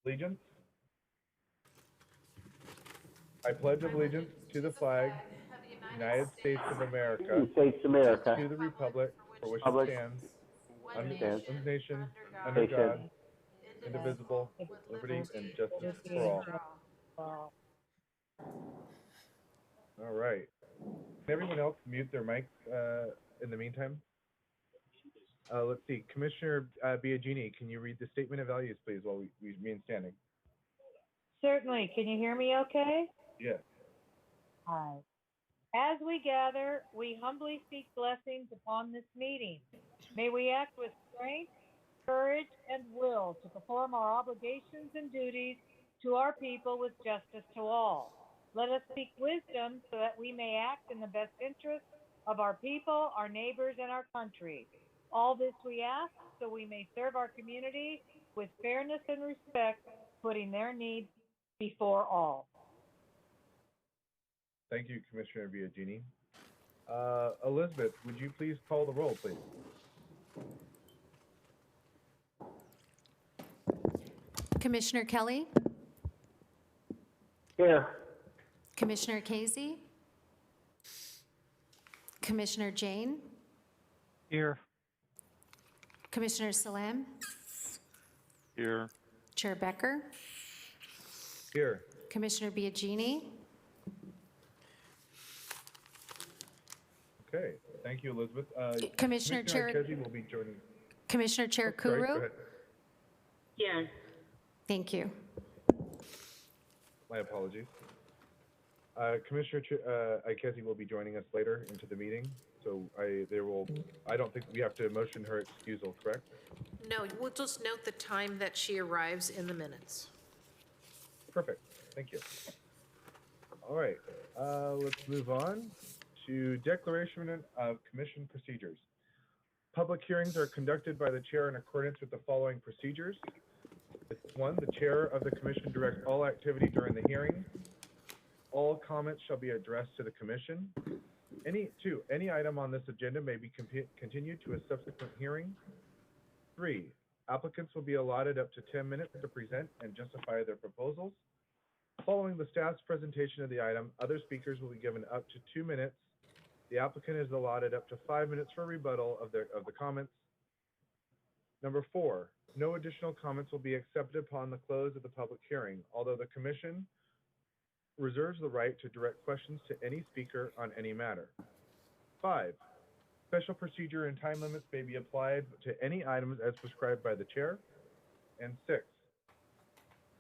Allegiance. I pledge allegiance to the flag of the United States of America, and to the republic for which it stands, one nation, under God, indivisible, with liberty and justice for all. All right. Can everyone else mute their mics in the meantime? Let's see. Commissioner Biagini, can you read the statement of values, please, while we remain standing? Certainly. Can you hear me okay? Yes. Hi. As we gather, we humbly seek blessings upon this meeting. May we act with strength, courage, and will to perform our obligations and duties to our people with justice to all. Let us seek wisdom so that we may act in the best interest of our people, our neighbors, and our country. All this we ask so we may serve our community with fairness and respect, putting their needs before all. Thank you, Commissioner Biagini. Elizabeth, would you please call the roll, please? Commissioner Kelly? Here. Commissioner Casey? Commissioner Jain? Here. Commissioner Saleme? Here. Chair Becker? Here. Commissioner Biagini? Okay. Thank you, Elizabeth. Commissioner Cherukuru will be joining. Commissioner Cherukuru? Go ahead. Yes. Thank you. My apologies. Commissioner Ikezi will be joining us later into the meeting, so I don't think we have to motion her excusal, correct? No, we'll just note the time that she arrives in the minutes. Perfect. Thank you. All right. Let's move on to declaration of commission procedures. Public hearings are conducted by the chair in accordance with the following procedures. 1, the chair of the commission directs all activity during the hearing. All comments shall be addressed to the commission. 2, any item on this agenda may be continued to a subsequent hearing. 3, applicants will be allotted up to 10 minutes to present and justify their proposals. Following the staff's presentation of the item, other speakers will be given up to 2 minutes. The applicant is allotted up to 5 minutes for rebuttal of the comments. Number 4, no additional comments will be accepted upon the close of the public hearing, although the commission reserves the right to direct questions to any speaker on any matter. 5, special procedure and time limits may be applied to any items as prescribed by the chair. And 6,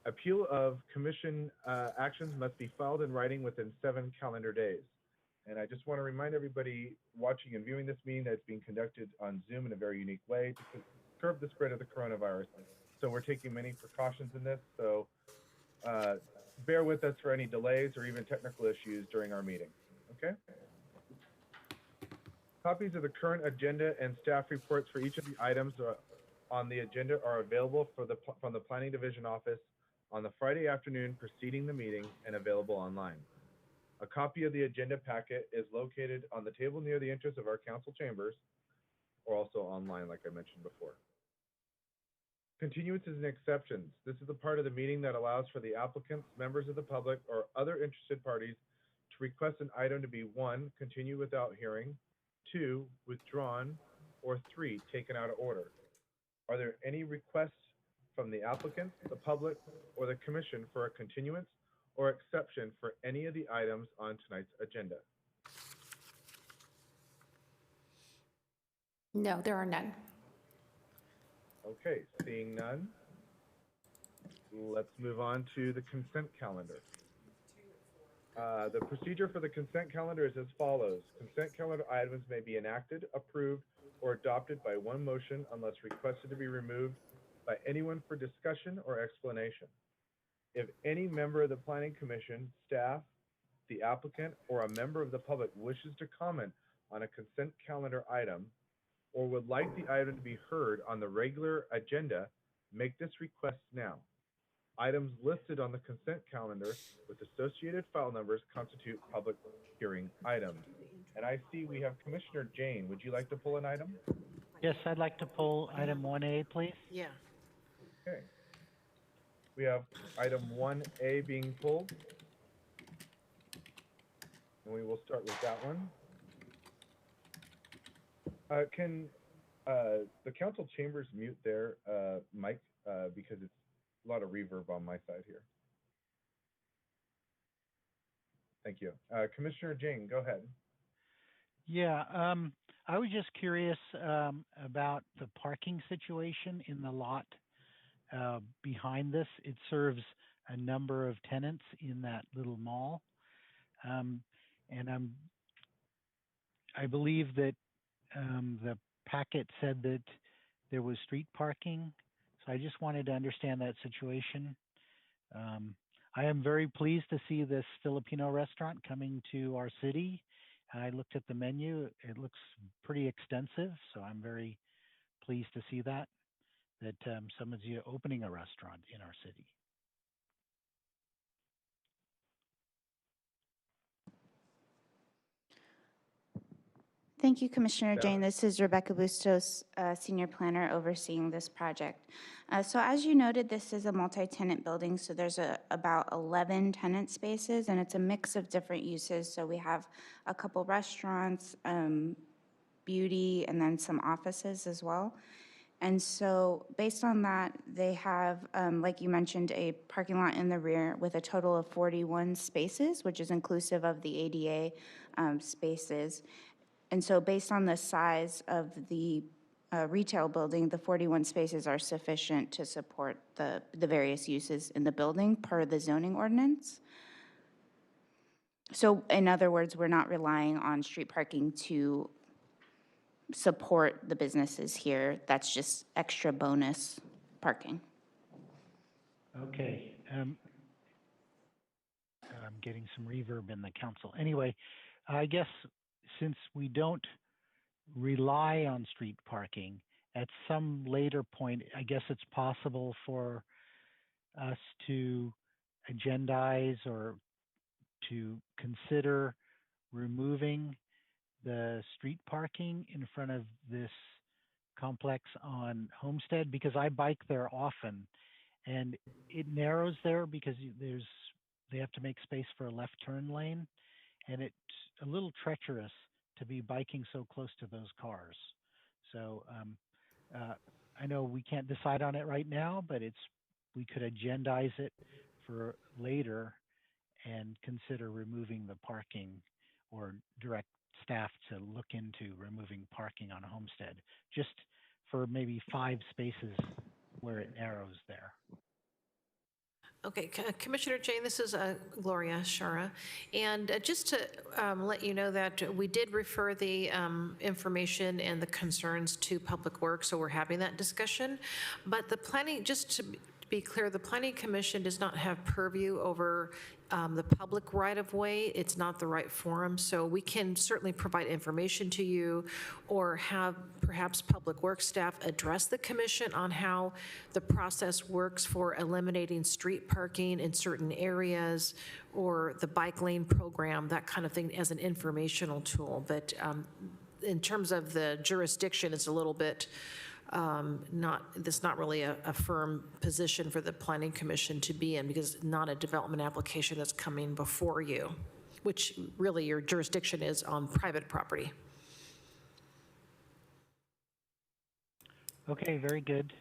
appeal of commission actions must be filed in writing within 7 calendar days. And I just want to remind everybody watching and viewing this meeting that it's being conducted on Zoom in a very unique way to curb the spread of the coronavirus. So we're taking many precautions in this. So bear with us for any delays or even technical issues during our meeting. Okay? Copies of the current agenda and staff reports for each of the items on the agenda are available from the Planning Division office on the Friday afternoon preceding the meeting and available online. A copy of the agenda packet is located on the table near the entrance of our council chambers, or also online, like I mentioned before. Continuances and exceptions. This is the part of the meeting that allows for the applicants, members of the public, or other interested parties to request an item to be 1, continued without hearing, 2, withdrawn, or 3, taken out of order. Are there any requests from the applicant, the public, or the commission for a continuance or exception for any of the items on tonight's agenda? No, there are none. Okay, seeing none, let's move on to the consent calendar. The procedure for the consent calendar is as follows. Consent calendar items may be enacted, approved, or adopted by one motion unless requested to be removed by anyone for discussion or explanation. If any member of the Planning Commission, staff, the applicant, or a member of the public wishes to comment on a consent calendar item or would like the item to be heard on the regular agenda, make this request now. Items listed on the consent calendar with associated file numbers constitute public hearing items. And I see we have Commissioner Jain. Would you like to pull an item? Yes, I'd like to pull item 1A, please. Yeah. Okay. We have item 1A being pulled. And we will start with that one. Can the council chambers mute their mic because it's a lot of reverb on my side here. Thank you. Commissioner Jain, go ahead. Yeah, I was just curious about the parking situation in the lot behind this. It serves a number of tenants in that little mall. And I believe that the packet said that there was street parking. So I just wanted to understand that situation. I am very pleased to see this Filipino restaurant coming to our city. I looked at the menu. It looks pretty extensive, so I'm very pleased to see that someone's opening a restaurant in our city. Thank you, Commissioner Jain. This is Rebecca Bustos, Senior Planner overseeing this project. So as you noted, this is a multi-tenant building, so there's about 11 tenant spaces, and it's a mix of different uses. So we have a couple restaurants, beauty, and then some offices as well. And so based on that, they have, like you mentioned, a parking lot in the rear with a total of 41 spaces, which is inclusive of the ADA spaces. And so based on the size of the retail building, the 41 spaces are sufficient to support the various uses in the building per the zoning ordinance. So in other words, we're not relying on street parking to support the businesses here. That's just extra bonus parking. Okay. I'm getting some reverb in the council. Anyway, I guess since we don't rely on street parking, at some later point, I guess it's possible for us to agendize or to consider removing the street parking in front of this complex on Homestead, because I bike there often, and it narrows there because they have to make space for a left turn lane, and it's a little treacherous to be biking so close to those cars. So I know we can't decide on it right now, but we could agendize it for later and consider removing the parking or direct staff to look into removing parking on Homestead, just for maybe 5 spaces where it narrows there. Okay, Commissioner Jain, this is Gloria Shara. And just to let you know that we did refer the information and the concerns to Public Works, so we're having that discussion. But the planning, just to be clear, the Planning Commission does not have purview over the public right-of-way. It's not the right forum, so we can certainly provide information to you or have perhaps Public Works staff address the commission on how the process works for eliminating street parking in certain areas or the bike lane program, that kind of thing, as an informational tool. But in terms of the jurisdiction, it's a little bit that's not really a firm position for the Planning Commission to be in, because it's not a development application that's coming before you, which really your jurisdiction is on private property. Okay, very good.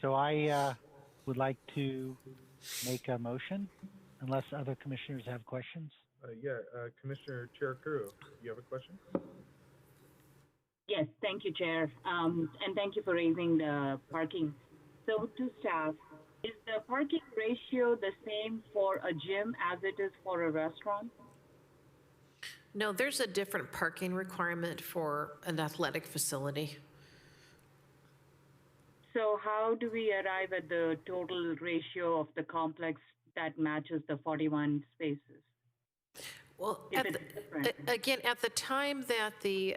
So I would like to make a motion, unless other commissioners have questions. Commissioner Cherukuru, you have a question? Yes, thank you, Chair. And thank you for raising the parking. So to staff, is the parking ratio the same for a gym as it is for a restaurant? No, there's a different parking requirement for an athletic facility. So how do we arrive at the total ratio of the complex that matches the 41 spaces? Well, If it's different. again, at the time that the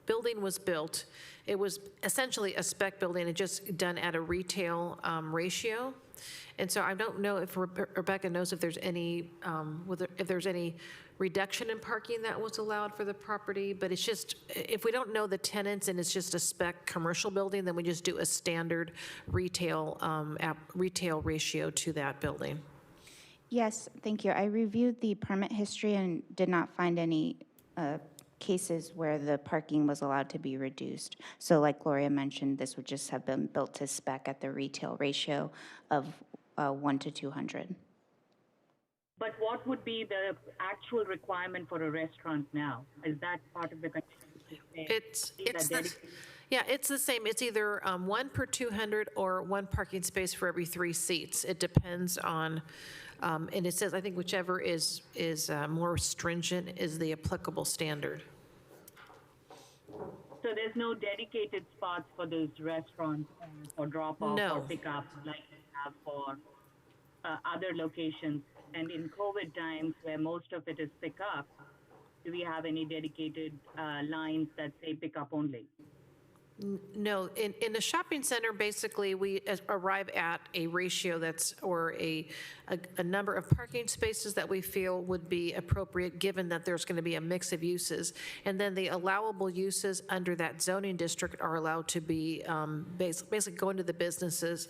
building was built, it was essentially a spec building, and just done at a retail ratio. And so I don't know if Rebecca knows if there's any, if there's any reduction in parking that was allowed for the property, but it's just, if we don't know the tenants and it's just a spec commercial building, then we just do a standard retail, retail ratio to that building. Yes, thank you. I reviewed the permit history and did not find any cases where the parking was allowed to be reduced. So like Gloria mentioned, this would just have been built to spec at the retail ratio of 1 to 200. But what would be the actual requirement for a restaurant now? Is that part of the condition? It's the same. It's either 1 per 200 or 1 parking space for every 3 seats. It depends on, and it says, I think whichever is more stringent is the applicable standard. So there's no dedicated spots for those restaurants for drop-off No. or pick-up like they have for other locations? And in COVID times, where most of it is pick-up, do we have any dedicated lines that say pick-up only? No, in a shopping center, basically, we arrive at a ratio that's, or a number of parking spaces that we feel would be appropriate, given that there's going to be a mix of uses. And then the allowable uses under that zoning district are allowed to be basically go into the businesses,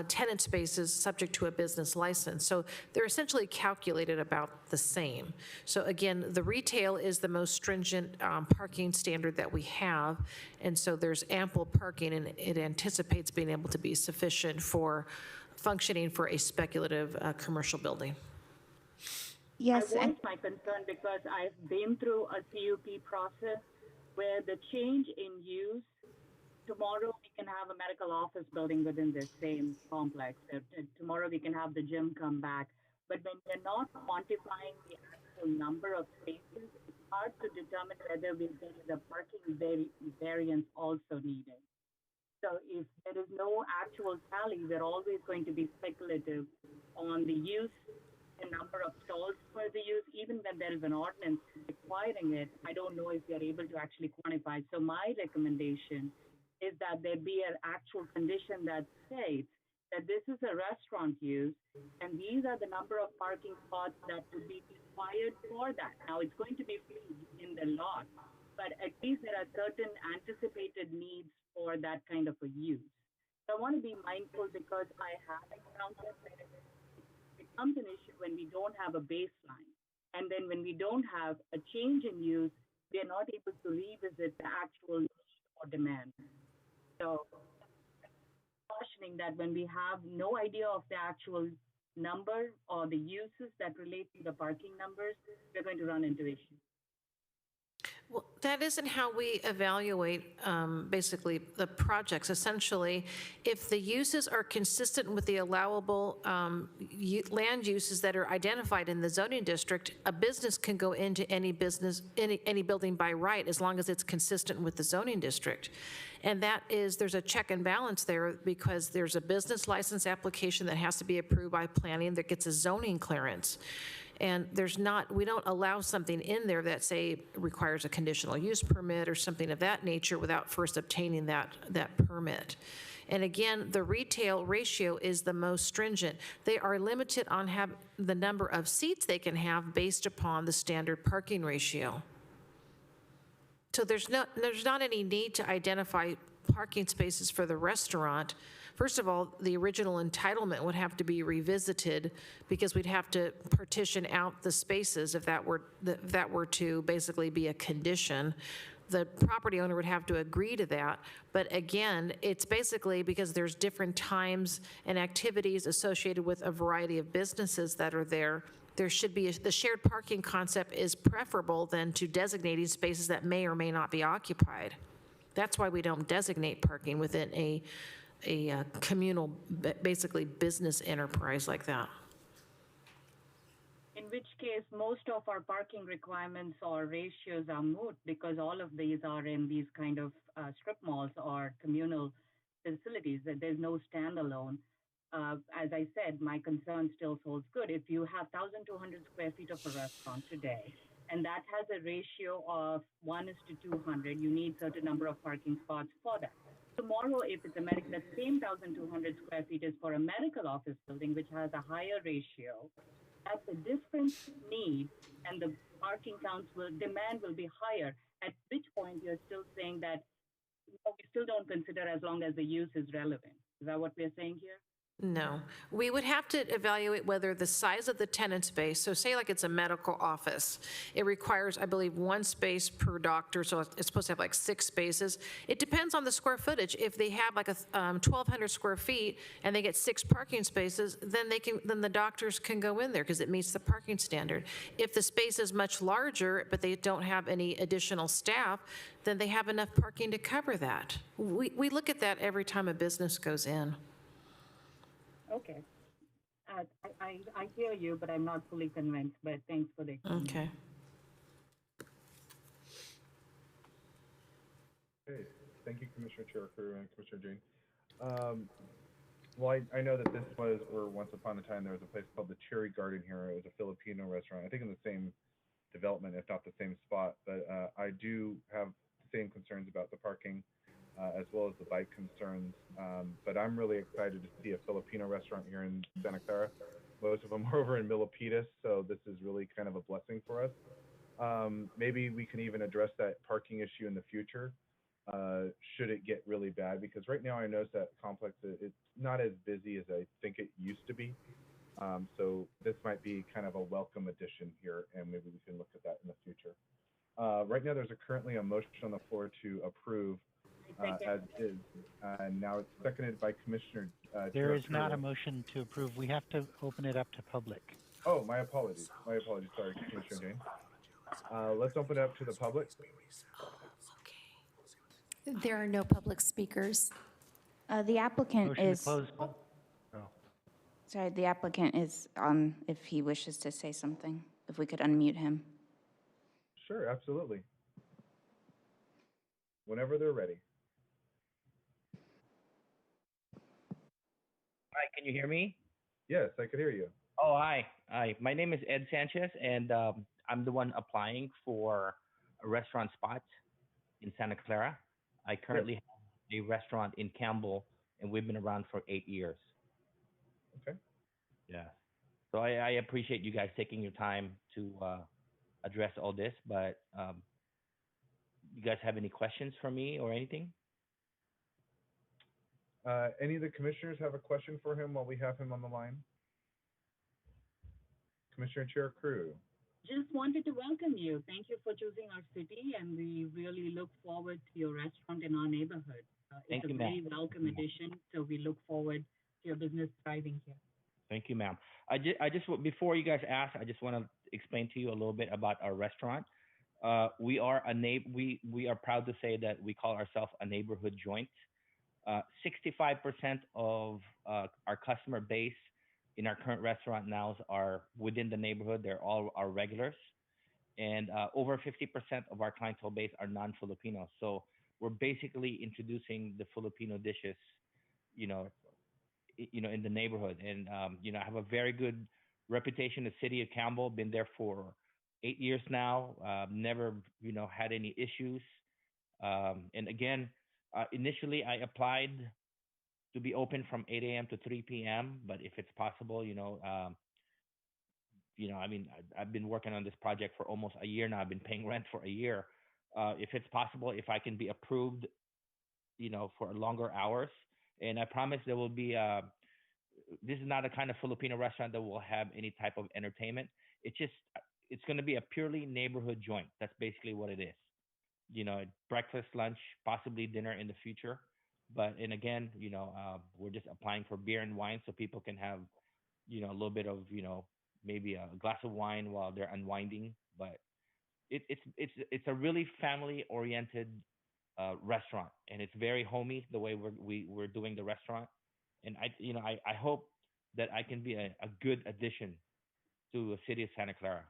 tenant spaces subject to a business license. So they're essentially calculated about the same. So again, the retail is the most stringent parking standard that we have. And so there's ample parking, and it anticipates being able to be sufficient for functioning for a speculative commercial building. Yes, I voice my concern because I've been through a CUP process where the change in use, tomorrow we can have a medical office building within the same complex. Tomorrow we can have the gym come back. But when we're not quantifying the actual number of spaces, it's hard to determine whether there is a parking variance also needed. So if there is no actual tally, we're always going to be speculative on the use, the number of stalls for the use. Even when there is an ordinance requiring it, I don't know if we are able to actually quantify. So my recommendation is that there be an actual condition that states that this is a restaurant use, and these are the number of parking spots that would be required for that. Now, it's going to be free in the lot, but at least there are certain anticipated needs for that kind of a use. So I want to be mindful because I have encountered that it becomes an issue when we don't have a baseline. And then when we don't have a change in use, we are not able to revisit the actual need or demand. So cautioning that when we have no idea of the actual number or the uses that relate to the parking numbers, we're going to run into issues. Well, that isn't how we evaluate basically the projects. Essentially, if the uses are consistent with the allowable land uses that are identified in the zoning district, a business can go into any business, any building by right, as long as it's consistent with the zoning district. And that is, there's a check and balance there because there's a business license application that has to be approved by planning that gets a zoning clearance. And there's not, we don't allow something in there that, say, requires a conditional use permit or something of that nature without first obtaining that permit. And again, the retail ratio is the most stringent. They are limited on the number of seats they can have based upon the standard parking ratio. So there's not any need to identify parking spaces for the restaurant. First of all, the original entitlement would have to be revisited because we'd have to partition out the spaces if that were to basically be a condition. The property owner would have to agree to that. But again, it's basically because there's different times and activities associated with a variety of businesses that are there. There should be, the shared parking concept is preferable than to designating spaces that may or may not be occupied. That's why we don't designate parking within a communal, basically business enterprise like that. In which case, most of our parking requirements or ratios are moot because all of these are in these kind of strip malls or communal facilities. That there's no standalone. As I said, my concern still holds good. If you have 1,200 square feet of a restaurant today, and that has a ratio of 1:200. You need certain number of parking spots for that. Tomorrow, if it's that same 1,200 square feet is for a medical office building, which has a higher ratio, that's a different need, and the parking demand will be higher. At which point you're still saying that we still don't consider as long as the use is relevant. Is that what we're saying here? No, we would have to evaluate whether the size of the tenant space, so say like it's a medical office, it requires, I believe, 1 space per doctor, so it's supposed to have like 6 spaces. It depends on the square footage. If they have like a 1,200 square feet and they get 6 parking spaces, then the doctors can go in there because it meets the parking standard. If the space is much larger, but they don't have any additional staff, then they have enough parking to cover that. We look at that every time a business goes in. Okay. I hear you, but I'm not fully convinced, but thanks for the explanation. Okay. Okay, thank you, Commissioner Cherukuru and Commissioner Jain. Well, I know that this was, or once upon a time, there was a place called the Cherry Garden here. It was a Filipino restaurant, I think in the same development, if not the same spot. But I do have the same concerns about the parking, as well as the bike concerns. But I'm really excited to see a Filipino restaurant here in Santa Clara. Most of them are over in Milpitas, so this is really kind of a blessing for us. Maybe we can even address that parking issue in the future, should it get really bad, because right now I notice that complex, it's not as busy as I think it used to be. So this might be kind of a welcome addition here, and maybe we can look at that in the future. Right now there's currently a motion on the floor to approve as is, and now it's seconded by Commissioner There is Cherukuru. not a motion to approve. We have to open it up to public. Oh, my apologies. My apologies. Sorry, Commissioner Jain. Let's open it up to the public. There are no public speakers. The applicant Motion to is, close. sorry, the applicant is on if he wishes to say something, if we could unmute him. Sure, absolutely. Whenever they're ready. Hi, can you hear me? Yes, I could hear you. Oh, hi. Hi. My name is Ed Sanchez, and I'm the one applying for a restaurant spot in Santa Clara. I currently have a restaurant in Campbell, and we've been around for 8 years. Okay. Yeah. So I appreciate you guys taking your time to address all this, but you guys have any questions for me or anything? Any of the commissioners have a question for him while we have him on the line? Commissioner Cherukuru. Just wanted to welcome you. Thank you for choosing our city, and we really look forward to your restaurant in our neighborhood. It's a very welcome addition, so we look forward to your business thriving here. Thank you, ma'am. I just before you guys ask, I just want to explain to you a little bit about our restaurant. We are we are proud to say that we call ourselves a neighborhood joint. 65% of our customer base in our current restaurant now are within the neighborhood. They're all our regulars, and over 50% of our clientele base are non-Filipino. So we're basically introducing the Filipino dishes, in the neighborhood. And I have a very good reputation in the city of Campbell. Been there for 8 years now. Never had any issues. And again, initially I applied to be open from 8 a.m. to 3 p.m. But if it's possible, I've been working on this project for almost a year now. I've been paying rent for a year. If it's possible, if I can be approved, for longer hours. And I promise there will be, this is not a kind of Filipino restaurant that will have any type of entertainment. It's going to be a purely neighborhood joint. That's basically what it is. Breakfast, lunch, possibly dinner in the future. And again, we're just applying for beer and wine so people can have, a little bit of, maybe a glass of wine while they're unwinding. But it's a really family-oriented restaurant, and it's very homey the way we're doing the restaurant. And I hope that I can be a good addition to the city of Santa Clara.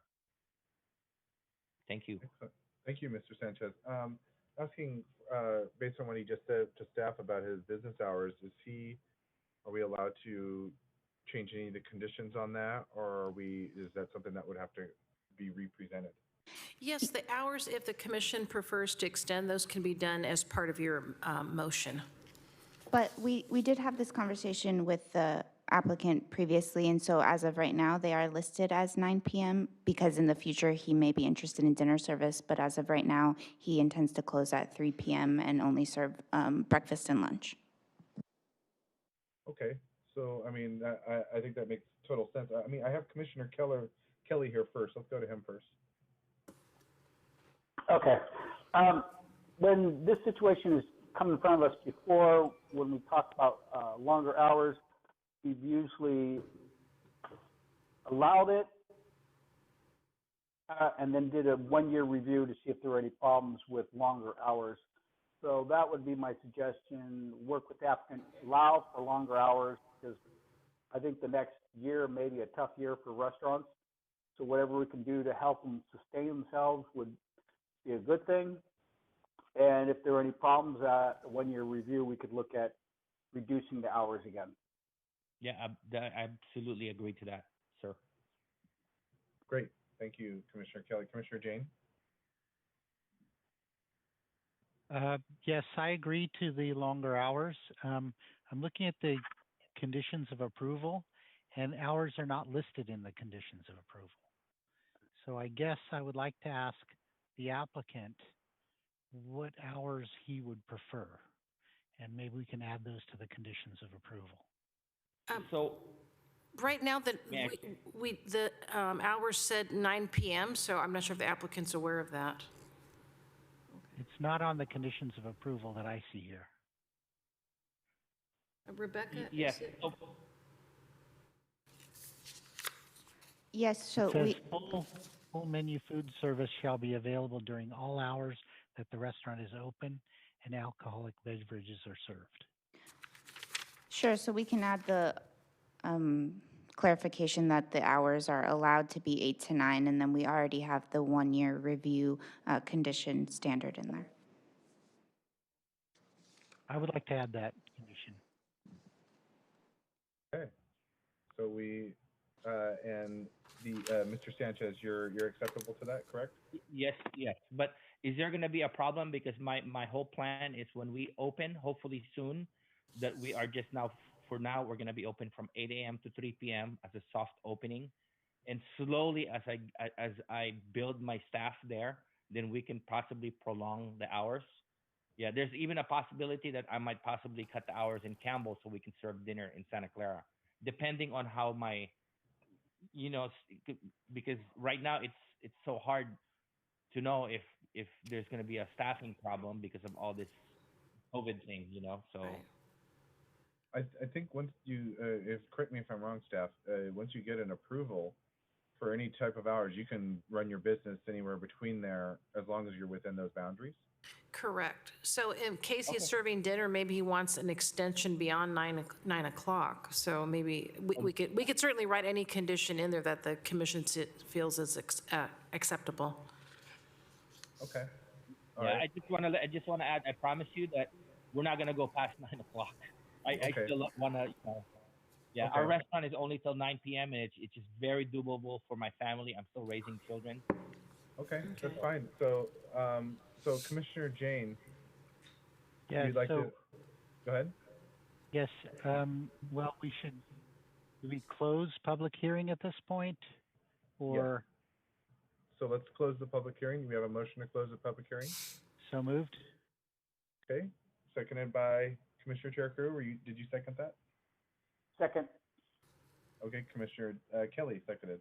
Thank you. Excellent. Thank you, Mr. Sanchez. Asking, based on what he just said to staff about his business hours, are we allowed to change any of the conditions on that, or is that something that would have to be represented? Yes, the hours, if the commission prefers to extend, those can be done as part of your motion. But we did have this conversation with the applicant previously, and so as of right now, they are listed as 9 p.m. because in the future, he may be interested in dinner service, but as of right now, he intends to close at 3 p.m. and only serve breakfast and lunch. Okay, so I mean, I think that makes total sense. I mean, I have Commissioner Kelly here first. Let's go to him first. Okay. When this situation has come in front of us before, when we talked about longer hours, we've usually allowed it and then did a one-year review to see if there were any problems with longer hours. So that would be my suggestion. Work with the applicant, allow for longer hours, because I think the next year may be a tough year for restaurants. So whatever we can do to help them sustain themselves would be a good thing. And if there are any problems at a one-year review, we could look at reducing the hours again. Yeah, I absolutely agree to that, sir. Great, thank you, Commissioner Kelly. Commissioner Jain? Yes, I agree to the longer hours. I'm looking at the conditions of approval, and hours are not listed in the conditions of approval. So I guess I would like to ask the applicant what hours he would prefer, and maybe we can add those to the conditions of approval. So Right now, the hours said 9 p.m., so I'm not sure if the applicant's aware of that. It's not on the conditions of approval that I see here. Rebecca? yes, Yes, so It says full menu food service shall be available during all hours that the restaurant is open and alcoholic beverages are served. sure, so we can add the clarification that the hours are allowed to be 8 to 9, and then we already have the one-year review condition standard in there. I would like to add that condition. Okay, so we, and the, Mr. Sanchez, you're acceptable to that, correct? yes. But is there going to be a problem? Because my whole plan is when we open, hopefully soon, that we are just now, for now, we're going to be open from 8 a.m. to 3 p.m. as a soft opening. And slowly, as I build my staff there, then we can possibly prolong the hours. Yeah, there's even a possibility that I might possibly cut the hours in Campbell so we can serve dinner in Santa Clara, depending on how my, because right now it's so hard to know if there's going to be a staffing problem because of all this COVID thing, so. Right. I think once you, correct me if I'm wrong, staff, once you get an approval for any type of hours, you can run your business anywhere between there as long as you're within those boundaries? Correct. So in case he's serving dinner, maybe he wants an extension beyond 9 o'clock. So maybe we could certainly write any condition in there that the commission feels is acceptable. Okay. Yeah, right. I just want to add, I promise you that we're not going to go past 9 o'clock. I still want to, yeah, Okay. Our restaurant is only till 9 p.m. and it's just very doable for my family. I'm still raising children. Okay, that's fine. So, so Commissioner Jain, Yeah, you'd like so, to go ahead? yes, well, do we close public hearing at this point? Or? So let's close the public hearing. Do we have a motion to close the public hearing? So moved. Okay, seconded by Commissioner Cherukuru. Did you second that? Second. Okay, Commissioner Kelly seconded.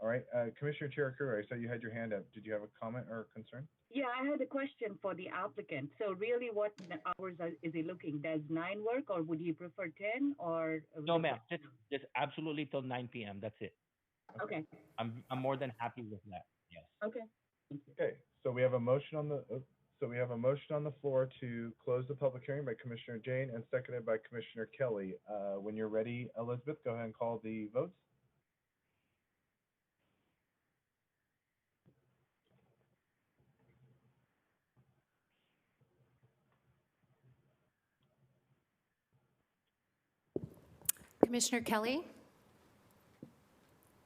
All right, Commissioner Cherukuru, I saw you had your hand up. Did you have a comment or a concern? Yeah, I had a question for the applicant. So really, what hours is he looking? Does 9 work, or would you prefer 10, or? No, ma'am, just absolutely till 9 p.m. That's it. Okay. I'm more than happy with that. Yes. Okay. Okay, so we have a motion on the floor to close the public hearing by Commissioner Jain and seconded by Commissioner Kelly. When you're ready, Elizabeth, go ahead and call the votes. Commissioner Kelly,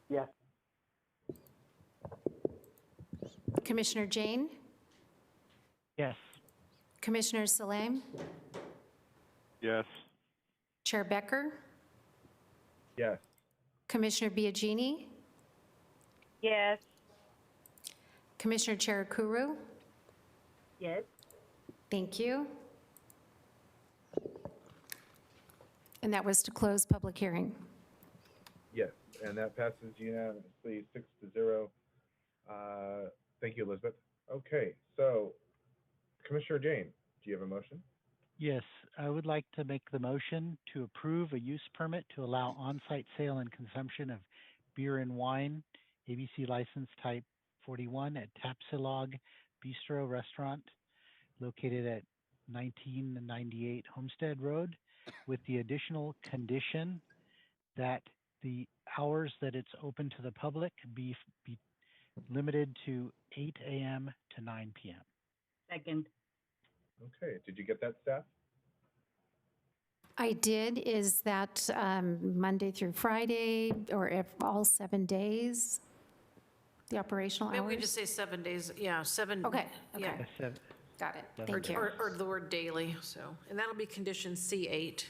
Yes. Commissioner Jain, Yes. Commissioner Saleme, Yes. Chair Becker, Yes. Commissioner Biagini, Yes. Commissioner Cherukuru. Yes. Thank you. And that was to close public hearing. Yes, and that passes unanimously 6-0. Thank you, Elizabeth. Okay, so Commissioner Jain, do you have a motion? Yes, I would like to make the motion to approve a use permit to allow on-site sale and consumption of beer and wine, ABC license type 41 at Tapsilog Bistro Restaurant located at 1998 Homestead Road, with the additional condition that the hours that it's open to the public be limited to 8 a.m. to 9 p.m. Second. Okay, did you get that, staff? I did. Is that Monday through Friday, or if all 7 days, the operational Maybe hours? we just say 7 days, yeah, 7. Okay, Yeah, okay. Got it. Seven Thank you. or the word daily, so, and that'll be condition C8.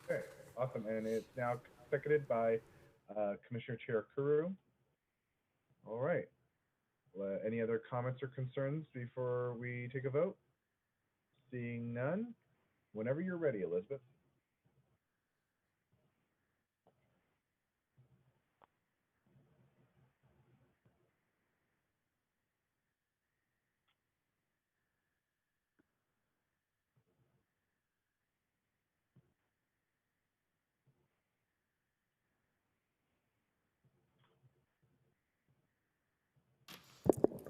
Okay, awesome, and it's now seconded by Commissioner Cherukuru. All right. Any other comments or concerns before we take a vote? Seeing none, whenever you're ready, Elizabeth.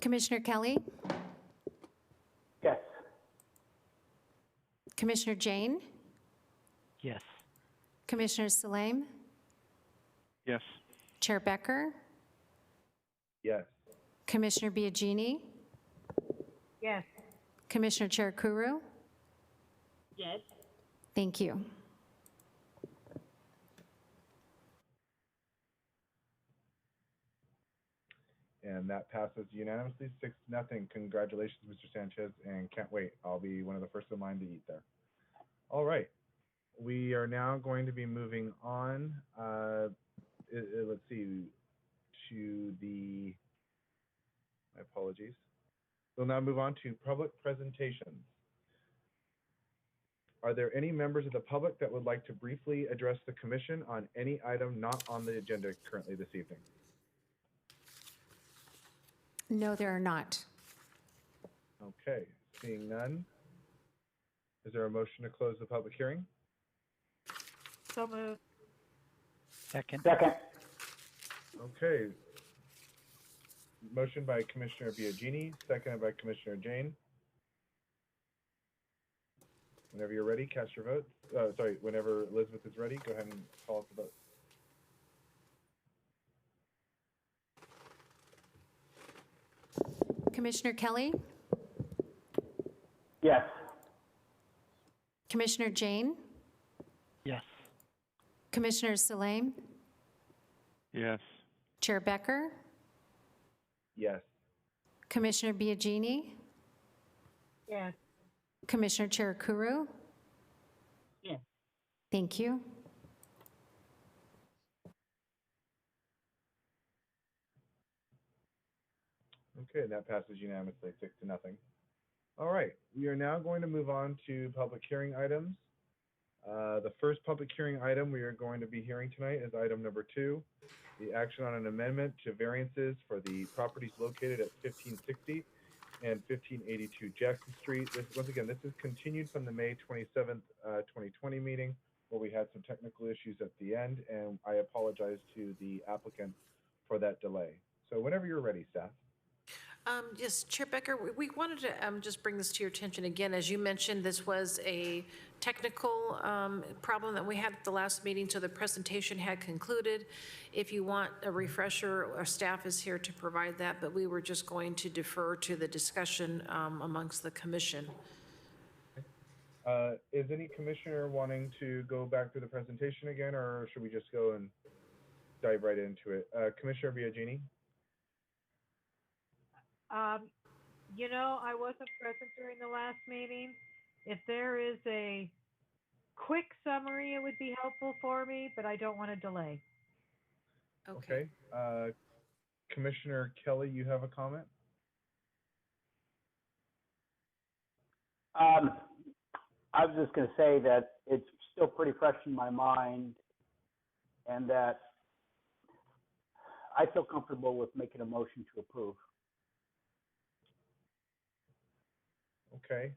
Commissioner Kelly, Yes. Commissioner Jain, Yes. Commissioner Saleme, Yes. Chair Becker, Yes. Commissioner Biagini, Yes. Commissioner Cherukuru. Yes. Thank you. And that passes unanimously 6-0. Congratulations, Mr. Sanchez, and can't wait. I'll be one of the first in line to eat there. All right. We are now going to be moving on, let's see, to the, my apologies. We'll now move on to public presentations. Are there any members of the public that would like to briefly address the commission on any item not on the agenda currently this evening? No, there are not. Okay, seeing none. Is there a motion to close the public hearing? So moved. Second. Second. Okay. Motion by Commissioner Biagini, seconded by Commissioner Jain. Whenever you're ready, cast your vote. Sorry, whenever Elizabeth is ready, go ahead and call us the vote. Commissioner Kelly, Yes. Commissioner Jain, Yes. Commissioner Saleme, Yes. Chair Becker, Yes. Commissioner Biagini, Yes. Commissioner Cherukuru. Yes. Thank you. Okay, that passes unanimously, 6-0. All right, we are now going to move on to public hearing items. The first public hearing item we are going to be hearing tonight is item number 2, the action on an amendment to variances for the properties located at 1560 and 1582 Jackson Street. Once again, this is continued from the May 27th, 2020 meeting, where we had some technical issues at the end, and I apologize to the applicant for that delay. So whenever you're ready, staff. Yes, Chair Becker, we wanted to just bring this to your attention again. As you mentioned, this was a technical problem that we had at the last meeting, so the presentation had concluded. If you want a refresher, our staff is here to provide that, but we were just going to defer to the discussion amongst the commission. Is any commissioner wanting to go back to the presentation again, or should we just go and dive right into it? Commissioner Biagini? You know, I wasn't present during the last meeting. If there is a quick summary, it would be helpful for me, but I don't want to delay. Okay. Commissioner Kelly, you have a comment? I was just going to say that it's still pretty fresh in my mind, and that I feel comfortable with making a motion to approve. Okay.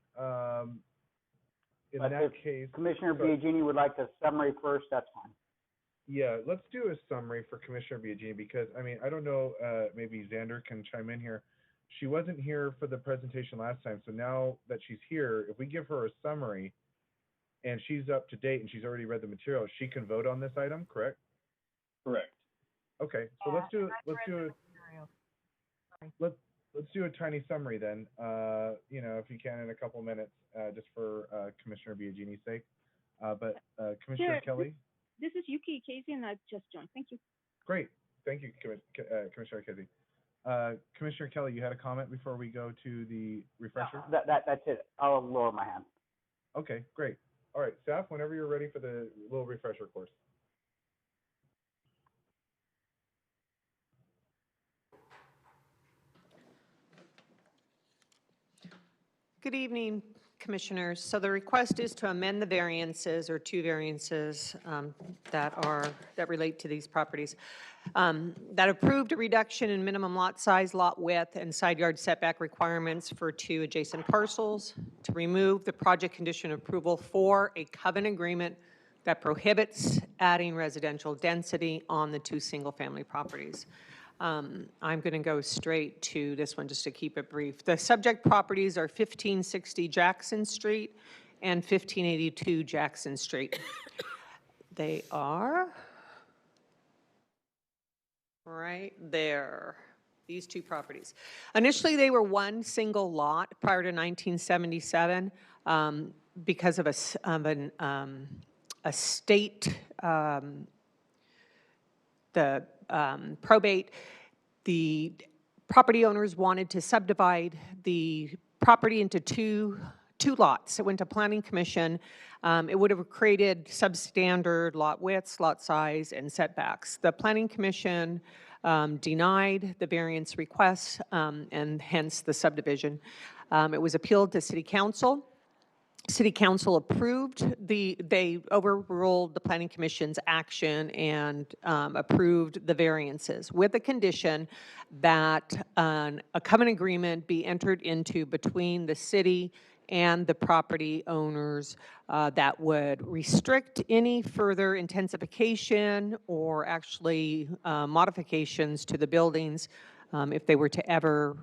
In But that if case, Commissioner sorry. Biagini would like a summary first, that's fine. Yeah, let's do a summary for Commissioner Biagini because, I mean, I don't know, maybe Xander can chime in here. She wasn't here for the presentation last time, so now that she's here, if we give her a summary and she's up to date and she's already read the material, she can vote on this item, correct? Correct. Okay, so let's do a tiny summary then. You know, if you can in a couple minutes, just for Commissioner Biagini's sake. But Commissioner Kelly. This is Yuki Casey, and I've just joined. Thank you. Great, thank you, Commissioner Casey. Commissioner Kelly, you had a comment before we go to the refresher? That's it. I'll lower my hand. Okay, great. All right, staff, whenever you're ready for the little refresher course. Good evening, Commissioners. So the request is to amend the variances, or two variances that relate to these properties, that approved a reduction in minimum lot size, lot width, and side yard setback requirements for two adjacent parcels, to remove the project condition approval for a covenant agreement that prohibits adding residential density on the two single-family properties. I'm going to go straight to this one just to keep it brief. The subject properties are 1560 Jackson Street and 1582 Jackson Street. They are right there, these two properties. Initially, they were one single lot prior to 1977 because of a state probate. The property owners wanted to subdivide the property into two lots. It went to Planning Commission. It would have created substandard lot widths, lot size, and setbacks. The Planning Commission denied the variance request and hence the subdivision. It was appealed to City Council. City Council approved they overruled the Planning Commission's action and approved the variances with the condition that a covenant agreement be entered into between the city and the property owners that would restrict any further intensification or actually modifications to the buildings. If they were to ever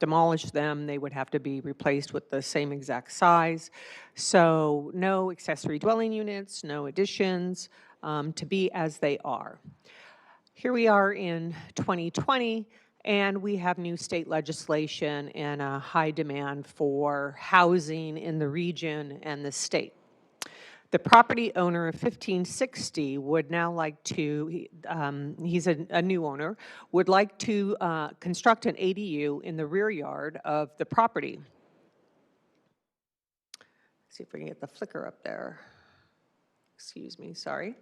demolish them, they would have to be replaced with the same exact size. So no accessory dwelling units, no additions, to be as they are. Here we are in 2020, and we have new state legislation and a high demand for housing in the region and the state. The property owner of 1560 would now like to, he's a new owner, would like to construct an ADU in the rear yard of the property. Let's see if we can get the flicker up there. Excuse me, sorry.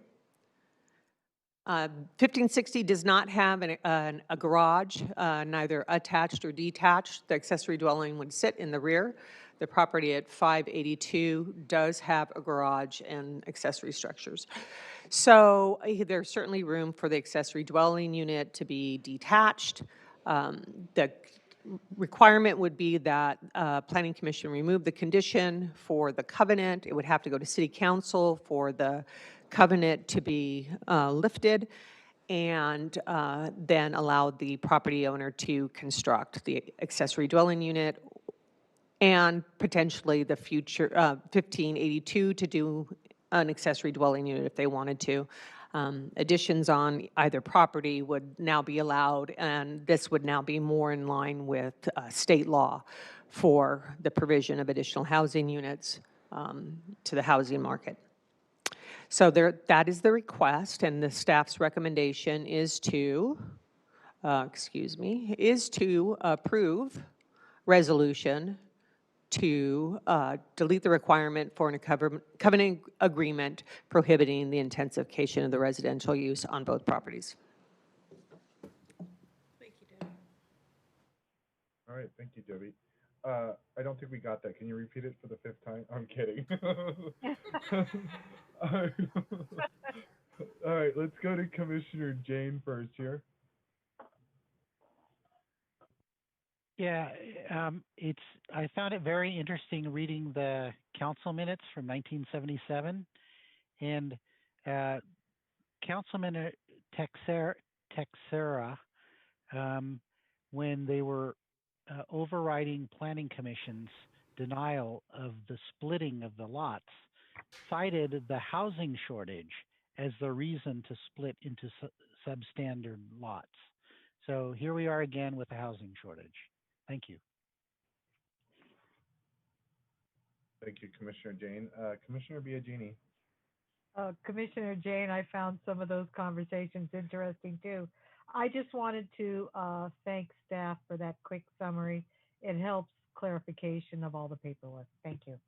1560 does not have a garage, neither attached or detached. The accessory dwelling would sit in the rear. The property at 582 does have a garage and accessory structures. So there's certainly room for the accessory dwelling unit to be detached. The requirement would be that Planning Commission remove the condition for the covenant. It would have to go to City Council for the covenant to be lifted, and then allow the property owner to construct the accessory dwelling unit and potentially the future 1582 to do an accessory dwelling unit if they wanted to. Additions on either property would now be allowed, and this would now be more in line with state law for the provision of additional housing units to the housing market. So that is the request, and the staff's recommendation is to is to approve resolution to delete the requirement for a covenant agreement prohibiting the intensification of the residential use on both properties. Thank you, Debbie. All right, thank you, Debbie. I don't think we got that. Can you repeat it for the 5th time? I'm kidding. All right, let's go to Commissioner Jain first here. Yeah, I found it very interesting reading the council minutes from 1977, and Councilman Texera, when they were overriding Planning Commission's denial of the splitting of the lots, cited the housing shortage as the reason to split into substandard lots. So here we are again with the housing shortage. Thank you. Thank you, Commissioner Jain. Commissioner Biagini. Commissioner Jain, I found some of those conversations interesting too. I just wanted to thank staff for that quick summary. It helps clarification of all the paperwork. Thank you.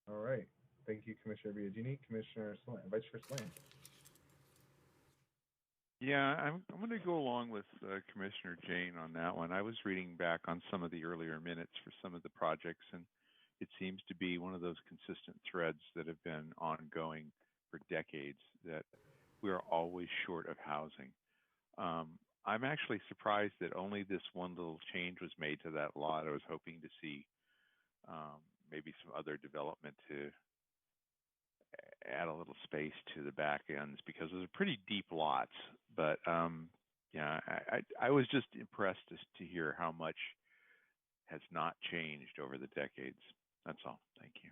All right. Thank you, Commissioner Biagini. Commissioner Saleme, Vice Chair Saleme. Yeah, I'm going to go along with Commissioner Jain on that one. I was reading back on some of the earlier minutes for some of the projects, and it seems to be one of those consistent threads that have been ongoing for decades, that we are always short of housing. I'm actually surprised that only this one little change was made to that lot. I was hoping to see maybe some other development to add a little space to the back ends, because those are pretty deep lots. But yeah, I was just impressed to hear how much has not changed over the decades. That's all. Thank you.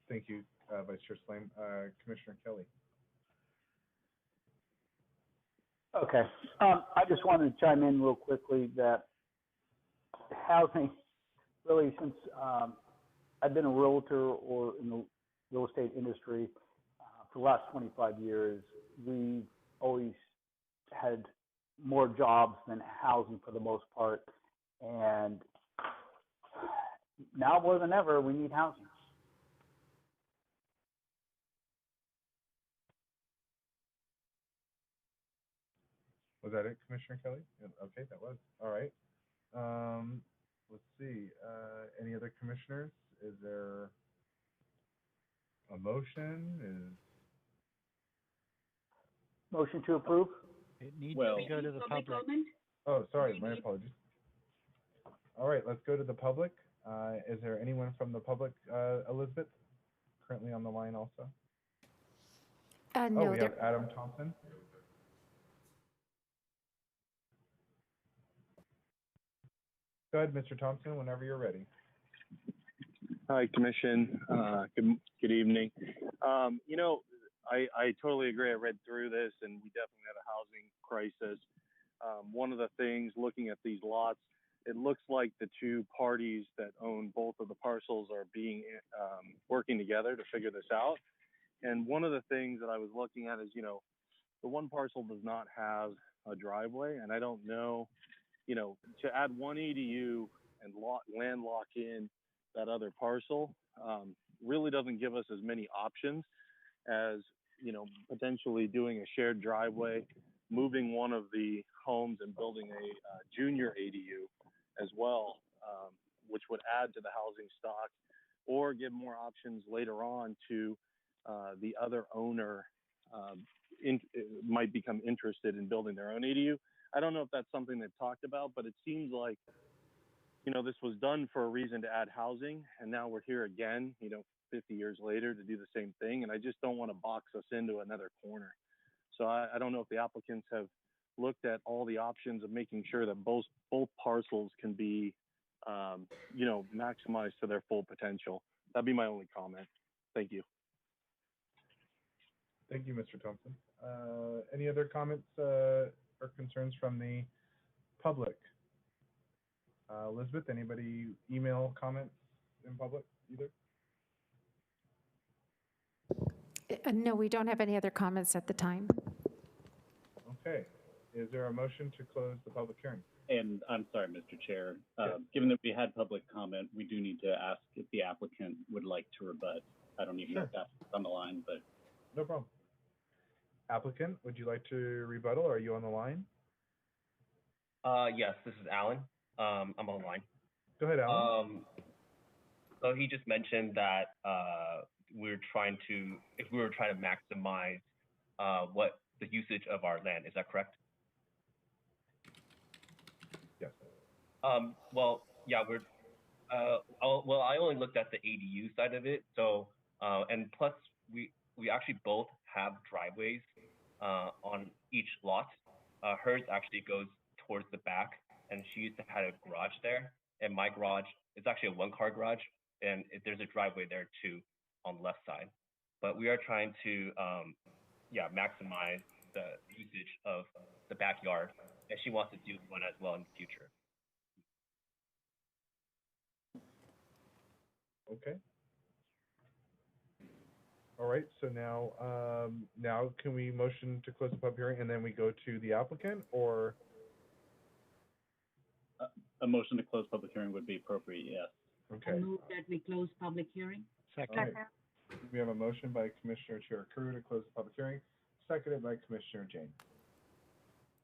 Thank you, Vice Chair Saleme. Commissioner Kelly. Okay. I just wanted to chime in real quickly that housing, really, since I've been a realtor or in the real estate industry for the last 25 years, we've always had more jobs than housing for the most part. And now more than ever, we need housing. Was that it, Commissioner Kelly? Okay, that was. All right. Let's see. Any other commissioners? Is there a motion? Motion to approve? It needs to go to the public. Comment? Oh, sorry, my apologies. All right, let's go to the public. Is there anyone from the public, Elizabeth, currently on the line also? No, we have Adam Thompson. Go ahead, Mr. Thompson, whenever you're ready. Hi, Commission. Good evening. You know, I totally agree. I read through this, and we definitely had a housing crisis. One of the things, looking at these lots, it looks like the two parties that own both of the parcels are working together to figure this out. And one of the things that I was looking at is, you know, the one parcel does not have a driveway, and I don't know, you know, to add one ADU and land lock in that other parcel really doesn't give us as many options as, you know, potentially doing a shared driveway, moving one of the homes and building a junior ADU as well, which would add to the housing stock, or give more options later on to the other owner might become interested in building their own ADU. I don't know if that's something they've talked about, but it seems like, you know, this was done for a reason to add housing, and now we're here again, you know, 50 years later to do the same thing, and I just don't want to box us into another corner. So I don't know if the applicants have looked at all the options of making sure that both parcels can be, you know, maximized to their full potential. That'd be my only comment. Thank you. Thank you, Mr. Thompson. Any other comments or concerns from the public? Elizabeth, anybody email comments in public either? No, we don't have any other comments at the time. Okay. Is there a motion to close the public hearing? And I'm sorry, Mr. Chair. Yes. Given that we had public comment, we do need to ask if the applicant would like to rebut. I don't even know if that's on the line, but No problem. Applicant, would you like to rebuttal? Are you on the line? Yes, this is Alan. I'm on the line. Go ahead, Alan. So he just mentioned that if we were trying to maximize what the usage of our land. Is that correct? Yes. Well, yeah, well, I only looked at the ADU side of it. So, and plus we actually both have driveways on each lot. Hers actually goes towards the back, and she used to have a garage there. And my garage is actually a one-car garage, and there's a driveway there too on the left side. But we are trying to, maximize the usage of the backyard, and she wants to do one as well in the future. Okay. All right, so now can we motion to close the public hearing and then we go to the applicant, or? a motion to close public hearing would be appropriate, yes. Okay. I move that we close public hearing. Second. All right. We have a motion by Commissioner Cherukuru to close the public hearing, seconded by Commissioner Jain.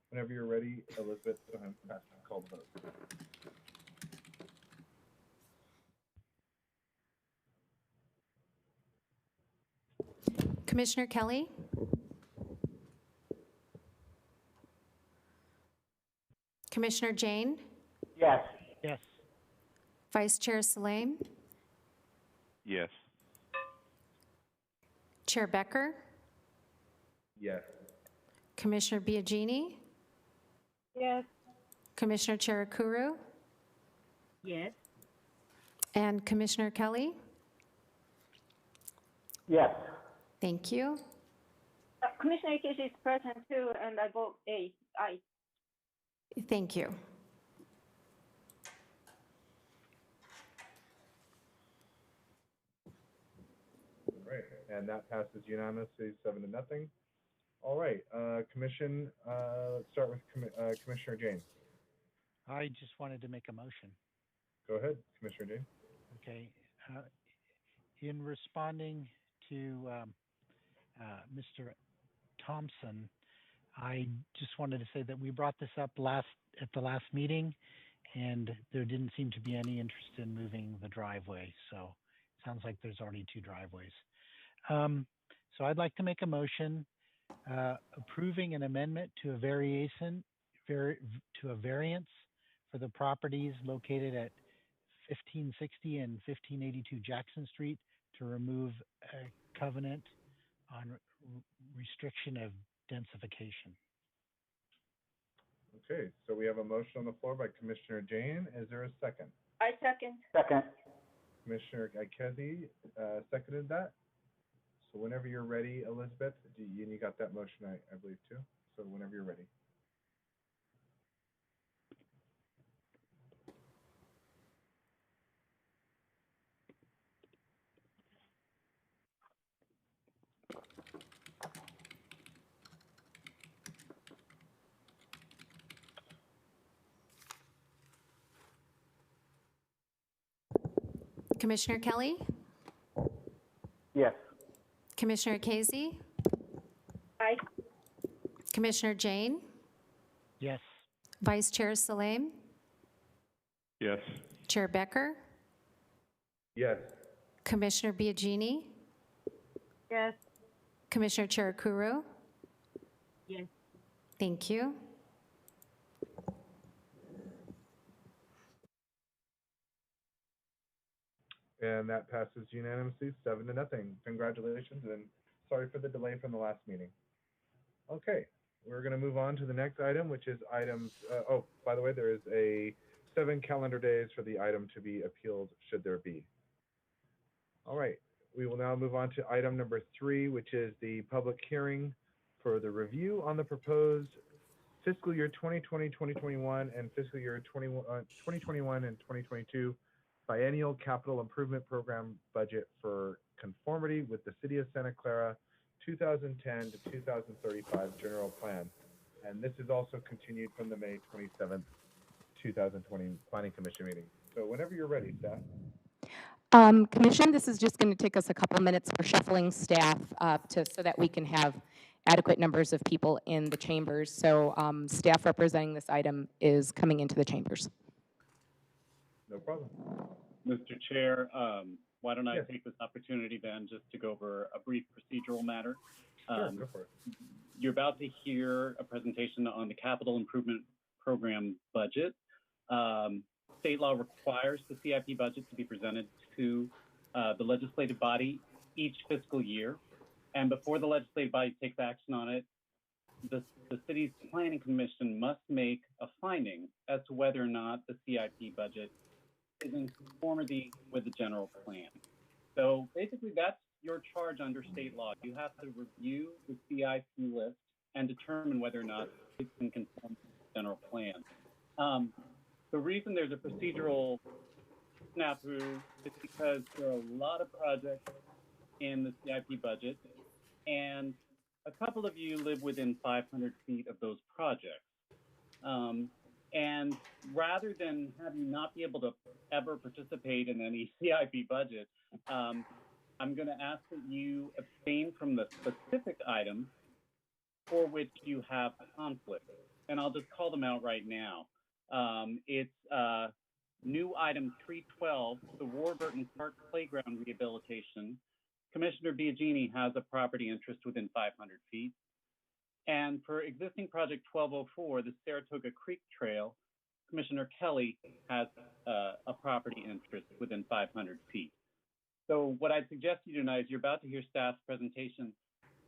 Whenever you're ready, Elizabeth, go ahead and call the vote. Commissioner Kelly? Commissioner Jain? Yes. Yes. Vice Chair Saleme? Yes. Chair Becker? Yes. Commissioner Biagini? Yes. Commissioner Cherukuru? Yes. And Commissioner Kelly? Yes. Thank you. Commissioner Casey is present too, and I vote aye. Thank you. Right, and that passes unanimously, 7-0. All right, Commission, let's start with Commissioner Jain. I just wanted to make a motion. Go ahead, Commissioner Jain. Okay. In responding to Mr. Thompson, I just wanted to say that we brought this up at the last meeting, and there didn't seem to be any interest in moving the driveway. So it sounds like there's already two driveways. So I'd like to make a motion approving an amendment to a variance for the properties located at 1560 and 1582 Jackson Street to remove a covenant on restriction of densification. Okay, so we have a motion on the floor by Commissioner Jain. Is there a second? I second. Second. Commissioner Ikezi seconded that. So whenever you're ready, Elizabeth, you got that motion, I believe, too. So whenever you're ready. Commissioner Kelly? Yes. Commissioner Casey? Aye. Commissioner Jain? Yes. Vice Chair Saleme? Yes. Chair Becker? Yes. Commissioner Biagini? Yes. Commissioner Cherukuru? Yes. Thank you. And that passes unanimously, 7-0. Congratulations, and sorry for the delay from the last meeting. Okay, we're going to move on to the next item, which is items. Oh, by the way, there is a 7 calendar days for the item to be appealed, should there be. All right, we will now move on to item number 3, which is the public hearing for the review on the proposed fiscal year 2020, 2021, and fiscal year 2021 and 2022 biennial capital improvement program budget for conformity with the City of Santa Clara 2010 to 2035 general plan. And this is also continued from the May 27th, 2020 Planning Commission meeting. So whenever you're ready, staff. Commission, this is just going to take us a couple minutes for shuffling staff so that we can have adequate numbers of people in the chambers. So staff representing this item is coming into the chambers. No problem. Mr. Chair, why don't I take this opportunity then just to go over a brief procedural matter. Sure, go for it. You're about to hear a presentation on the Capital Improvement Program budget. State law requires the CIP budget to be presented to the legislative body each fiscal year. And before the legislative body takes action on it, the city's planning commission must make a finding as to whether or not the CIP budget is in conformity with the general plan. So basically that's your charge under state law. You have to review the CIP list and determine whether or not it's in conformity with the general plan. The reason there's a procedural snafu is because there are a lot of projects in the CIP budget, and a couple of you live within 500 feet of those projects. And rather than have you not be able to ever participate in any CIP budget, I'm going to ask that you abstain from the specific items for which you have conflict. And I'll just call them out right now. It's new item 312, the Warburton Park Playground Rehabilitation. Commissioner Biagini has a property interest within 500 feet. And for existing project 1204, the Saratoga Creek Trail, Commissioner Kelly has a property interest within 500 feet. So what I'd suggest you tonight is you're about to hear staff's presentation.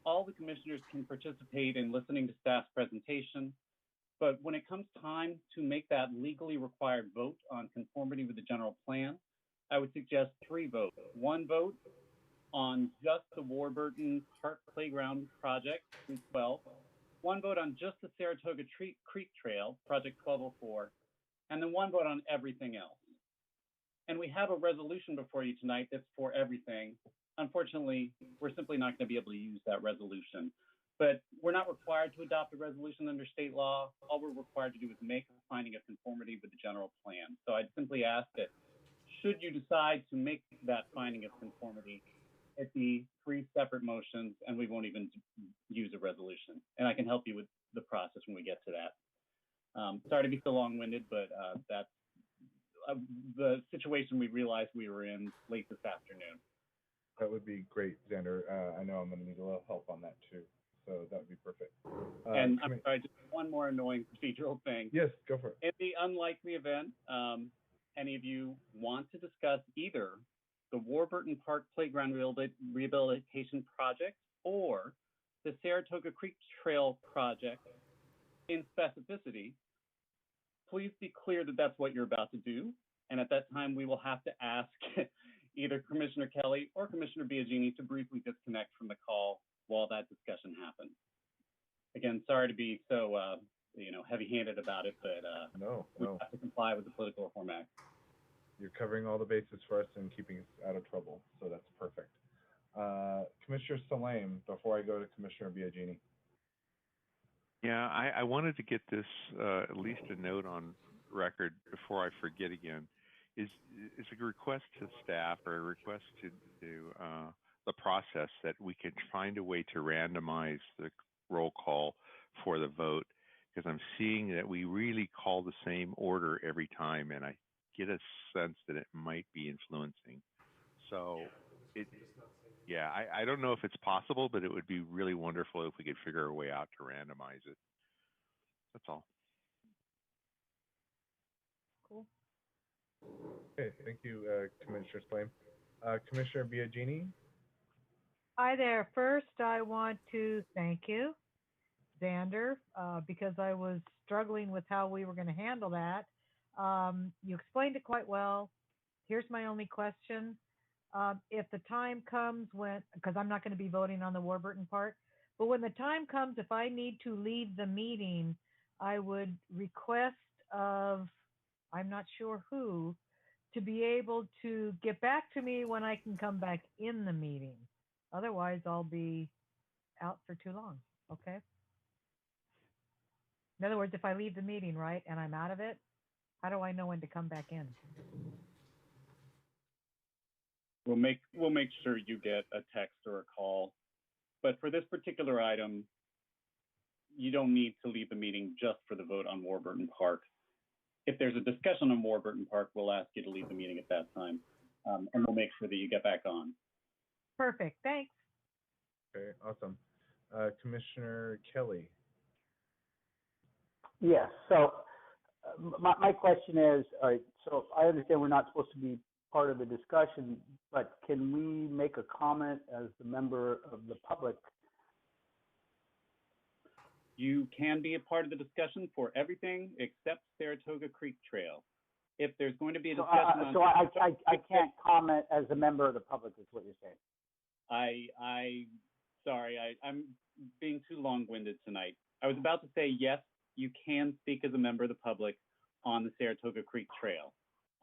All the commissioners can participate in listening to staff's presentation, but when it comes time to make that legally required vote on conformity with the general plan, I would suggest 3 votes. 1 vote on just the Warburton Park Playground Project, 312. 1 vote on just the Saratoga Creek Trail, Project 1204, and then 1 vote on everything else. And we have a resolution before you tonight that's for everything. Unfortunately, we're simply not going to be able to use that resolution. But we're not required to adopt a resolution under state law. All we're required to do is make a finding of conformity with the general plan. So I'd simply ask that should you decide to make that finding of conformity, it be 3 separate motions, and we won't even use a resolution. And I can help you with the process when we get to that. Sorry to be so long-winded, but that's the situation we realized we were in late this afternoon. That would be great, Xander. I know I'm going to need a little help on that too. So that would be perfect. And I'm sorry, just one more annoying procedural thing. Yes, go for it. In the unlikely event, any of you want to discuss either the Warburton Park Playground Rehabilitation Project or the Saratoga Creek Trail Project in specificity, please be clear that that's what you're about to do. And at that time, we will have to ask either Commissioner Kelly or Commissioner Biagini to briefly disconnect from the call while that discussion happens. Again, sorry to be so heavy-handed about it, but we have to comply with the Political Reform Act. You're covering all the bases for us and keeping us out of trouble, so that's perfect. Commissioner Saleme, before I go to Commissioner Biagini. Yeah, I wanted to get this, at least a note on record before I forget again. Is a request to staff or a request to the process that we can find a way to randomize the roll call for the vote, because I'm seeing that we really call the same order every time, and I get a sense that it might be influencing. So I don't know if it's possible, but it would be really wonderful if we could figure a way out to randomize it. That's all. Cool. Okay, thank you, Commissioner Saleme. Commissioner Biagini. Hi there. First, I want to thank you, Xander, because I was struggling with how we were going to handle that. You explained it quite well. Here's my only question. If the time comes when, because I'm not going to be voting on the Warburton part, but when the time comes, if I need to leave the meeting, I would request of, I'm not sure who, to be able to get back to me when I can come back in the meeting. Otherwise, I'll be out for too long, okay? In other words, if I leave the meeting, right, and I'm out of it, how do I know when to come back in? We'll make sure you get a text or a call. But for this particular item, you don't need to leave the meeting just for the vote on Warburton Park. If there's a discussion on Warburton Park, we'll ask you to leave the meeting at that time, and we'll make sure that you get back on. Perfect, thanks. Okay, awesome. Commissioner Kelly. Yes, so my question is, all right, so I understand we're not supposed to be part of the discussion, but can we make a comment as the member of the public? You can be a part of the discussion for everything except Saratoga Creek Trail. If there's going to be a discussion on... So I can't comment as a member of the public, is what you're saying? Sorry, I'm being too long-winded tonight. I was about to say, yes, you can speak as a member of the public on the Saratoga Creek Trail.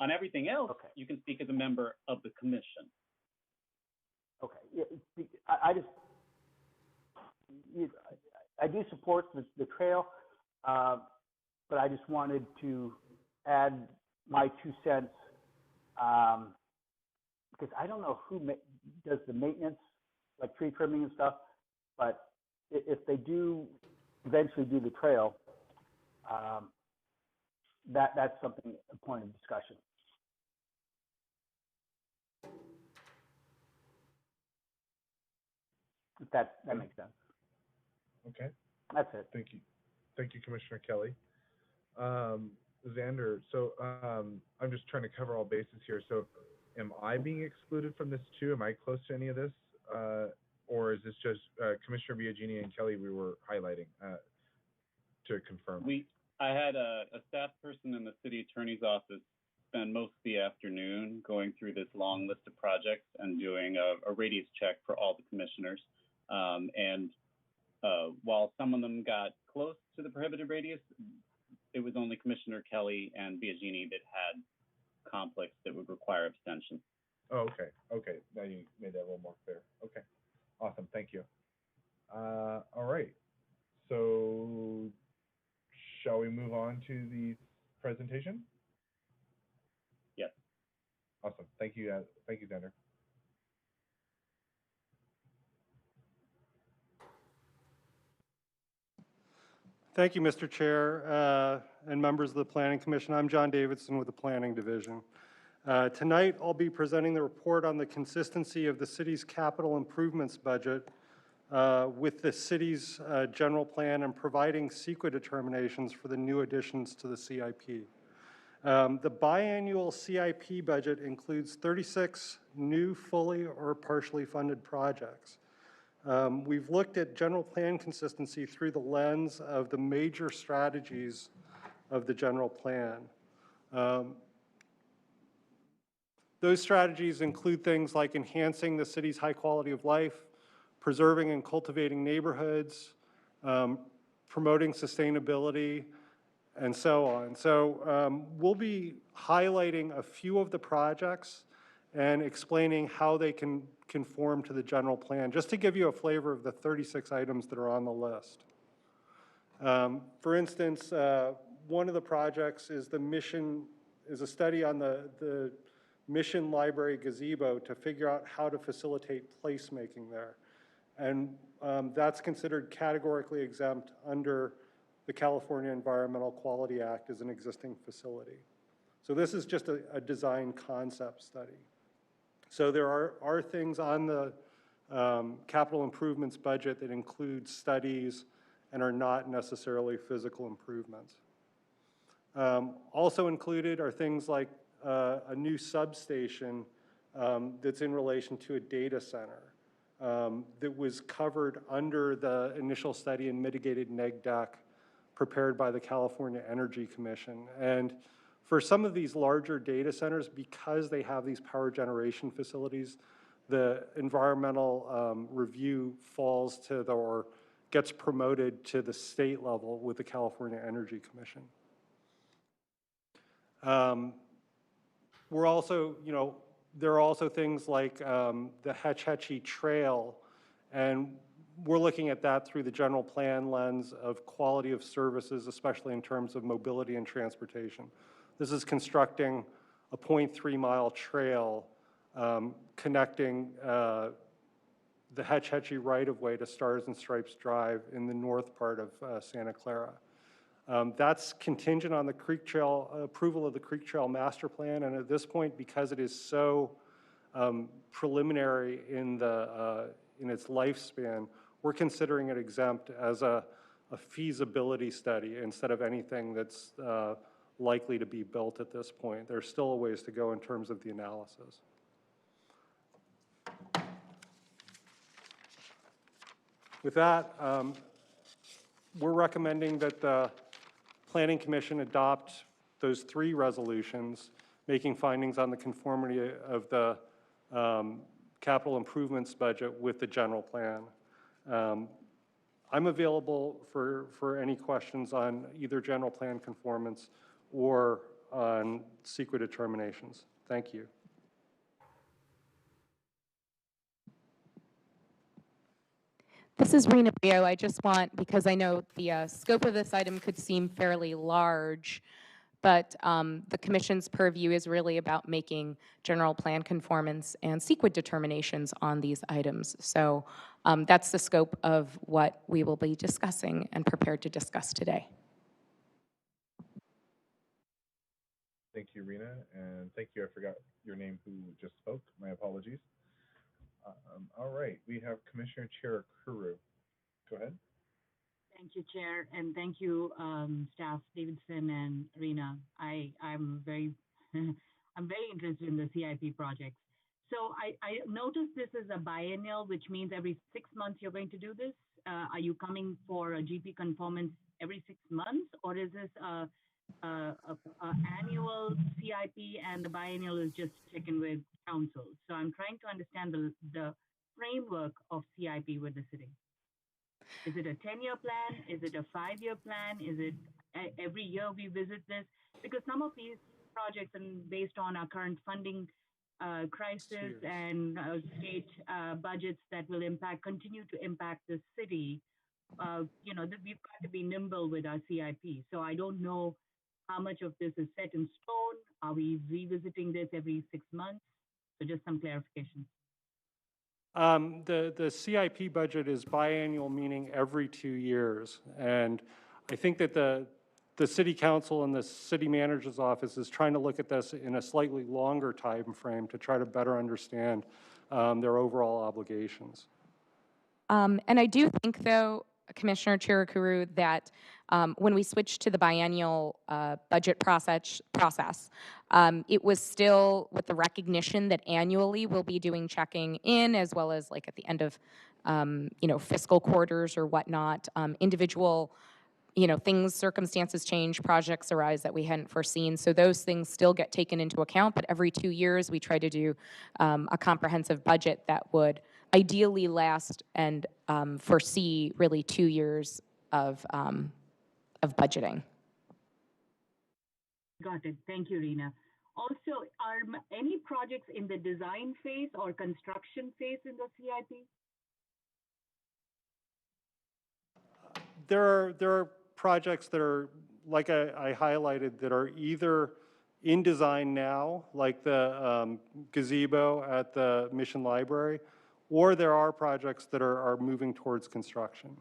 On everything else, okay, you can speak as a member of the commission. Okay, I do support the trail, but I just wanted to add my 2 cents, because I don't know who does the maintenance, like tree trimming and stuff, but if they do eventually do the trail, that's something, a point of discussion. If that makes sense. Okay. That's it. Thank you. Thank you, Commissioner Kelly. Xander, so I'm just trying to cover all bases here. So am I being excluded from this too? Am I close to any of this? Or is this just Commissioner Biagini and Kelly we were highlighting to confirm? I had a staff person in the city attorney's office spend most of the afternoon going through this long list of projects and doing a radius check for all the commissioners. While some of them got close to the prohibited radius, it was only Commissioner Kelly and Biagini that had conflicts that would require abstention. Oh, okay. Okay. Now you made that a little more clear. Okay. Awesome. Thank you. All right. So shall we move on to the presentation? Yes. Awesome. Thank you. Thank you, Xander. Thank you, Mr. Chair, and members of the Planning Commission. I'm John Davidson with the Planning Division. Tonight, I'll be presenting the report on the consistency of the city's capital improvements budget with the city's general plan and providing CEQA determinations for the new additions to the CIP. The biannual CIP budget includes 36 new fully or partially funded projects. We've looked at general plan consistency through the lens of the major strategies of the general plan. Those strategies include things like enhancing the city's high quality of life, preserving and cultivating neighborhoods, promoting sustainability, and so on. So we'll be highlighting a few of the projects and explaining how they can conform to the general plan, just to give you a flavor of the 36 items that are on the list. For instance, one of the projects is a study on the Mission Library gazebo to figure out how to facilitate placemaking there. And that's considered categorically exempt under the California Environmental Quality Act as an existing facility. So this is just a design concept study. So there are things on the capital improvements budget that include studies and are not necessarily physical improvements. Also included are things like a new substation that's in relation to a data center that was covered under the initial study and mitigated neg deck prepared by the California Energy Commission. And for some of these larger data centers, because they have these power generation facilities, the environmental review falls to or gets promoted to the state level with the California Energy Commission. We're also, there are also things like the Hetch Hetchy Trail, and we're looking at that through the general plan lens of quality of services, especially in terms of mobility and transportation. This is constructing a 0.3-mile trail connecting the Hetch Hetchy right-of-way to Stars and Stripes Drive in the north part of Santa Clara. That's contingent on the Creek Trail, approval of the Creek Trail Master Plan, and at this point, because it is so preliminary in its lifespan, we're considering it exempt as a feasibility study instead of anything that's likely to be built at this point. There's still a ways to go in terms of the analysis. With that, we're recommending that the Planning Commission adopt those 3 resolutions, making findings on the conformity of the capital improvements budget with the general plan. I'm available for any questions on either general plan conformance or on CEQA determinations. Thank you. This is Rena Brio. I just want, because I know the scope of this item could seem fairly large, but the Commission's purview is really about making general plan conformance and CEQA determinations on these items. So that's the scope of what we will be discussing and prepared to discuss today. Thank you, Rena, and thank you. I forgot your name who just spoke. My apologies. All right, we have Commissioner Cherukuru. Go ahead. Thank you, Chair, and thank you, staff Davidson and Rena. I'm very I'm very interested in the CIP projects. So I noticed this is a biennial, which means every 6 months you're going to do this. Are you coming for a GP conformance every 6 months, or is this a annual CIP and the biennial is just checking with council? So I'm trying to understand the framework of CIP with the city. Is it a 10-year plan? Is it a 5-year plan? Is it every year we visit this? Because some of these projects, and based on our current funding crisis and state budgets that will continue to impact the city, we've got to be nimble with our CIP. So I don't know how much of this is set in stone. Are we revisiting this every 6 months? So just some clarification. The CIP budget is biannual, meaning every 2 years. And I think that the city council and the city manager's office is trying to look at this in a slightly longer time frame to try to better understand their overall obligations. And I do think, though, Commissioner Cherukuru, that when we switched to the biennial budget process, it was still with the recognition that annually we'll be doing checking in, as well as like at the end of fiscal quarters or whatnot. Individual things, circumstances change, projects arise that we hadn't foreseen. So those things still get taken into account, but every 2 years we try to do a comprehensive budget that would ideally last and foresee really 2 years of budgeting. Got it. Thank you, Rena. Also, are any projects in the design phase or construction phase in the CIP? There are projects that are, like I highlighted, that are either in design now, like the gazebo at the Mission Library, or there are projects that are moving towards construction.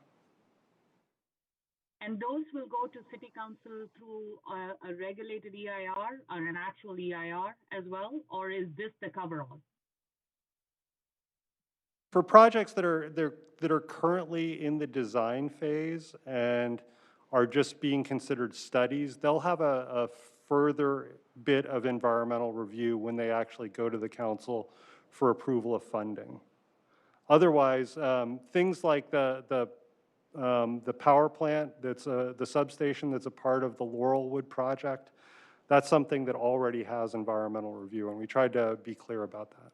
And those will go to City Council through a regulated EIR or an actual EIR as well, or is this the coverall? For projects that are currently in the design phase and are just being considered studies, they'll have a further bit of environmental review when they actually go to the council for approval of funding. Otherwise, things like the power plant, that's the substation that's a part of the Laurelwood project, that's something that already has environmental review, and we tried to be clear about that.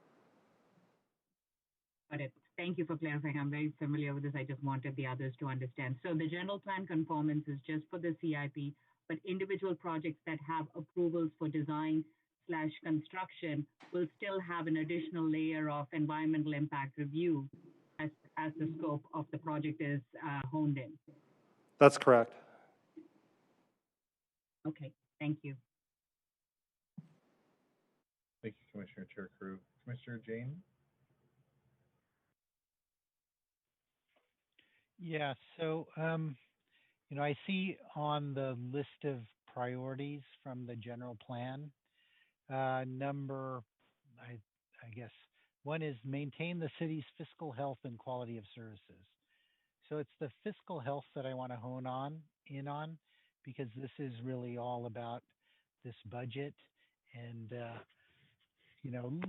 Got it. Thank you for clarifying. I'm very familiar with this. I just wanted the others to understand. So the general plan conformance is just for the CIP, but individual projects that have approvals for design/construction will still have an additional layer of environmental impact review as the scope of the project is honed in. That's correct. Okay, thank you. Thank you, Commissioner Cherukuru. Commissioner Jain? Yeah, so, I see on the list of priorities from the general plan, I guess, one is maintain the city's fiscal health and quality of services. So it's the fiscal health that I want to hone in on, because this is really all about this budget and,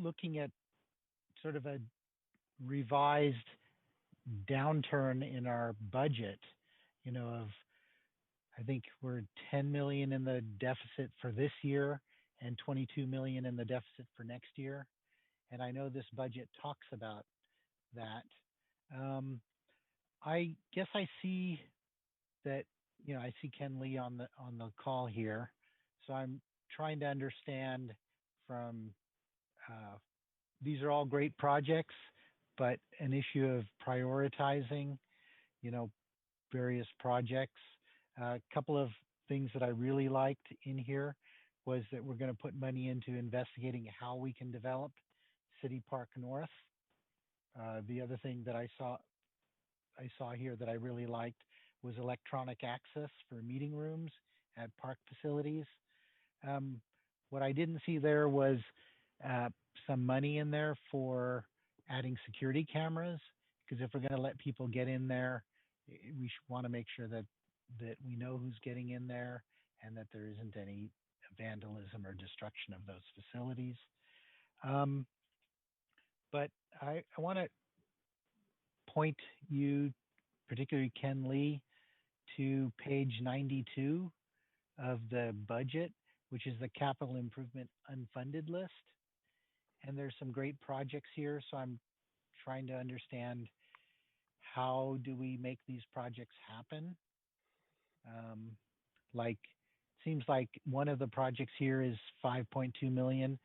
looking at sort of a revised downturn in our budget, of, I think we're 10 million in the deficit for this year and 22 million in the deficit for next year. And I know this budget talks about that. I guess I see that, I see Ken Lee on the call here. So I'm trying to understand from, these are all great projects, but an issue of prioritizing, various projects. A couple of things that I really liked in here was that we're going to put money into investigating how we can develop City Park North. The other thing that I saw here that I really liked was electronic access for meeting rooms at park facilities. What I didn't see there was some money in there for adding security cameras, because if we're going to let people get in there, we want to make sure that we know who's getting in there and that there isn't any vandalism or destruction of those facilities. But I want to point you, particularly Ken Lee, to page 92 of the budget, which is the capital improvement unfunded list. And there's some great projects here, so I'm trying to understand how do we make these projects happen. Seems like one of the projects here is 5.2 million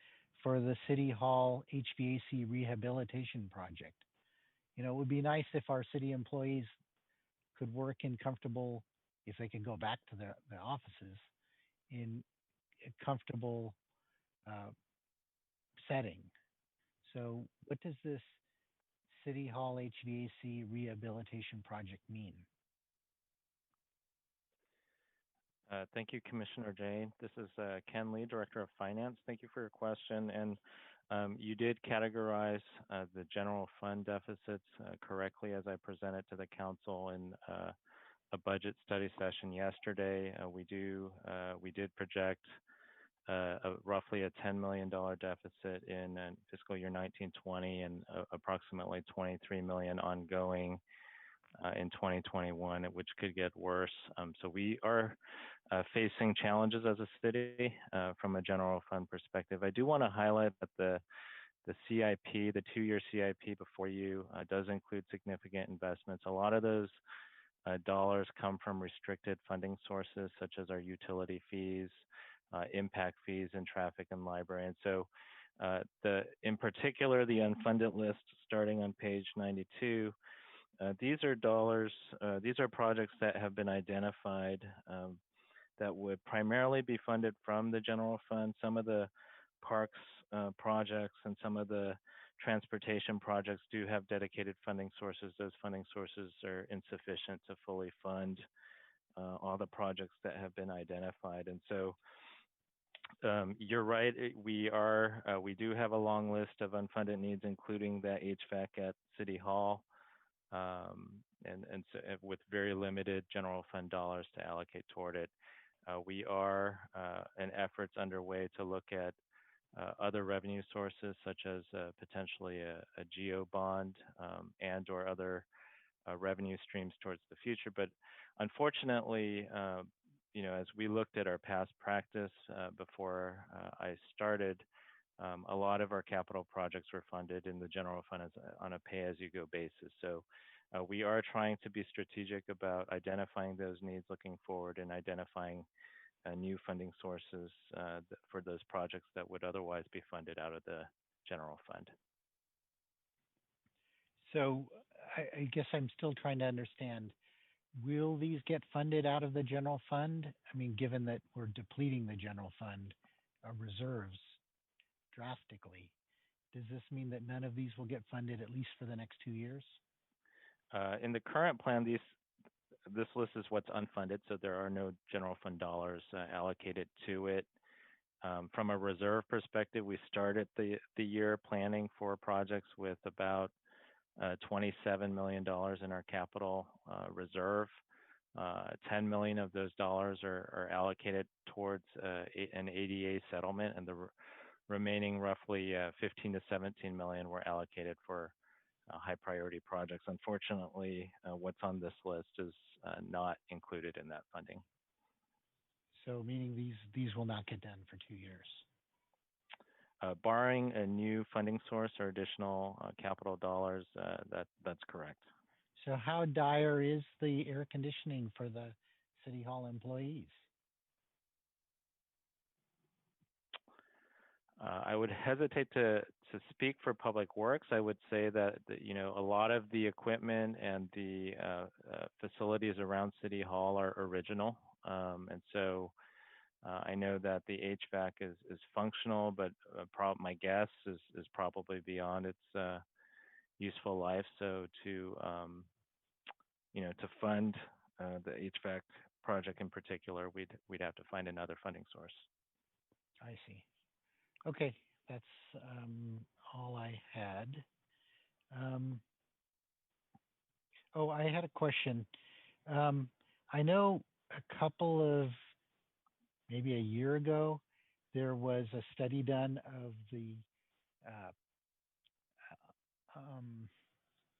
for the City Hall HVAC rehabilitation project. It would be nice if our city employees could work in comfortable, if they can go back to the offices, in a comfortable setting. So what does this City Hall HVAC rehabilitation project mean? Thank you, Commissioner Jain. This is Ken Lee, Director of Finance. Thank you for your question. And you did categorize the general fund deficits correctly as I presented to the council in a budget study session yesterday. We did project roughly a $10 million deficit in fiscal year 1920 and approximately 23 million ongoing in 2021, which could get worse. So we are facing challenges as a city from a general fund perspective. I do want to highlight that the CIP, the 2-year CIP before you, does include significant investments. A lot of those dollars come from restricted funding sources, such as our utility fees, impact fees, and traffic and library. And so in particular, the unfunded list starting on page 92, these are dollars, these are projects that have been identified that would primarily be funded from the general fund. Some of the parks projects and some of the transportation projects do have dedicated funding sources. Those funding sources are insufficient to fully fund all the projects that have been identified. And so you're right, we do have a long list of unfunded needs, including that HVAC at City Hall. And so with very limited general fund dollars to allocate toward it. We are in efforts underway to look at other revenue sources, such as potentially a geo bond and or other revenue streams towards the future. But unfortunately, as we looked at our past practice before I started, a lot of our capital projects were funded in the general fund on a pay-as-you-go basis. So we are trying to be strategic about identifying those needs looking forward and identifying new funding sources for those projects that would otherwise be funded out of the general fund. So I guess I'm still trying to understand. Will these get funded out of the general fund? I mean, given that we're depleting the general fund reserves drastically, does this mean that none of these will get funded at least for the next 2 years? In the current plan, this list is what's unfunded, so there are no general fund dollars allocated to it. From a reserve perspective, we started the year planning for projects with about $27 million in our capital reserve. 10 million of those dollars are allocated towards an ADA settlement, and the remaining roughly 15 to 17 million were allocated for high priority projects. Unfortunately, what's on this list is not included in that funding. So meaning these will not get done for 2 years? Barring a new funding source or additional capital dollars, that's correct. So how dire is the air conditioning for the City Hall employees? I would hesitate to speak for Public Works. I would say that a lot of the equipment and the facilities around City Hall are original, and so I know that the HVAC is functional, but my guess is probably beyond its useful life. So to fund the HVAC project in particular, we'd have to find another funding source. I see. Okay, that's all I had. I had a question. I know maybe a year ago, there was a study done of the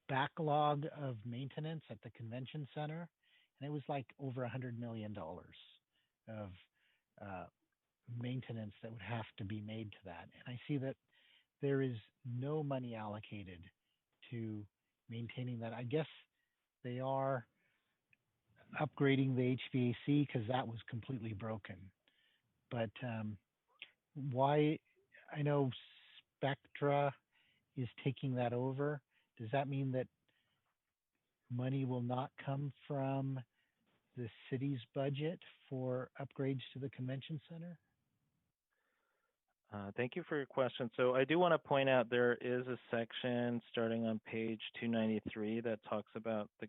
backlog of maintenance at the convention center, and it was like over $100 million of maintenance that would have to be made to that. And I see that there is no money allocated to maintaining that. I guess they are upgrading the HVAC because that was completely broken. But why? I know Spectra is taking that over. Does that mean that money will not come from the city's budget for upgrades to the convention center? Thank you for your question. So I do want to point out there is a section starting on page 293 that talks about the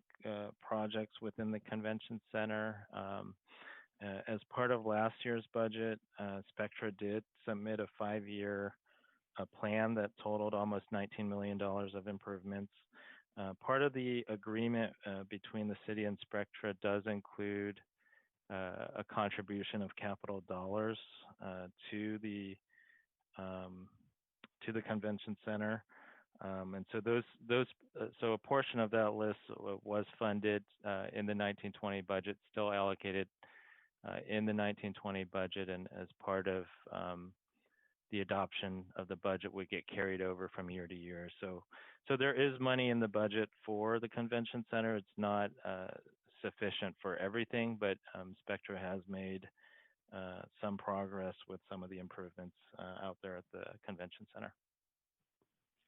projects within the convention center. As part of last year's budget, Spectra did submit a 5-year plan that totaled almost $19 million of improvements. Part of the agreement between the city and Spectra does include a contribution of capital dollars to the convention center, and so a portion of that list was funded in the 1920 budget, still allocated in the 1920 budget, and as part of the adoption of the budget would get carried over from year to year. So there is money in the budget for the convention center. It's not sufficient for everything, but Spectra has made some progress with some of the improvements out there at the convention center.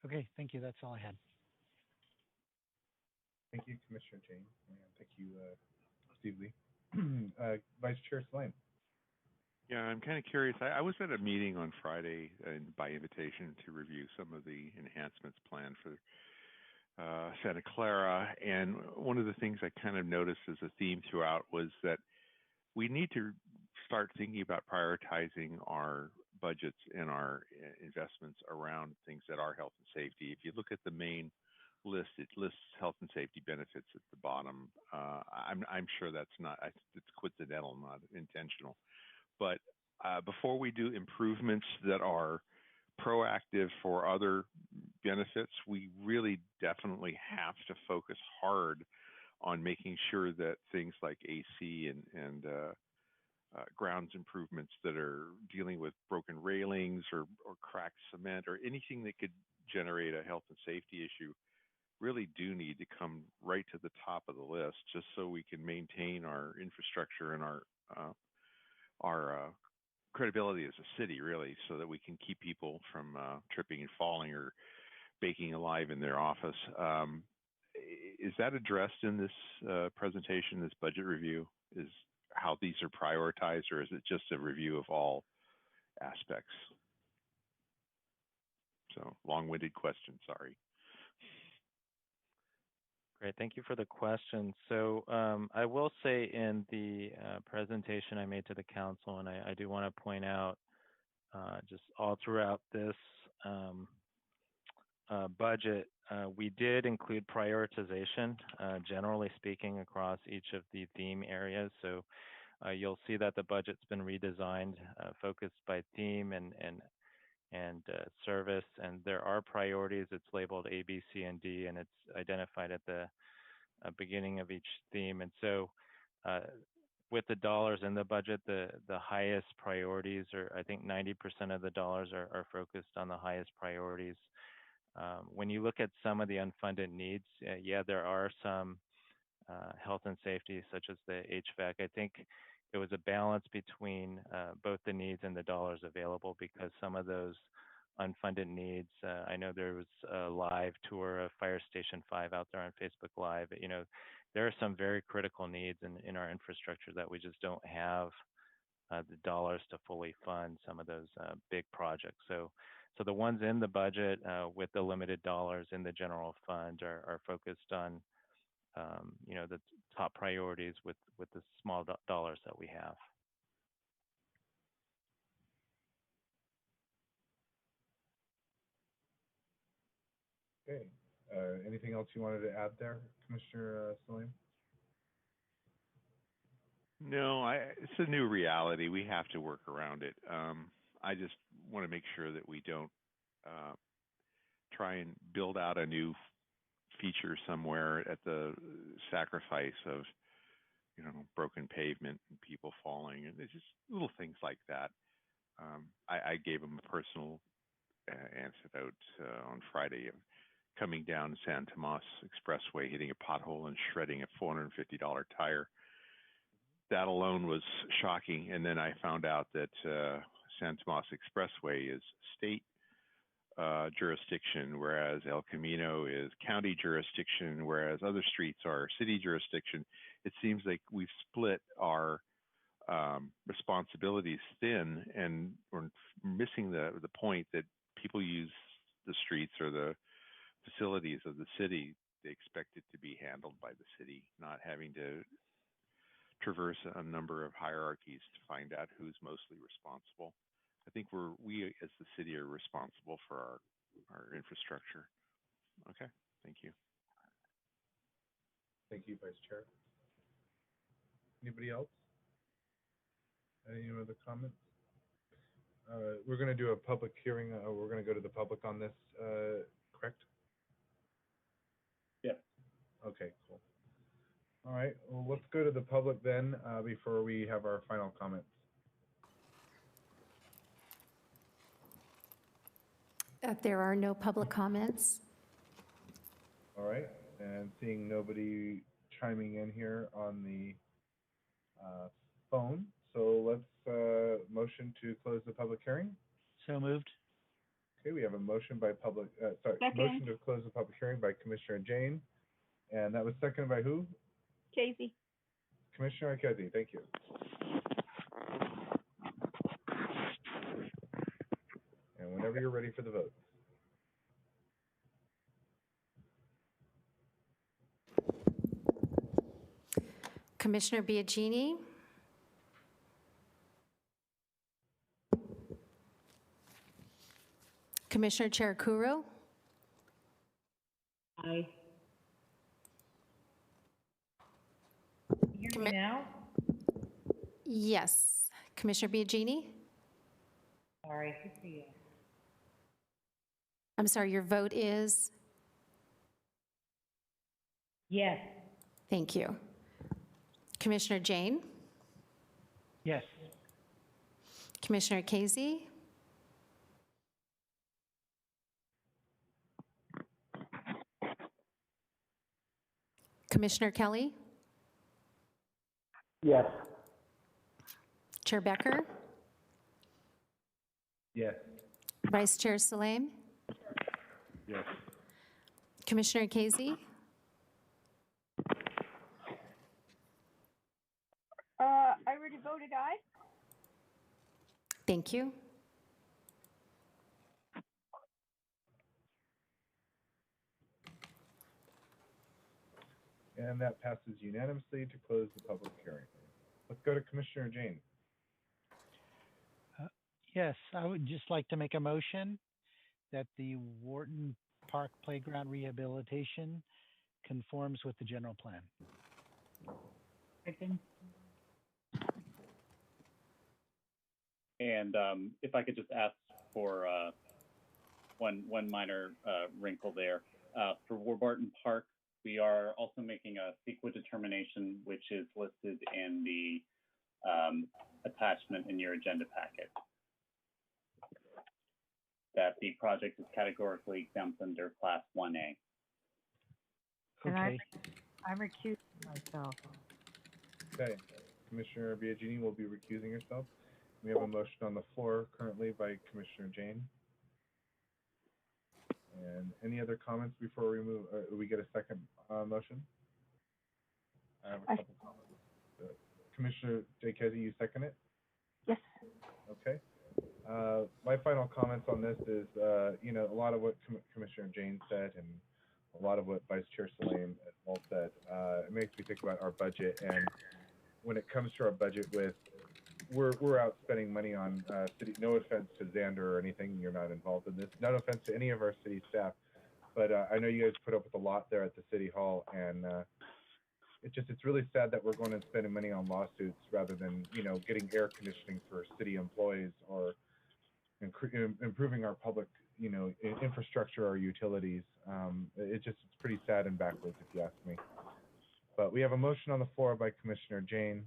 Okay, thank you. That's all I had. Thank you, Commissioner Jain, and thank you, Steve Lee. Vice Chair Saleme. Yeah, I'm kind of curious. I was at a meeting on Friday by invitation to review some of the enhancements planned for Santa Clara, and one of the things I kind of noticed as a theme throughout was that we need to start thinking about prioritizing our budgets and our investments around things that are health and safety. If you look at the main list, it lists health and safety benefits at the bottom. I'm sure that's it's coincidental, not intentional. But before we do improvements that are proactive for other benefits, we really definitely have to focus hard on making sure that things like AC and grounds improvements that are dealing with broken railings or cracked cement or anything that could generate a health and safety issue really do need to come right to the top of the list, just so we can maintain our infrastructure and our credibility as a city, really, so that we can keep people from tripping and falling or baking alive in their office. is that addressed in this presentation, this budget review? Is how these are prioritized, or is it just a review of all aspects? So long-winded question, sorry. Great, thank you for the question. So I will say in the presentation I made to the council, and I do want to point out just all throughout this budget, we did include prioritization, generally speaking, across each of the theme areas. So you'll see that the budget's been redesigned, focused by theme and service, and there are priorities. It's labeled A, B, C, and D, and it's identified at the beginning of each theme. And so with the dollars in the budget, the highest priorities, or I think 90% of the dollars are focused on the highest priorities. When you look at some of the unfunded needs, yeah, there are some health and safety, such as the HVAC. I think it was a balance between both the needs and the dollars available, because some of those unfunded needs, I know there was a live tour of Fire Station 5 out there on Facebook Live. You know, there are some very critical needs in our infrastructure that we just don't have the dollars to fully fund some of those big projects. So the ones in the budget with the limited dollars in the general fund are focused on you know, the top priorities with the small dollars that we have. Okay. Anything else you wanted to add there, Commissioner Saleme? No, it's a new reality. We have to work around it. I just want to make sure that we don't try and build out a new feature somewhere at the sacrifice of, you know, broken pavement and people falling, and it's just little things like that. I gave them a personal anecdote on Friday of coming down San Tomas Expressway, hitting a pothole and shredding a $450 tire. That alone was shocking. And then I found out that San Tomas Expressway is state jurisdiction, whereas El Camino is county jurisdiction, whereas other streets are city jurisdiction. It seems like we've split our responsibilities thin, and we're missing the point that people use the streets or the facilities of the city. They expect it to be handled by the city, not having to traverse a number of hierarchies to find out who's mostly responsible. I think we as the city are responsible for our infrastructure. Okay, thank you. Thank you, Vice Chair. Anybody else? Any other comments? We're going to do a public hearing. We're going to go to the public on this, correct? Yeah. Okay, cool. All right, well, let's go to the public then before we have our final comments. There are no public comments. All right, and seeing nobody chiming in here on the phone, so let's motion to close the public hearing. So moved. Okay, we have a motion by motion to close the public hearing by Commissioner Jain, and that was seconded by who? Casey. Commissioner Kesey, thank you. And whenever you're ready for the vote. Commissioner Biagini? Commissioner Cherukuru? Aye. You hear me now? Yes. Commissioner Biagini? Sorry, I see you. I'm sorry, your vote is? Yes. Thank you. Commissioner Jain? Yes. Commissioner Casey? Commissioner Kelly? Yes. Chair Becker? Yes. Vice Chair Saleme? Yes. Commissioner Casey? already voted aye. Thank you. And that passes unanimously to close the public hearing. Let's go to Commissioner Jain. Yes, I would just like to make a motion that the Wharton Park Playground rehabilitation conforms with the general plan. Second. And if I could just ask for one minor wrinkle there. For Warburton Park, we are also making a CEQA determination, which is listed in the attachment in your agenda packet. That the project is categorically exempt under Class 1A. And Okay. I'm recusing myself. Okay. Commissioner Biagini will be recusing herself. We have a motion on the floor currently by Commissioner Jain. And any other comments before we move? We get a second motion? I have a couple comments. Commissioner Jekezi, you second it? Yes. Okay. My final comments on this is, a lot of what Commissioner Jain said and a lot of what Vice Chair Saleme as well said, it makes me think about our budget. And when it comes to our budget we're out spending money on city, no offense to Xander or anything, you're not involved in this. No offense to any of our city staff, but I know you guys put up with a lot there at the city hall, and it's really sad that we're going and spending money on lawsuits rather than, getting air conditioning for city employees or improving our public, infrastructure or utilities. It's pretty sad and backwards if you ask me. But we have a motion on the floor by Commissioner Jain,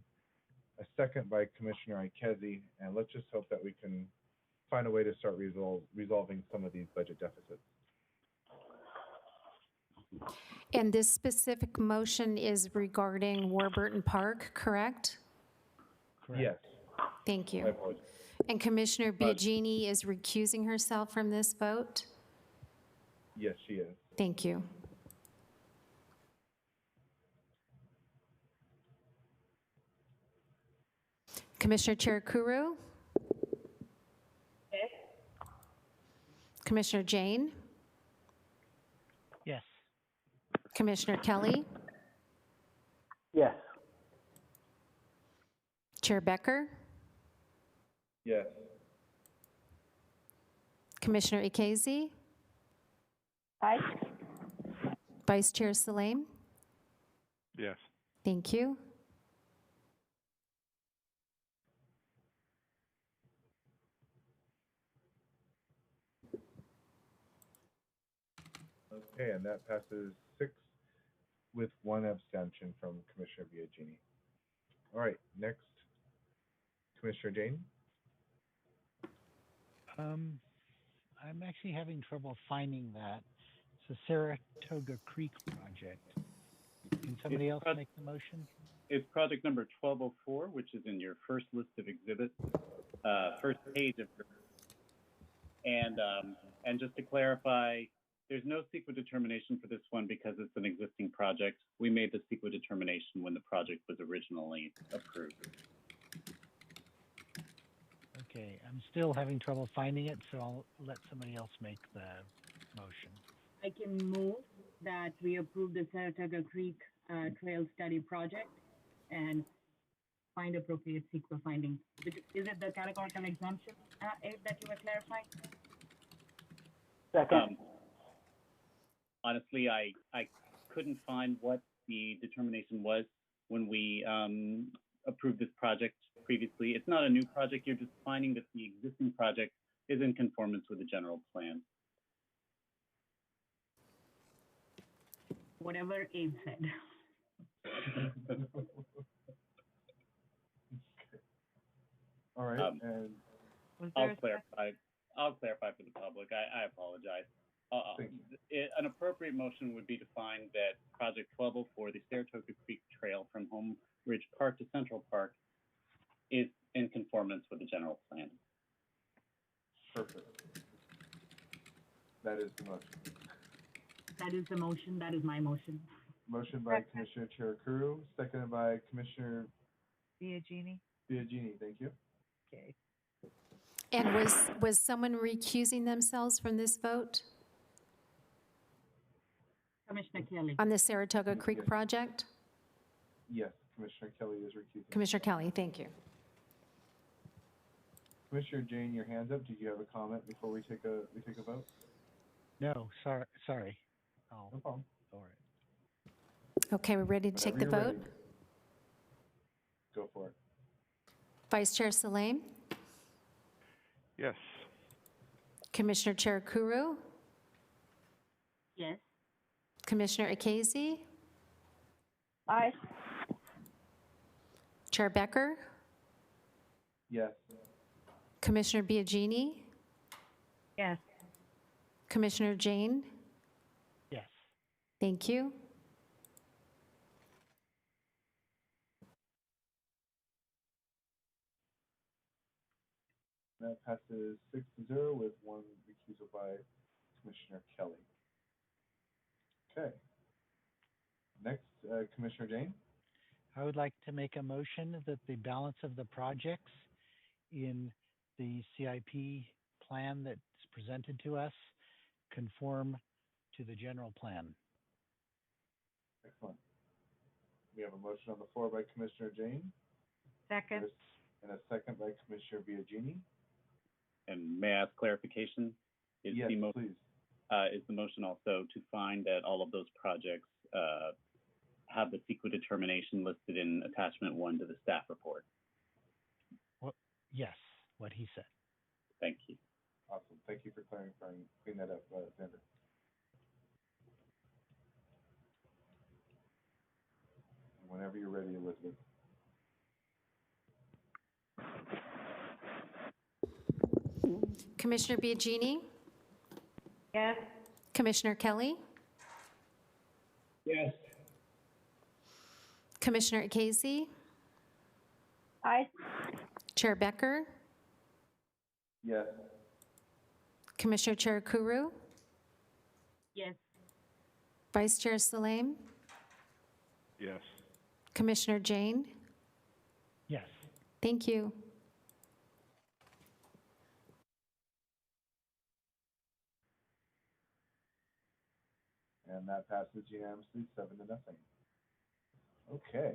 a second by Commissioner Ikezi, and let's just hope that we can find a way to start resolving some of these budget deficits. And this specific motion is regarding Warburton Park, correct? Correct. Yes. Thank I you. apologize. And Commissioner Biagini is recusing herself from this vote? Yes, she is. Thank you. Commissioner Cherukuru? Yes. Commissioner Jain? Yes. Commissioner Kelly? Yes. Chair Becker? Yes. Commissioner Ikezi? Aye. Vice Chair Saleme? Yes. Thank you. Okay, and that passes 6 with 1 abstention from Commissioner Biagini. All right, next, Commissioner Jain. I'm actually having trouble finding that. It's a Saratoga Creek project. Can somebody else make the motion? It's project number 1204, which is in your first list of exhibits, first page of. And just to clarify, there's no CEQA determination for this one because it's an existing project. We made the CEQA determination when the project was originally approved. Okay, I'm still having trouble finding it, so I'll let somebody else make the motion. I can move that we approve the Saratoga Creek Trail Study Project and find appropriate CEQA findings. Is it the categorical exemption that you were clarifying? Second. Honestly, I couldn't find what the determination was when we approved this project previously. It's not a new project. You're just finding that the existing project is in conformance with the general plan. Whatever Abe said. All right, and I'll clarify for the public. I apologize. An appropriate motion would be to find that Project 1204, the Saratoga Creek Trail from Home Ridge Park to Central Park, is in conformance with the general plan. perfect. That is the motion. That is the motion. That is my motion. Motion by Commissioner Cherukuru, seconded by Commissioner Biagini? Biagini, thank you. Okay. And was someone recusing themselves from this vote Commissioner Kelly. on the Saratoga Creek Yes. project? Yes, Commissioner Kelly is recusing. Commissioner Kelly, thank you. Commissioner Jain, your hand's up. Did you have a comment before we take a vote? No, sorry. Oh, No problem. all right. Okay, we're ready to take the Whenever you're vote. ready. Go for it. Vice Chair Saleme, Yes. Commissioner Cherukuru, Yes. Commissioner Akazi, Aye. Chair Becker, Yes. Commissioner Biagini, Yes. Commissioner Jain, Yes. thank you. That passes 6-0 with one recusal by Commissioner Kelly. Okay. Next, Commissioner Jain. I would like to make a motion that the balance of the projects in the CIP plan that's presented to us conform to the general plan. Excellent. We have a motion on the floor by Commissioner Jain Second. and a second by Commissioner Biagini. And may I ask clarification? Yes, please. Is the motion also to find that all of those projects have the CEQA determination listed in attachment 1 to the staff report? Well, yes, what he said. Thank you. Awesome. Thank you for clarifying. Clean that up, Xander. Whenever you're ready, Elizabeth. Commissioner Biagini, Yes. Commissioner Kelly, Yes. Commissioner Akazi, Aye. Chair Becker, Yes. Commissioner Cherukuru, Yes. Vice Chair Saleme, Yes. Commissioner Jain, Yes. thank you. And that passes unanimously 7-0. Okay.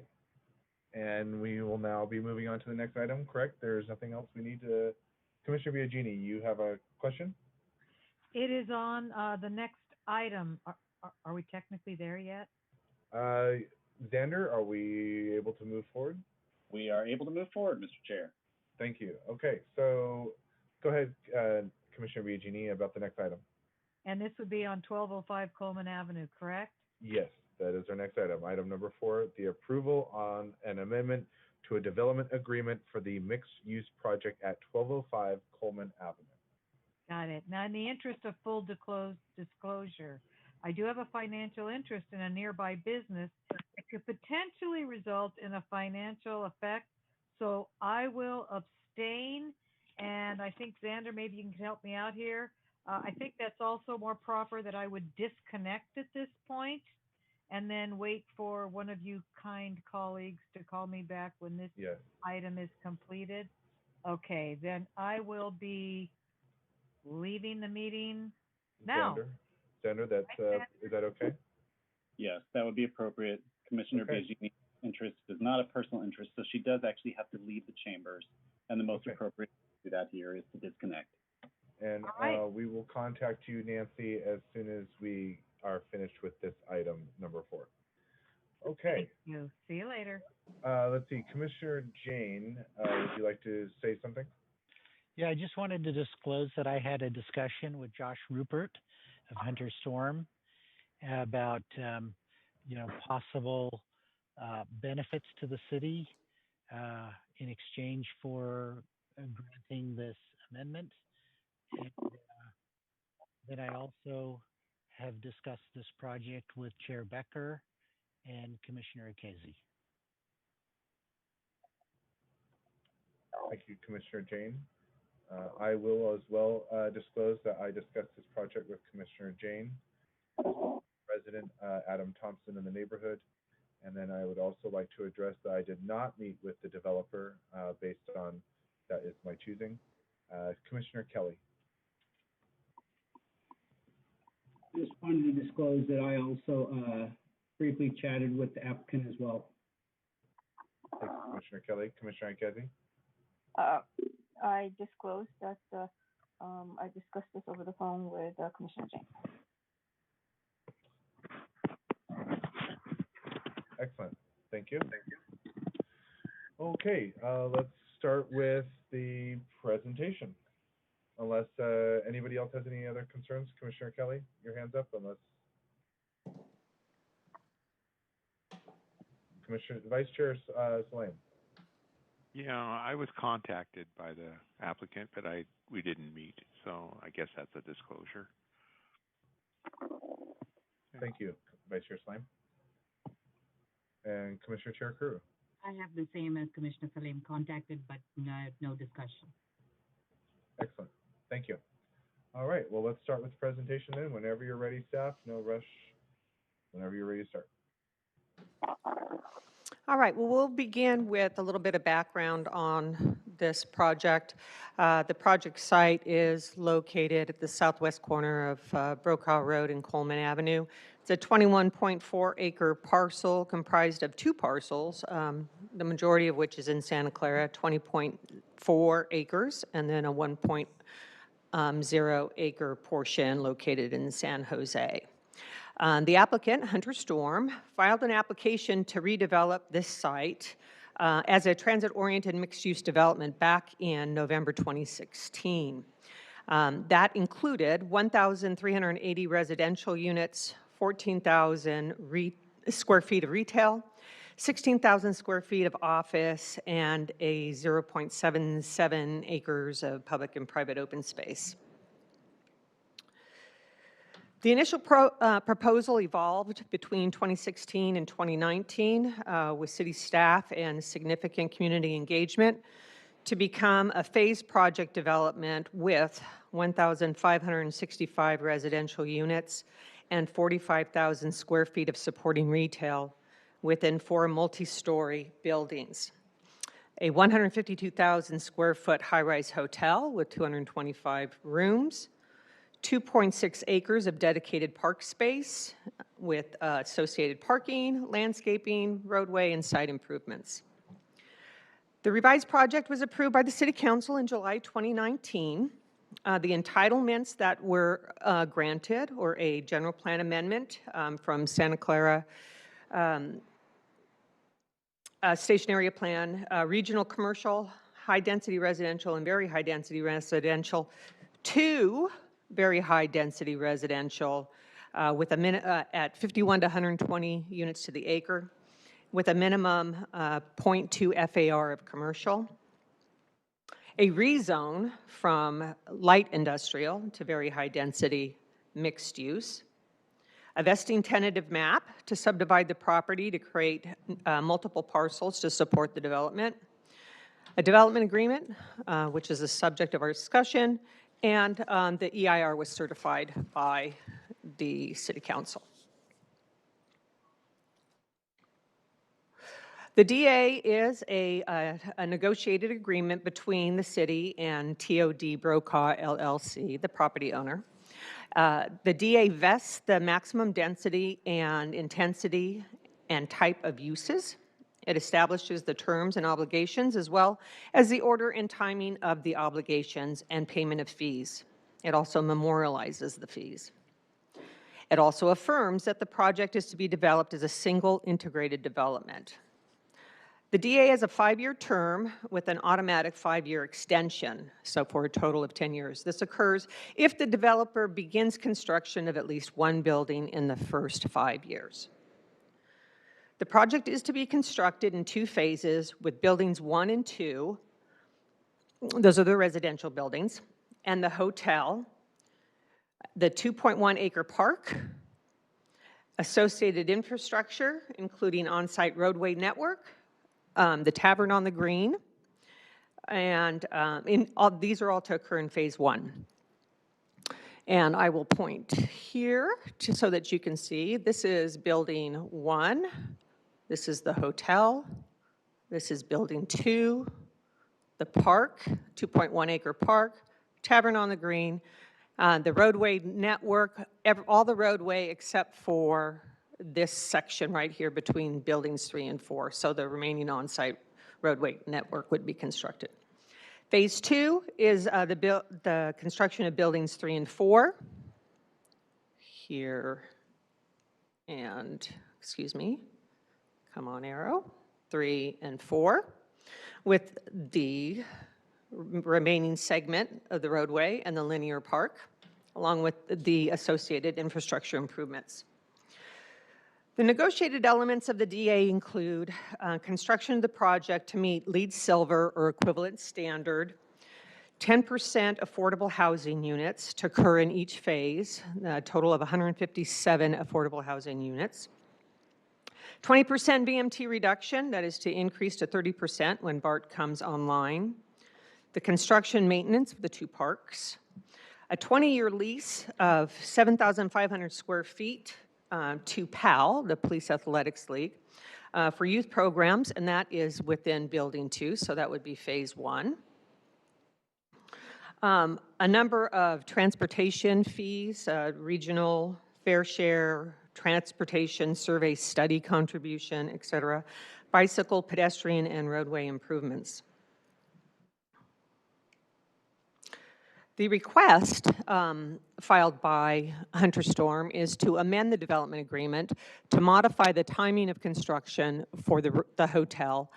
And we will now be moving on to the next item, correct? There's nothing else we need to... Commissioner Biagini, you have a question? It is on the next item. Are we technically there yet? Xander, are we able to move forward? We are able to move forward, Mr. Chair. Thank you. Okay, so go ahead, Commissioner Biagini, about the next item. And this would be on 1205 Coleman Avenue, correct? Yes, that is our next item. Item number 4, the approval on an amendment to a development agreement for the mixed-use project at 1205 Coleman Avenue. Got it. Now, in the interest of full disclosure, I do have a financial interest in a nearby business that could potentially result in a financial effect. So I will abstain. And I think, Xander, maybe you can help me out here. I think that's also more proper that I would disconnect at this point and then wait for one of you kind colleagues to call me back when this item is completed. Okay, then I will be leaving the meeting now. Xander, is that okay? Yes, that would be appropriate. Commissioner Biagini's interest is not a personal interest, so she does actually have to leave the chambers. And the most appropriate to do that here is to disconnect. And we will contact you, Nancy, as soon as we are finished with this item number 4. Okay. Thank you. See you later. Let's see, Commissioner Jain, would you like to say something? Yeah, I just wanted to disclose that I had a discussion with Josh Rupert of Hunter Storm about, possible benefits to the city in exchange for granting this amendment. And then I also have discussed this project with Chair Becker and Commissioner Akazi. Thank you, Commissioner Jain. I will as well disclose that I discussed this project with Commissioner Jain, President Adam Thompson in the neighborhood. And then I would also like to address that I did not meet with the developer based already chatted with the applicant as well. Thanks, Commissioner Kelly. Commissioner Ankezi? I disclosed that I discussed this over the phone with Commissioner Jain. Excellent. Thank you. Okay, let's start with the presentation. Unless anybody else has any other concerns, Commissioner Kelly, your hand's up. Unless Commissioner Vice Chair Saleme. Yeah, I was contacted by the applicant, but we didn't meet, so I guess that's a disclosure. Thank you, Vice Chair Saleme. And Commissioner Cherukuru. I have the same as Commissioner Saleme, contacted, but no discussion. Excellent. Thank you. All right, well, let's start with the presentation then. Whenever you're ready, staff, no rush. Whenever you're ready to start. All right, well, we'll begin with a little bit of background on this project. The project site is located at the southwest corner of Brokaw Road and Coleman Avenue. It's a 21.4 acre parcel comprised of two parcels, the majority of which is in Santa Clara, 20.4 acres, and then a 1.0 acre portion located in San Jose. The applicant, Hunter Storm, filed an application to redevelop this site as a transit-oriented mixed-use development back in November 2016. That included 1,380 residential units, 14,000 square feet of retail, 16,000 square feet of office, and a 0.77 acres of public and private open space. The initial proposal evolved between 2016 and 2019 with city staff and significant community engagement to become a phased project development with 1,565 residential units and 45,000 square feet of supporting retail within 4 multi-story buildings. A 152,000 square foot high-rise hotel with 225 rooms, 2.6 acres of dedicated park space with associated parking, landscaping, roadway, and site improvements. The revised project was approved by the City Council in July 2019. The entitlements that were granted were a general plan amendment from Santa Clara Station Area Plan, regional commercial, high-density residential, and very high-density residential, 2 very high-density residential with a at 51 to 120 units to the acre, with a minimum 0.2 FAR of commercial, a rezone from light industrial to very high-density mixed use, a vesting tentative map to subdivide the property to create multiple parcels to support the development, a development agreement, which is the subject of our discussion, and the EIR was certified by the City Council. The DA is a negotiated agreement between the city and TOD Brokaw LLC, the property owner. The DA vests the maximum density and intensity and type of uses. It establishes the terms and obligations as well as the order and timing of the obligations and payment of fees. It also memorializes the fees. It also affirms that the project is to be developed as a single integrated development. The DA has a 5-year term with an automatic 5-year extension, so for a total of 10 years. This occurs if the developer begins construction of at least one building in the first 5 years. The project is to be constructed in 2 phases with buildings 1 and 2. Those are the residential buildings, and the hotel, the 2.1 acre park, associated infrastructure, including on-site roadway network, the tavern on the green, and these are all to occur in phase 1. And I will point here so that you can see. This is building 1. This is the hotel. This is building 2, the park, 2.1 acre park, tavern on the green, the roadway network, all the roadway except for this section right here between buildings 3 and 4. So the remaining on-site roadway network would be constructed. Phase 2 is the construction of buildings 3 and 4. Here and, excuse me, come on arrow, 3 and 4, with the remaining segment of the roadway and the linear park, along with the associated infrastructure improvements. The negotiated elements of the DA include construction of the project to meet LEED Silver or equivalent standard, 10% affordable housing units to occur in each phase, a total of 157 affordable housing units. 20% BMT reduction, that is to increase to 30% when BART comes online. The construction maintenance of the 2 parks. A 20-year lease of 7,500 square feet to PAL, the Police Athletics League, for youth programs, and that is within Building 2, so that would be Phase 1. A number of transportation fees, regional fair share, transportation survey study contribution, et cetera, bicycle, pedestrian, and roadway improvements. The request filed by Hunter Storm is to amend the development agreement to modify the timing of construction for the hotel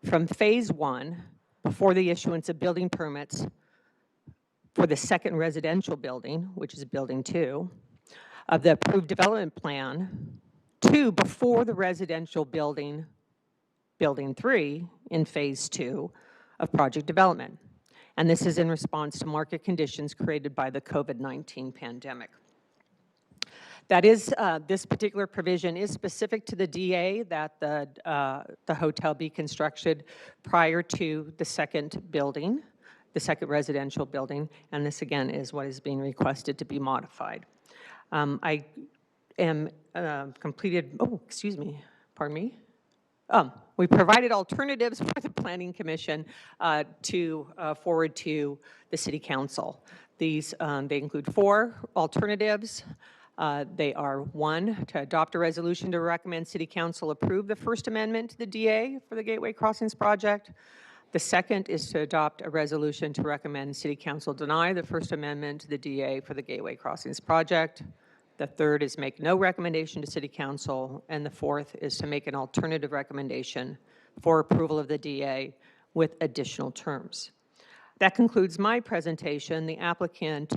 from Phase 1, before the issuance of building permits for the second residential building, which is Building 2, of the approved development plan, to before the residential building, Building 3, in Phase 2 of project development. And this is in response to market conditions created by the COVID-19 pandemic. That is, this particular provision is specific to the DA that the hotel be constructed prior to the second building, the second residential building, and this again is what is being requested to be modified. I am completed, oh, excuse me, pardon me. We provided alternatives for the Planning Commission to forward to the City Council. These, they include 4 alternatives. They are 1, to adopt a resolution to recommend City Council approve the First Amendment to the DA for the Gateway Crossings project. The second is to adopt a resolution to recommend City Council deny the First Amendment to the DA for the Gateway Crossings project. The third is make no recommendation to City Council, and the fourth is to make an alternative recommendation for approval of the DA with additional terms. That concludes my presentation. The applicant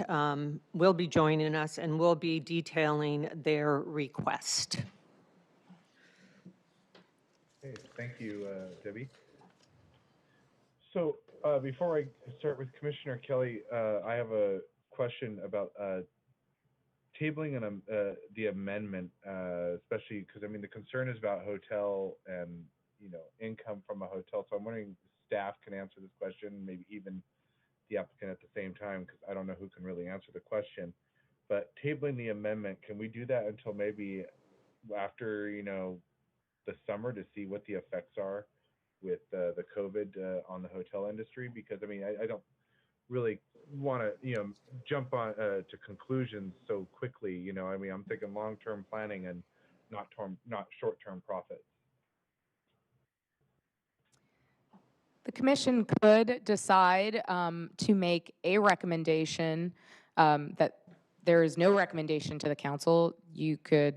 will be joining us and will be detailing their request. Okay, thank you, Debbie. So before I start with Commissioner Kelly, I have a question about tabling the amendment, especially because I mean the concern is about hotel and income from a hotel. So I'm wondering if staff can answer this question, maybe even the applicant at the same time, because I don't know who can really answer the question. But tabling the amendment, can we do that until maybe after the summer to see what the effects are with the COVID on the hotel industry? Because I mean I don't really want to jump on to conclusions so quickly. I mean I'm thinking long-term planning and not short-term profits. The commission could decide to make a recommendation that there is no recommendation to the council. You could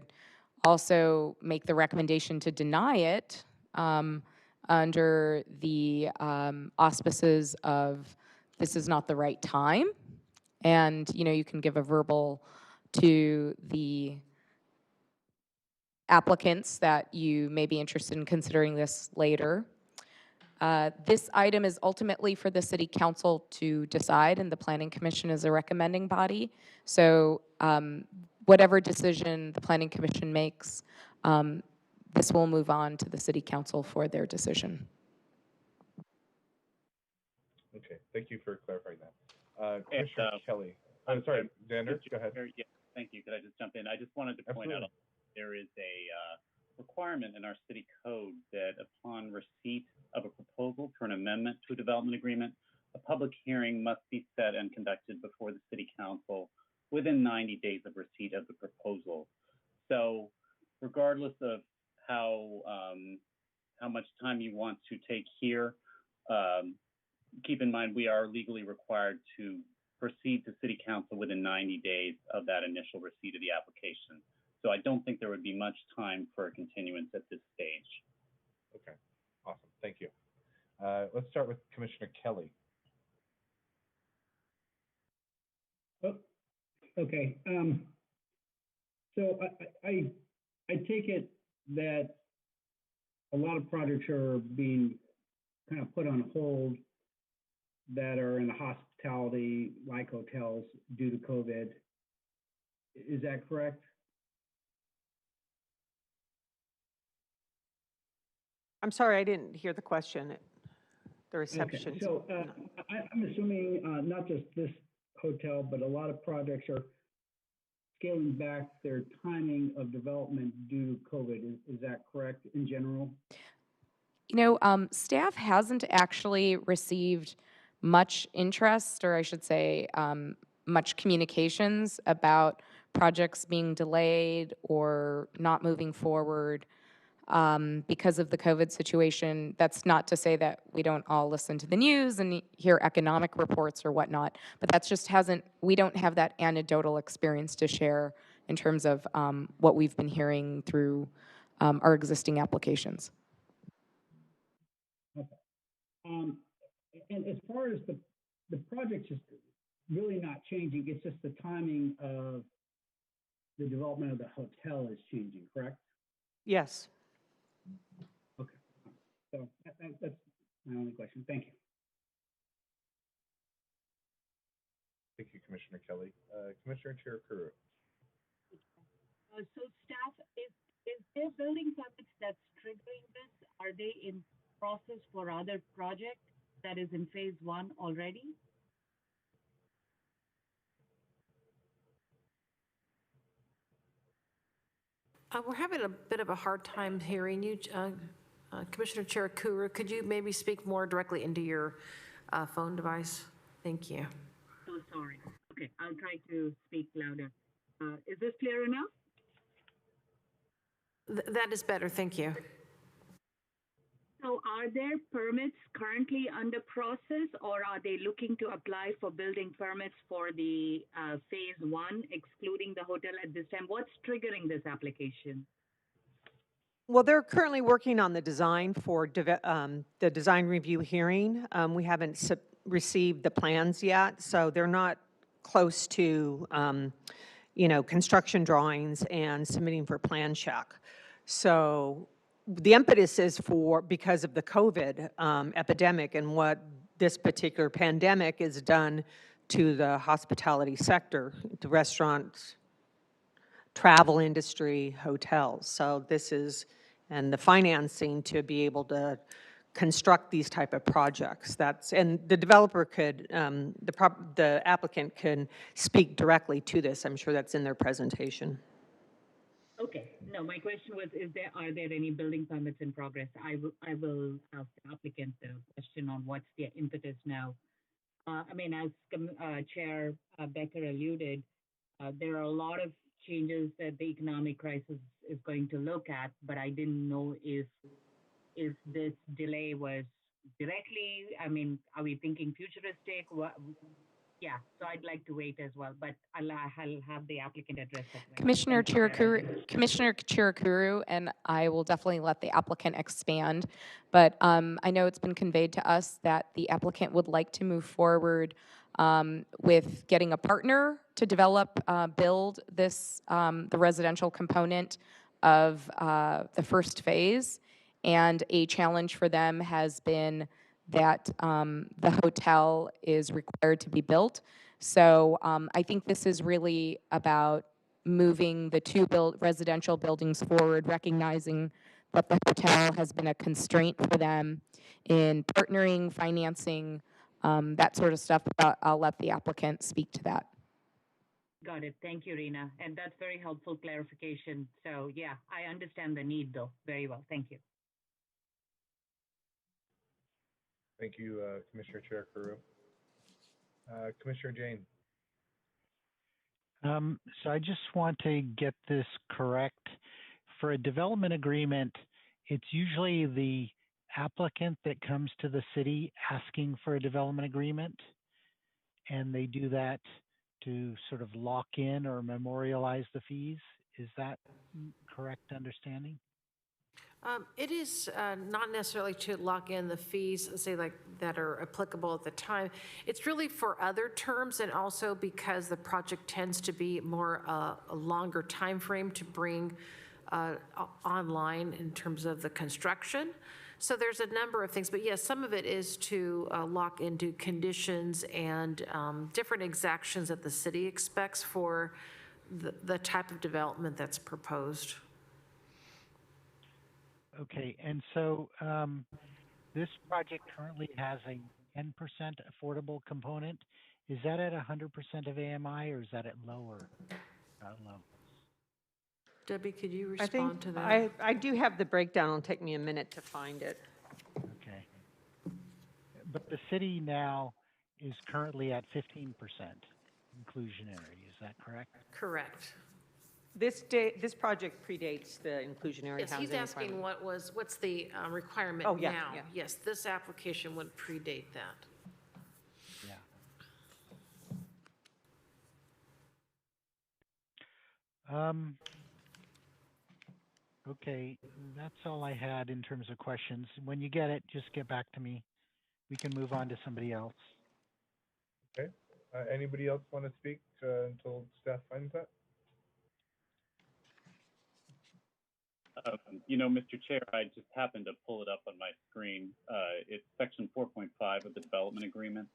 also make the recommendation to deny it under the auspices of this is not the right time. And, you can give a verbal to the applicants that you may be interested in considering this later. This item is ultimately for the City Council to decide, and the Planning Commission is a recommending body. So whatever decision the Planning Commission makes, this will move on to the City Council for their decision. Okay, thank you for clarifying that. Commissioner Kelly. I'm sorry, Xander, go ahead. Yeah, thank you. Could I just jump in? I just wanted to point out there is a requirement in our city code that upon receipt of a proposal for an amendment to a development agreement, a public hearing must be set and conducted before the City Council within 90 days of receipt of the proposal. So regardless of how much time you want to take here, keep in mind we are legally required to proceed to City Council within 90 days of that initial receipt of the application. So I don't think there would be much time for a continuance at this stage. Okay, awesome, thank you. Let's start with Commissioner Kelly. Oh, okay. So I take it that a lot of projects are being kind of put on hold that are in the hospitality, like hotels, due to COVID. Is that correct? I'm sorry, I didn't hear the question. The reception. Okay. So I'm assuming not just this hotel, but a lot of projects are scaling back their timing of development due to COVID. Is that correct in general? You know, staff hasn't actually received much interest, or I should say, much communications about projects being delayed or not moving forward because of the COVID situation. That's not to say that we don't all listen to the news and hear economic reports or whatnot, but that's just we don't have that anecdotal experience to share in terms of what we've been hearing through our existing applications. Okay. And as far as the project is really not changing, it's just the timing of the development of the hotel is changing, correct? Yes. Okay. So that's my only question. Thank you. Thank you, Commissioner Kelly. Commissioner Cherukuru. So staff, is there building permits that's triggering this? Are they in process for other projects that is in phase 1 already? We're having a bit of a hard time hearing you, Commissioner Cherukuru. Could you maybe speak more directly into your phone device? Thank you. So sorry. Okay, I'll try to speak louder. Is this clear enough? That is better, thank you. So are there permits currently under process, or are they looking to apply for building permits for the phase 1, excluding the hotel at this time? What's triggering this application? Well, they're currently working on the design for the design review hearing. We haven't received the plans yet, so they're not close to, construction drawings and submitting for plan check. So the impetus is because of the COVID epidemic and what this particular pandemic has done to the hospitality sector, the restaurants, travel industry, hotels. So and the financing to be able to construct these type of projects. And the developer could, the applicant can speak directly to this. I'm sure that's in their presentation. Okay. No, my question was, are there any building permits in progress? I will ask the applicant the question on what's the impetus now. As Chair Becker alluded, there are a lot of changes that the economic crisis is going to look at, but I didn't know if this delay was directly, are we thinking futuristic? Yeah, so I'd like to wait as well, but I'll have the applicant address that. Commissioner Cherukuru, and I will definitely let the applicant expand, but I know it's been conveyed to us that the applicant would like to move forward with getting a partner to develop, build this, the residential component of the first phase, and a challenge for them has been that the hotel is required to be built. So I think this is really about moving the two residential buildings forward, recognizing that the hotel has been a constraint for them in partnering, financing, that sort of stuff. But I'll let the applicant speak to that. Got it. Thank you, Rena. And that's very helpful clarification. So yeah, I understand the need though very well. Thank you. Thank you, Commissioner Cherukuru. Commissioner Jain. So I just want to get this correct. for a development agreement, it's usually the applicant that comes to the city asking for a development agreement, and they do that to sort of lock in or memorialize the fees. Is that correct understanding? It is not necessarily to lock in the fees, say like that are applicable at the time. It's really for other terms, and also because the project tends to be more a longer time frame to bring online in terms of the construction. So there's a number of things, but yes, some of it is to lock into conditions and different exactions that the city expects for the type of development that's proposed. Okay, and so this project currently has a 10% affordable component. Is that at 100% of AMI, or is that at lower? Low. Debbie, could you I respond think to that? I do have the breakdown. It'll take me a minute to find it. Okay. But the city now is currently at 15% inclusionary. Is that correct? Correct. This project predates the inclusionary Yes, housing he's asking requirement. what's the requirement Oh, yeah, now? yeah. Yes, this application would predate that. Yeah. Okay, that's all I had in terms of questions. When you get it, just get back to me. We can move on to somebody else. Okay. Anybody else want to speak until staff finds that? Mr. Chair, I just happened to pull it up on my screen. It's section 4.5 of the development agreement.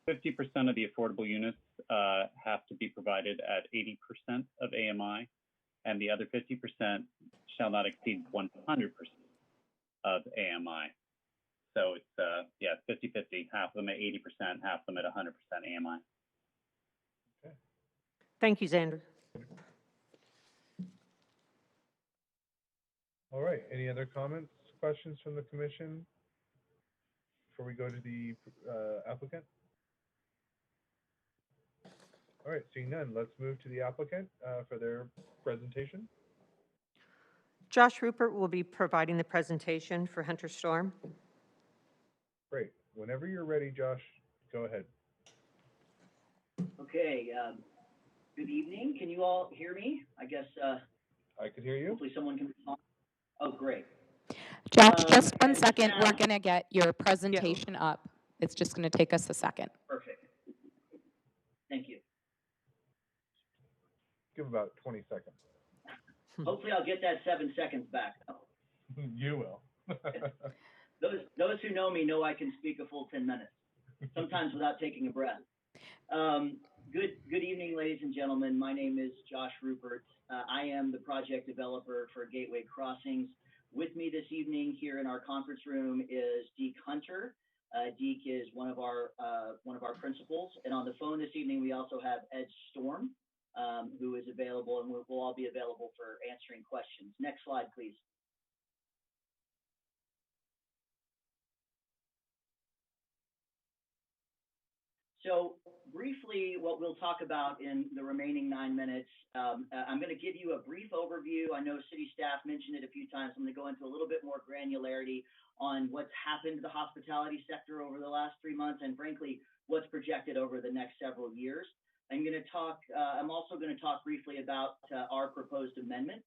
50% of the affordable units have to be provided at 80% of AMI, and the other 50% shall not exceed 100% of AMI. So it's 50-50, half of them at 80%, half of them at 100% AMI. Okay. Thank you, Xander. All right. Any other comments, questions from the commission before we go to the applicant? All right, seeing none, let's move to the applicant for their presentation. Josh Rupert will be providing the presentation for Hunter Storm. Great. Whenever you're ready, Josh, go ahead. Okay. Good evening. Can you all hear me? I guess. I could hear you. Hopefully someone can respond. Oh, great. Josh, just 1 second. We're going to get your presentation up. It's just going to take us a second. Perfect. Thank you. Give about 20 seconds. Hopefully I'll get that 7 seconds back. You will. Those who know me know I can speak a full 10 minutes, sometimes without taking a breath. Good evening, ladies and gentlemen. My name is Josh Rupert. I am the project developer for Gateway Crossings. With me this evening here in our conference room is Deke Hunter. Deke is one of our principals, and on the phone this evening we also have Ed Storm, who is available, and we'll all be available for answering questions. Next slide, please. So briefly, what we'll talk about in the remaining 9 minutes, I'm going to give you a brief overview. I know city staff mentioned it a few times. I'm going to go into a little bit more granularity on what's happened to the hospitality sector over the last 3 months, and frankly, what's projected over the next several years. I'm also going to talk briefly about our proposed amendment.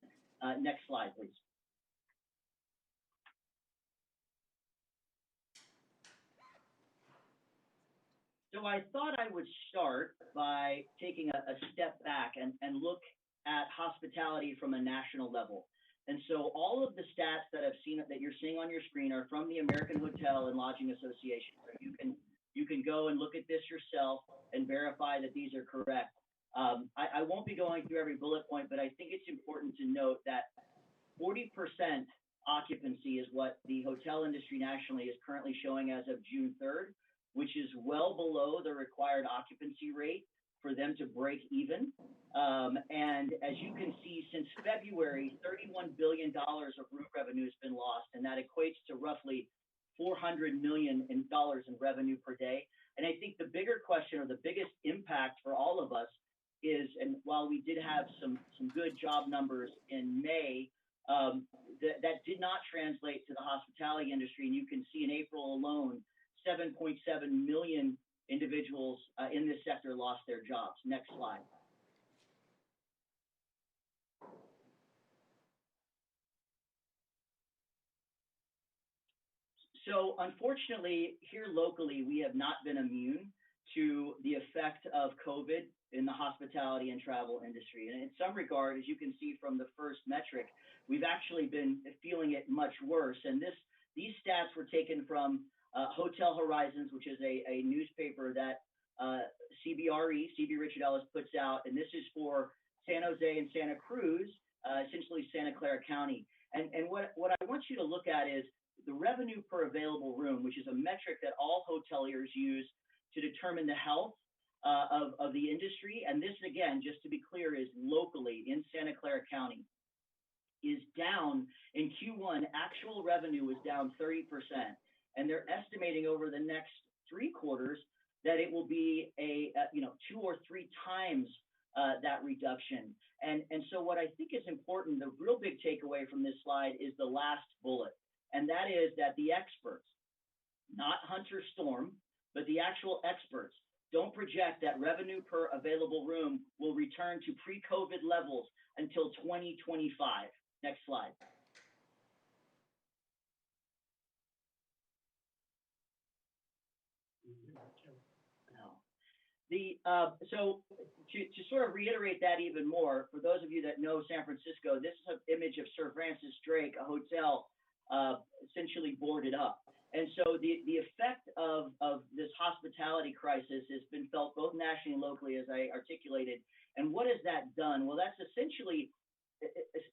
Next slide, please. So I thought I would start by taking a step back and look at hospitality from a national level. And so all of the stats that you're seeing on your screen are from the American Hotel and Lodging Association. So you can go and look at this yourself and verify that these are correct. I won't be going through every bullet point, but I think it's important to note that 40% occupancy is what the hotel industry nationally is currently showing as of June 3rd, which is well below the required occupancy rate for them to break even. And as you can see, since February, $31 billion of room revenue has been lost, and that equates to roughly $400 million in revenue per day. And I think the bigger question, or the biggest impact for all of us, is, and while we did have some good job numbers in May, that did not translate to the hospitality industry. And you can see in April alone, 7.7 million individuals in this sector lost their jobs. Next slide. So unfortunately, here locally, we have not been immune to the effect of COVID in the hospitality and travel industry. And in some regard, as you can see from the first metric, we've actually been feeling it much worse. And these stats were taken from Hotel Horizons, which is a newspaper that CBRE, CB Richard Ellis, puts out. And this is for San Jose and Santa Cruz, essentially Santa Clara County. And what I want you to look at is the revenue per available room, which is a metric that all hoteliers use to determine the health of the industry. And this, again, just to be clear, is locally in Santa Clara County, is down. In Q1, actual revenue was down 30%. And they're estimating over the next 3 quarters that it will be a 2 or 3 times that reduction. And so what I think is important, the real big takeaway from this slide is the last bullet. And that is that the experts, not Hunter Storm, but the actual experts, don't project that revenue per available room will return to pre-COVID levels until 2025. Next slide. So to sort of reiterate that even more, for those of you that know San Francisco, this is an image of Sir Francis Drake, a hotel essentially boarded up. And so the effect of this hospitality crisis has been felt both nationally and locally, as I articulated. And what has that done? Well, that's essentially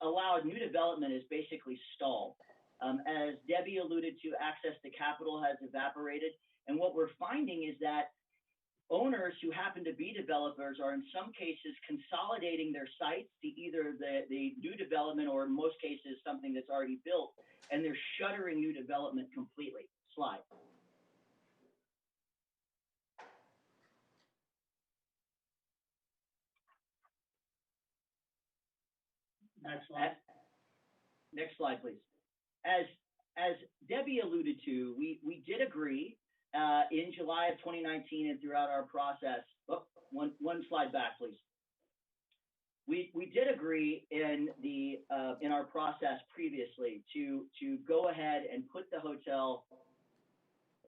allowed new development is basically stalled. As Debbie alluded to, access to capital has evaporated. And what we're finding is that owners who happen to be developers are in some cases consolidating their sites to either the new development or in most cases something that's already built, and they're shuttering new development completely. Slide. Next slide. Next slide, please. As Debbie alluded to, we did agree in July of 2019 and throughout our process. One slide back, please. We did agree in our process previously to go ahead and put the hotel.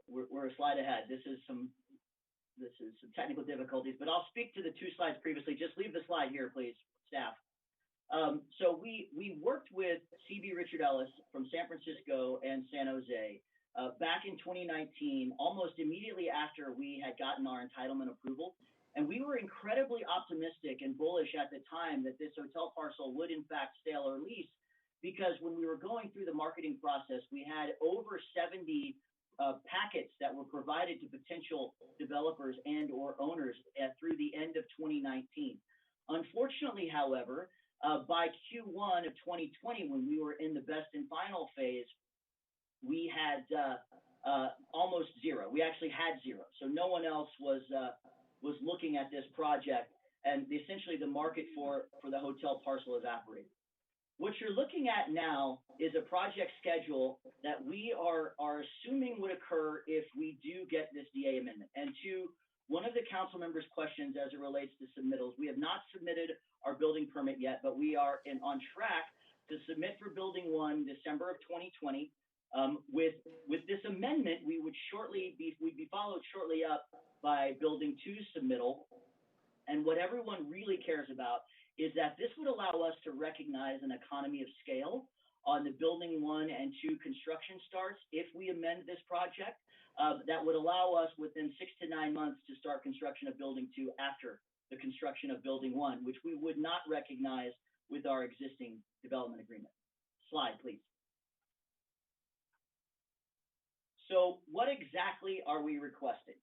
We're a slide ahead. This is some technical difficulties, but I'll speak to the 2 slides previously. Just leave the slide here, please, staff. So we worked with CB Richard Ellis from San Francisco and San Jose back in 2019, almost immediately after we had gotten our entitlement approval. And we were incredibly optimistic and bullish at the time that this hotel parcel would in fact sale or lease, because when we were going through the marketing process, we had over 70 packets that were provided to potential developers and or owners through the end of 2019. Unfortunately, however, by Q1 of 2020, when we were in the best and final phase, we had almost zero. We actually had zero. So no one else was looking at this project, and essentially the market for the hotel parcel evaporated. What you're looking at now is a project schedule that we are assuming would occur if we do get this DA amendment. And to one of the council members' questions as it relates to submittals, we have not submitted our building permit yet, but we are on track to submit for building 1 December of 2020. With this amendment, we'd be followed shortly up by building 2 submittal. And what everyone really cares about is that this would allow us to recognize an economy of scale on the building 1 and 2 construction starts if we amend this project. That would allow us within 6 to 9 months to start construction of building 2 after the construction of building 1, which we would not recognize with our existing development agreement. Slide, please. So what exactly are we requesting?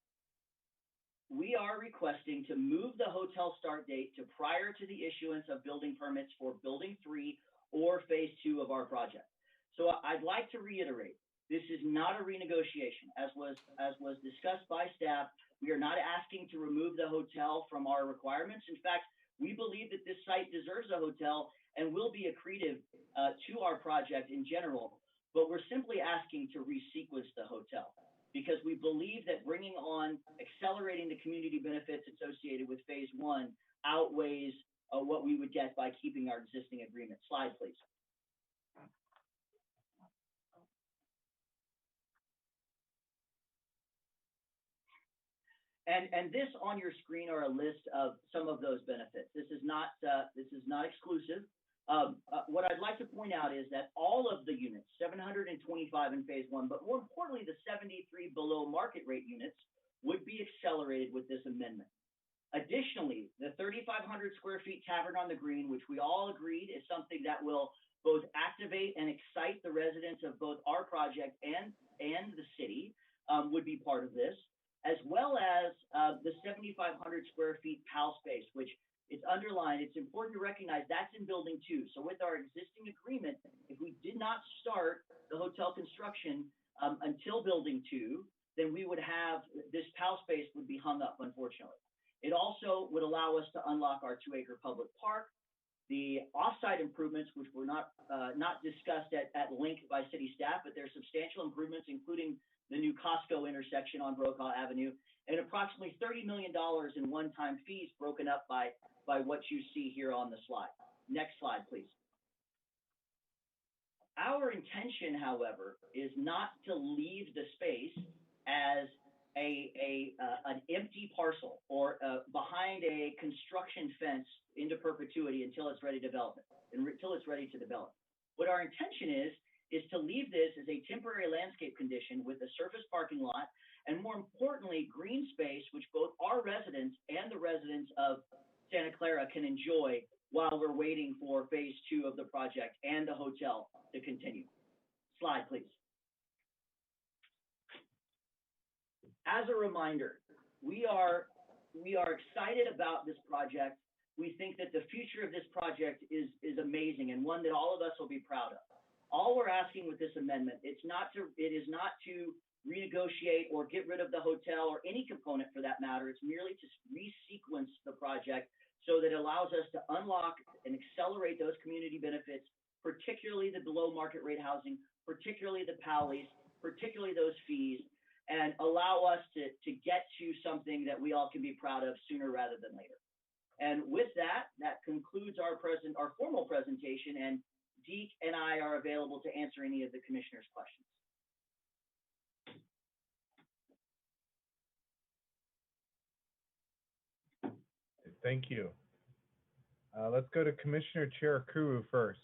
We are requesting to move the hotel start date to prior to the issuance of building permits for building 3 or phase 2 of our project. So I'd like to reiterate, this is not a renegotiation. As was discussed by staff, we are not asking to remove the hotel from our requirements. In fact, we believe that this site deserves a hotel, and will be accretive to our project in general, but we're simply asking to resequence the hotel because we believe that bringing on, accelerating the community benefits associated with phase one outweighs what we would get by keeping our existing agreement. Slide, please. And this on your screen are a list of some of those benefits. This is not exclusive. What I'd like to point out is that all of the units, 725 in phase one, but more importantly, the 73 below market rate units would be accelerated with this amendment. Additionally, the 3,500 square feet tavern on the green, which we all agreed is something that will both activate and excite the residents of both our project and the city, would be part of this, as well as the 7,500 square feet PAL space, which it's underlined. It's important to recognize that's in building 2. So with our existing agreement, if we did not start the hotel construction until building 2, then we would have this PAL space would be hung up, unfortunately. It also would allow us to unlock our 2-acre public park, the off-site improvements, which were not discussed at length by city staff, but there are substantial improvements, including the new Costco intersection on Brokaw Avenue, and approximately $30 million in one-time fees broken up by what you see here on the slide. Next slide, please. Our intention, however, is not to leave the space as an empty parcel or behind a construction fence into perpetuity until it's ready to develop. What our intention is to leave this as a temporary landscape condition with a surface parking lot and, more importantly, green space, which both our residents and the residents of Santa Clara can enjoy while we're waiting for phase 2 of the project and the hotel to continue. Slide, please. As a reminder, we are excited about this project. We think that the future of this project is amazing and one that all of us will be proud of. All we're asking with this amendment, it is not to renegotiate or get rid of the hotel or any component for that matter. It's merely to resequence the project so that it allows us to unlock and accelerate those community benefits, particularly the below market rate housing, particularly the PALIs, particularly those fees, and allow us to get to something that we all can be proud of sooner rather than later. And with that concludes our formal presentation, and Deke and I are available to answer any of the commissioners' questions. Thank you. Let's go to Commissioner Cherukuru first.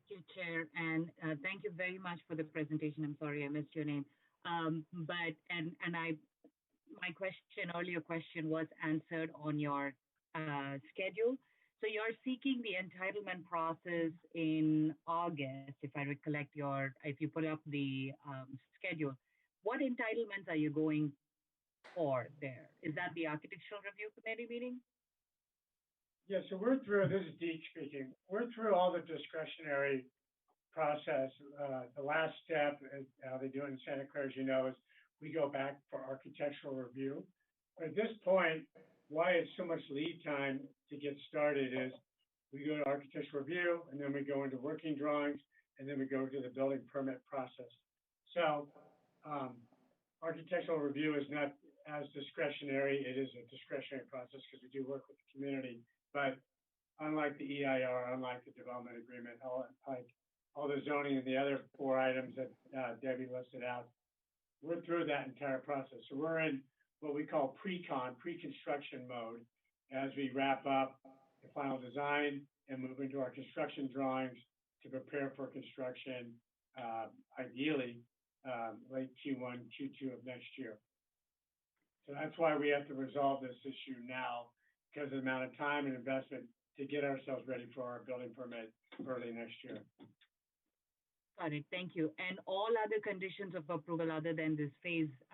Thank you, Chair, and thank you very much for the presentation. I'm sorry I missed your name. My earlier question was answered on your schedule. So you're seeking the entitlement process in August, if I recollect if you put up the schedule. What entitlements are you going for there? Is that the Architectural Review Committee meeting? Yeah, so we're through, this is Deke speaking, we're through all the discretionary process. The last step, how they do it in Santa Clara, as you know, is we go back for architectural review. But at this point, why it's so much lead time to get started is we go to architectural review, and then we go into working drawings, and then we go to the building permit process. So architectural review is not as discretionary. It is a discretionary process because we do work with the community. But unlike the EIR, unlike the development agreement, like all the zoning and the other 4 items that Debbie listed out, we're through that entire process. So we're in what we call pre-construction mode as we wrap up the final design and move into our construction drawings to prepare for construction, ideally late Q1, Q2 of next year. So that's why we have to resolve this issue now, because of the amount of time and investment to get ourselves ready for our building permit early next year. Got it. Thank you. And all other conditions of approval other than this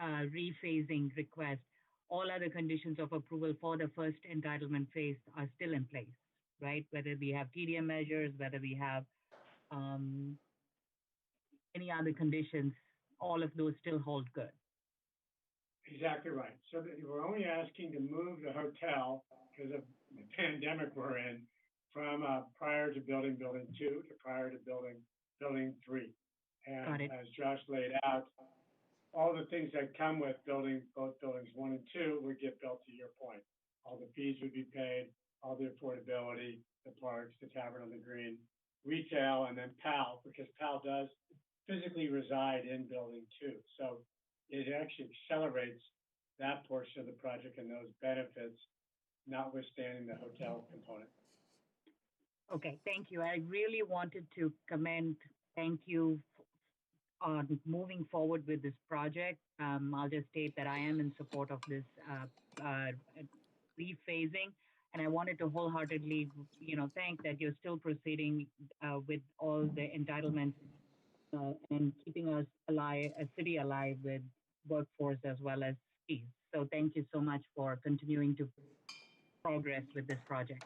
rephasing request, all other conditions of approval for the first entitlement phase are still in place, right? Whether we have TDM measures, whether we have any other conditions, all of those still hold good. Exactly right. So we're only asking to move the hotel because of the pandemic we're in from prior to building 2 to prior to building 3. Got And it. as Josh laid out, all the things that come with building both buildings 1 and 2 would get built to your point. All the fees would be paid, all the affordability, the parks, the Tavern on the Green, retail, and then PAL, because PAL does physically reside in building 2. So it actually accelerates that portion of the project and those benefits, notwithstanding the hotel component. Okay, thank you. I really wanted to thank you on moving forward with this project. I'll just state that I am in support of this rephasing, and I wanted to wholeheartedly, thank that you're still proceeding with all the entitlements and keeping us alive, a city alive with workforce as well as fees. So thank you so much for continuing to progress with this project.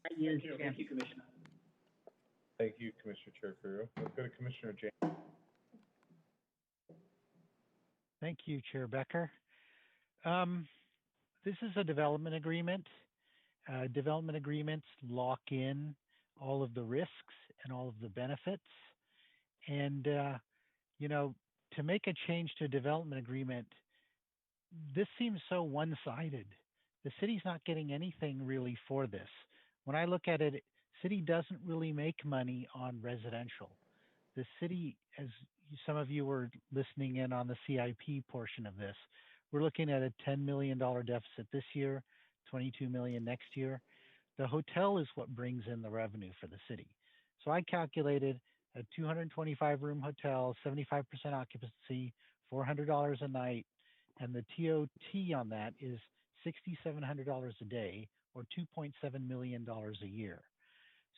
Thank you. Thank you, Commissioner. Thank you, Commissioner Cherukuru. Let's go to Commissioner Jain. Thank you, Chair Becker. This is a development agreement. Development agreements lock in all of the risks and all of the benefits. And, to make a change to a development agreement, this seems so one-sided. The city's not getting anything really for this. When I look at it, city doesn't really make money on residential. The city, as some of you were listening in on the CIP portion of this, we're looking at a $10 million deficit this year, $22 million next year. The hotel is what brings in the revenue for the city. So I calculated a 225-room hotel, 75% occupancy, $400 a night, and the TOT on that is $6,700 a day, or $2.7 million a year.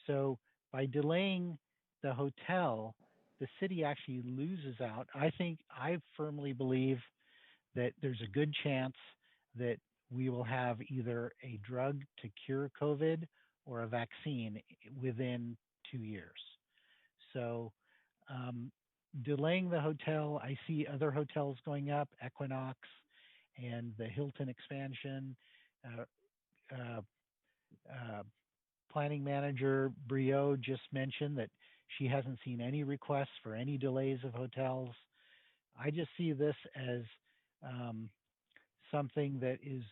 So by delaying the hotel, the city actually loses out. I firmly believe that there's a good chance that we will have either a drug to cure COVID or a vaccine within 2 years. So delaying the hotel, I see other hotels going up, Equinox and the Hilton expansion. Planning manager Priya just mentioned that she hasn't seen any requests for any delays of hotels. I just see this as something that is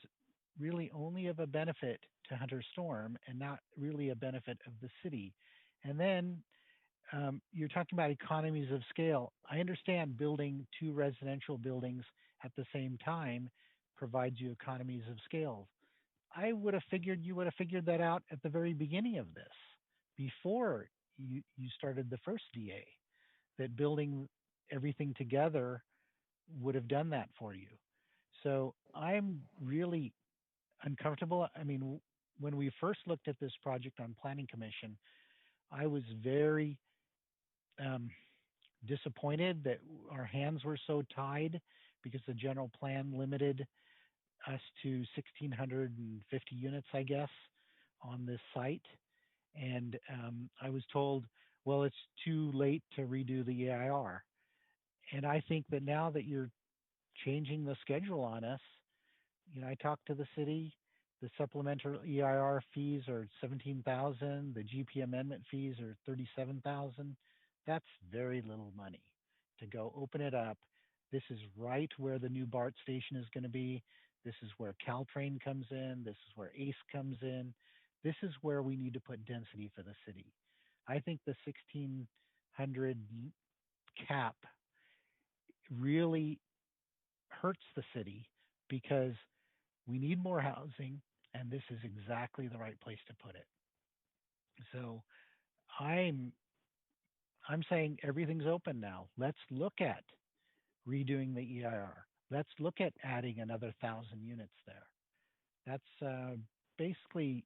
really only of a benefit to Hunter Storm and not really a benefit of the city. And then you're talking about economies of scale. I understand building 2 residential buildings at the same time provides you economies of scale. I would have figured you would have figured that out at the very beginning of this, before you started the first DA, that building everything together would have done that for you. So I'm really uncomfortable. I mean, when we first looked at this project on Planning Commission, I was very disappointed that our hands were so tied because the general plan limited us to 1,650 units, I guess, on this site. And I was told, well, it's too late to redo the EIR. And I think that now that you're changing the schedule on us, I talked to the city, the supplemental EIR fees are $17,000, the GP amendment fees are $37,000. That's very little money to go open it up. This is right where the new BART station is going to be. This is where Caltrain comes in. This is where ACE comes in. This is where we need to put density for the city. I think the 1,600 cap really hurts the city because we need more housing, and this is exactly the right place to put it. So I'm saying everything's open now. Let's look at redoing the EIR. Let's look at adding another 1,000 units there. That's basically,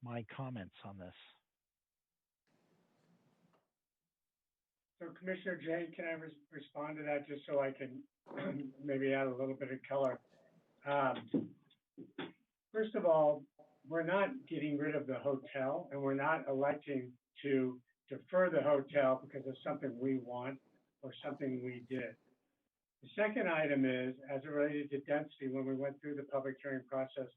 my comments on this. So Commissioner Jain, can I respond to that just so I can maybe add a little bit of color? First of all, we're not getting rid of the hotel, and we're not electing to defer the hotel because of something we want or something we did. The second item is, as it related to density, when we went through the public hearing process,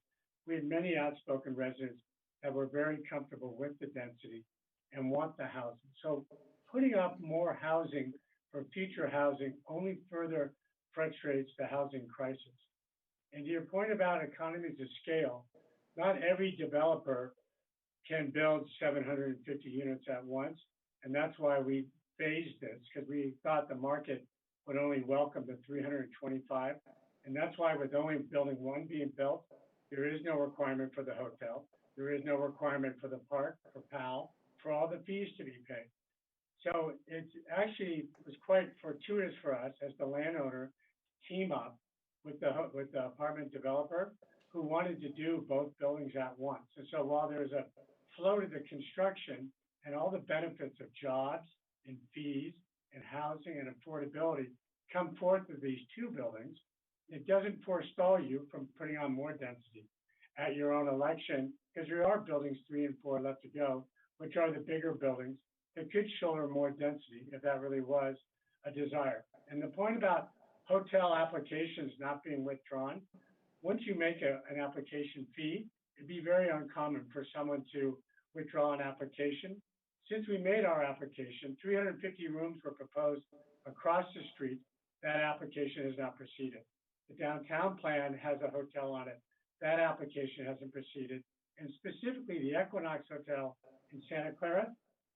we had many outspoken residents that we're very comfortable with the density and want the housing. So putting up more housing for future housing only further frustrates the housing crisis. And to your point about economies of scale, not every developer can build 750 units at once. And that's why we phased this, because we thought the market would only welcome the 325. And that's why with only building one being built, there is no requirement for the hotel. There is no requirement for the park, for PAL, for all the fees to be paid. So it actually was quite fortuitous for us as the landowner team up with the apartment developer who wanted to do both buildings at once. And so while there's a flow to the construction and all the benefits of jobs and fees and housing and affordability come forth of these two buildings, it doesn't forestall you from putting on more density at your own election, because there are buildings 3 and 4 left to go, which are the bigger buildings that could shoulder more density if that really was a desire. And the point about hotel applications not being withdrawn, once you make an application fee, it'd be very uncommon for someone to withdraw an application. Since we made our application, 350 rooms were proposed across the street. That application has not proceeded. The downtown plan has a hotel on it. That application hasn't proceeded. And specifically, the Equinox Hotel in Santa Clara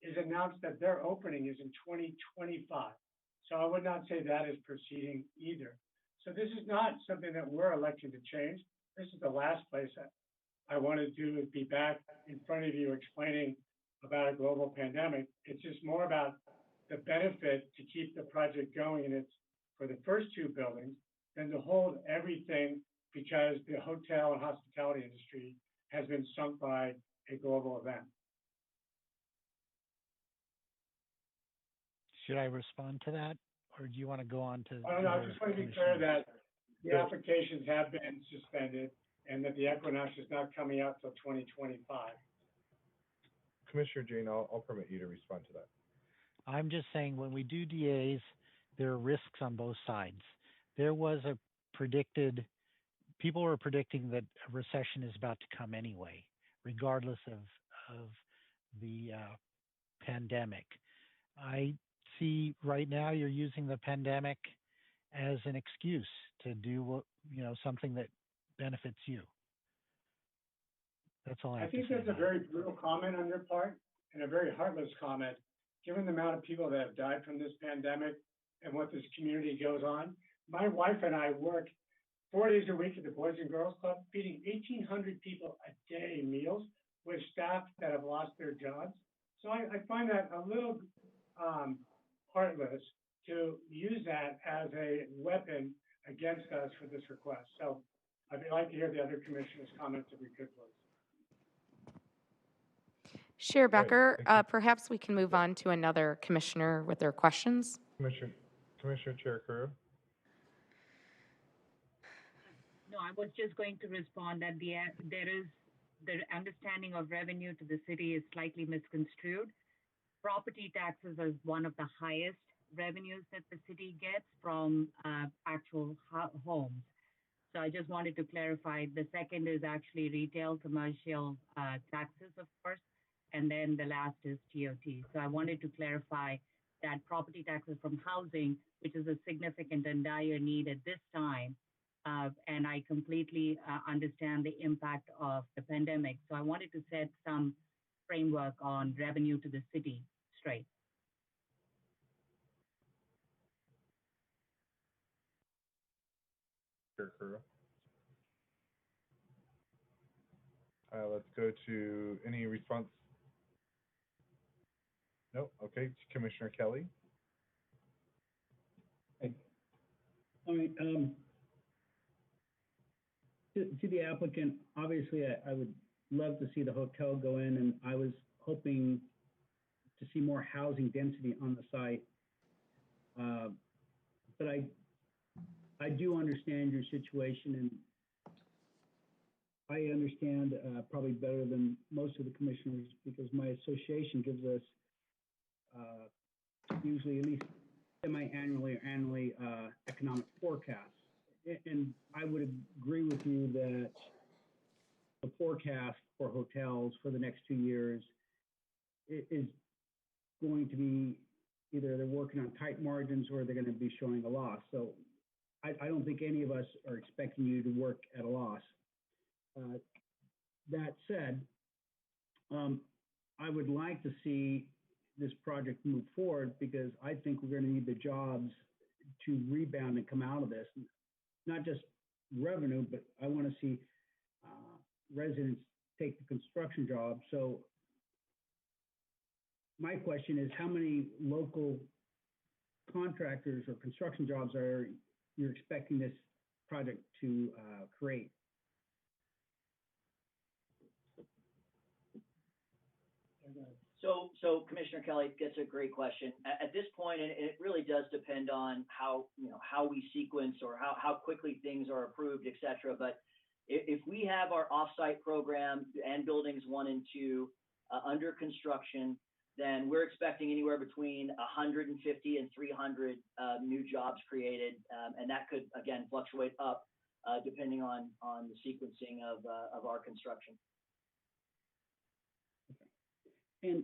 is announced that their opening is in 2025. So I would not say that is proceeding either. So this is not something that we're electing to change. This is the last place I want to do is be back in front of you explaining about a global pandemic. It's just more about the benefit to keep the project going, and it's for the first two buildings than to hold everything because the hotel and hospitality industry has been sunk by a global event. Should I respond to that, or do you want to go on to? I don't know. I just want to be clear that the applications have been suspended and that the Equinox is not coming out till 2025. Commissioner Jain, I'll permit you to respond to that. I'm just saying when we do DAs, there are risks on both sides. There was a people were predicting that a recession is about to come anyway, regardless of the pandemic. I see right now you're using the pandemic as an excuse to do something that benefits you. That's all I have to say. I think that's a very brutal comment on your part and a very heartless comment, given the amount of people that have died from this pandemic and what this community goes on. My wife and I work 4 days a week at the Boys and Girls Club, feeding 1,800 people a day meals with staff that have lost their jobs. So I find that a little heartless to use that as a weapon against us for this request. So I'd like to hear the other commissioners' comments if we could, please. Chair Becker, perhaps we can move on to another commissioner with their questions. Commissioner Cherukuru. No, I was just going to respond that the understanding of revenue to the city is slightly misconstrued. Property taxes is one of the highest revenues that the city gets from actual homes. So I just wanted to clarify. The second is actually retail commercial taxes, of course, and then the last is TOT. So I wanted to clarify that property taxes from housing, which is a significant and dire need at this time, and I completely understand the impact of the pandemic. So I wanted to set some framework on revenue to the city straight. Let's go to any response. No? Okay. Commissioner Kelly. All right. To the applicant, obviously, I would love to see the hotel go in, and I was hoping to see more housing density on the site. But I do understand your situation, and I understand probably better than most of the commissioners because my association gives us usually at least semi-annually or annually economic forecasts. And I would agree with you that the forecast for hotels for the next 2 years is going to be either they're working on tight margins or they're going to be showing a loss. So I don't think any of us are expecting you to work at a loss. That said, I would like to see this project move forward because I think we're going to need the jobs to rebound and come out of this. Not just revenue, but I want to see residents take the construction job. So my question is, how many local contractors or construction jobs are you're expecting this project to create? So Commissioner Kelly, that's a great question. At this point, and it really does depend on how we sequence or how quickly things are approved, et cetera. But if we have our offsite program and buildings 1 and 2 under construction, then we're expecting anywhere between 150 and 300 new jobs created, and that could again fluctuate up depending on the sequencing of our construction. And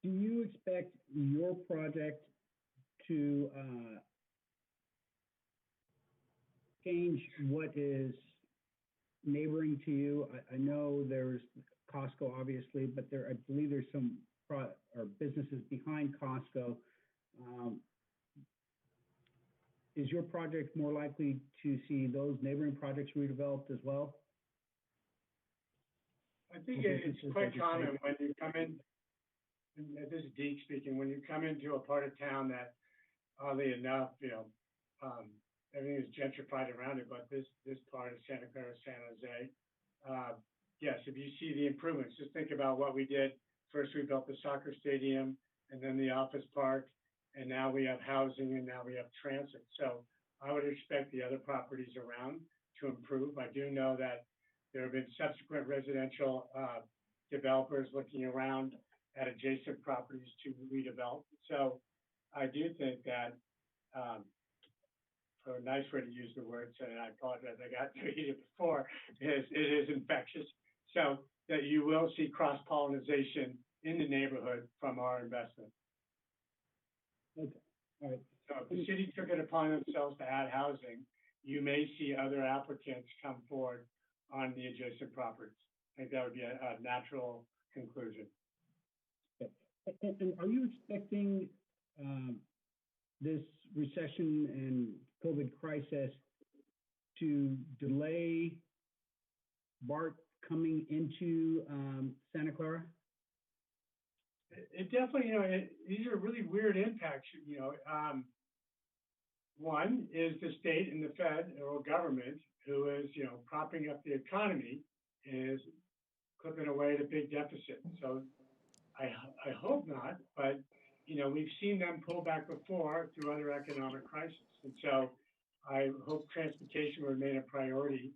do you expect your project to change what is neighboring to you? I know there's Costco, obviously, but I believe there's some businesses behind Costco. Is your project more likely to see those neighboring projects redeveloped as well? I think it's quite common when you come in. This is Deke speaking. When you come into a part of town that, oddly enough, everything is gentrified around it, but this part of Santa Clara, San Jose, yes, if you see the improvements, just think about what we did. First, we built the soccer stadium, and then the office park, and now we have housing, and now we have transit. So I would expect the other properties around to improve. I do know that there have been subsequent residential developers looking around at adjacent properties to redevelop. So I do think that, for a nice way to use the word, and I apologize, I got to eat it before, it is infectious. So that you will see cross-pollination in the neighborhood from our investment. Okay, all right. So if the city took it upon themselves to add housing, you may see other applicants come forward on the adjacent properties. I think that would be a natural conclusion. And are you expecting this recession and COVID crisis to delay BART coming into Santa Clara? It definitely, these are really weird impacts. One is the state and the federal government, who is, propping up the economy, is clipping away at a big deficit. So I hope not, but we've seen them pull back before through other economic crises. And so I hope transportation will remain a priority,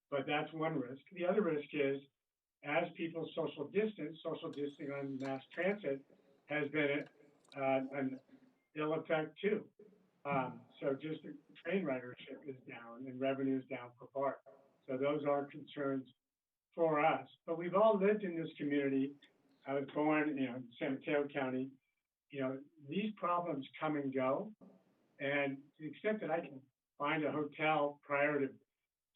but that's one risk. The other risk is, as people social distancing on mass transit has been an ill effect too. So just train ridership is down and revenue is down for BART. So those are concerns for us. But we've all lived in this community. I was born, in San Mateo County. These problems come and go. And to the extent that I can find a hotel prior to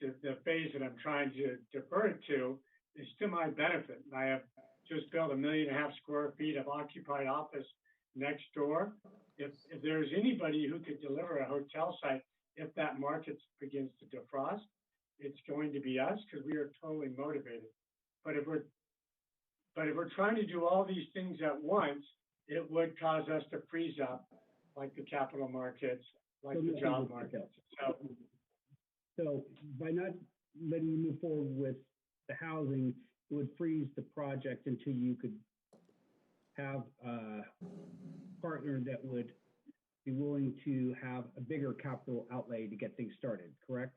the phase that I'm trying to defer it to, is to my benefit. I have just built 1.5 million square feet of occupied office next door. If there's anybody who could deliver a hotel site, if that market begins to defrost, it's going to be us, because we are totally motivated. But if we're trying to do all these things at once, it would cause us to freeze up, like the capital markets, like the job markets. So by not letting you move forward with the housing, it would freeze the project until you could have a partner that would be willing to have a bigger capital outlay to get things started, correct?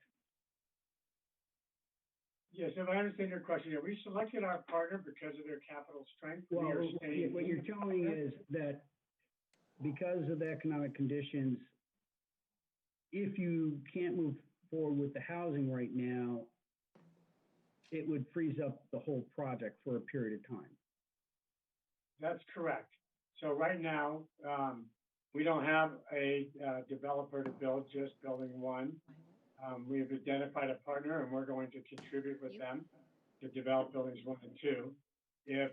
Yes, if I understand your question, we selected our partner because of their capital strength. Well, what you're telling me is that because of the economic conditions, if you can't move forward with the housing right now, it would freeze up the whole project for a period of time. That's correct. So right now, we don't have a developer to build just building one. We have identified a partner and we're going to contribute with them to develop buildings 1 and 2. If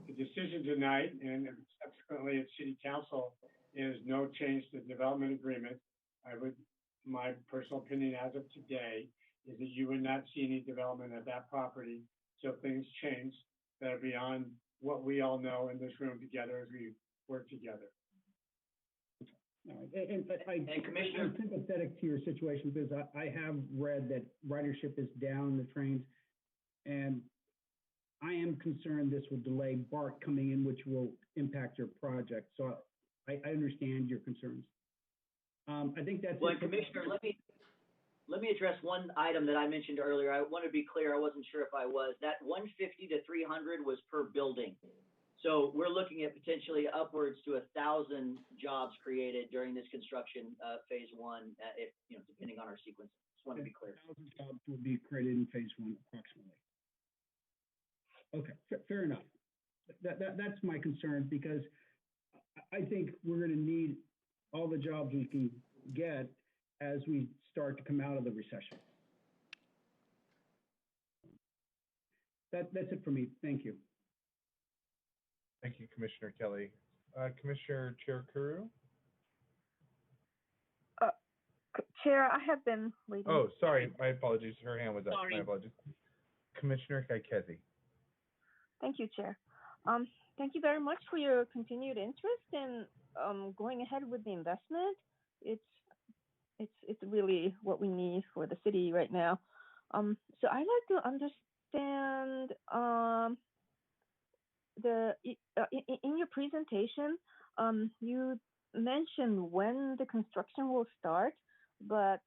the decision tonight and subsequently at City Council is no change to the development agreement, my personal opinion as of today is that you would not see any development at that property till things change that are beyond what we all know in this room together as we work together. And Commissioner- I'm sympathetic to your situation because I have read that ridership is down in the trains, and I am concerned this will delay BART coming in, which will impact your project. So I understand your concerns. I think that's Well, Commissioner, let me address one item that I mentioned earlier. I want to be clear. I wasn't sure if I was. That 150 to 300 was per building. So we're looking at potentially upwards to 1,000 jobs created during this construction phase 1, if depending on our sequence. Just want to be clear. 1,000 jobs will be created in phase 1 approximately. Okay, fair enough. That's my concern because I think we're going to need all the jobs we can get as we start to come out of the recession. That's it for me. Thank you. Thank you, Commissioner Kelly. Commissioner Cherukuru? Chair, I have been waiting. Oh, sorry. My apologies. Her hand was up. Sorry. My apologies. Commissioner Kaikezi. Thank you, Chair. Thank you very much for your continued interest in going ahead with the investment. It's really what we need for the city right now. So I'd like to understand in your presentation, you mentioned when the construction will start, but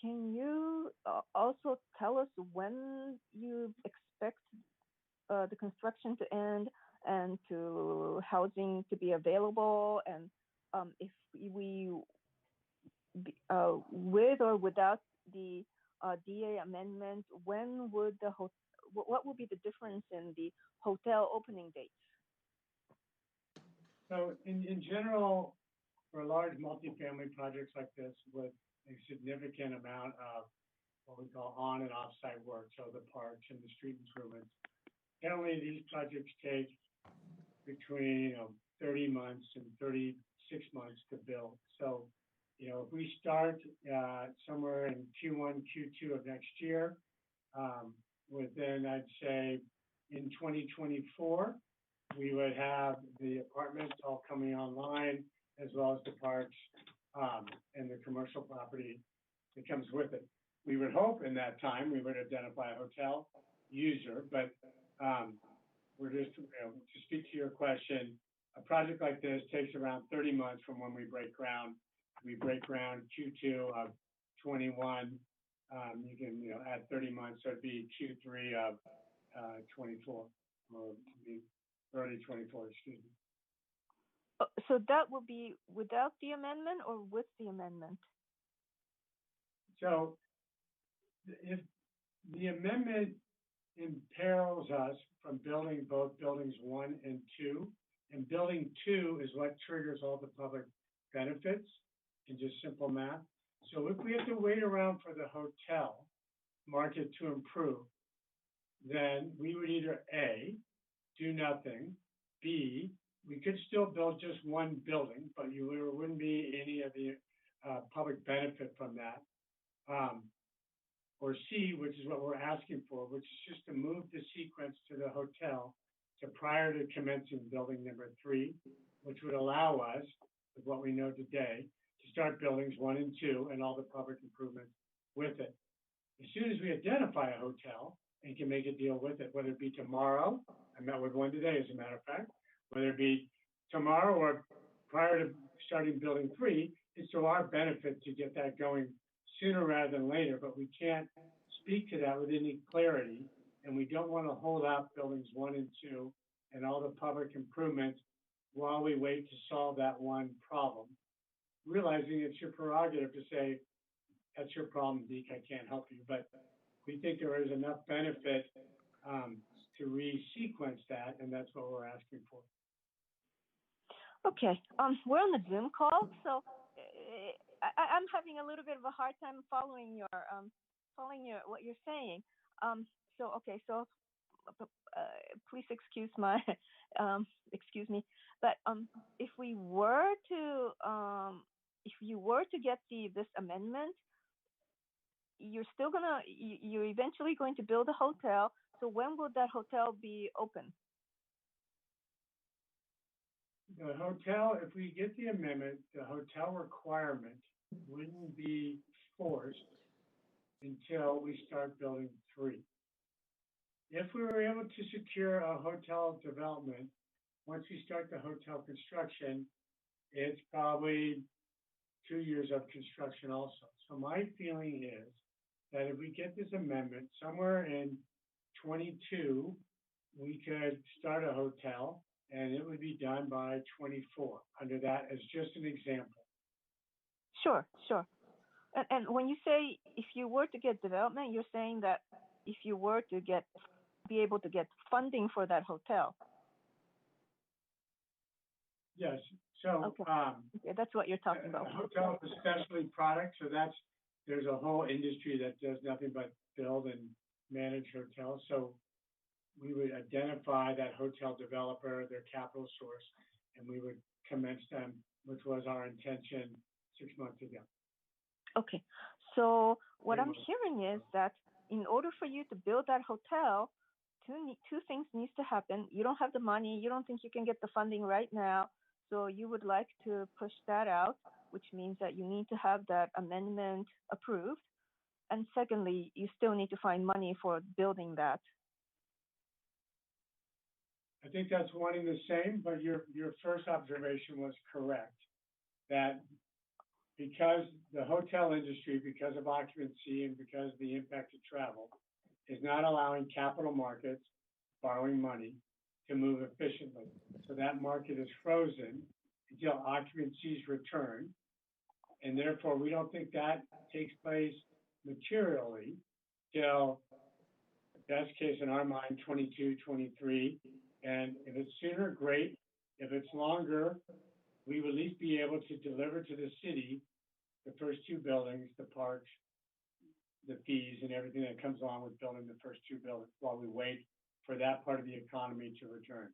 can you also tell us when you expect the construction to end and to housing to be available, and if we with or without the DA amendment, when would what would be the difference in the hotel opening dates? So in general, for large multifamily projects like this with a significant amount of what we call on and off site work, so the parks and the street improvements, generally these projects take between 30 months and 36 months to build. So, if we start somewhere in Q1, Q2 of next year, within, I'd say, in 2024, we would have the apartments all coming online, as well as the parks and the commercial property that comes with it. We would hope in that time we would identify a hotel user, but we're just, to speak to your question, a project like this takes around 30 months from when we break ground. We break ground Q2 of 21. You can, add 30 months, so it'd be Q3 of 24, or be early 24, excuse me. So that would be without the amendment or with the amendment? So if the amendment imperils us from building both buildings 1 and 2, and building 2 is what triggers all the public benefits in just simple math. So if we have to wait around for the hotel market to improve, then we would either A, do nothing, B, we could still build just one building, but there wouldn't be any of the public benefit from that. Or C, which is what we're asking for, which is just to move the sequence to the hotel to prior to commencing building number 3, which would allow us, with what we know today, to start buildings 1 and 2 and all the public improvements with it. As soon as we identify a hotel and can make a deal with it, whether it be tomorrow, I met with one today as a matter of fact, whether it be tomorrow or prior to starting building 3, it's to our benefit to get that going sooner rather than later, but we can't speak to that with any clarity, and we don't want to hold out buildings 1 and 2 and all the public improvements while we wait to solve that one problem. Realizing it's your prerogative to say, that's your problem, Deke, I can't help you, but we think there is enough benefit to resequence that, and that's what we're asking for. Okay. We're on the Zoom call, so I'm having a little bit of a hard time following your what you're saying. So please excuse me, but if you were to get this amendment, you're eventually going to build a hotel. So when will that hotel be open? The hotel, if we get the amendment, the hotel requirement wouldn't be forced until we start building 3. If we were able to secure a hotel development, once we start the hotel construction, it's probably 2 years of construction also. So my feeling is that if we get this amendment somewhere in 22, we could start a hotel and it would be done by 24 under that as just an example. Sure. And when you say if you were to get development, you're saying that if you were to be able to get funding for that hotel. Yes. So okay, that's what you're talking about. Hotel is a specialty product, so there's a whole industry that does nothing but build and manage hotels. So we would identify that hotel developer, their capital source, and we would commence them, which was our intention 6 months ago. Okay. So what I'm hearing is that in order for you to build that hotel, two things needs to happen. You don't have the money. You don't think you can get the funding right now. So you would like to push that out, which means that you need to have that amendment approved. And secondly, you still need to find money for building that. I think that's one and the same, but your first observation was correct. That because the hotel industry, because of occupancy and because of the impact of travel, is not allowing capital markets, borrowing money, to move efficiently. So that market is frozen until occupancies return. And therefore, we don't think that takes place materially till, best case in our mind, 22, 23. And if it's sooner, great. If it's longer, we will at least be able to deliver to the city the first 2 buildings, the parks, the fees, and everything that comes along with building the first 2 buildings while we wait for that part of the economy to return.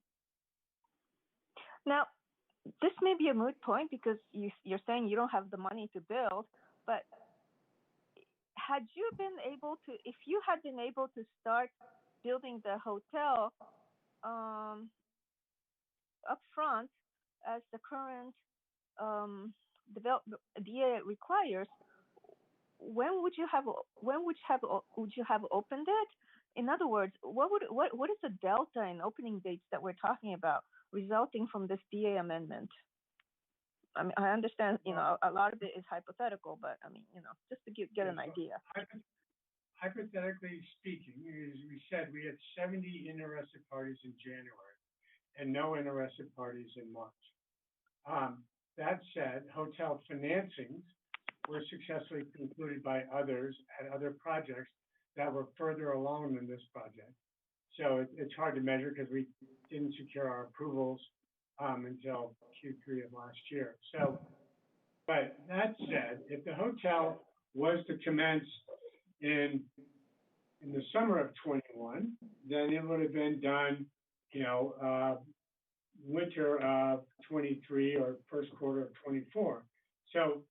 Now, this may be a moot point because you're saying you don't have the money to build, but if you had been able to start building the hotel up front as the current DA requires, when would you have opened it? In other words, what is the delta in opening dates that we're talking about resulting from this DA amendment? I mean, I understand, a lot of it is hypothetical, but I mean, just to get an idea. Hypothetically speaking, as we said, we had 70 interested parties in January and no interested parties in March. That said, hotel financings were successfully concluded by others at other projects that were further along than this project. So it's hard to measure because we didn't secure our approvals until Q3 of last year. So, but that said, if the hotel was to commence in the summer of 21, then it would have been done, winter of 23 or first quarter of 24. So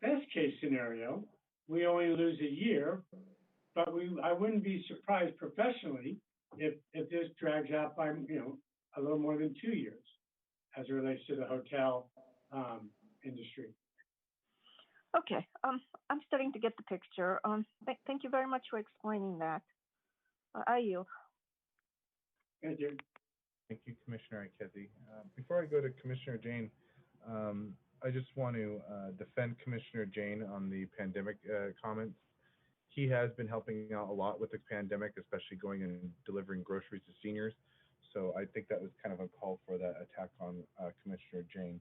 best case scenario, we only lose a year, but I wouldn't be surprised professionally if this drags out by, a little more than 2 years as it relates to the hotel industry. Okay, I'm starting to get the picture. Thank you very much for explaining that. I yield. Thank you. Thank you, Commissioner Ikezi. Before I go to Commissioner Jain, I just want to defend Commissioner Jain on the pandemic comments. He has been helping out a lot with the pandemic, especially going and delivering groceries to seniors. So I think that was kind of a call for that attack on Commissioner Jain.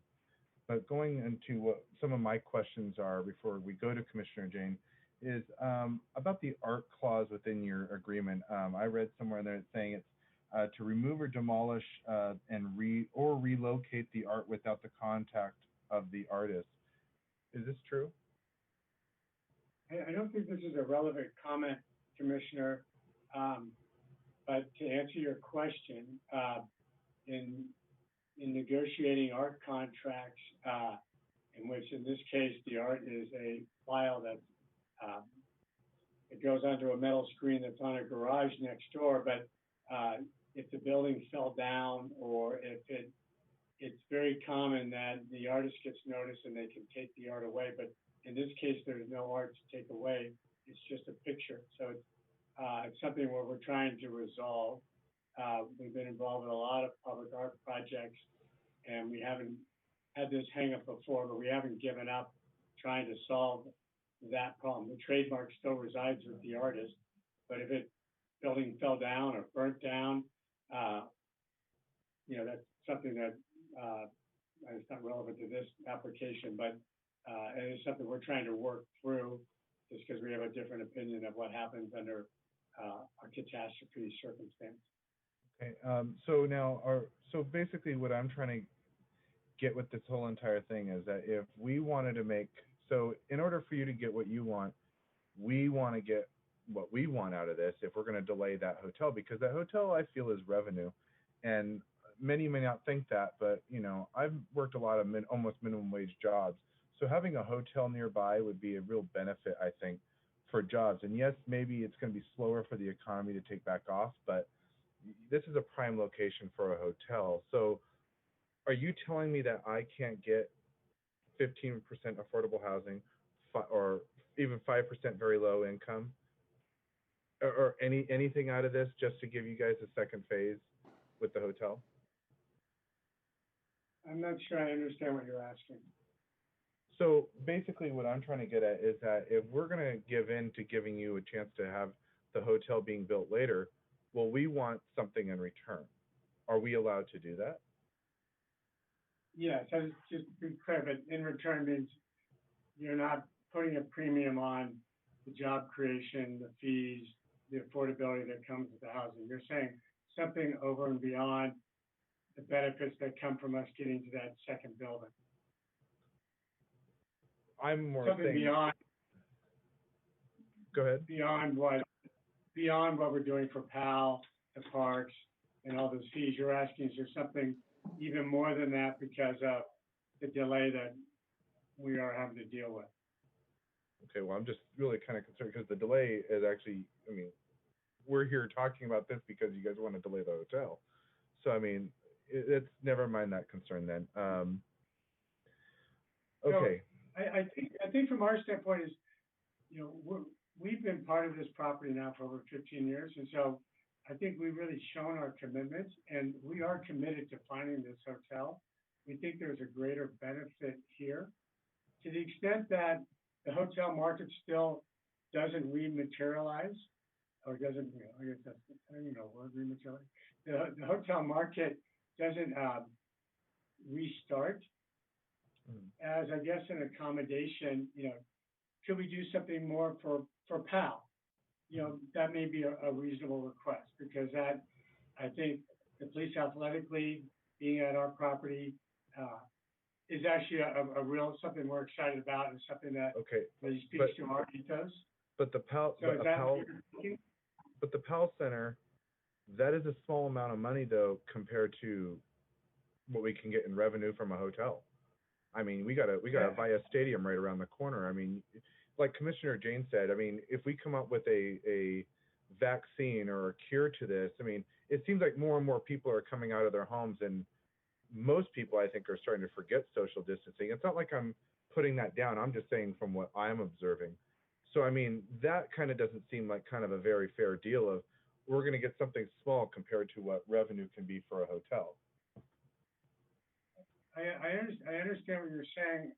But going into what some of my questions are before we go to Commissioner Jain is about the art clause within your agreement. I read somewhere there it's saying it's to remove or demolish and relocate the art without the contact of the artist. Is this true? I don't think this is a relevant comment, Commissioner. But to answer your question, in negotiating art contracts, in which in this case the art is a file that it goes onto a metal screen that's on a garage next door, but if the building fell down or if it's very common that the artist gets noticed and they can take the art away. But in this case, there's no art to take away. It's just a picture. So it's something where we're trying to resolve. We've been involved in a lot of public art projects, and we haven't had this hang up before, but we haven't given up trying to solve that problem. The trademark still resides with the artist, but if it building fell down or burnt down, that's something that it's not relevant to this application, but it is something we're trying to work through just because we have a different opinion of what happens under a catastrophe circumstance. Okay. So basically what I'm trying to get with this whole entire thing is that if we wanted to in order for you to get what you want, we want to get what we want out of this if we're going to delay that hotel, because that hotel I feel is revenue. And many may not think that, but I've worked a lot of almost minimum wage jobs. So having a hotel nearby would be a real benefit, I think, for jobs. And yes, maybe it's going to be slower for the economy to take back off, but this is a prime location for a hotel. So are you telling me that I can't get 15% affordable housing or even 5% very low income or anything out of this just to give you guys a second phase with the hotel? I'm not sure I understand what you're asking. So basically what I'm trying to get at is that if we're going to give in to giving you a chance to have the hotel being built later, well, we want something in return. Are we allowed to do that? Yes, just to be clear, but in return means you're not putting a premium on the job creation, the fees, the affordability that comes with the housing. You're saying something over and beyond the benefits that come from us getting to that second building. I'm more something saying beyond. Go ahead. Beyond what we're doing for PAL, the parks, and all those fees. You're asking, is there something even more than that because of the delay that we are having to deal with? Okay, well, I'm just really kind of concerned because the delay is actually, we're here talking about this because you guys want to delay the hotel. So, it's never mind that concern then. Okay. So I think from our standpoint is, we've been part of this property now for over 15 years. And so I think we've really shown our commitments, and we are committed to finding this hotel. We think there's a greater benefit here. To the extent that the hotel market still doesn't rematerialize, or doesn't, I guess that's, word rematerialize. The hotel market doesn't restart as, I guess, an accommodation, could we do something more for PAL? That may be a reasonable request, because that, I think the police athletically being at our property is actually a real something we're excited about, and something that really speaks to our ethos. But the PAL, but the PAL Center, that is a small amount of money though compared to what we can get in revenue from a hotel. We got a Via Stadium right around the corner. Like Commissioner Jain said, if we come up with a vaccine or a cure to this, it seems like more and more people are coming out of their homes, and most people, I think, are starting to forget social distancing. It's not like I'm putting that down. I'm just saying from what I'm observing. So, that kind of doesn't seem like kind of a very fair deal of we're going to get something small compared to what revenue can be for a hotel. I understand what you're saying.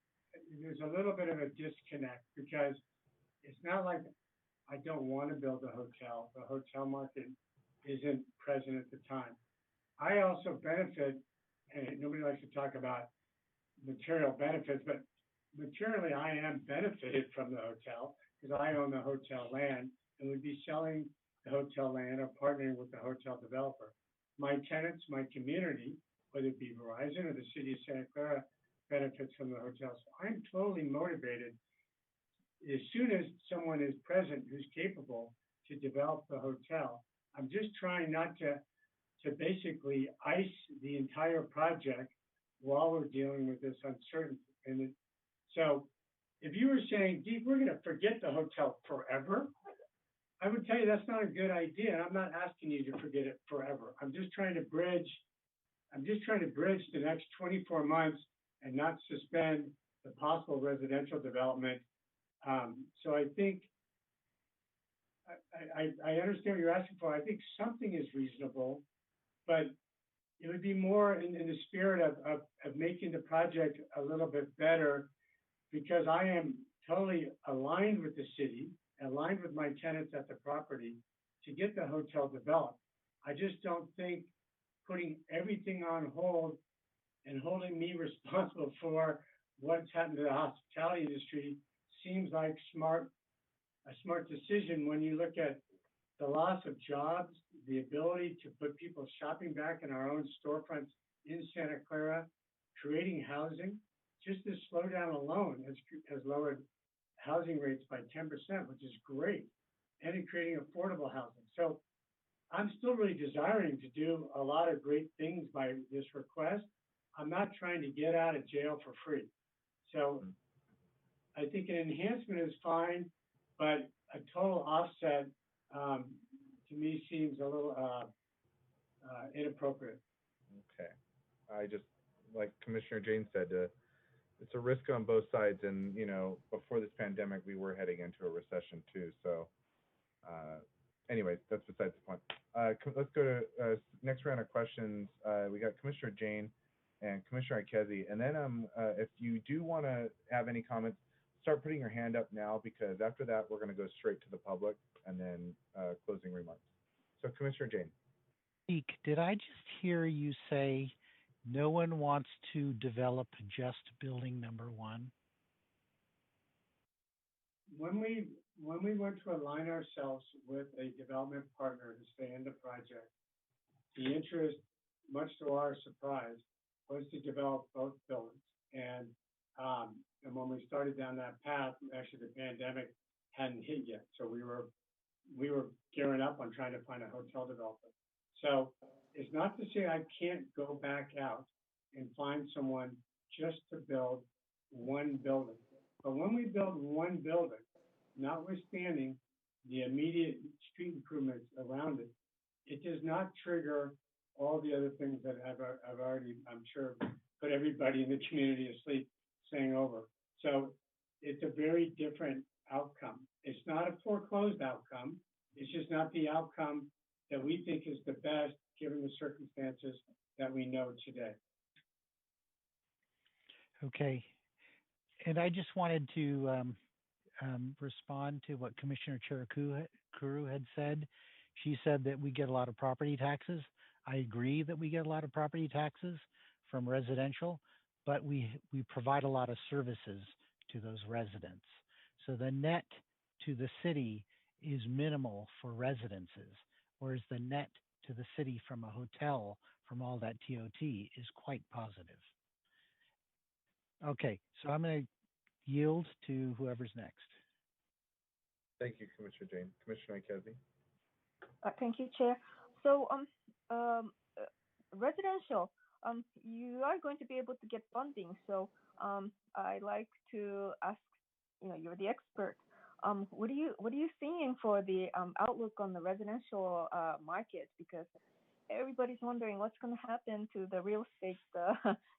There's a little bit of a disconnect, because it's not like I don't want to build a hotel. The hotel market isn't present at the time. I also benefit, and nobody likes to talk about material benefits, but materially I am benefited from the hotel, because I own the hotel land and would be selling the hotel land or partnering with the hotel developer. My tenants, my community, whether it be Verizon or the city of Santa Clara, benefits from the hotels. I'm totally motivated as soon as someone is present who's capable to develop the hotel. I'm just trying not to basically ice the entire project while we're dealing with this uncertainty. So if you were saying, Dee, we're going to forget the hotel forever, I would tell you that's not a good idea. And I'm not asking you to forget it forever. I'm just trying to bridge the next 24 months and not suspend the possible residential development. So I think I understand what you're asking for. I think something is reasonable, but it would be more in the spirit of making the project a little bit better, because I am totally aligned with the city, aligned with my tenants at the property to get the hotel developed. I just don't think putting everything on hold and holding me responsible for what's happened to the hospitality industry seems like a smart decision when you look at the loss of jobs, the ability to put people shopping back in our own storefronts in Santa Clara, creating housing. Just this slowdown alone has lowered housing rates by 10%, which is great, and in creating affordable housing. So I'm still really desiring to do a lot of great things by this request. I'm not trying to get out of jail for free. So I think an enhancement is fine, but a total offset to me seems a little inappropriate. Okay. I just, like Commissioner Jain said, it's a risk on both sides. And, you know, before this pandemic, we were heading into a recession too. So anyways, that's besides the point. Let's go to next round of questions. We got Commissioner Jain and Commissioner Ikezi. And then if you do want to have any comments, start putting your hand up now, because after that, we're going to go straight to the public and then closing remarks. So Commissioner Jain. Did I just hear you say no one wants to develop just building number one? When we went to align ourselves with a development partner to stay in the project, the interest, much to our surprise, was to develop both buildings. And when we started down that path, actually the pandemic hadn't hit yet, so we were gearing up on trying to find a hotel developer. So it's not to say I can't go back out and find someone just to build one building. But when we build one building, notwithstanding the immediate street improvements around it, it does not trigger all the other things that I've already, I'm sure, put everybody in the community asleep saying over. So it's a very different outcome. It's not a foreclosed outcome. It's just not the outcome that we think is the best given the circumstances that we know today. Okay. And I just wanted to respond to what Commissioner Cherukuru had said. She said that we get a lot of property taxes. I agree that we get a lot of property taxes from residential, but we provide a lot of services to those residents. So the net to the city is minimal for residences, whereas the net to the city from a hotel, from all that TOT, is quite positive. Okay, so I'm going to yield to whoever's next. Thank you, Commissioner Jain. Commissioner Ikezi. Thank you, Chair. So residential, you are going to be able to get funding. So I'd like to ask, you're the expert. What are you seeing for the outlook on the residential market? Because everybody's wondering what's going to happen to the real estate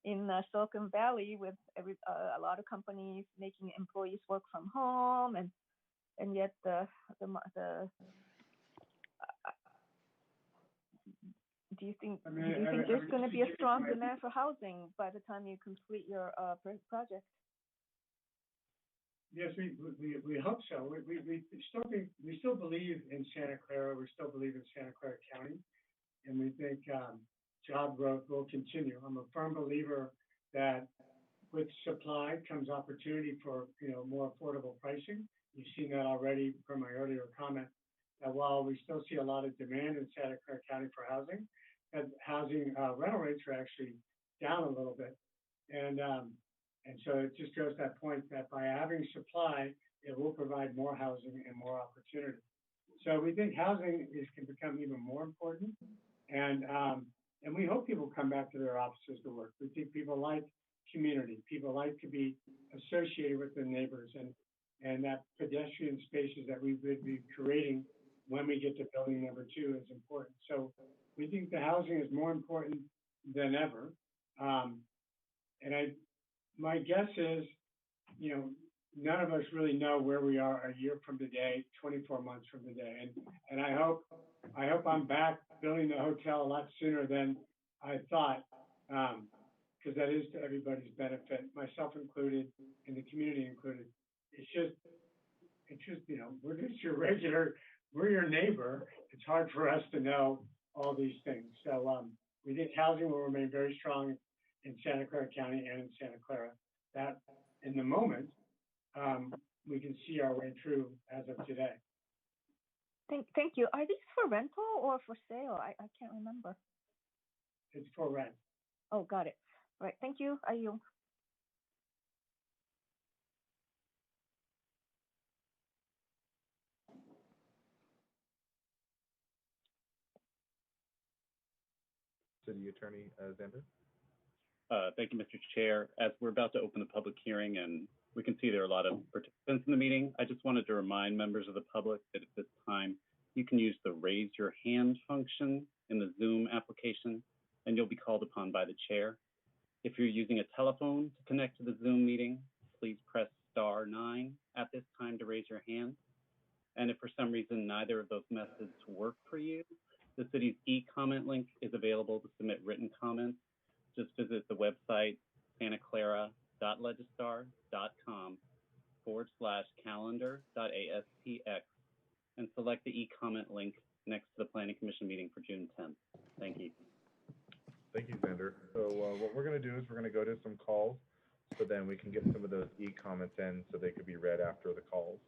in Silicon Valley with a lot of companies making employees work from home, and yet do you think there's going to be a strong demand for housing by the time you complete your project? Yes, we hope so. We still believe in Santa Clara. We still believe in Santa Clara County, and we think job growth will continue. I'm a firm believer that with supply comes opportunity for more affordable pricing, you've seen that already from my earlier comment, that while we still see a lot of demand in Santa Clara County for housing, that housing rental rates are actually down a little bit. And so it just goes to that point that by having supply, it will provide more housing and more opportunity. So we think housing can become even more important. And we hope people come back to their offices to work. We think people like community. People like to be associated with their neighbors, and that pedestrian spaces that we would be creating when we get to building number 2 is important. So we think the housing is more important than ever. My guess is, none of us really know where we are a year from today, 24 months from today. And I hope I'm back building the hotel a lot sooner than I thought, because that is to everybody's benefit, myself included, and the community included. It's just, we're just we're your neighbor. It's hard for us to know all these things. So we think housing will remain very strong in Santa Clara County and in Santa Clara. That in the moment, we can see our way through as of today. Thank you. Are these for rental or for sale? I can't remember. It's for rent. Oh, got it. All right. Thank you. I yield. City Attorney Zander. Thank you, Mr. Chair. As we're about to open the public hearing and we can see there are a lot of participants in the meeting, I just wanted to remind members of the public that at this time, you can use the raise your hand function in the Zoom application, and you'll be called upon by the chair. If you're using a telephone to connect to the Zoom meeting, please press *9 at this time to raise your hand. And if for some reason neither of those methods work for you, the city's e-comment link is available to submit written comments. Just visit the website santaclara.ledgestar.com/calendar.astx and select the e-comment link next to the Planning Commission meeting for June 10th. Thank you. Thank you, Zander. So what we're going to do is we're going to go to some calls, so then we can get some of those e-comments in so they could be read after the calls.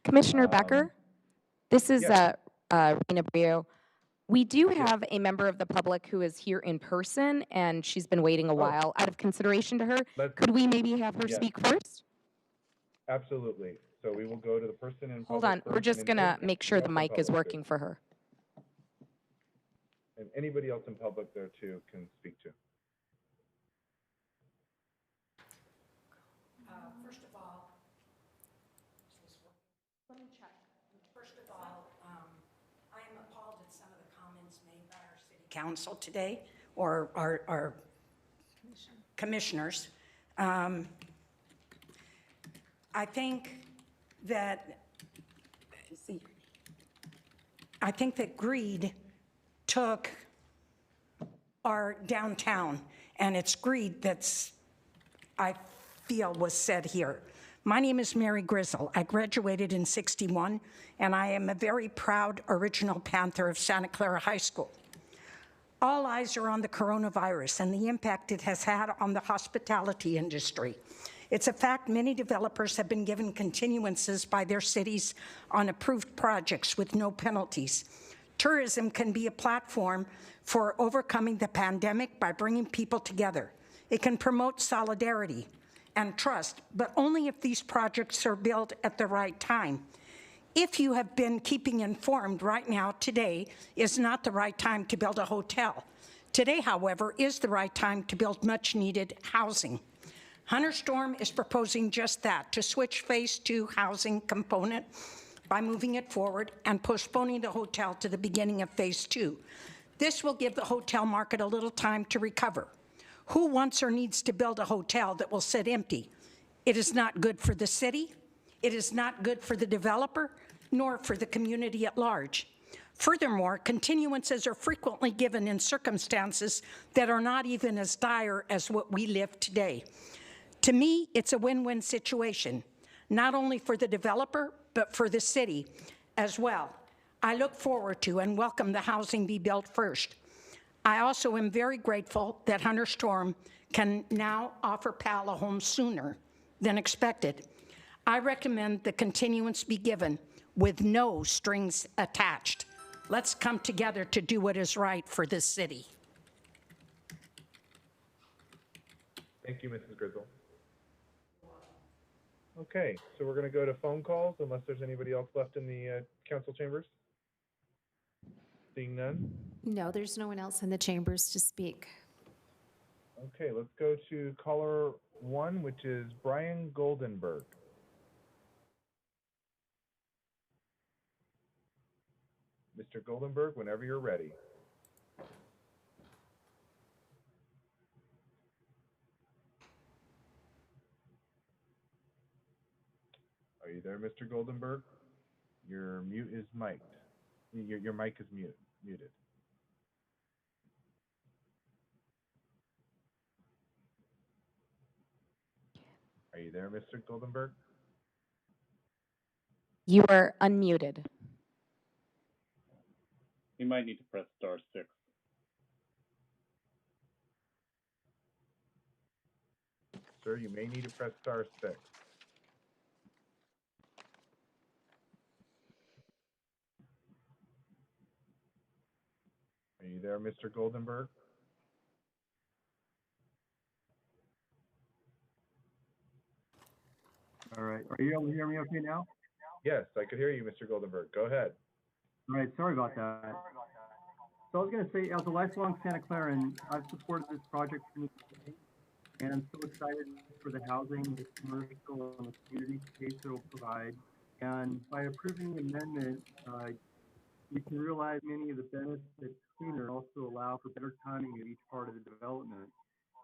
Commissioner Becker, this is yes. Rena Brio. We do have a member of the public who is here in person, and she's been waiting a while. Out of consideration to her, could we maybe have her speak first? Absolutely. So we will go to the person in Hold public on. We're just going to make sure the mic is working for her. And anybody else in public there too can speak to. First of all, let me check. First of all, I am appalled at some of the comments made by our city council today, or our commissioners. I think that greed took our downtown, and it's greed that's, I feel, was said here. My name is Mary Grizzle. I graduated in '61, and I am a very proud original Panther of Santa Clara High School. All eyes are on the coronavirus and the impact it has had on the hospitality industry. It's a fact many developers have been given continuances by their cities on approved projects with no penalties. Tourism can be a platform for overcoming the pandemic by bringing people together. It can promote solidarity and trust, but only if these projects are built at the right time. If you have been keeping informed, right now, today is not the right time to build a hotel. Today, however, is the right time to build much-needed housing. Hunter Storm is proposing just that, to switch phase 2 housing component by moving it forward and postponing the hotel to the beginning of phase 2. This will give the hotel market a little time to recover. Who wants or needs to build a hotel that will sit empty? It is not good for the city, it is not good for the developer, nor for the community at large. Furthermore, continuances are frequently given in circumstances that are not even as dire as what we live today. To me, it's a win-win situation, not only for the developer, but for the city as well. I look forward to and welcome the housing be built first. I also am very grateful that Hunter Storm can now offer PAL a home sooner than expected. I recommend the continuance be given with no strings attached. Let's come together to do what is right for this city. Thank you, Mrs. Grizzle. Okay, so we're going to go to phone calls unless there's anybody else left in the council chambers. Seeing none. No, there's no one else in the chambers to speak. Okay, let's go to caller 1, which is Brian Goldenberg. Mr. Goldenberg, whenever you're ready. Are you there, Mr. Goldenberg? Your mute is mic'd. Your mic is muted. Are you there, Mr. Goldenberg? You are unmuted. You might need to press *6. Sir, you may need to press *6. Are you there, Mr. Goldenberg? All right. Are you able to hear me okay now? Yes, I could hear you, Mr. Goldenberg. Go ahead. All right. Sorry about that. So I was going to say, as a lifelong Santa Claran, I've supported this project from the beginning, and I'm so excited for the housing, the commercial, and the community space it will provide. And by approving the amendment, we can realize many of the benefits sooner, and also allow for better timing of each part of the development.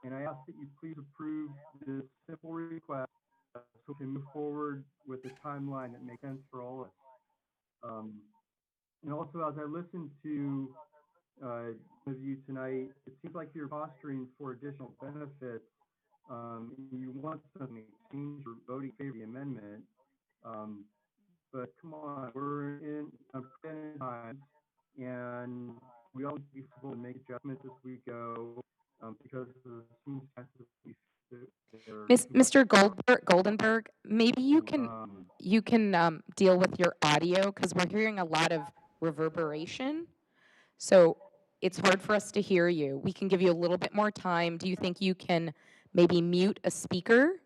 And I ask that you please approve this simple request so we can move forward with a timeline that makes sense for all of us. And also, as I listen to of you tonight, it seems like you're posturing for additional benefits. You want something to change or voting in favor of the amendment. But come on, we're in unprecedented times, and we all need to be able to make adjustments as we go because of the circumstances we face. Mr. Goldenberg, maybe you can deal with your audio because we're hearing a lot of reverberation. So it's hard for us to hear you. We can give you a little bit more time. Do you think you can maybe mute a speaker?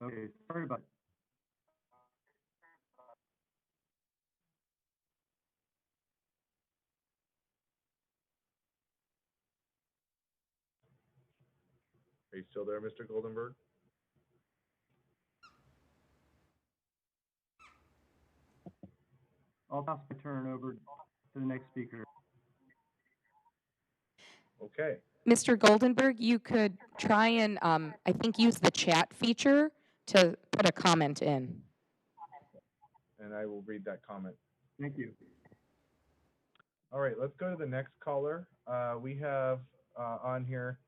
Okay, sorry about that. Are you still there, Mr. Goldenberg? I'll pass my turn over to the next speaker. Okay. Mr. Goldenberg, you could try and, I think, use the chat feature to put a comment in. And I will read that comment. Thank you. All right, let's go to the next caller. We have on here,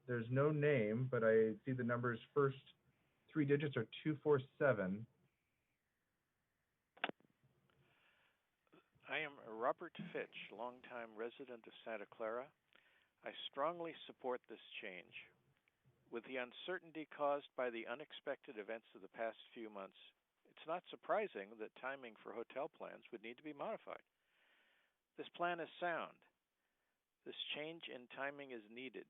there's no name, but I see the numbers first 3 digits are 247. I am Robert Fitch, longtime resident of Santa Clara. I strongly support this change. With the uncertainty caused by the unexpected events of the past few months, it's not surprising that timing for hotel plans would need to be modified. This plan is sound. This change in timing is needed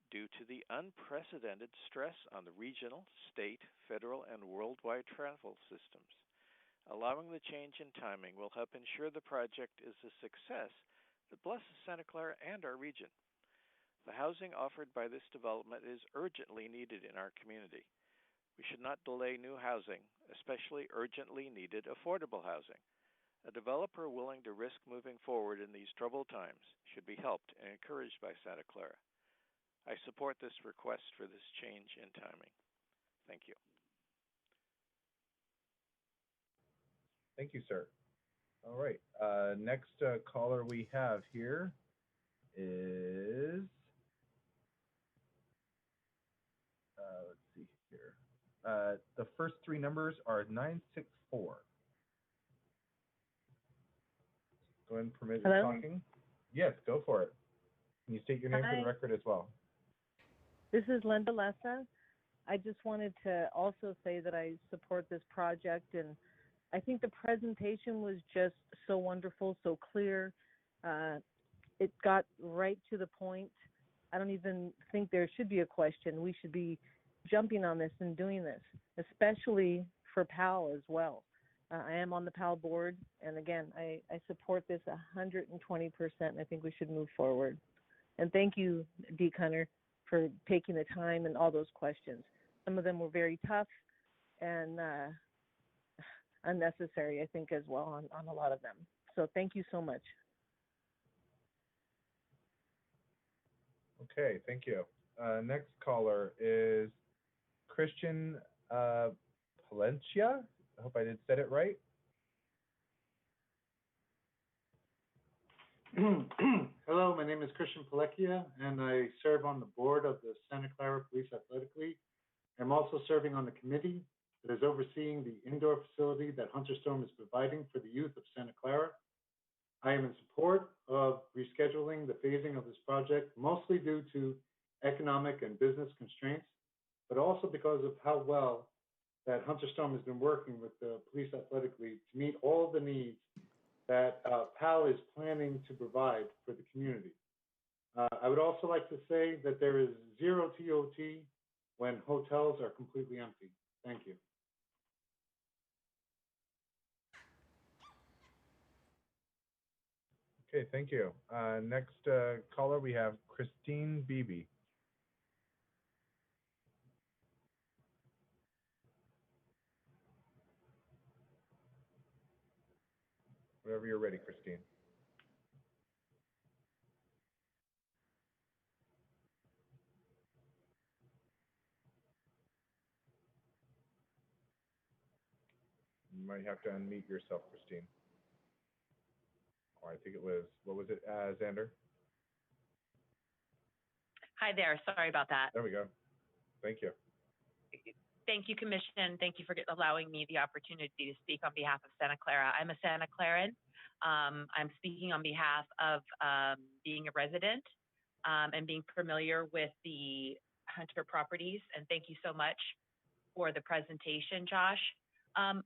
due to the unprecedented stress on the regional, state, federal, and worldwide travel systems. Allowing the change in timing will help ensure the project is a success that blesses Santa Clara and our region. The housing offered by this development is urgently needed in our community. We should not delay new housing, especially urgently needed affordable housing. A developer willing to risk moving forward in these troubled times should be helped and encouraged by Santa Clara. I support this request for this change in timing. Thank you. Thank you, sir. All right, next caller we have here is, let's see here. The first 3 numbers are 964. Go ahead and permit your talking. Yes, go for it. Can you state your name for the Hi, record as well? this is Linda Lessa. I just wanted to also say that I support this project, and I think the presentation was just so wonderful, so clear. It got right to the point. I don't even think there should be a question. We should be jumping on this and doing this, especially for PAL as well. I am on the PAL board, and again, I support this 120%. I think we should move forward. And thank you, Dee Cunner, for taking the time and all those questions. Some of them were very tough and unnecessary, I think, as well on a lot of them. So thank you so much. Okay, thank you. Next caller is Christian Palencia. I hope I said it right. Hello, my name is Christian Palencia, and I serve on the board of the Santa Clara Police Athletic League. I'm also serving on the committee that is overseeing the indoor facility that Hunter Storm is providing for the youth of Santa Clara. I am in support of rescheduling the phasing of this project, mostly due to economic and business constraints, but also because of how well that Hunter Storm has been working with the Police Athletic League to meet all the needs that PAL is planning to provide for the community. I would also like to say that there is zero TOT when hotels are completely empty. Thank you. Okay, thank you. Next caller, we have Christine Beebe. Whenever you're ready, Christine. You might have to unmute yourself, Christine. Or I think it was, what was it, Xander? Hi there. Sorry about that. There we go. Thank you. Thank you, Commission. Thank you for allowing me the opportunity to speak on behalf of Santa Clara. I'm a Santa Claran. I'm speaking on behalf of being a resident and being familiar with the Hunter properties. And thank you so much for the presentation, Josh. I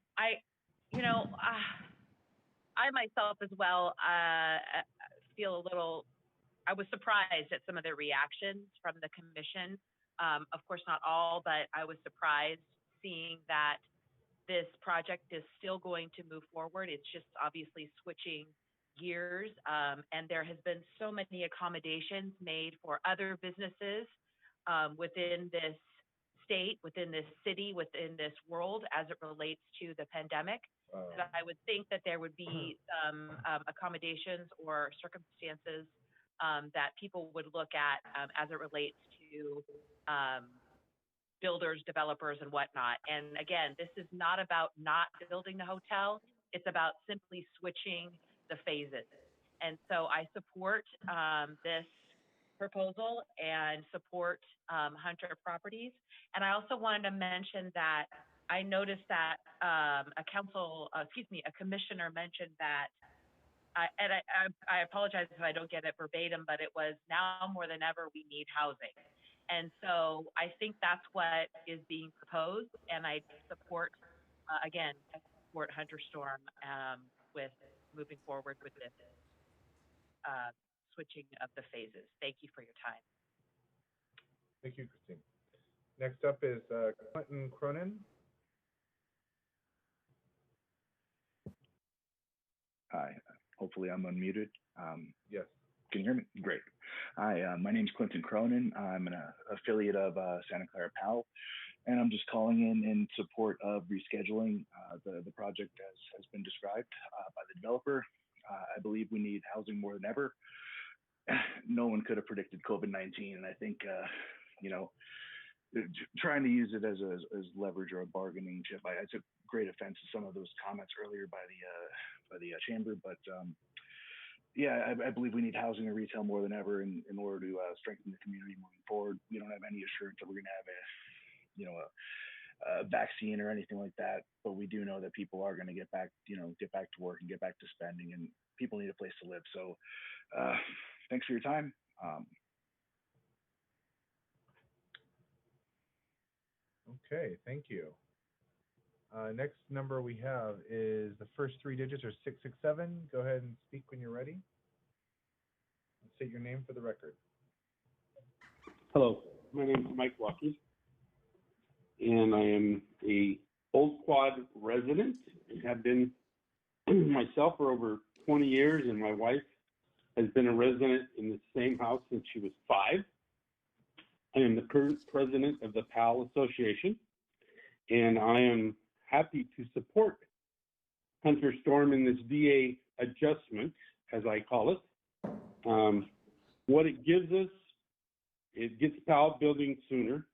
myself as well feel a little, I was surprised at some of the reactions from the commission. Of course, not all, but I was surprised seeing that this project is still going to move forward. It's just obviously switching gears. And there has been so many accommodations made for other businesses within this state, within this city, within this world as it relates to the pandemic. That I would think that there would be some accommodations or circumstances that people would look at as it relates to builders, developers, and whatnot. And again, this is not about not building the hotel. It's about simply switching the phases. And so I support this proposal and support Hunter Properties. And I also wanted to mention that I noticed that a commissioner mentioned that, I apologize if I don't get it verbatim, but it was now more than ever we need housing. And so I think that's what is being proposed, and I support, again, I support Hunter Storm with moving forward with this switching of the phases. Thank you for your time. Thank you, Christine. Next up is Clinton Cronin. Hi, hopefully I'm unmuted. Yes. Can you hear me? Great. Hi, my name's Clinton Cronin. I'm an affiliate of Santa Clara PAL, and I'm just calling in support of rescheduling the project as has been described by the developer. I believe we need housing more than ever. No one could have predicted COVID-19, and I think, trying to use it as leverage or a bargaining chip. I took great offense to some of those comments earlier by the chamber, but yeah, I believe we need housing and retail more than ever in order to strengthen the community moving forward. We don't have any assurance that we're going to have a vaccine or anything like that, but we do know that people are going to get back to work and get back to spending, and people need a place to live. So thanks for your time. Okay, thank you. Next number we have is the first three digits are 667. Go ahead and speak when you're ready. State your name for the record. Hello, my name is Mike Lucky, and I am a Old Quad resident and have been myself for over 20 years, and my wife has been a resident in the same house since she was 5. I am the current president of the PAL Association, and I am happy to support Hunter Storm in this DA adjustment, as I call it. What it gives us, it gets PAL building sooner.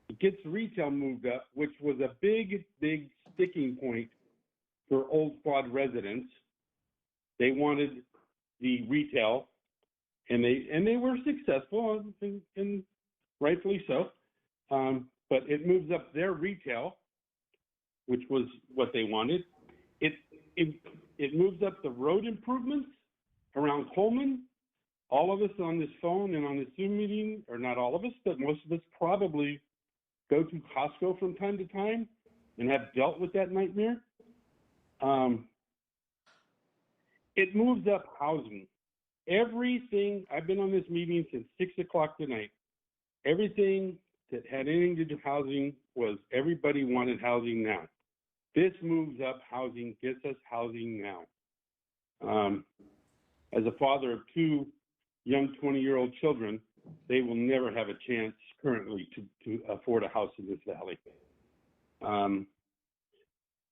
It gets retail moved up, which was a big sticking point for Old Quad residents. They wanted the retail, and they were successful, and rightfully so. But it moves up their retail, which was what they wanted. It moves up the road improvements around Coleman. All of us on this phone and on this Zoom meeting, or not all of us, but most of us probably go to Costco from time to time and have dealt with that nightmare. It moves up housing. Everything, I've been on this meeting since 6 o'clock tonight. Everything that had anything to do with housing was everybody wanted housing now. This moves up housing, gets us housing now. As a father of 2 young 20-year-old children, they will never have a chance currently to afford a house in this valley.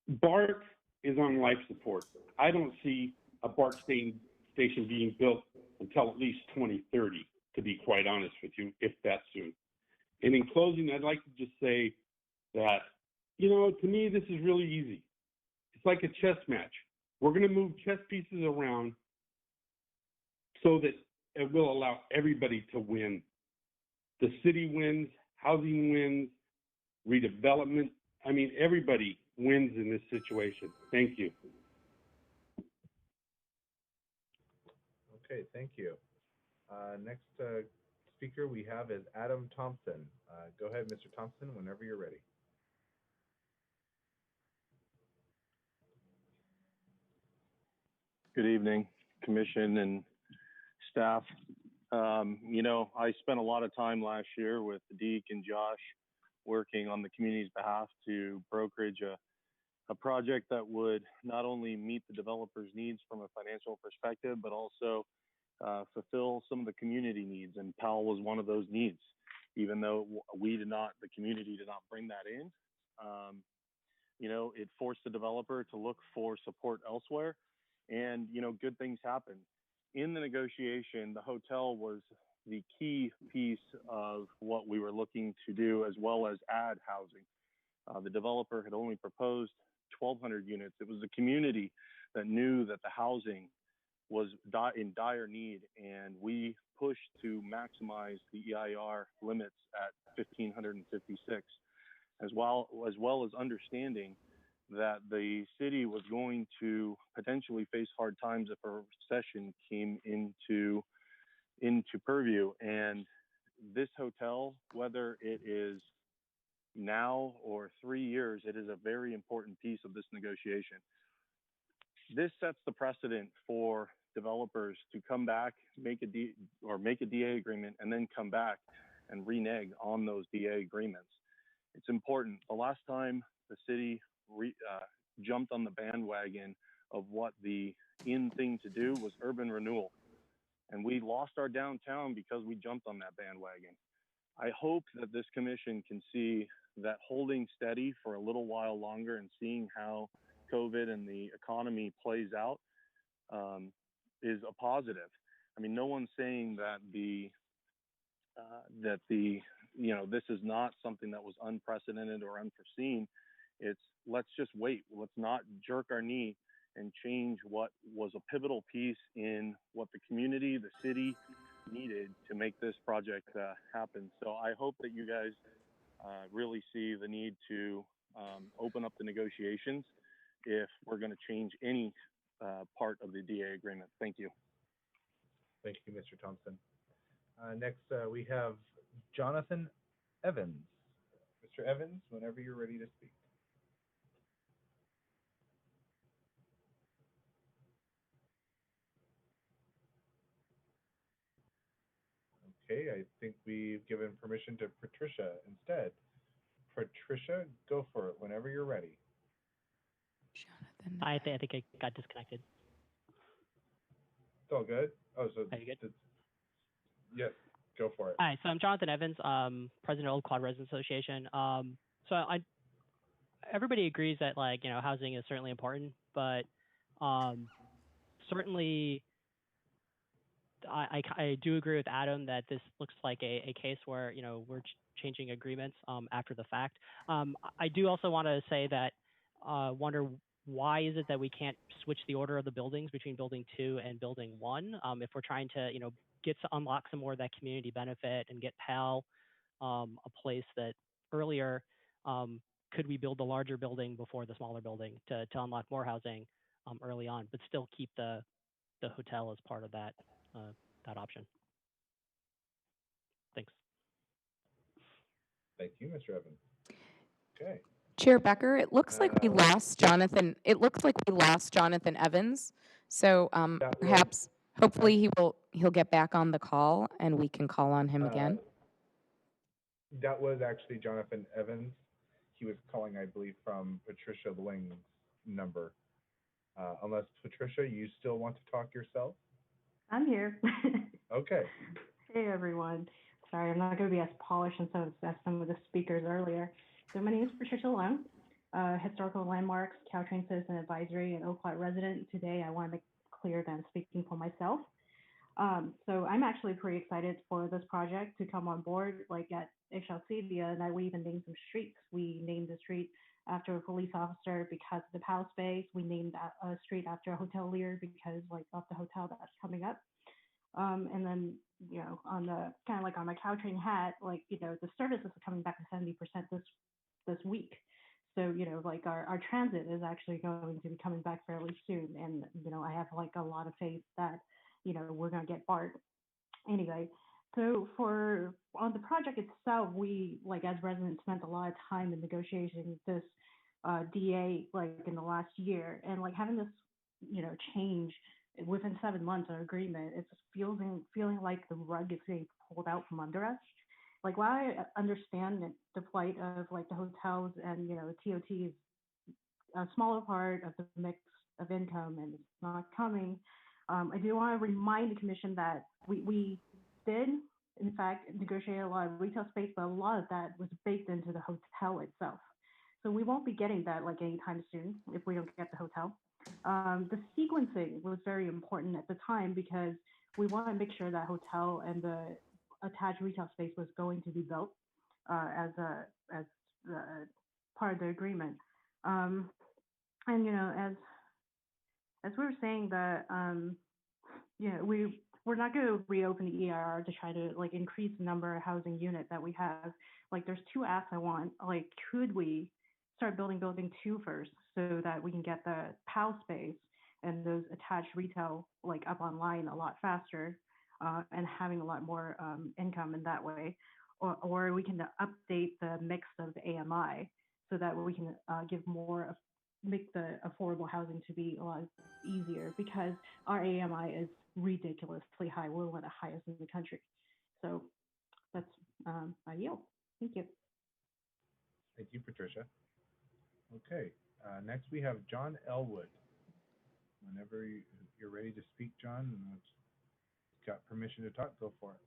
BART is on life support. I don't see a BART station being built until at least 2030, to be quite honest with you, if that soon. And in closing, I'd like to just say that, to me, this is really easy. It's like a chess match. We're going to move chess pieces around so that it will allow everybody to win. The city wins, housing wins, redevelopment. I mean, everybody wins in this situation. Thank you. Okay, thank you. Next speaker we have is Adam Thompson. Go ahead, Mr. Thompson, whenever you're ready. Good evening, Commission and staff. I spent a lot of time last year with Deke and Josh working on the community's behalf to brokerage a project that would not only meet the developer's needs from a financial perspective, but also fulfill some of the community needs. And PAL was one of those needs, even though the community did not bring that in. It forced the developer to look for support elsewhere, and, good things happen. In the negotiation, the hotel was the key piece of what we were looking to do, as well as add housing. The developer had only proposed 1,200 units. It was the community that knew that the housing was in dire need, and we pushed to maximize the EIR limits at 1,556, as well as understanding that the city was going to potentially face hard times if a recession came into purview. And this hotel, whether it is now or 3 years, it is a very important piece of this negotiation. This sets the precedent for developers to come back, make a DA agreement, and then come back and renege on those DA agreements. It's important. The last time the city jumped on the bandwagon of what the in thing to do was urban renewal, and we lost our downtown because we jumped on that bandwagon. I hope that this commission can see that holding steady for a little while longer and seeing how COVID and the economy plays out is a positive. I mean, no one's saying that this is not something that was unprecedented or unforeseen. It's let's just wait. Let's not jerk our knee and change what was a pivotal piece in what the community, the city needed to make this project happen. So I hope that you guys really see the need to open up the negotiations if we're going to change any part of the DA agreement. Thank you. Thank you, Mr. Thompson. Next, we have Jonathan Evans. Mr. Evans, whenever you're ready to speak. Okay, I think we've given permission to Patricia instead. Patricia, go for it whenever you're ready. I think I got disconnected. It's all good. Oh, so Are you good? Yes, go for it. Hi, so I'm Jonathan Evans, president of Old Quad Residents Association. Everybody agrees that housing is certainly important, but certainly I do agree with Adam that this looks like a case where we're changing agreements after the fact. I do also want to say that wonder why is it that we can't switch the order of the buildings between building 2 and building 1 if we're trying to get to unlock some more of that community benefit and get PAL a place that earlier could we build the larger building before the smaller building to unlock more housing early on, but still keep the hotel as part of that that option. Thanks. Thank you, Mr. Evans. Okay. Chair Becker, it looks like we lost Jonathan. It looks like we lost Jonathan Evans. So perhaps, hopefully, he'll get back on the call and we can call on him again. That was actually Jonathan Evans. He was calling, I believe, from Patricia Ling's number. Unless Patricia, you still want to talk yourself? I'm here. Okay. Hey, everyone. Sorry, I'm not going to be as polished as some of the speakers earlier. So my name is Patricia Long, Historical Landmarks, Caltrain Citizen Advisory, and Oak Quad resident. Today, I want to make clear that I'm speaking for myself. So I'm actually pretty excited for this project to come on board. Like at HLC, and we even named some streets. We named the street after a police officer because of the PAL space. We named a street after a hotelier because of the hotel that's coming up. And then, on the kind of like on my Caltrain hat, the services are coming back to 70% this week. So, our transit is actually going to be coming back fairly soon. And, I have a lot of faith that, we're going to get BART. Anyway, so on the project itself, we, as residents, spent a lot of time in negotiating this DA, in the last year. And, having this, change within 7 months of agreement, it's feeling like the rug is being pulled out from under us. While I understand the plight of the hotels and TOT is a smaller part of the mix of income and it's not coming, I do want to remind the commission that we did in fact negotiate a lot of retail space, but a lot of that was baked into the hotel itself. So we won't be getting that anytime soon if we don't get the hotel. The sequencing was very important at the time because we want to make sure that hotel and the attached retail space was going to be built as part of the agreement. And as we were saying that we're not going to reopen the EIR to try to increase the number of housing units that we have. There's 2 asks I want. Could we start building building 2 first so that we can get the PAL space and those attached retail up online a lot faster and having a lot more income in that way, or we can update the mix of the AMI so that we can make the affordable housing to be a lot easier because our AMI is ridiculously high. We're one of the highest in the country. So that's my yield. Thank you. Thank you, Patricia. Okay, next we have John Elwood. Whenever you're ready to speak, John, and got permission to talk, go for it.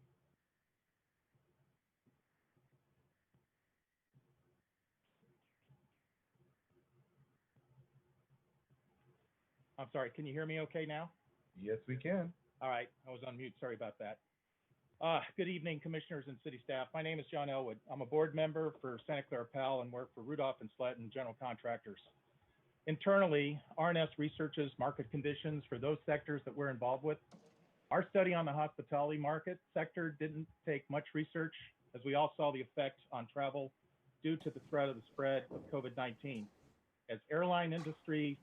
I'm sorry, can you hear me okay now? Yes, we can. All right, I was on mute, sorry about that. Good evening, commissioners and city staff. My name is John Elwood. I'm a board member for Santa Clara PAL and work for Rudolph and Sletton General Contractors. Internally, RNS researches market conditions for those sectors that we're involved with. Our study on the hospitality market sector didn't take much research, as we all saw the effect on travel due to the threat of the spread of COVID-19. As the airline industry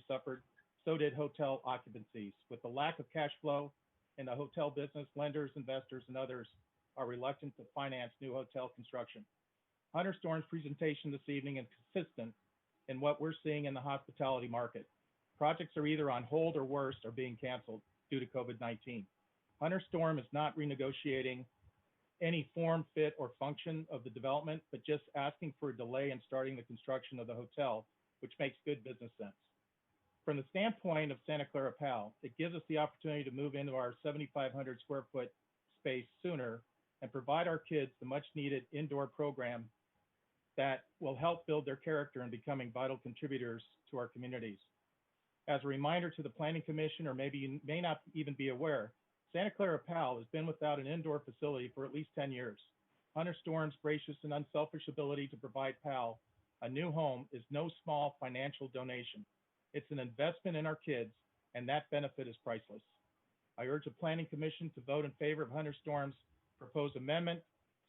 suffered, so did hotel occupancies. With the lack of cash flow in the hotel business, lenders, investors, and others are reluctant to finance new hotel construction. Hunter Storm's presentation this evening is consistent in what we're seeing in the hospitality market. Projects are either on hold or worse, are being canceled due to COVID-19. Hunter Storm is not renegotiating any form, fit, or function of the development, but just asking for a delay in starting the construction of the hotel, which makes good business sense. From the standpoint of Santa Clara PAL, it gives us the opportunity to move into our 7,500 square foot space sooner and provide our kids the much needed indoor program that will help build their character in becoming vital contributors to our communities. As a reminder to the Planning Commission, or maybe you may not even be aware, Santa Clara PAL has been without an indoor facility for at least 10 years. Hunter Storm's gracious and unselfish ability to provide PAL a new home is no small financial donation. It's an investment in our kids, and that benefit is priceless. I urge the Planning Commission to vote in favor of Hunter Storm's proposed amendment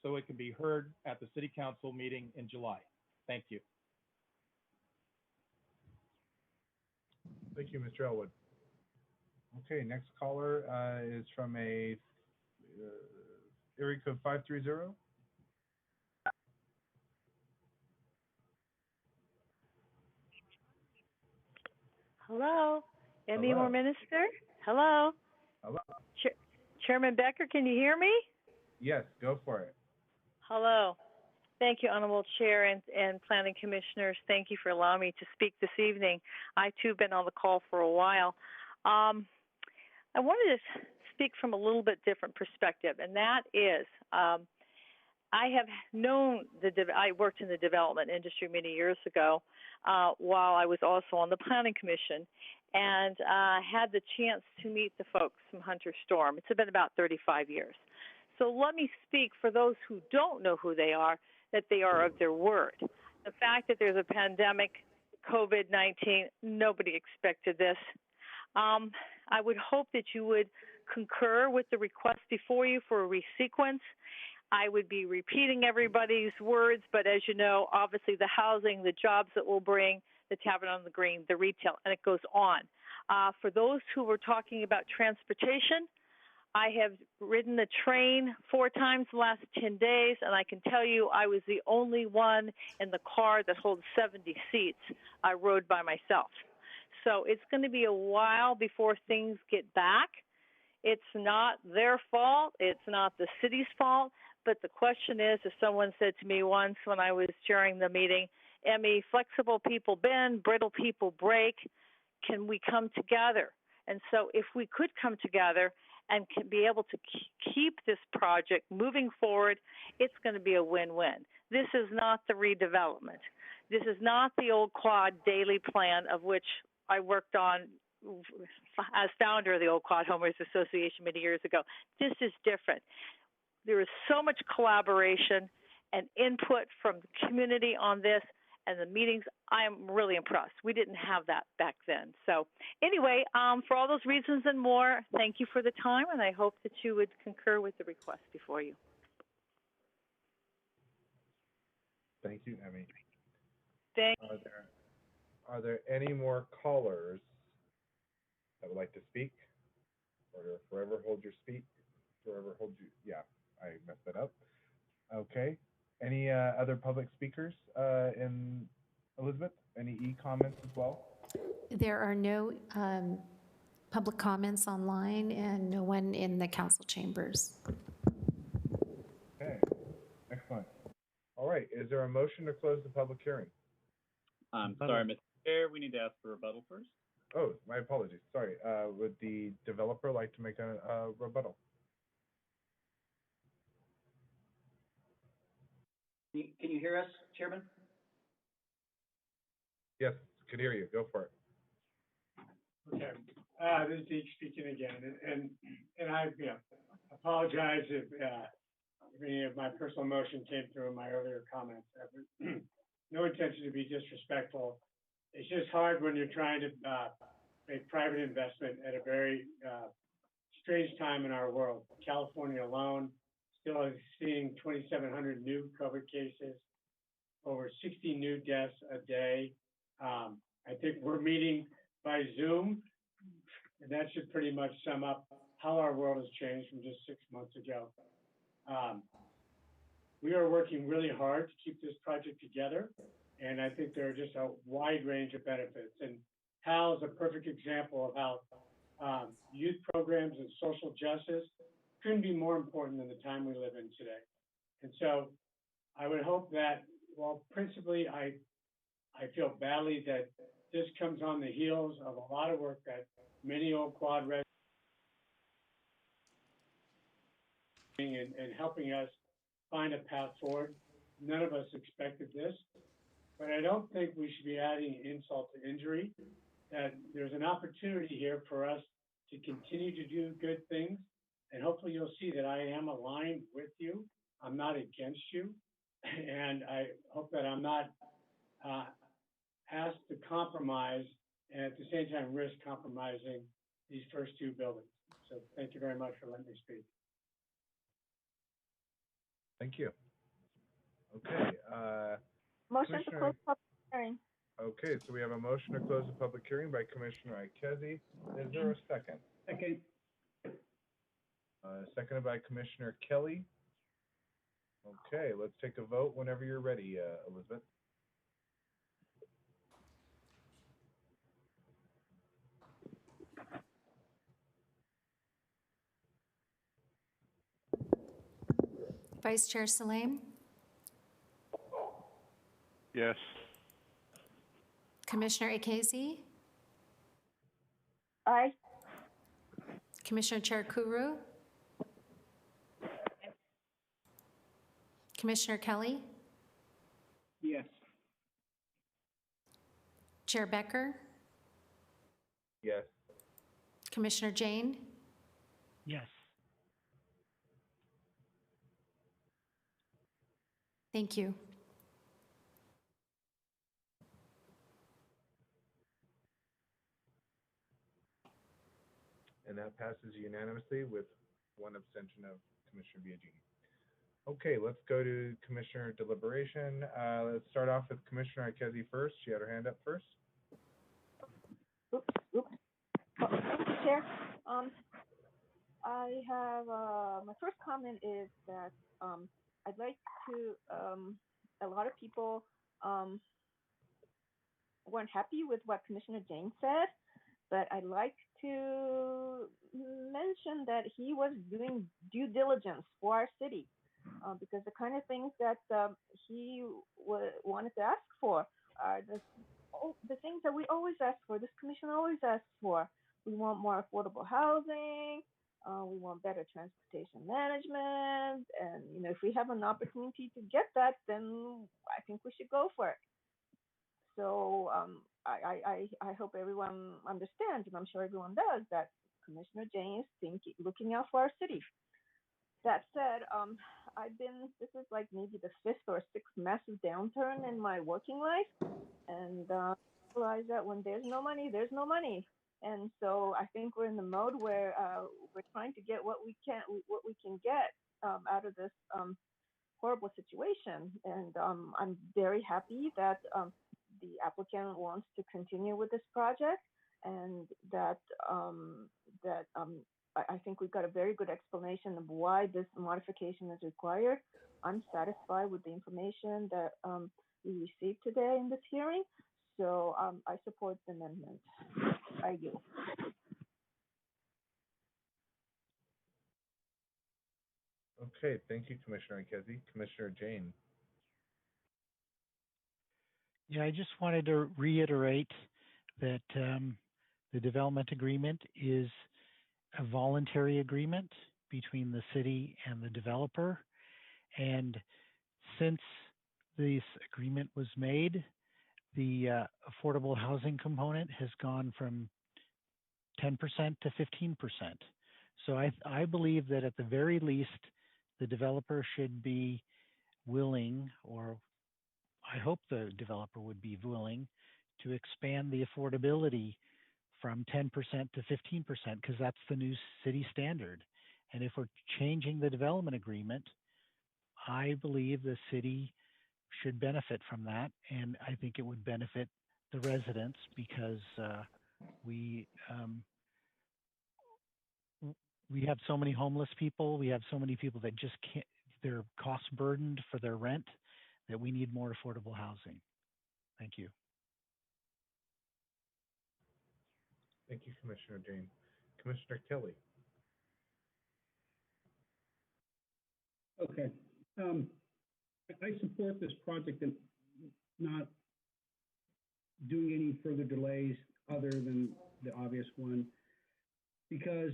so it can be heard at the City Council meeting in July. Thank you. Thank you, Mr. Elwood. Okay, next caller is from a area code 530. Hello, Emmy Hello. Moore Minister. Hello. Hello. Chairman Becker, can you hear me? Yes, go for it. Hello. Thank you, Honorable Chair and Planning Commissioners. Thank you for allowing me to speak this evening. I, too, have been on the call for a while. I wanted to speak from a little bit different perspective, and that is I have known I worked in the development industry many years ago while I was also on the Planning Commission, and had the chance to meet the folks from Hunter Storm. It's been about 35 years. So let me speak for those who don't know who they are, that they are of their word. The fact that there's a pandemic, COVID-19, nobody expected this. I would hope that you would concur with the request before you for a resequence. I would be repeating everybody's words, but as you know, obviously the housing, the jobs that we'll bring, the Tavern on the Green, the retail, and it goes on. For those who were talking about transportation, I have ridden the train 4 times the last 10 days, and I can tell you I was the only one in the car that holds 70 seats. I rode by myself. So it's going to be a while before things get back. It's not their fault. It's not the city's fault. But the question is, as someone said to me once when I was chairing the meeting, Emmy, flexible people bend, brittle people break. Can we come together? And so if we could come together and can be able to keep this project moving forward, it's going to be a win-win. This is not the redevelopment. This is not the old quad daily plan of which I worked on as founder of the Old Quad Homeowners Association many years ago. This is different. There is so much collaboration and input from the community on this, and the meetings, I am really impressed. We didn't have that back then. So anyway, for all those reasons and more, thank you for the time, and I hope that you would concur with the request before you. Thank you, Emmy. Thank Are there any more callers that would like to speak? Or forever hold your speak? Forever hold you? Yeah, I messed that up. Okay. Any other public speakers in Elizabeth? Any e-comments as well? There are no public comments online and no one in the council chambers. Okay, excellent. All right, is there a motion to close the public hearing? Sorry, Mr. Chair, we need to ask for rebuttal first. Oh, my apologies. Sorry. Would the developer like to make a rebuttal? Can you hear us, Chairman? Yes, could hear you. Go for it. Okay, this is Deke speaking again, and I apologize if any of my personal emotion came through in my earlier comments. No intention to be disrespectful. It's just hard when you're trying to make private investment at a very strange time in our world. California alone still is seeing 2,700 new COVID cases, over 60 new deaths a day. I think we're meeting by Zoom, and that should pretty much sum up how our world has changed from just 6 months ago. We are working really hard to keep this project together, and I think there are just a wide range of benefits. And Hal is a perfect example of how youth programs and social justice couldn't be more important than the time we live in today. And so I would hope that, while principally I feel badly that this comes on the heels of a lot of work that many Old Quad residents and helping us find a path forward. None of us expected this, but I don't think we should be adding insult to injury. That there's an opportunity here for us to continue to do good things, and hopefully you'll see that I am aligned with you. I'm not against you, and I hope that I'm not asked to compromise and at the same time risk compromising these first two buildings. So thank you very much for letting me speak. Thank you. Okay. Motion to close public hearing. Okay, so we have a motion to close the public hearing by Commissioner Ikezi. Is there a second? Second. Seconded by Commissioner Kelly. Okay, let's take a vote whenever you're ready, Elizabeth. Vice Chair Saleme, Yes. Commissioner Ikezi, Aye. Commissioner Cherukuru, Commissioner Kelly, Yes. Chair Becker, Yes. Commissioner Jain, Yes. thank you. And that passes unanimously with one abstention of Commissioner Biagini. Okay, let's go to Commissioner deliberation. Let's start off with Commissioner Ikezi first. She had her hand up first. Oops. Oh, thank you, Chair. I have, my first comment is that I'd like to, a lot of people weren't happy with what Commissioner Jain said, but I'd like to mention that he was doing due diligence for our city, because the kind of things that he wanted to ask for are the things that we always ask for, this commission always asks for. We want more affordable housing, we want better transportation management, and if we have an opportunity to get that, then I think we should go for it. So I hope everyone understands, and I'm sure everyone does, that Commissioner Jain is looking out for our city. That said, this is like maybe the 5th or 6th massive downturn in my working life, and I realize that when there's no money, there's no money. And so I think we're in the mode where we're trying to get what we can get out of this horrible situation. And I'm very happy that the applicant wants to continue with this project, and that I think we've got a very good explanation of why this modification is required. I'm satisfied with the information that we received today in this hearing, so I support the amendment. I do. Okay, thank you, Commissioner Ikezi. Commissioner Jain. Yeah, I just wanted to reiterate that the development agreement is a voluntary agreement between the city and the developer. And since this agreement was made, the affordable housing component has gone from 10% to 15%. So I believe that at the very least, the developer should be willing, or I hope the developer would be willing, to expand the affordability from 10% to 15%, because that's the new city standard. And if we're changing the development agreement, I believe the city should benefit from that. And I think it would benefit the residents, because we have so many homeless people. We have so many people that just can't, they're cost burdened for their rent, that we need more affordable housing. Thank you. Thank you, Commissioner Jain. Commissioner Kelly. Okay. I support this project and not doing any further delays other than the obvious one, because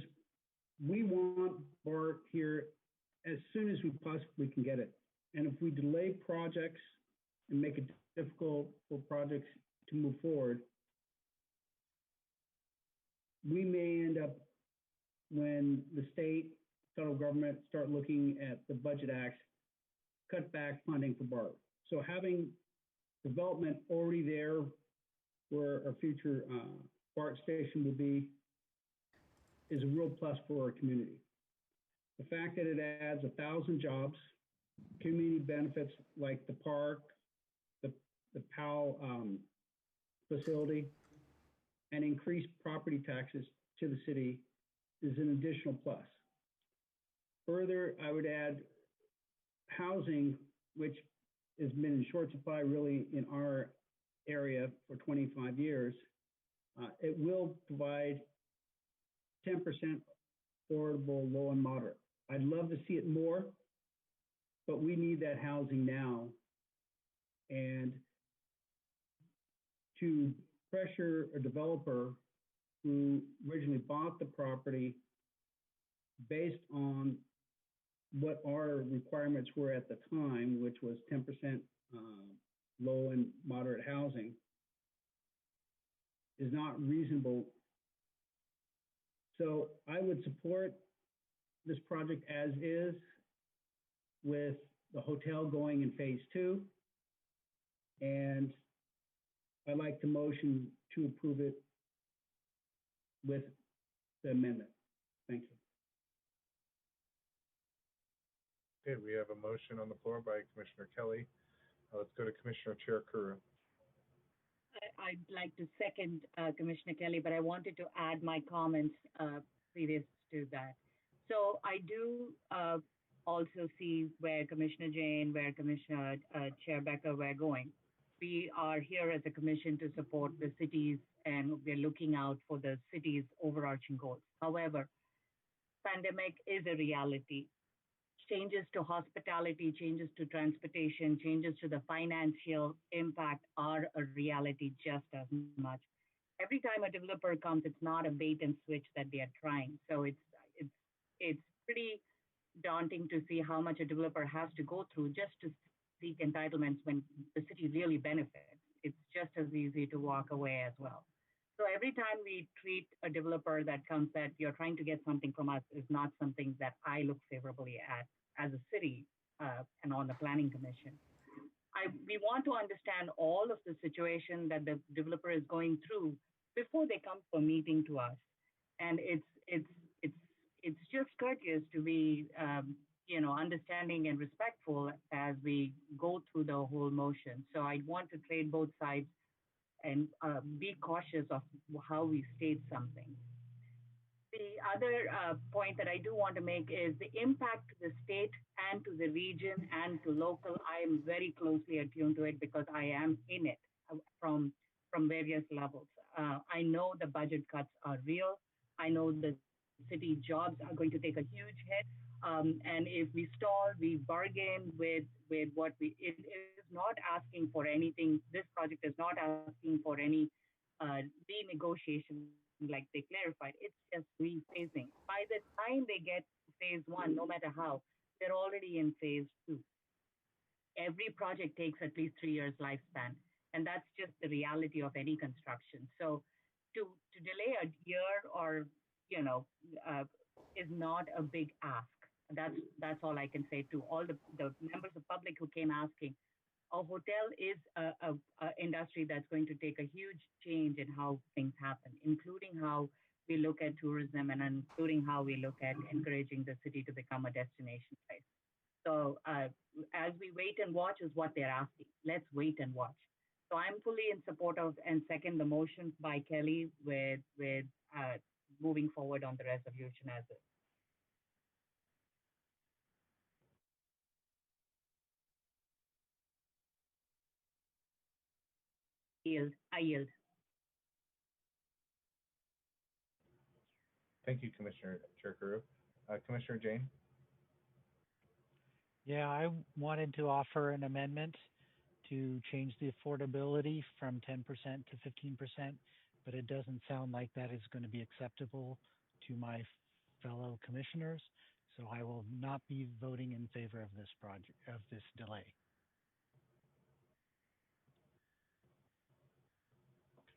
we want BART here as soon as we possibly can get it. And if we delay projects and make it difficult for projects to move forward, we may end up, when the state, federal government start looking at the budget acts, cut back funding for BART. So having development already there where our future BART station will be is a real plus for our community. The fact that it adds 1,000 jobs, community benefits like the park, the POW facility, and increased property taxes to the city is an additional plus. Further, I would add housing, which has been in short supply really in our area for 25 years. It will provide 10% affordable, low and moderate. I'd love to see it more, but we need that housing now. And to pressure a developer who originally bought the property based on what our requirements were at the time, which was 10% low and moderate housing, is not reasonable. So I would support this project as is, with the hotel going in phase 2. And I'd like the motion to approve it with the amendment. Thank you. Okay, we have a motion on the floor by Commissioner Kelly. Let's go to Commissioner Cherukuru. I'd like to second Commissioner Kelly, but I wanted to add my comments previous to that. So I do also see where Commissioner Jain, where Commissioner Chair Becker were going. We are here as a commission to support the cities, and we're looking out for the city's overarching goals. However, pandemic is a reality. Changes to hospitality, changes to transportation, changes to the financial impact are a reality just as much. Every time a developer comes, it's not a bait and switch that they are trying. So it's pretty daunting to see how much a developer has to go through just to seek entitlements when the city really benefits. It's just as easy to walk away as well. So every time we treat a developer that comes that you're trying to get something from us is not something that I look favorably at as a city and on the planning commission. We want to understand all of the situation that the developer is going through before they come for meeting to us. And it's just courteous to be understanding and respectful as we go through the whole motion. So I want to trade both sides and be cautious of how we state something. The other point that I do want to make is the impact to the state and to the region and to local. I am very closely attuned to it because I am in it from various levels. I know the budget cuts are real. I know the city jobs are going to take a huge hit. And if we stall, we bargain with what it is not asking for anything. This project is not asking for any renegotiation like they clarified. It's just rephasing. By the time they get to phase 1, no matter how, they're already in phase 2. Every project takes at least 3 years lifespan. And that's just the reality of any construction. So to delay a year or, is not a big ask. That's all I can say to all the members of public who came asking. A hotel is a industry that's going to take a huge change in how things happen, including how we look at tourism and including how we look at encouraging the city to become a destination place. So as we wait and watch is what they're asking. Let's wait and watch. So I'm fully in support of and second the motion by Kelly with moving forward on the resolution as is. I yield. Thank you, Commissioner Cherukuru. Commissioner Jain? Yeah, I wanted to offer an amendment to change the affordability from 10% to 15%, but it doesn't sound like that is going to be acceptable to my fellow commissioners. So I will not be voting in favor of this project, of this delay.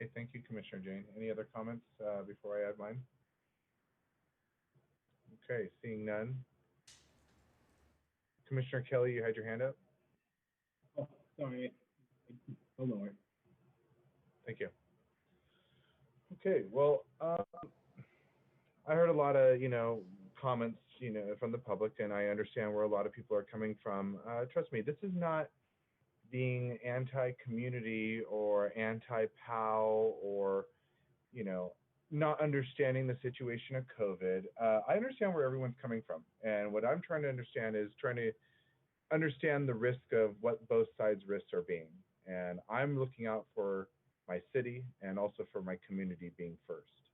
Okay, thank you, Commissioner Jain. Any other comments before I add mine? Okay, seeing none. Commissioner Kelly, you had your hand up? Oh, sorry. Hold on. Thank you. Okay, well, I heard a lot of, comments, from the public, and I understand where a lot of people are coming from. Trust me, this is not being anti-community or anti-POW or, not understanding the situation of COVID. I understand where everyone's coming from. And what I'm trying to understand is trying to understand the risk of what both sides' risks are being. And I'm looking out for my city and also for my community being first.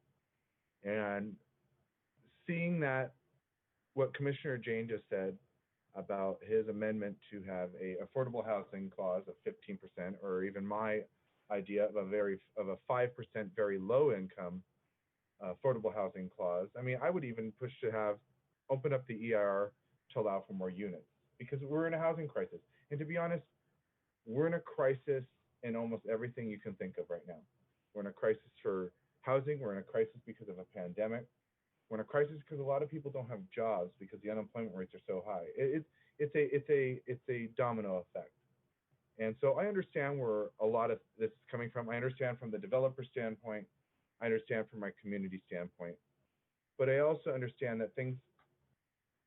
And seeing that what Commissioner Jain just said about his amendment to have a affordable housing clause of 15%, or even my idea of a 5% very low income affordable housing clause. I mean, I would even push to open up the EIR to allow for more units, because we're in a housing crisis. And to be honest, we're in a crisis in almost everything you can think of right now. We're in a crisis for housing. We're in a crisis because of a pandemic. We're in a crisis because a lot of people don't have jobs because the unemployment rates are so high. It's a domino effect. And so I understand where a lot of this is coming from. I understand from the developer standpoint. I understand from my community standpoint. But I also understand that things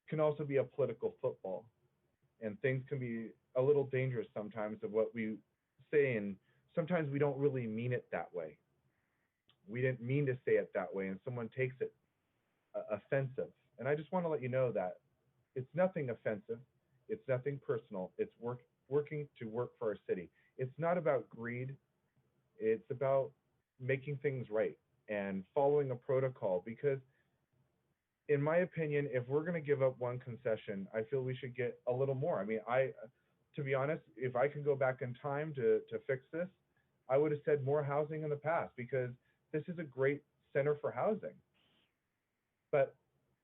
can also be a political football, and things can be a little dangerous sometimes of what we say, and sometimes we don't really mean it that way. We didn't mean to say it that way, and someone takes it offensive. And I just want to let you know that it's nothing offensive. It's nothing personal. It's working to work for our city. It's not about greed. It's about making things right and following a protocol, because in my opinion, if we're going to give up one concession, I feel we should get a little more. I mean, to be honest, if I can go back in time to fix this, I would have said more housing in the past, because this is a great center for housing. But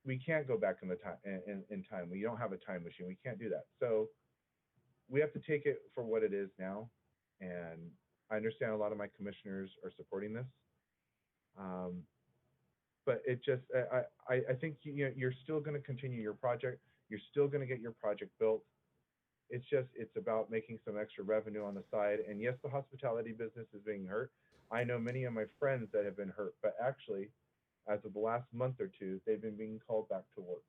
we can't go back in time. We don't have a time machine. We can't do that. So we have to take it for what it is now. And I understand a lot of my commissioners are supporting this. But it just, I think you're still going to continue your project. You're still going to get your project built. It's about making some extra revenue on the side. And yes, the hospitality business is being hurt. I know many of my friends that have been hurt, but actually, as of the last month or two, they've been being called back to work.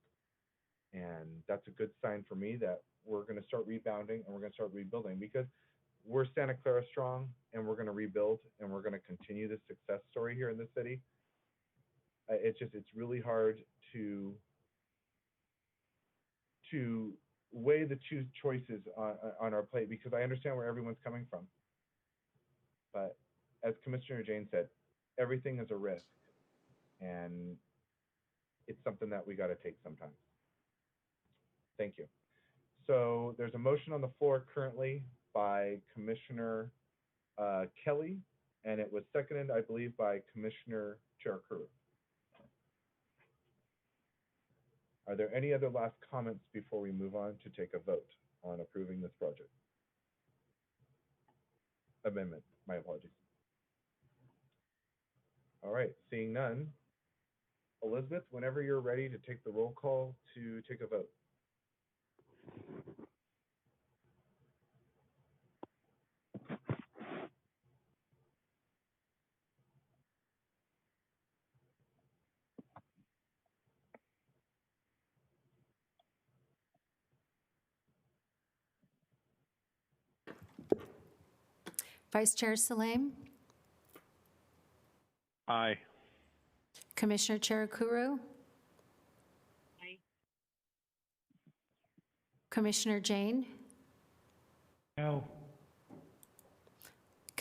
And that's a good sign for me that we're going to start rebounding and we're going to start rebuilding, because we're Santa Clara strong, and we're going to rebuild, and we're going to continue this success story here in the city. It's really hard to weigh the two choices on our plate, because I understand where everyone's coming from. But as Commissioner Jain said, everything is a risk, and it's something that we got to take sometimes. Thank you. So there's a motion on the floor currently by Commissioner Kelly, and it was seconded, I believe, by Commissioner Cherukuru. Are there any other last comments before we move on to take a vote on approving this project? Amendment, my apologies. All right, seeing none. Elizabeth, whenever you're ready to take the roll call to take a vote. Vice Chair Saleme? Aye. Commissioner Cherukuru? Aye. Commissioner Jain? No.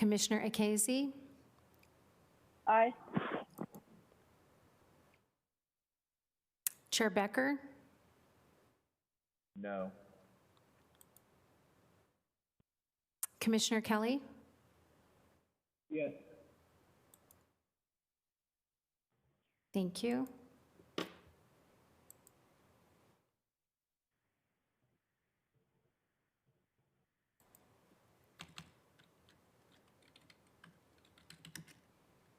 Commissioner Akazi, Aye. Chair Becker, No. Commissioner Kelly, Yes. thank you.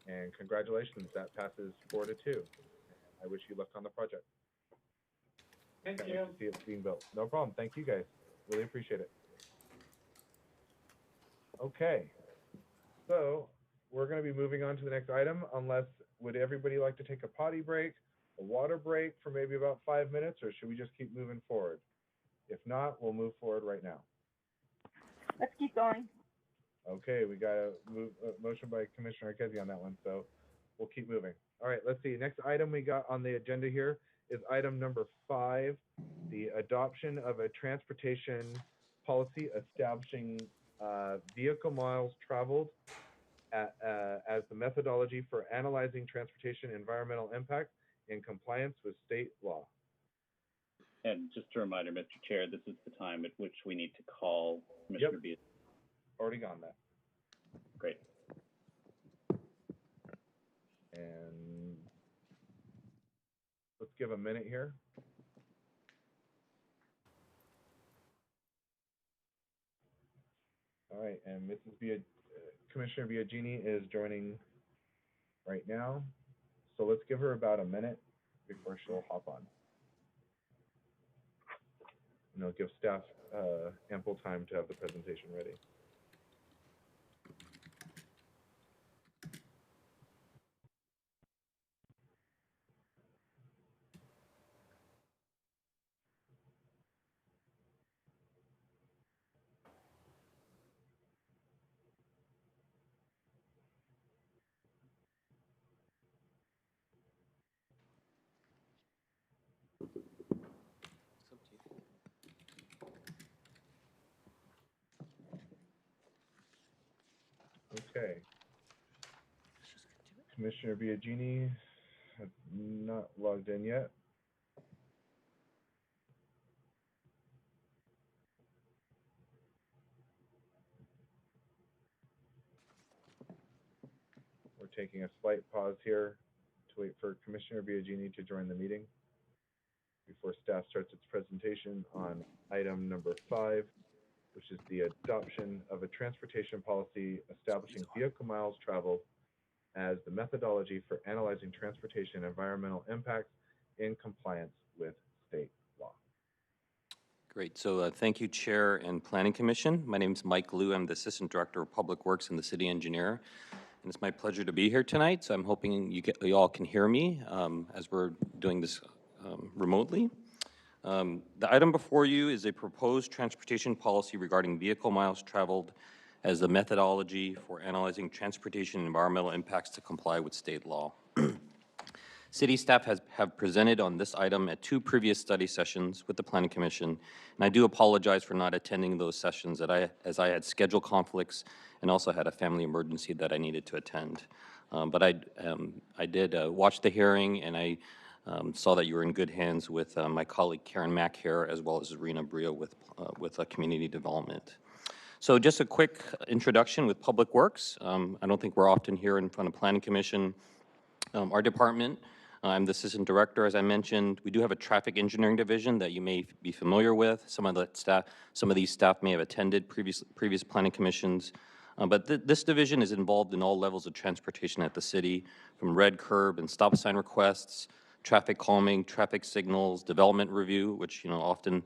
And congratulations, that passes 4-2. I wish you luck on the project. Thank Can't you. wait to see it being built. No problem. Thank you guys. Really appreciate it. Okay. So we're going to be moving on to the next item unless, would everybody like to take a potty break, a water break for maybe about 5 minutes, or should we just keep moving forward? If not, we'll move forward right now. Let's keep going. Okay, we got a motion by Commissioner Akezi on that one, so we'll keep moving. All right, let's see. Next item we got on the agenda here is item number 5, the adoption of a transportation policy establishing vehicle miles traveled as the methodology for analyzing transportation environmental impact in compliance with state law. And just a reminder, Mr. Chair, this is the time at which we need to call Commissioner Beasley. Already gone that. Great. And let's give a minute here. All right, and Commissioner Biagini is joining right now. So let's give her about a minute before she'll hop on. And it'll give staff ample time to have the presentation ready. Okay. Commissioner Biagini has not logged in yet. We're taking a slight pause here to wait for Commissioner Biagini to join the meeting before staff starts its presentation on item number 5, which is the adoption of a transportation policy establishing vehicle miles traveled as the methodology for analyzing transportation environmental impacts in compliance with state law. Great. So thank you, Chair and Planning Commission. My name is Mike Liu. I'm the Assistant Director of Public Works and the City Engineer. And it's my pleasure to be here tonight. So I'm hoping you all can hear me as we're doing this remotely. The item before you is a proposed transportation policy regarding vehicle miles traveled as the methodology for analyzing transportation and environmental impacts to comply with state law. City staff have presented on this item at 2 previous study sessions with the Planning Commission, and I do apologize for not attending those sessions as I had schedule conflicts and also had a family emergency that I needed to attend. But I did watch the hearing, and I saw that you were in good hands with my colleague Karen Mack here, as well as Rena Bria with community development. So just a quick introduction with Public Works. I don't think we're often here in front of Planning Commission. Our department, I'm the Assistant Director, as I mentioned. We do have a traffic engineering division that you may be familiar with. Some of these staff may have attended previous Planning Commissions. But this division is involved in all levels of transportation at the city, from red curb and stop sign requests, traffic calming, traffic signals, development review, which often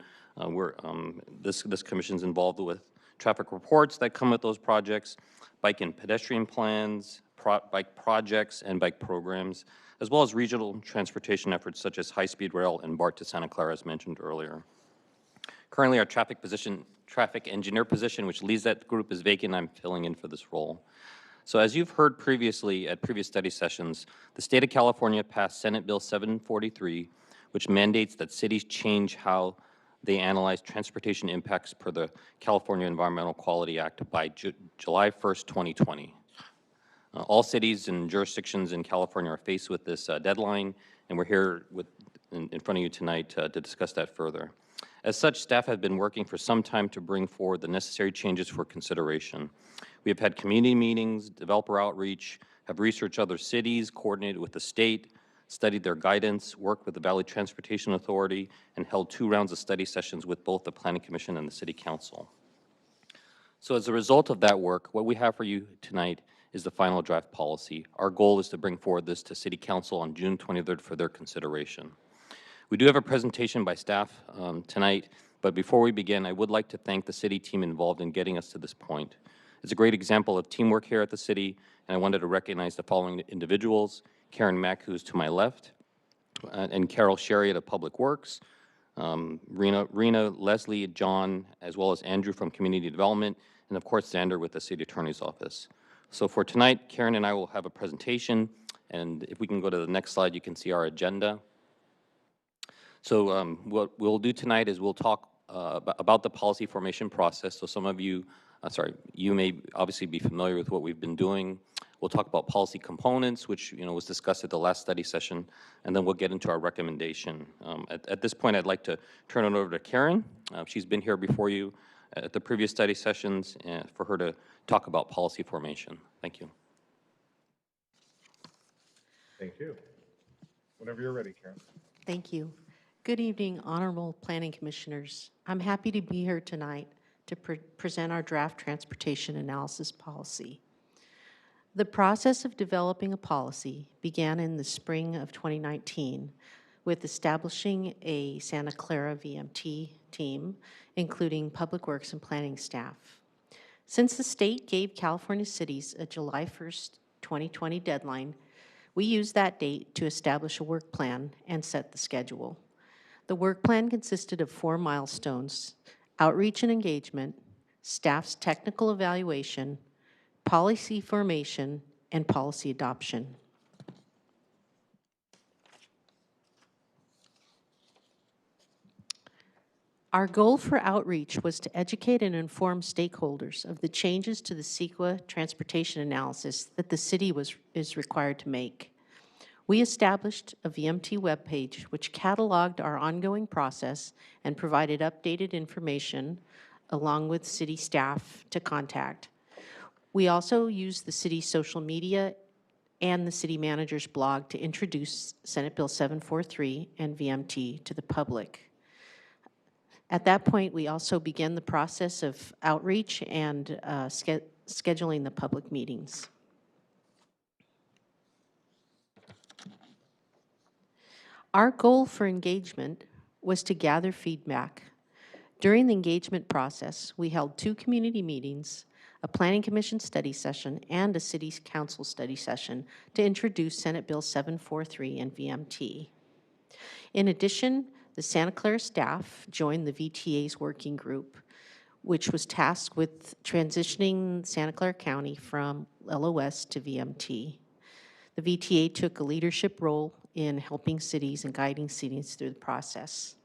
this commission's involved with, traffic reports that come with those projects, bike and pedestrian plans, bike projects and bike programs, as well as regional transportation efforts such as high-speed rail and BART to Santa Clara, as mentioned earlier. Currently, our traffic engineer position, which leads that group, is vacant. I'm filling in for this role. So as you've heard previously at previous study sessions, the state of California passed Senate Bill 743, which mandates that cities change how They analyzed transportation impacts per the California Environmental Quality Act by July 1st, 2020. All cities and jurisdictions in California are faced with this deadline, and we're here in front of you tonight to discuss that further. As such, staff have been working for some time to bring forward the necessary changes for consideration. We have had community meetings, developer outreach, have researched other cities, coordinated with the state, studied their guidance, worked with the Valley Transportation Authority, and held 2 rounds of study sessions with both the Planning Commission and the City Council. So as a result of that work, what we have for you tonight is the final draft policy. Our goal is to bring forward this to City Council on June 23rd for their consideration. We do have a presentation by staff tonight, but before we begin, I would like to thank the city team involved in getting us to this point. It's a great example of teamwork here at the city, and I wanted to recognize the following individuals: Karen Mack, who's to my left, and Carol Sherriott of Public Works, Rena, Leslie, John, as well as Andrew from Community Development, and of course Xander with the City Attorney's Office. So for tonight, Karen and I will have a presentation, and if we can go to the next slide, you can see our agenda. So what we'll do tonight is we'll talk about the policy formation process. So some of you, you may obviously be familiar with what we've been doing. We'll talk about policy components, which was discussed at the last study session, and then we'll get into our recommendation. At this point, I'd like to turn it over to Karen. She's been here before you at the previous study sessions, for her to talk about policy formation. Thank you. Thank you. Whenever you're ready, Karen. Thank you. Good evening, Honorable Planning Commissioners. I'm happy to be here tonight to present our draft transportation analysis policy. The process of developing a policy began in the spring of 2019 with establishing a Santa Clara VMT team, including Public Works and Planning staff. Since the state gave California cities a July 1st, 2020 deadline, we used that date to establish a work plan and set the schedule. The work plan consisted of 4 milestones: outreach and engagement, staff's technical evaluation, policy formation, and policy adoption. Our goal for outreach was to educate and inform stakeholders of the changes to the CEQA transportation analysis that the city is required to make. We established a VMT webpage which cataloged our ongoing process and provided updated information along with city staff to contact. We also used the city's social media and the city manager's blog to introduce Senate Bill 743 and VMT to the public. At that point, we also began the process of outreach and scheduling the public meetings. Our goal for engagement was to gather feedback. During the engagement process, we held 2 community meetings, a Planning Commission study session, and a City Council study session to introduce Senate Bill 743 and VMT. In addition, the Santa Clara staff joined the VTA's working group, which was tasked with transitioning Santa Clara County from LOS to VMT. The VTA took a leadership role in helping cities and guiding cities through the process.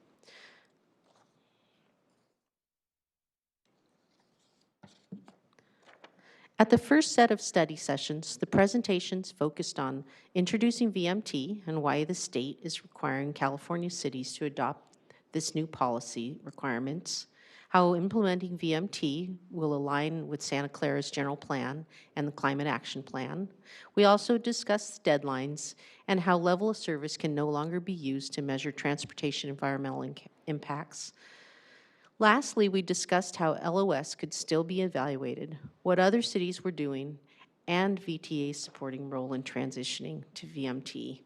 At the first set of study sessions, the presentations focused on introducing VMT and why the state is requiring California cities to adopt this new policy requirements, how implementing VMT will align with Santa Clara's general plan and the climate action plan. We also discussed deadlines and how level of service can no longer be used to measure transportation environmental impacts. Lastly, we discussed how LOS could still be evaluated, what other cities were doing, and VTA's supporting role in transitioning to VMT.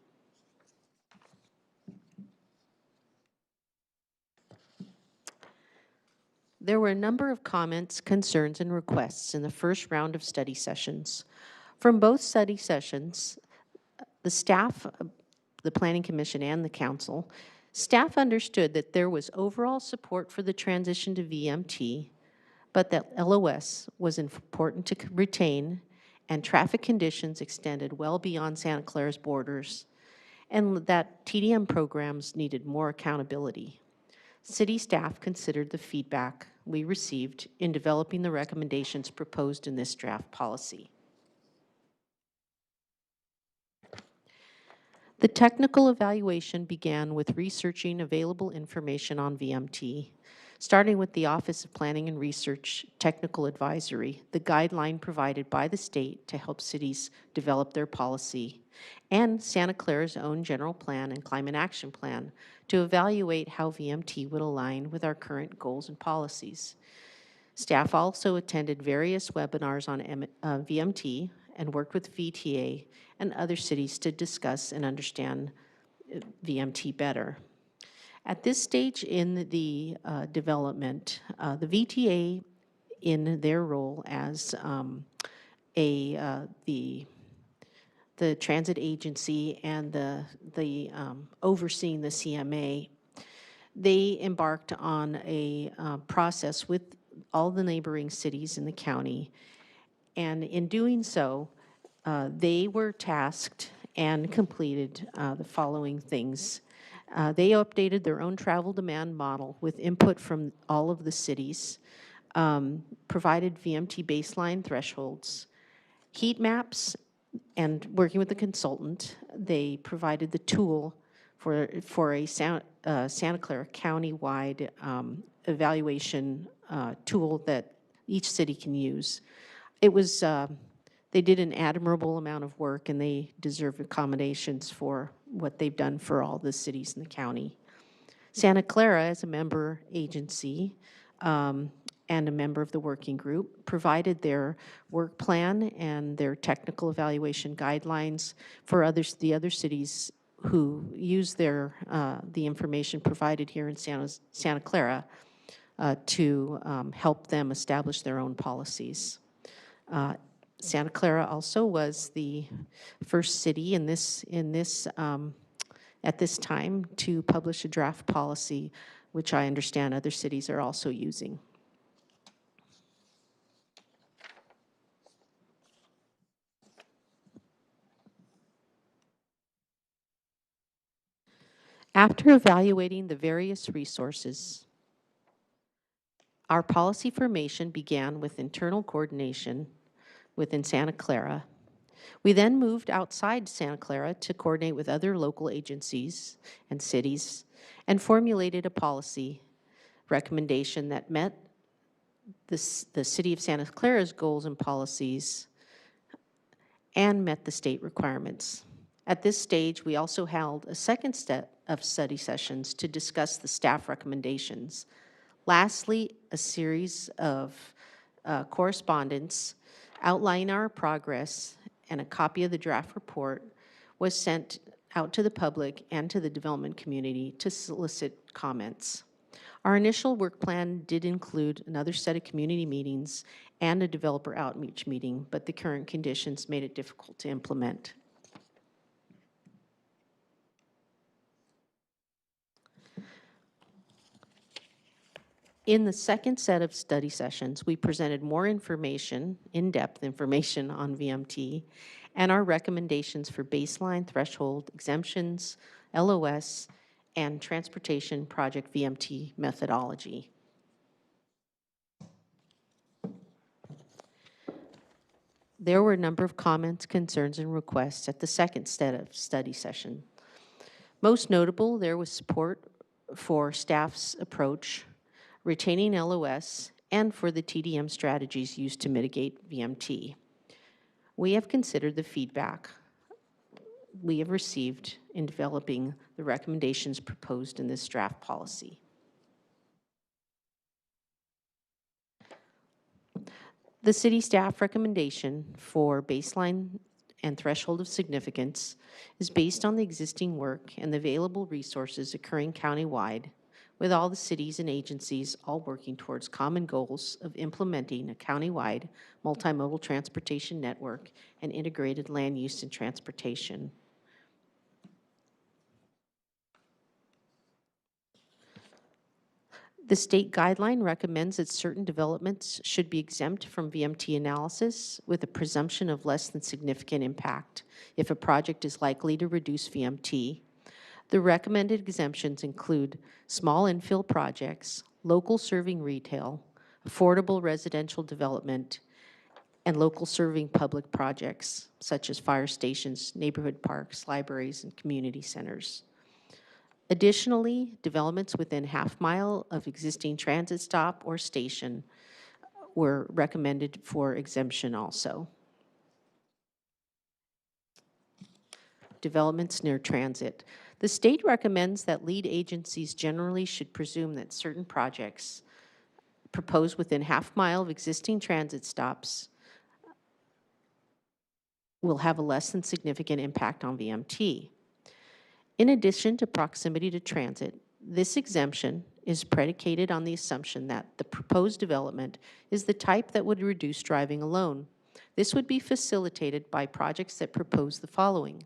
There were a number of comments, concerns, and requests in the first round of study sessions. From both study sessions, the staff, the Planning Commission, and the Council, staff understood that there was overall support for the transition to VMT, but that LOS was important to retain, and traffic conditions extended well beyond Santa Clara's borders, and that TDM programs needed more accountability. City staff considered the feedback we received in developing the recommendations proposed in this draft policy. The technical evaluation began with researching available information on VMT, starting with the Office of Planning and Research Technical Advisory, the guideline provided by the state to help cities develop their policy, and Santa Clara's own general plan and climate action plan to evaluate how VMT would align with our current goals and policies. Staff also attended various webinars on VMT and worked with VTA and other cities to discuss and understand VMT better. At this stage in the development, the VTA, in their role as the transit agency and the overseeing the CMA, they embarked on a process with all the neighboring cities in the county. And in doing so, they were tasked and completed the following things. They updated their own travel demand model with input from all of the cities, provided VMT baseline thresholds, heat maps, and working with the consultant, they provided the tool for a Santa Clara county-wide evaluation tool that each city can use. It was, they did an admirable amount of work, and they deserve accommodations for what they've done for all the cities in the county. Santa Clara, as a member agency and a member of the working group, provided their work plan and their technical evaluation guidelines for the other cities who use the information provided here in Santa Clara to help them establish their own policies. Santa Clara also was the first city at this time to publish a draft policy, which I understand other cities are also using. After evaluating the various resources, our policy formation began with internal coordination within Santa Clara. We then moved outside Santa Clara to coordinate with other local agencies and cities and formulated a policy recommendation that met the City of Santa Clara's goals and policies and met the state requirements. At this stage, we also held a second set of study sessions to discuss the staff recommendations. Lastly, a series of correspondence outlining our progress, and a copy of the draft report was sent out to the public and to the development community to solicit comments. Our initial work plan did include another set of community meetings and a developer outreach meeting, but the current conditions made it difficult to implement. In the second set of study sessions, we presented more information, in-depth information on VMT and our recommendations for baseline, threshold, exemptions, LOS, and transportation project VMT methodology. There were a number of comments, concerns, and requests at the second set of study session. Most notable, there was support for staff's approach, retaining LOS, and for the TDM strategies used to mitigate VMT. We have considered the feedback we have received in developing the recommendations proposed in this draft policy. The city staff recommendation for baseline and threshold of significance is based on the existing work and the available resources occurring countywide, with all the cities and agencies all working towards common goals of implementing a countywide multimodal transportation network and integrated land use and transportation. The state guideline recommends that certain developments should be exempt from VMT analysis with a presumption of less than significant impact if a project is likely to reduce VMT. The recommended exemptions include small infill projects, local serving retail, affordable residential development, and local serving public projects such as fire stations, neighborhood parks, libraries, and community centers. Additionally, developments within half-mile of existing transit stop or station were recommended for exemption also. Developments near transit. The state recommends that lead agencies generally should presume that certain projects proposed within half-mile of existing transit stops will have a less than significant impact on VMT. In addition to proximity to transit, this exemption is predicated on the assumption that the proposed development is the type that would reduce driving alone. This would be facilitated by projects that propose the following: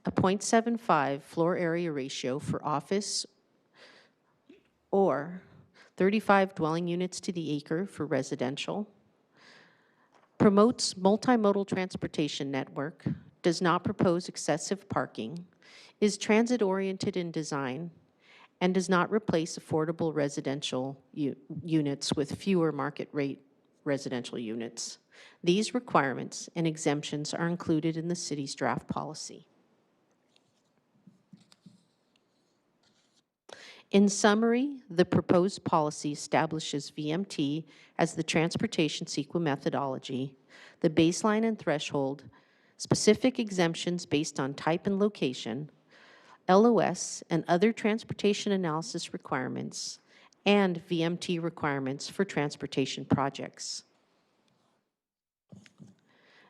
a 0.75 floor area ratio for office or 35 dwelling units to the acre for residential, promotes multimodal transportation network, does not propose excessive parking, is transit-oriented in design, and does not replace affordable residential units with fewer market rate residential units. These requirements and exemptions are included in the city's draft policy. In summary, the proposed policy establishes VMT as the transportation CEQA methodology, the baseline and threshold, specific exemptions based on type and location, LOS and other transportation analysis requirements, and VMT requirements for transportation projects.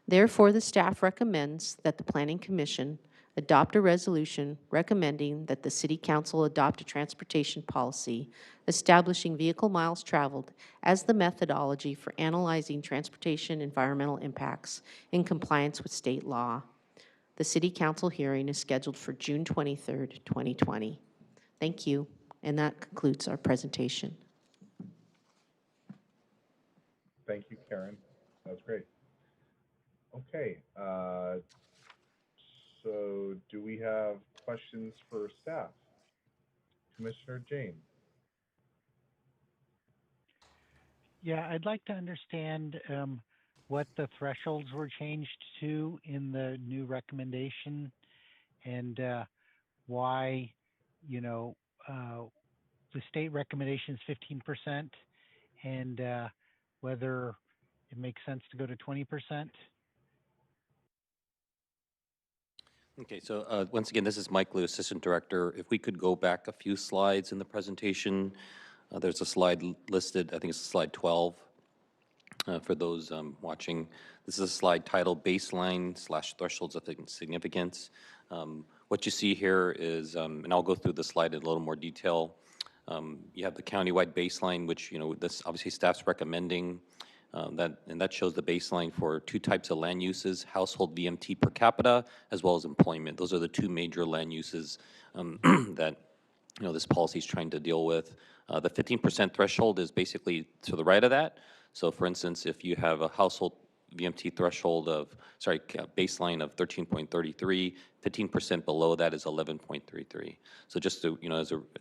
Therefore, the staff recommends that the Planning Commission adopt a resolution recommending that the City Council adopt a transportation policy establishing vehicle miles traveled as the methodology for analyzing transportation environmental impacts in compliance with state law. The City Council hearing is scheduled for June 23rd, 2020. Thank you, and that concludes our presentation. Thank you, Karen. That was great. Okay, so do we have questions for staff? Commissioner Jain. Yeah, I'd like to understand what the thresholds were changed to in the new recommendation, and why, the state recommendation is 15%, and whether it makes sense to go to 20%. Okay, so once again, this is Mike Liu, Assistant Director. If we could go back a few slides in the presentation, there's a slide listed, I think it's slide 12 for those watching. This is a slide titled Baseline/Thresholds of Significance. What you see here is, and I'll go through the slide in a little more detail. You have the countywide baseline, which, this obviously staff's recommending. That shows the baseline for two types of land uses: household VMT per capita, as well as employment. Those are the two major land uses that this policy is trying to deal with. The 15% threshold is basically to the right of that. So, for instance, if you have a household VMT threshold of, baseline of 13.33, 15% below that is 11.33. So just to,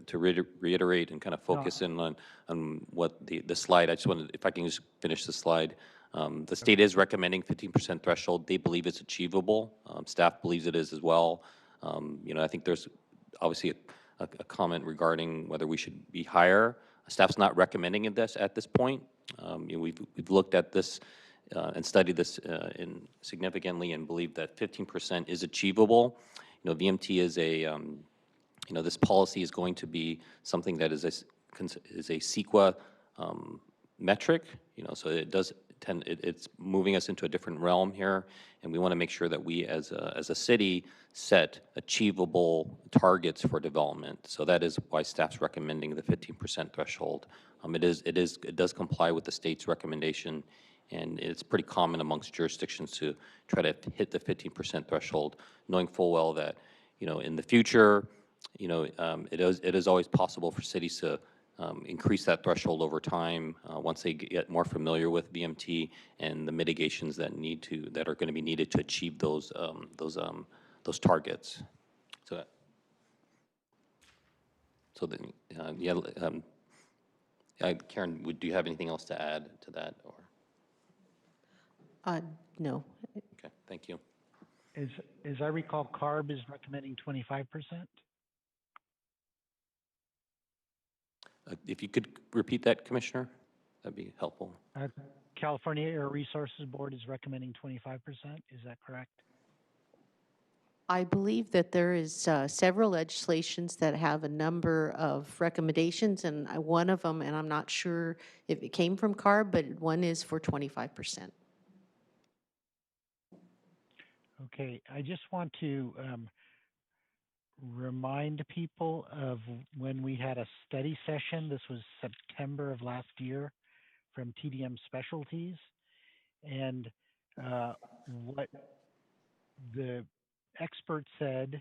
to reiterate and kind of focus in on what the slide, I just wanted, if I can just finish the slide. The state is recommending 15% threshold. They believe it's achievable. Staff believes it is as well. I think there's obviously a comment regarding whether we should be higher. Staff's not recommending this at this point. We've looked at this and studied this significantly and believe that 15% is achievable. VMT is a, this policy is going to be something that is a CEQA metric. So it does tend, it's moving us into a different realm here, and we want to make sure that we, as a city, set achievable targets for development. So that is why staff's recommending the 15% threshold. It does comply with the state's recommendation, and it's pretty common amongst jurisdictions to try to hit the 15% threshold, knowing full well that, in the future, it is always possible for cities to increase that threshold over time once they get more familiar with VMT and the mitigations that are going to be needed to achieve those targets. So So then, Karen, do you have anything else to add to that? Or No. okay, thank you. As I recall, CARB is recommending 25%. If you could repeat that, Commissioner, that'd be helpful. California Air Resources Board is recommending 25%. Is that correct? I believe that there is several legislations that have a number of recommendations, and one of them, and I'm not sure if it came from CARB, but one is for 25%. Okay, I just want to remind people of when we had a study session. This was September of last year from TDM Specialties, and what the expert said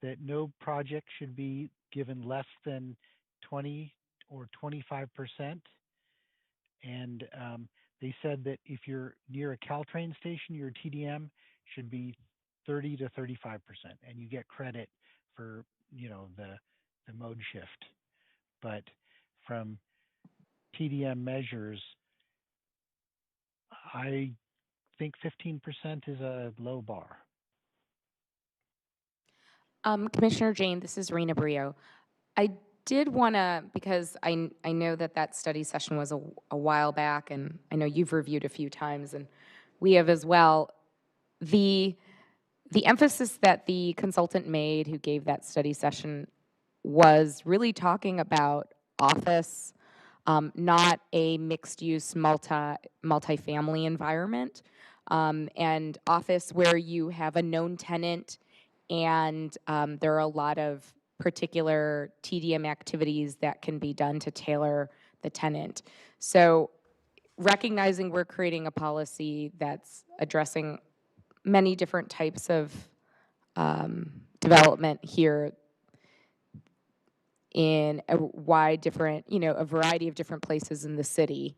that no project should be given less than 20 or 25%. And they said that if you're near a Caltrain station, your TDM should be 30 to 35%, and you get credit for, you know, the mode shift. But from TDM measures, I think 15% is a low bar. Commissioner Jain, this is Rena Brio. I did want to, because I know that study session was a while back, and I know you've reviewed a few times, and we have as well. The emphasis that the consultant made who gave that study session was really talking about office, not a mixed-use multifamily environment, and office where you have a known tenant and there are a lot of particular TDM activities that can be done to tailor the tenant. So recognizing we're creating a policy that's addressing many different types of development here in a a variety of different places in the city.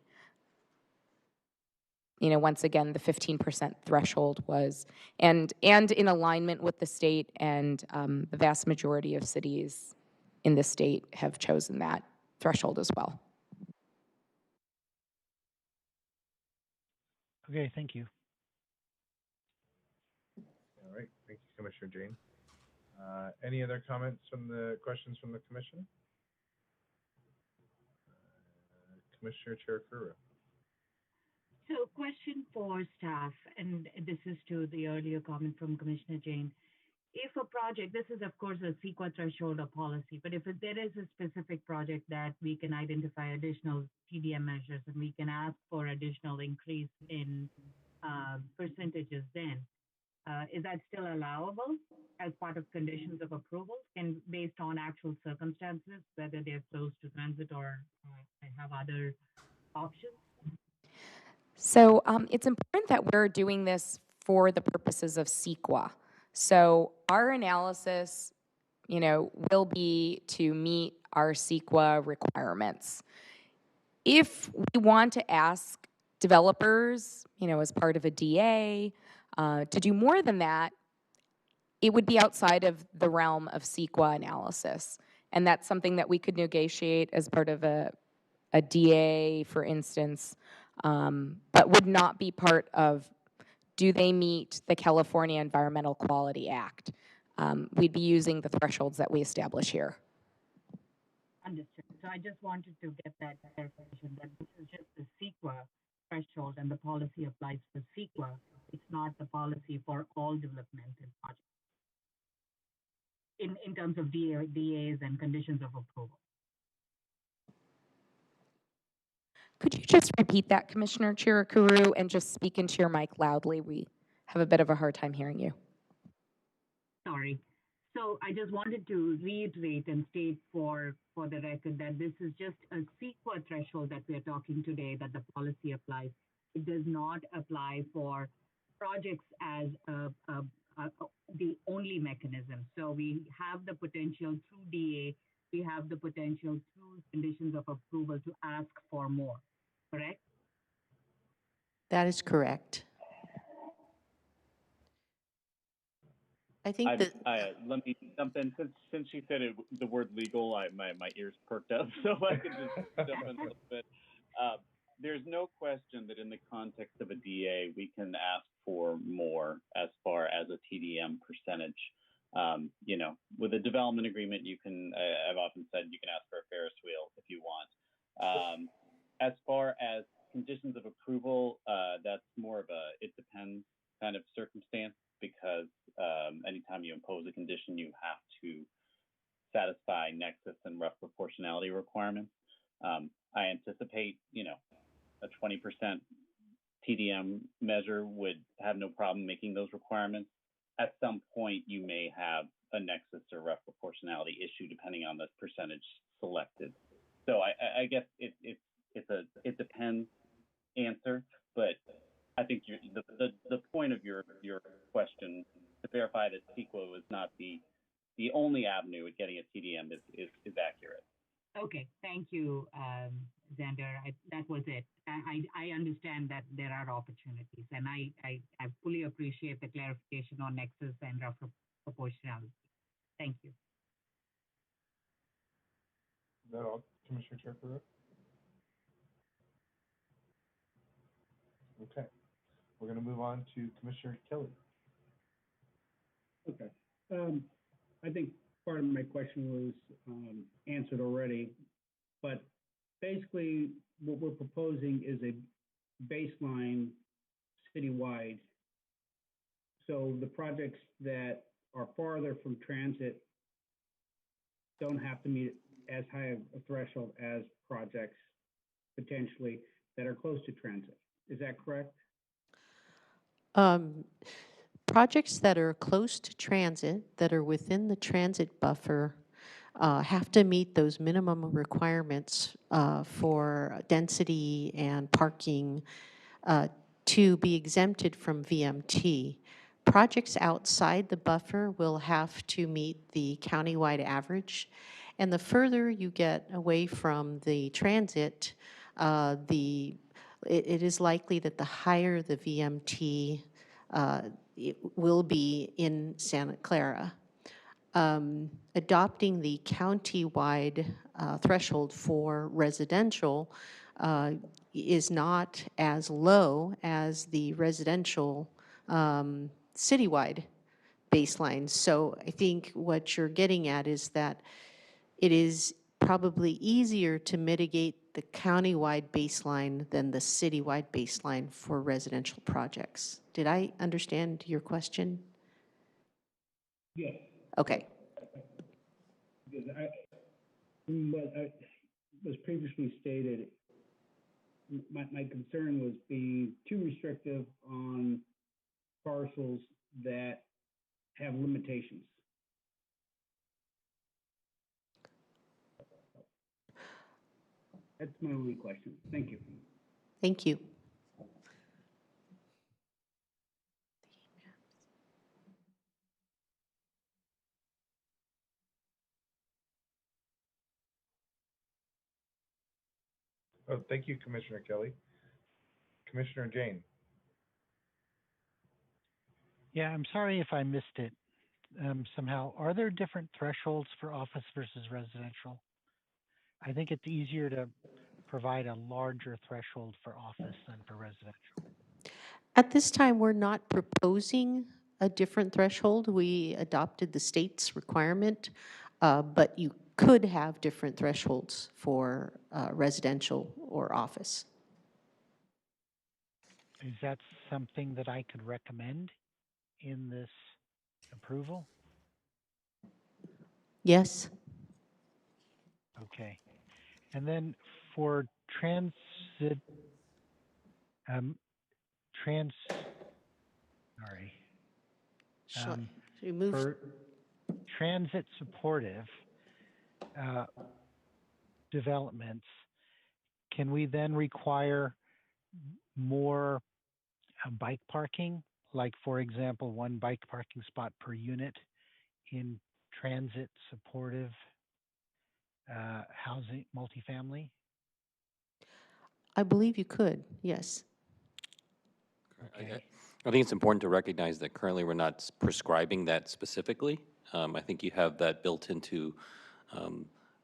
You know, once again, the 15% threshold was, and in alignment with the state, and the vast majority of cities in the state have chosen that threshold as well. Okay, thank you. All right, thank you, Commissioner Jain. Any other comments questions from the commission? Commissioner Cherukuru. So question for staff, and this is to the earlier comment from Commissioner Jain. If a project, this is of course a CEQA threshold or policy, but if there is a specific project that we can identify additional TDM measures and we can ask for additional increase in percentages, then is that still allowable as part of conditions of approval and based on actual circumstances, whether they're close to transit or have other options? So it's important that we're doing this for the purposes of CEQA. So our analysis, will be to meet our CEQA requirements. If we want to ask developers, as part of a DA, to do more than that, it would be outside of the realm of CEQA analysis. And that's something that we could negotiate as part of a DA, for instance, but would not be part of, do they meet the California Environmental Quality Act? We'd be using the thresholds that we establish here. Understood. So I just wanted to get that clarification that this is just the CEQA threshold and the policy applies for CEQA. It's not the policy for all development and projects in terms of DAs and conditions of approval. Could you just repeat that, Commissioner Cherukuru, and just speak into your mic loudly? We have a bit of a hard time hearing you. Sorry. So I just wanted to reiterate and state for the record that this is just a CEQA threshold that we are talking today, that the policy applies. It does not apply for projects as the only mechanism. So we have the potential through DA, we have the potential through conditions of approval to ask for more, correct? That is correct. I think that let me jump in since she said the word legal. My ears perked up, so I could just jump in a little bit. There's no question that in the context of a DA, we can ask for more as far as a TDM percentage. With a development agreement, you can. I've often said you can ask for a Ferris wheel if you want. As far as conditions of approval, that's more of a it depends kind of circumstance, because anytime you impose a condition, you have to satisfy nexus and rough proportionality requirements. I anticipate, a 20% TDM measure would have no problem making those requirements. At some point, you may have a nexus or rough proportionality issue depending on the percentage selected. So I guess it depends answer, but I think the point of your question to verify that CEQA is not the only avenue at getting a TDM is accurate. Okay, thank you, Xander. That was it. I understand that there are opportunities, and I fully appreciate the clarification on nexus and rough proportionality. Thank you. Is that all, Commissioner Cherukuru? Okay. We're going to move on to Commissioner Kelly. Okay. I think part of my question was answered already, but basically what we're proposing is a baseline citywide. So the projects that are farther from transit don't have to meet as high a threshold as projects potentially that are close to transit. Is that correct? Projects that are close to transit, that are within the transit buffer, have to meet those minimum requirements for density and parking to be exempted from VMT. Projects outside the buffer will have to meet the countywide average. And the further you get away from the transit, it is likely that the higher the VMT it will be in Santa Clara. Adopting the county-wide threshold for residential is not as low as the residential citywide baseline. So I think what you're getting at is that it is probably easier to mitigate the countywide baseline than the citywide baseline for residential projects. Did I understand your question? Yes. Okay. Because was previously stated, my concern was being too restrictive on parcels that have limitations. That's my only question. Thank you. Thank you. Oh, thank you, Commissioner Kelly. Commissioner Jain. Yeah, I'm sorry if I missed it somehow. Are there different thresholds for office versus residential? I think it's easier to provide a larger threshold for office than for residential. At this time, we're not proposing a different threshold. We adopted the state's requirement, but you could have different thresholds for residential or office. Is that something that I could recommend in this approval? Yes. Okay. And then for transit, for transit supportive developments, can we then require more bike parking? Like, for example, one bike parking spot per unit in transit supportive housing, multifamily? I believe you could, yes. Okay. I think it's important to recognize that currently we're not prescribing that specifically. I think you have that built into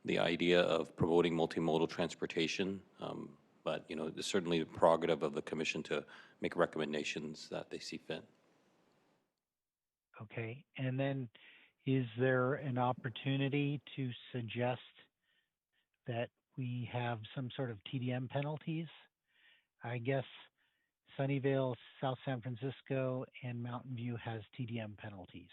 the idea of promoting multimodal transportation. But, you know, it's certainly the prerogative of the commission to make recommendations that they see fit. Okay, and then is there an opportunity to suggest that we have some sort of TDM penalties? I guess Sunnyvale, South San Francisco, and Mountain View has TDM penalties.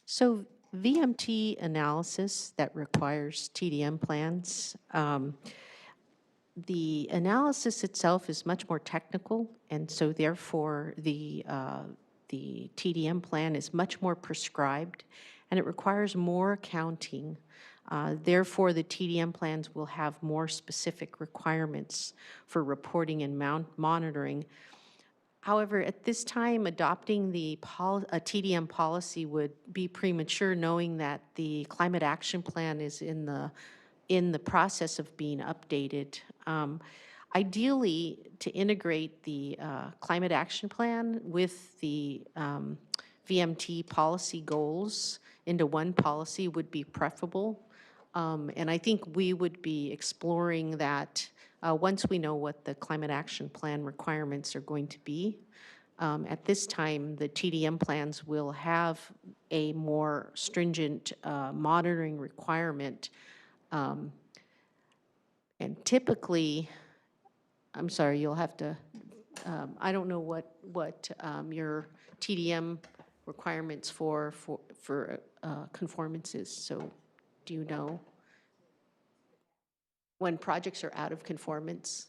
So VMT analysis that requires TDM plans, the analysis itself is much more technical, and so therefore the TDM plan is much more prescribed, and it requires more accounting. Therefore, the TDM plans will have more specific requirements for reporting and monitoring. However, at this time, adopting a TDM policy would be premature, knowing that the climate action plan is in the process of being updated. Ideally, to integrate the climate action plan with the VMT policy goals into one policy would be preferable. And I think we would be exploring that once we know what the climate action plan requirements are going to be. At this time, the TDM plans will have a more stringent monitoring requirement. And typically, I'm sorry, you'll have to, I don't know what your TDM requirements for conformance is, so do you know when projects are out of conformance?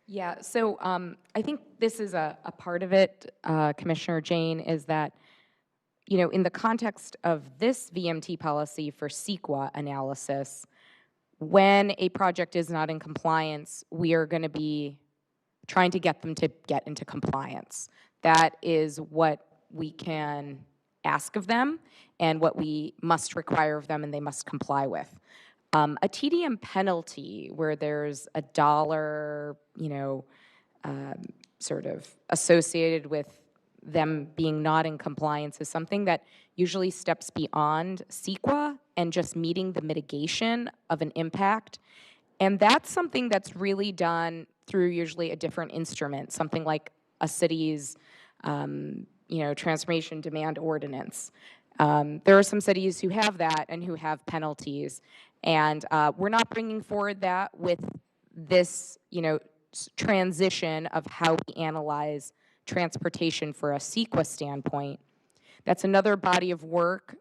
Yeah, so I think this is a part of it, Commissioner Jain, is that, you know, in the context of this VMT policy for CEQA analysis, when a project is not in compliance, we are going to be trying to get them to get into compliance. That is what we can ask of them and what we must require of them and they must comply with. A TDM penalty where there's a dollar, you know, sort of associated with them being not in compliance is something that usually steps beyond CEQA and just meeting the mitigation of an impact. And that's something that's really done through usually a different instrument, something like a city's, you know, transformation demand ordinance. There are some cities who have that and who have penalties. And we're not bringing forward that with this, you know, transition of how we analyze transportation for a CEQA standpoint. That's another body of work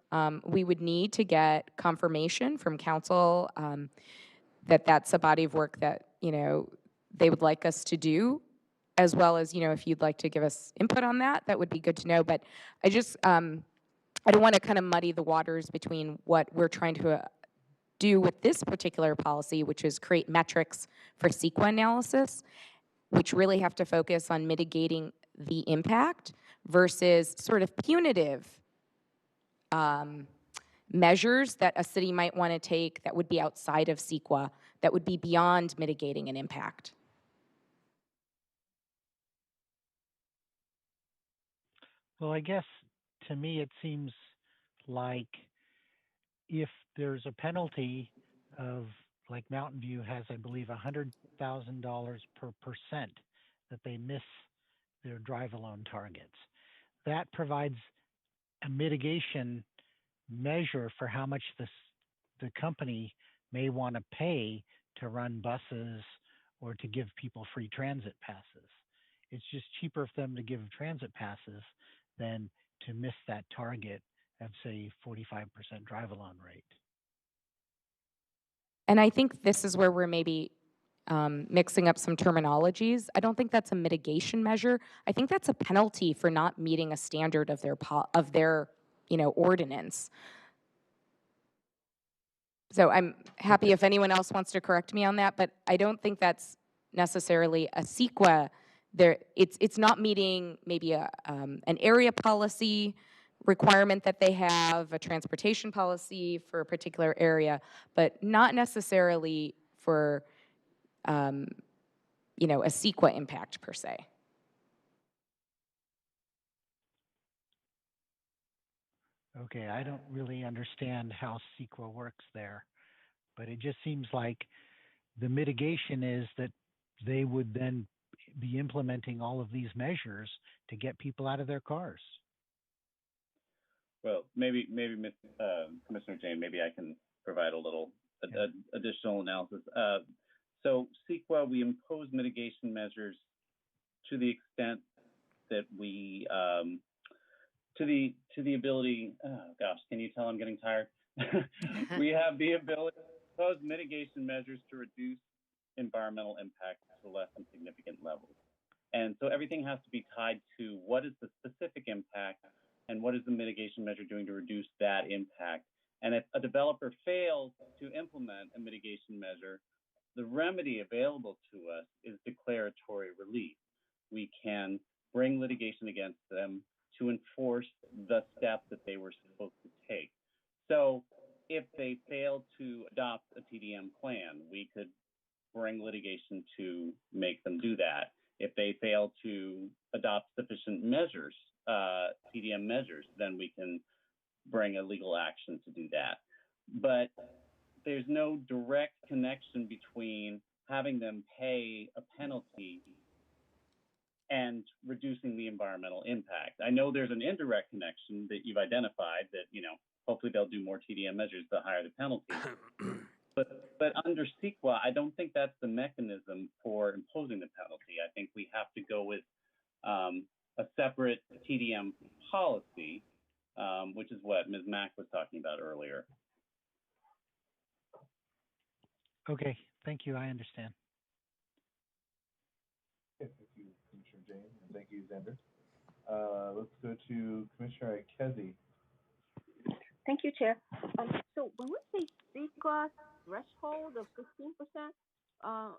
we would need to get confirmation from council that that's a body of work that, you know, they would like us to do, as well as, you know, if you'd like to give us input on that, that would be good to know. But I just, I don't want to kind of muddy the waters between what we're trying to do with this particular policy, which is create metrics for CEQA analysis, which really have to focus on mitigating the impact versus sort of punitive measures that a city might want to take that would be outside of CEQA, that would be beyond mitigating an impact. Well, I guess to me it seems like if there's a penalty of, like Mountain View has, I believe, $100,000 per percent that they miss their drive-alone targets, that provides a mitigation measure for how much the company may want to pay to run buses or to give people free transit passes. It's just cheaper for them to give transit passes than to miss that target of, say, 45% drive-alone rate. And I think this is where we're maybe mixing up some terminologies. I don't think that's a mitigation measure. I think that's a penalty for not meeting a standard of their you know, ordinance. So I'm happy if anyone else wants to correct me on that, but I don't think that's necessarily a CEQA. It's not meeting maybe an area policy requirement that they have, a transportation policy for a particular area, but not necessarily for a CEQA impact per se. Okay, I don't really understand how CEQA works there, but it just seems like the mitigation is that they would then be implementing all of these measures to get people out of their cars. Well, maybe Commissioner Jain, maybe I can provide a little additional analysis. So CEQA, we impose mitigation measures to the extent that we, to the ability, oh gosh, can you tell I'm getting tired? We have the ability to impose mitigation measures to reduce environmental impact to less than significant levels. And so everything has to be tied to what is the specific impact and what is the mitigation measure doing to reduce that impact. And if a developer fails to implement a mitigation measure, the remedy available to us is declaratory relief. We can bring litigation against them to enforce the steps that they were supposed to take. So if they fail to adopt a TDM plan, we could bring litigation to make them do that. If they fail to adopt sufficient measures, TDM measures, then we can bring a legal action to do that. But there's no direct connection between having them pay a penalty and reducing the environmental impact. I know there's an indirect connection that you've identified that, hopefully they'll do more TDM measures the higher the penalty. But under CEQA, I don't think that's the mechanism for imposing the penalty. I think we have to go with a separate TDM policy, which is what Ms. Mack was talking about earlier. Okay, thank you. I understand. Okay, thank you, Commissioner Jain, and thank you, Xander. Let's go to Commissioner Ikezi. Thank you, Chair. So when we say CEQA threshold of 15%, I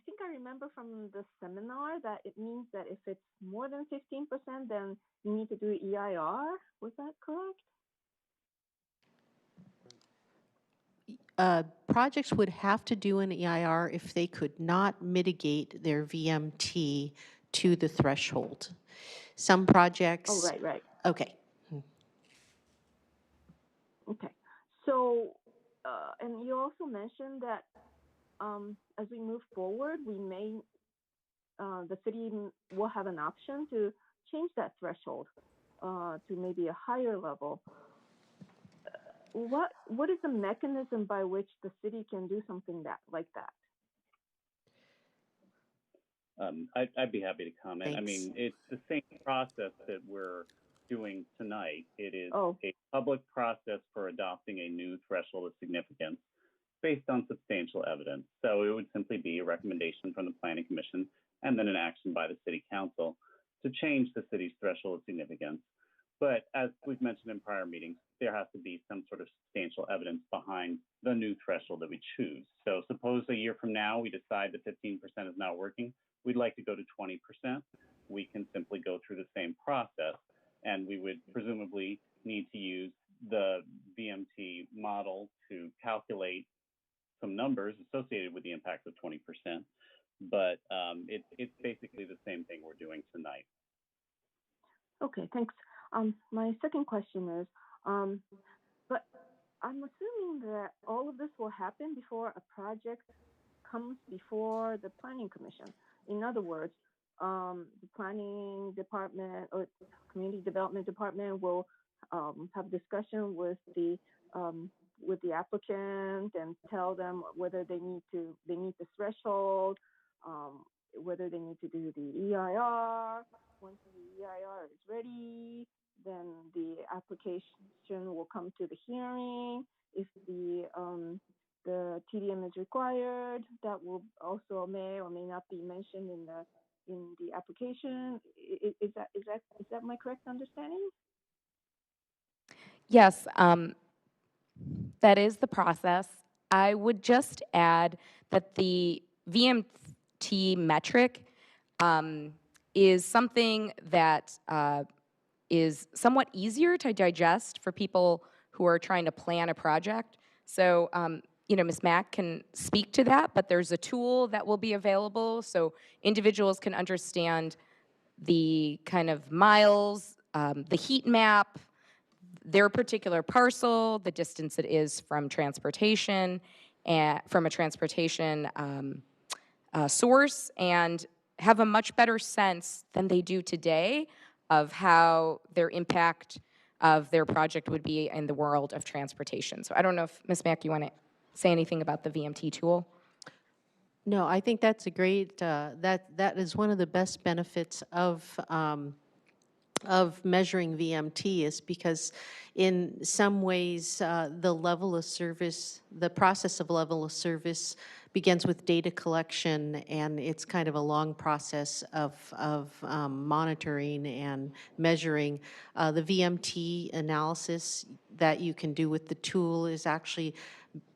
think I remember from the seminar that it means that if it's more than 15%, then you need to do EIR. Was that correct? Projects would have to do an EIR if they could not mitigate their VMT to the threshold. Some projects. Oh, right. Okay. Okay. So, and you also mentioned that as we move forward, we may, the city will have an option to change that threshold to maybe a higher level. What is the mechanism by which the city can do something like that? I'd be happy to comment. Thanks. I mean, it's the same process that we're doing tonight. It is a public process for adopting a new threshold of significance based on substantial evidence. So it would simply be a recommendation from the Planning Commission and then an action by the City Council to change the city's threshold of significance. But as we've mentioned in prior meetings, there has to be some sort of substantial evidence behind the new threshold that we choose. So suppose a year from now we decide that 15% is not working, we'd like to go to 20%. We can simply go through the same process, and we would presumably need to use the VMT model to calculate some numbers associated with the impact of 20%. But it's basically the same thing we're doing tonight. Okay, thanks. My second question is, but I'm assuming that all of this will happen before a project comes before the Planning Commission. In other words, the Planning Department or Community Development Department will have discussion with the applicant and tell them whether they meet the threshold, whether they need to do the EIR. Once the EIR is ready, then the application will come to the hearing. If the TDM is required, that will also may or may not be mentioned in the application. Is that my correct understanding? Yes, that is the process. I would just add that the VMT metric is something that is somewhat easier to digest for people who are trying to plan a project. So Ms. Mack can speak to that, but there's a tool that will be available so individuals can understand the kind of miles, the heat map, their particular parcel, the distance it is from transportation, and from a transportation source, and have a much better sense than they do today of how their impact of their project would be in the world of transportation. So I don't know if, Ms. Mack, you want to say anything about the VMT tool? No, I think that's a great, that is one of the best benefits of measuring VMT, is because in some ways the level of service, the process of level of service begins with data collection, and it's kind of a long process of monitoring and measuring. The VMT analysis that you can do with the tool is actually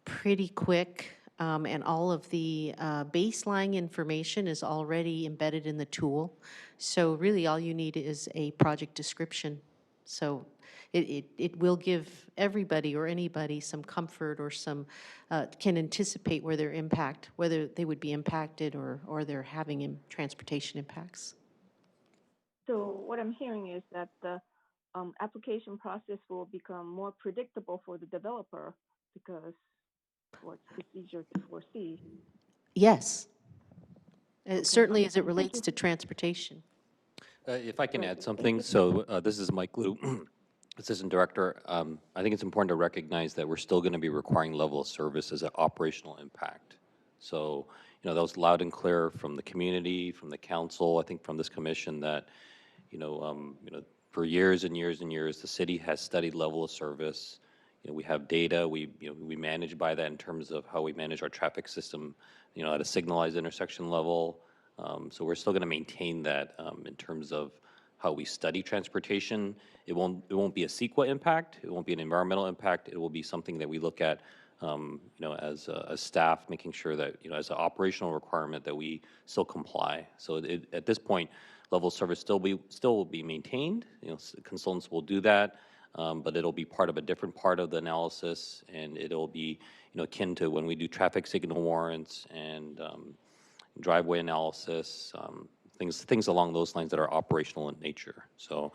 pretty quick. And all of the baseline information is already embedded in the tool. So really all you need is a project description. So it will give everybody or anybody some comfort, or some, can anticipate where their impact, whether they would be impacted or they're having transportation impacts. So what I'm hearing is that the application process will become more predictable for the developer because it's easier to foresee. Yes. Okay. Certainly as it Thank relates you. to transportation. If I can add something, so this is Mike Liu, Assistant Director. I think it's important to recognize that we're still going to be requiring level of service as an operational impact. So, that was loud and clear from the community, from the council, I think from this commission, that, for years and years and years, the city has studied level of service. We have data. We manage by that in terms of how we manage our traffic system, at a signalized intersection level. So we're still going to maintain that in terms of how we study transportation. It won't be a CEQA impact. It won't be an environmental impact. It will be something that we look at, as staff, making sure that, as an operational requirement, that we still comply. So at this point, level of service still will be maintained. Consultants will do that. But it'll be part of a different part of the analysis, and it'll be, akin to when we do traffic signal warrants and driveway analysis, things along those lines that are operational in nature. So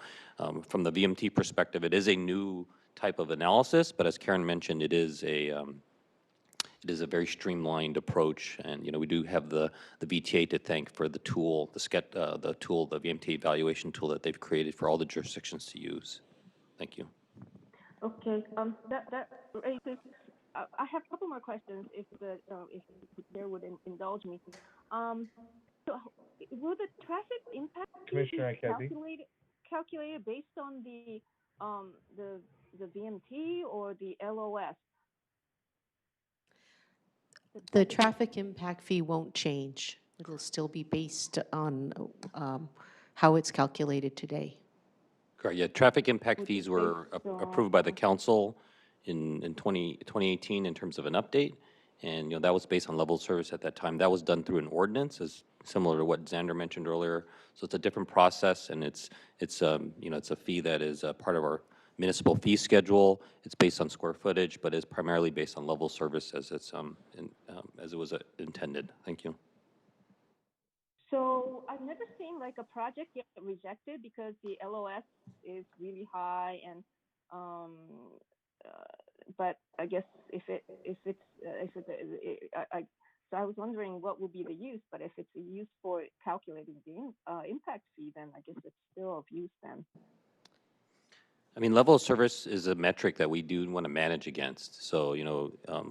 from the VMT perspective, it is a new type of analysis, but as Karen mentioned, it is a very streamlined approach, and we do have the VTA to thank for the tool, the VMT evaluation tool that they've created for all the jurisdictions to use. Thank you. Okay. That raises. I have a couple more questions, if there would indulge me. So, will the traffic impact Commissioner be Akezi? calculated based on the VMT or the LOS? The traffic impact fee won't change. It'll still be based on how it's calculated today. Correct. Yeah, traffic impact fees were approved by the council in 2018 in terms of an update, and that was based on level of service at that time. That was done through an ordinance, as similar to what Xander mentioned earlier. So it's a different process, and it's a fee that is a part of our municipal fee schedule. It's based on square footage, but is primarily based on level of service as it was intended. Thank you. So I've never seen like a project get rejected because the LOS is really high, and but I guess so I was wondering what would be the use, but if it's a use for calculating the impact fee, then I guess it's still of use then. I mean, level of service is a metric that we do want to manage against. So,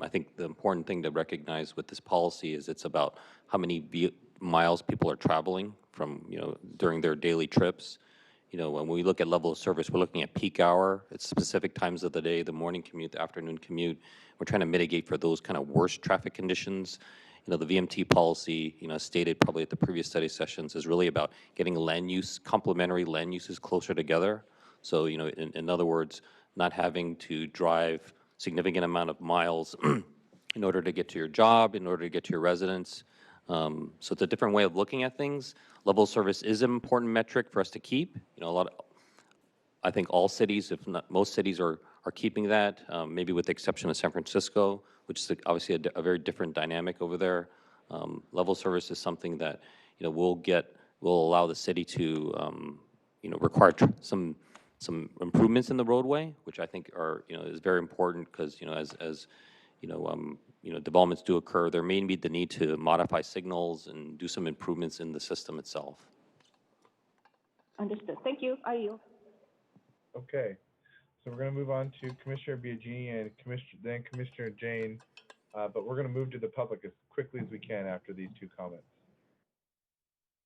I think the important thing to recognize with this policy is it's about how many miles people are traveling from, during their daily trips. When we look at level of service, we're looking at peak hour. It's specific times of the day, the morning commute, the afternoon commute. We're trying to mitigate for those kind of worst traffic conditions. The VMT policy, stated probably at the previous study sessions, is really about getting complementary land uses closer together. So, in other words, not having to drive significant amount of miles in order to get to your job, in order to get to your residence. So it's a different way of looking at things. Level of service is an important metric for us to keep. I think all cities, if not most cities, are keeping that, maybe with the exception of San Francisco, which is obviously a very different dynamic over there. Level service is something that, will allow the city to, require some improvements in the roadway, which I think are, is very important because, as developments do occur, there may be the need to modify signals and do some improvements in the system itself. Understood. Thank you. I yield. Okay, so we're going to move on to Commissioner Biagini and then Commissioner Jain, but we're going to move to the public as quickly as we can after these two comments.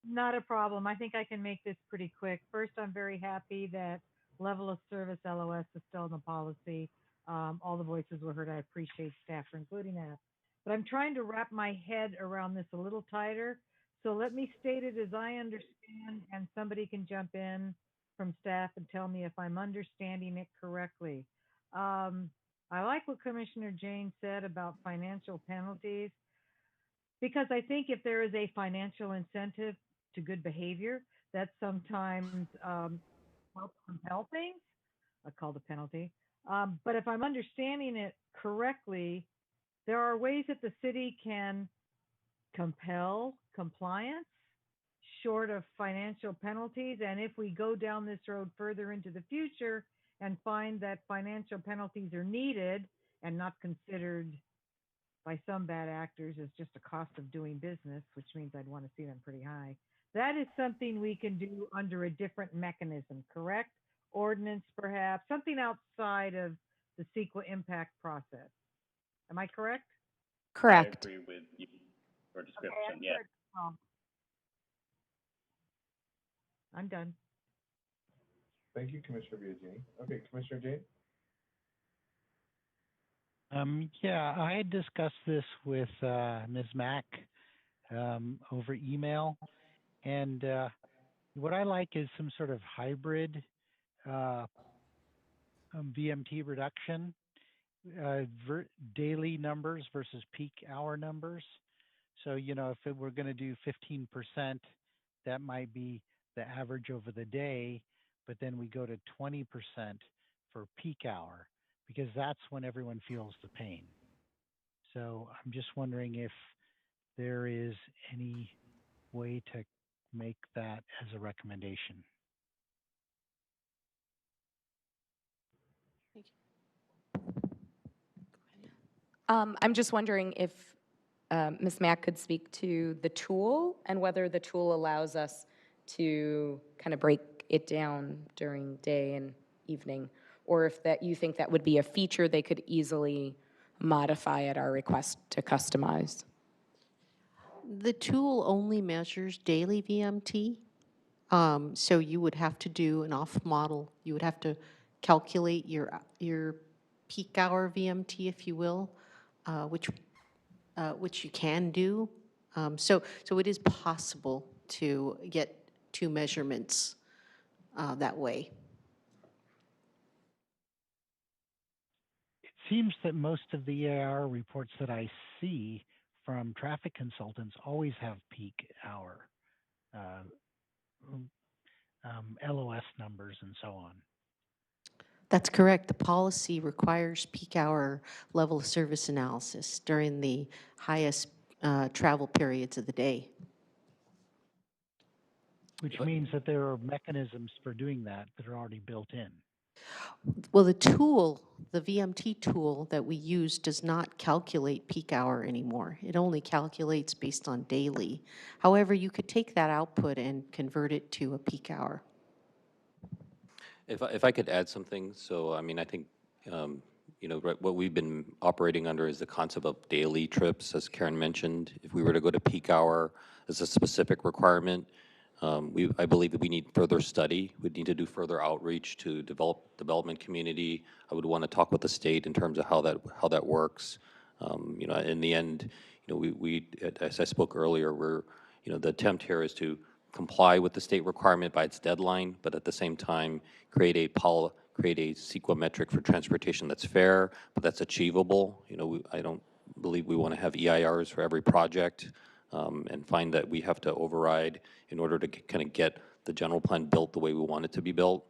Not a problem. I think I can make this pretty quick. First, I'm very happy that level of service LOS is still in the policy. All the voices were heard. I appreciate staff for including that. But I'm trying to wrap my head around this a little tighter. So let me state it as I understand, and somebody can jump in from staff and tell me if I'm understanding it correctly. I like what Commissioner Jain said about financial penalties, because I think if there is a financial incentive to good behavior, that sometimes helps compel things. I call it a penalty. But if I'm understanding it correctly, there are ways that the city can compel compliance short of financial penalties. And if we go down this road further into the future and find that financial penalties are needed and not considered by some bad actors as just a cost of doing business, which means I'd want to see them pretty high, that is something we can do under a different mechanism, correct? Ordinance, perhaps, something outside of the CEQA impact process. Am I correct? Correct. I agree with your description, yeah. I'm done. Thank you, Commissioner Biagini. Okay, Commissioner Jain? Yeah, I had discussed this with Ms. Mack over email, and what I like is some sort of hybrid VMT reduction, daily numbers versus peak hour numbers. So, if we're going to do 15%, that might be the average over the day, but then we go to 20% for peak hour, because that's when everyone feels the pain. So I'm just wondering if there is any way to make that as a recommendation. I'm just wondering if Ms. Mack could speak to the tool and whether the tool allows us to kind of break it down during day and evening, or if that you think that would be a feature they could easily modify at our request to customize. The tool only measures daily VMT, so you would have to do an off model. You would have to calculate your peak hour VMT, if you will, which you can do. So it is possible to get two measurements that way. It seems that most of the EIR reports that I see from traffic consultants always have peak hour, LOS numbers, and so on. That's correct. The policy requires peak hour level of service analysis during the highest travel periods of the day. Which means that there are mechanisms for doing that are already built in. Well, the tool, the VMT tool that we use does not calculate peak hour anymore. It only calculates based on daily. However, you could take that output and convert it to a peak hour. If I could add something, so I mean, I think, what we've been operating under is the concept of daily trips, as Karen mentioned. If we were to go to peak hour as a specific requirement, I believe that we need further study. We'd need to do further outreach to development community. I would want to talk with the state in terms of how that works. In the end, we as I spoke earlier, the attempt here is to comply with the state requirement by its deadline, but at the same time create a CEQA metric for transportation that's fair, but that's achievable. I don't believe we want to have EIRs for every project. And find that we have to override in order to kind of get the general plan built the way we want it to be built.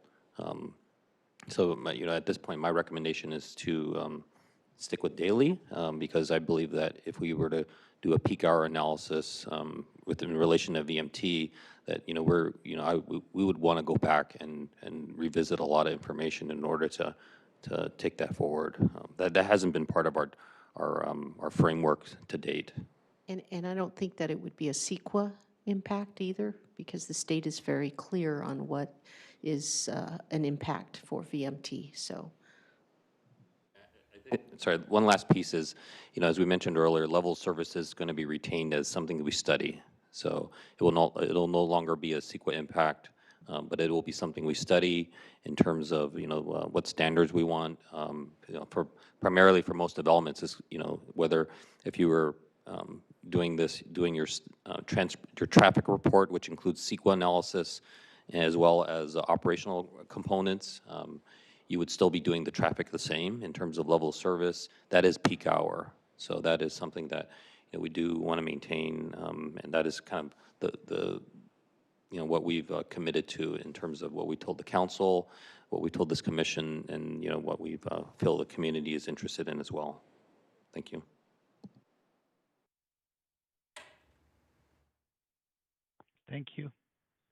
So, at this point, my recommendation is to stick with daily, because I believe that if we were to do a peak hour analysis in relation to VMT, that we would want to go back and revisit a lot of information in order to take that forward. That hasn't been part of our framework to date. And I don't think that it would be a CEQA impact either, because the state is very clear on what is an impact for VMT. So. Sorry, one last piece is, as we mentioned earlier, level of service is going to be retained as something that we study. So it'll no longer be a CEQA impact, but it will be something we study in terms of, what standards we want. Primarily for most developments is, whether if you were doing your traffic report, which includes CEQA analysis, as well as operational components, you would still be doing the traffic the same in terms of level of service. That is peak hour. So that is something that we do want to maintain, and that is kind of the what we've committed to in terms of what we told the council, what we told this commission, and what we feel the community is interested in as well. Thank you. Thank you.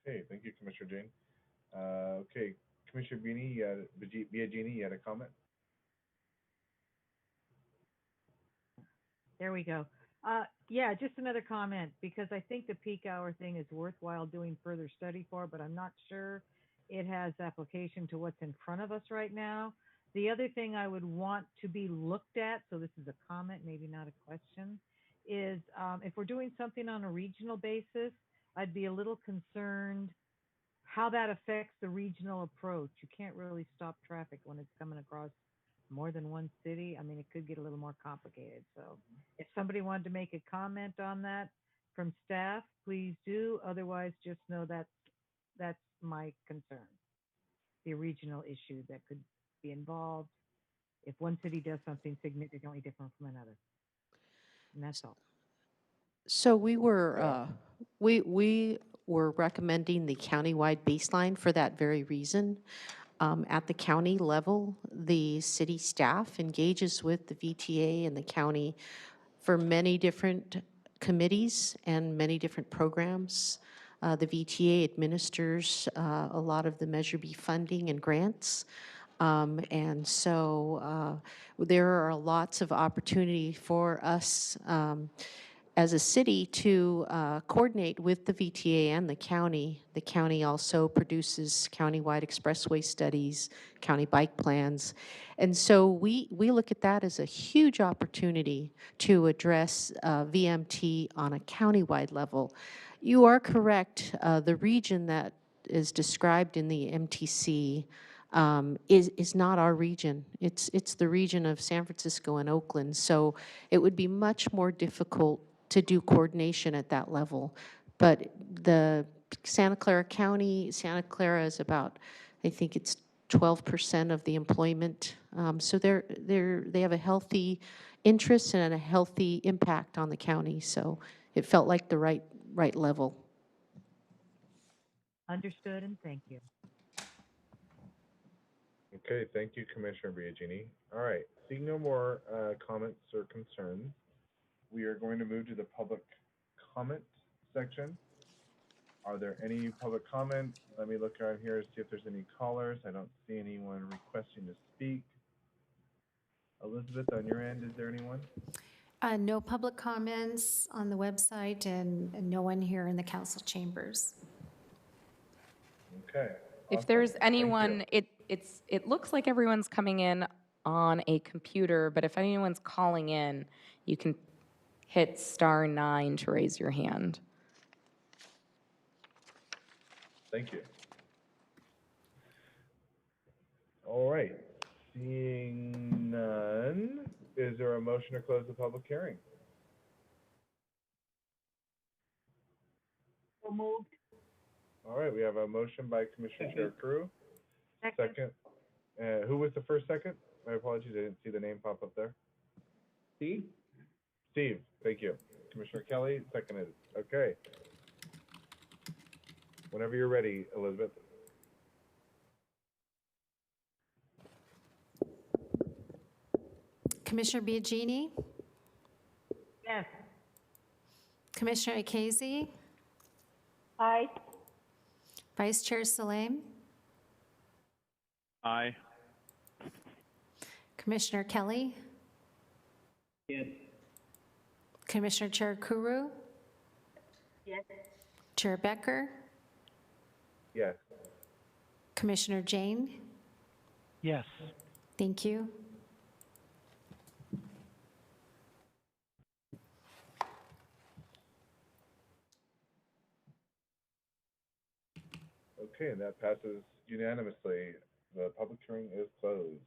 Okay, thank you, Commissioner Jain. Okay, Commissioner Biagini, you had a comment? There we go. Yeah, just another comment, because I think the peak hour thing is worthwhile doing further study for, but I'm not sure it has application to what's in front of us right now. The other thing I would want to be looked at, so this is a comment, maybe not a question, is if we're doing something on a regional basis, I'd be a little concerned how that affects the regional approach. You can't really stop traffic when it's coming across more than one city. I mean, it could get a little more complicated. So if somebody wanted to make a comment on that from staff, please do. Otherwise, just know that's my concern. The regional issue that could be involved if one city does something significantly different from another. And that's all. So we were we were recommending the countywide baseline for that very reason. At the county level, the city staff engages with the VTA and the county for many different committees and many different programs. The VTA administers a lot of the Measure B funding and grants. And so there are lots of opportunity for us as a city to coordinate with the VTA and the county. The county also produces countywide expressway studies, county bike plans. And so we look at that as a huge opportunity to address VMT on a countywide level. You are correct. The region that is described in the MTC is not our region. It's the region of San Francisco and Oakland. So it would be much more difficult to do coordination at that level. But the Santa Clara County, Santa Clara is about, I think it's 12% of the employment. So they have a healthy interest and a healthy impact on the county. So it felt like the right level. Understood, and thank you. Okay, thank you, Commissioner Biagini. All right, seeing no more comments or concerns, we are going to move to the public comment section. Are there any public comments? Let me look around here to see if there's any callers. I don't see anyone requesting to speak. Elizabeth, on your end, is there anyone? No public comments on the website and no one here in the council chambers. Okay. If there's anyone, it looks like everyone's coming in on a computer, but if anyone's calling in, you can hit *9 to raise your hand. Thank you. All right. Seeing none, is there a motion to close the public hearing? So moved. All right, we have a motion by Commissioner Cherukuru. Second. Who was the first second? My apologies, I didn't see the name pop up there. Steve? Steve, thank you. Commissioner Kelly, seconded. Okay. Whenever you're ready, Elizabeth. Commissioner Biagini, Yes. Commissioner Akazi, Aye. Vice Chair Saleme, Aye. Commissioner Kelly, Yes. Commissioner Cherukuru, Yes. Chair Becker, Yes. Commissioner Jain. Yes. Thank you. Okay, and that passes unanimously. The public hearing is closed.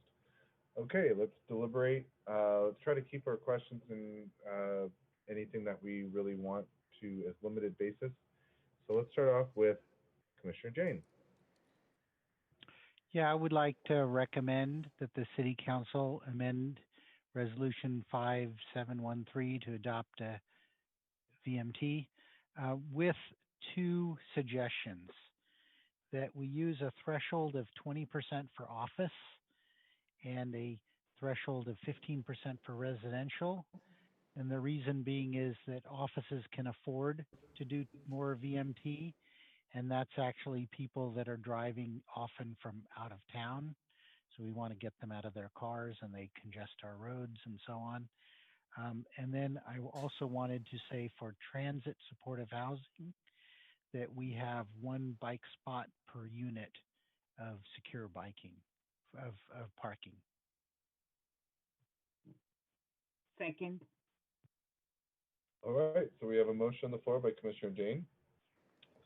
Okay, let's deliberate. Let's try to keep our questions and anything that we really want to as limited basis. So let's start off with Commissioner Jain. Yeah, I would like to recommend that the City Council amend Resolution 5713 to adopt a VMT with two suggestions. That we use a threshold of 20% for office and a threshold of 15% for residential. And the reason being is that offices can afford to do more VMT, and that's actually people that are driving often from out of town. So we want to get them out of their cars and they congest our roads and so on. And then I also wanted to say for transit supportive housing, that we have one bike spot per unit of secure biking, of parking. Second. All right, so we have a motion on the floor by Commissioner Jain,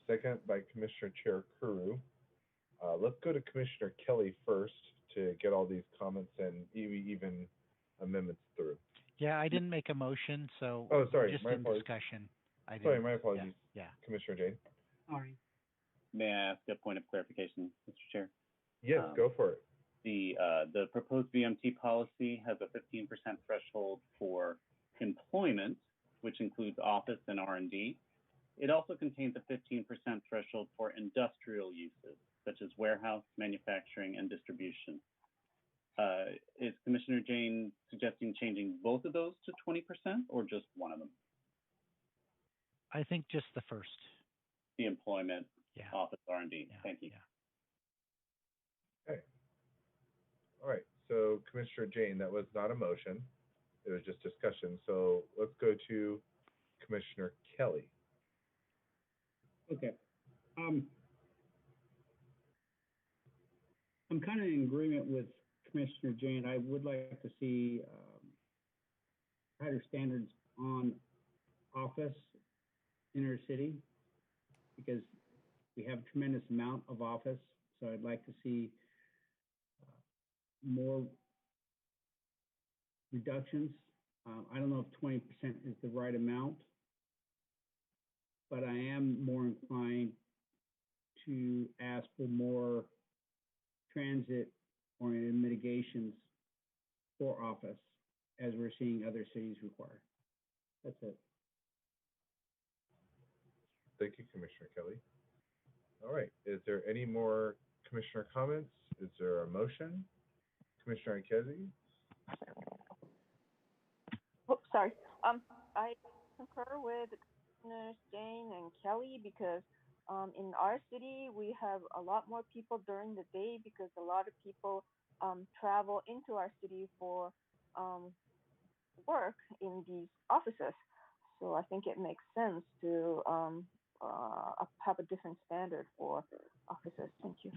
second by Commissioner Cherukuru. Let's go to Commissioner Kelly first to get all these comments and even amendments through. Yeah, I didn't make a motion, so Oh, sorry, just my in apologies. discussion. Sorry, my apologies. Yeah. Commissioner Jain. Sorry. May I ask a point of clarification, Mr. Chair? Yes, go for it. The proposed VMT policy has a 15% threshold for employment, which includes office and R&D. It also contains a 15% threshold for industrial uses, such as warehouse, manufacturing, and distribution. Is Commissioner Jain suggesting changing both of those to 20% or just one of them? I think just the first. The employment, office, R&D. Thank you. Okay. All right, so Commissioner Jain, that was not a motion. It was just discussion. So let's go to Commissioner Kelly. Okay. I'm kind of in agreement with Commissioner Jain. I would like to see tighter standards on office inner city because we have a tremendous amount of office. So I'd like to see more reductions. I don't know if 20% is the right amount, but I am more inclined to ask for more transit-oriented mitigations for office, as we're seeing other cities require. That's it. Thank you, Commissioner Kelly. All right, is there any more commissioner comments? Is there a motion? Commissioner Akazi? Oh, sorry. I concur with Commissioners Jain and Kelly because in our city we have a lot more people during the day because a lot of people travel into our city for work in these offices. So I think it makes sense to have a different standard for offices. Thank you.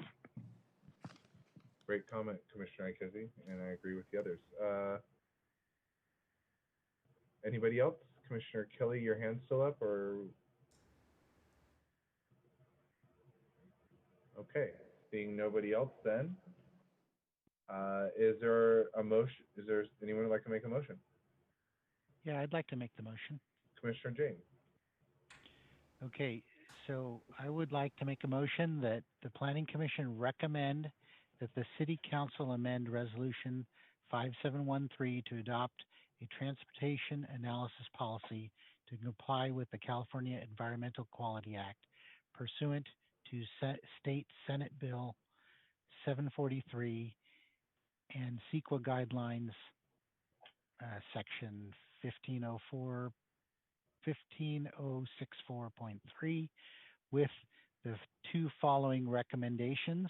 Great comment, Commissioner Akazi, and I agree with the others. Anybody else? Commissioner Kelly, your hand's still up, or? Okay, seeing nobody else then, is there a motion? Is there anyone who'd like to make a motion? Yeah, I'd like to make the motion. Commissioner Jain. Okay, so I would like to make a motion that the Planning Commission recommend that the City Council amend Resolution 5713 to adopt a transportation analysis policy to comply with the California Environmental Quality Act pursuant to State Senate Bill 743 and CEQA guidelines section 15064.3 with the two following recommendations: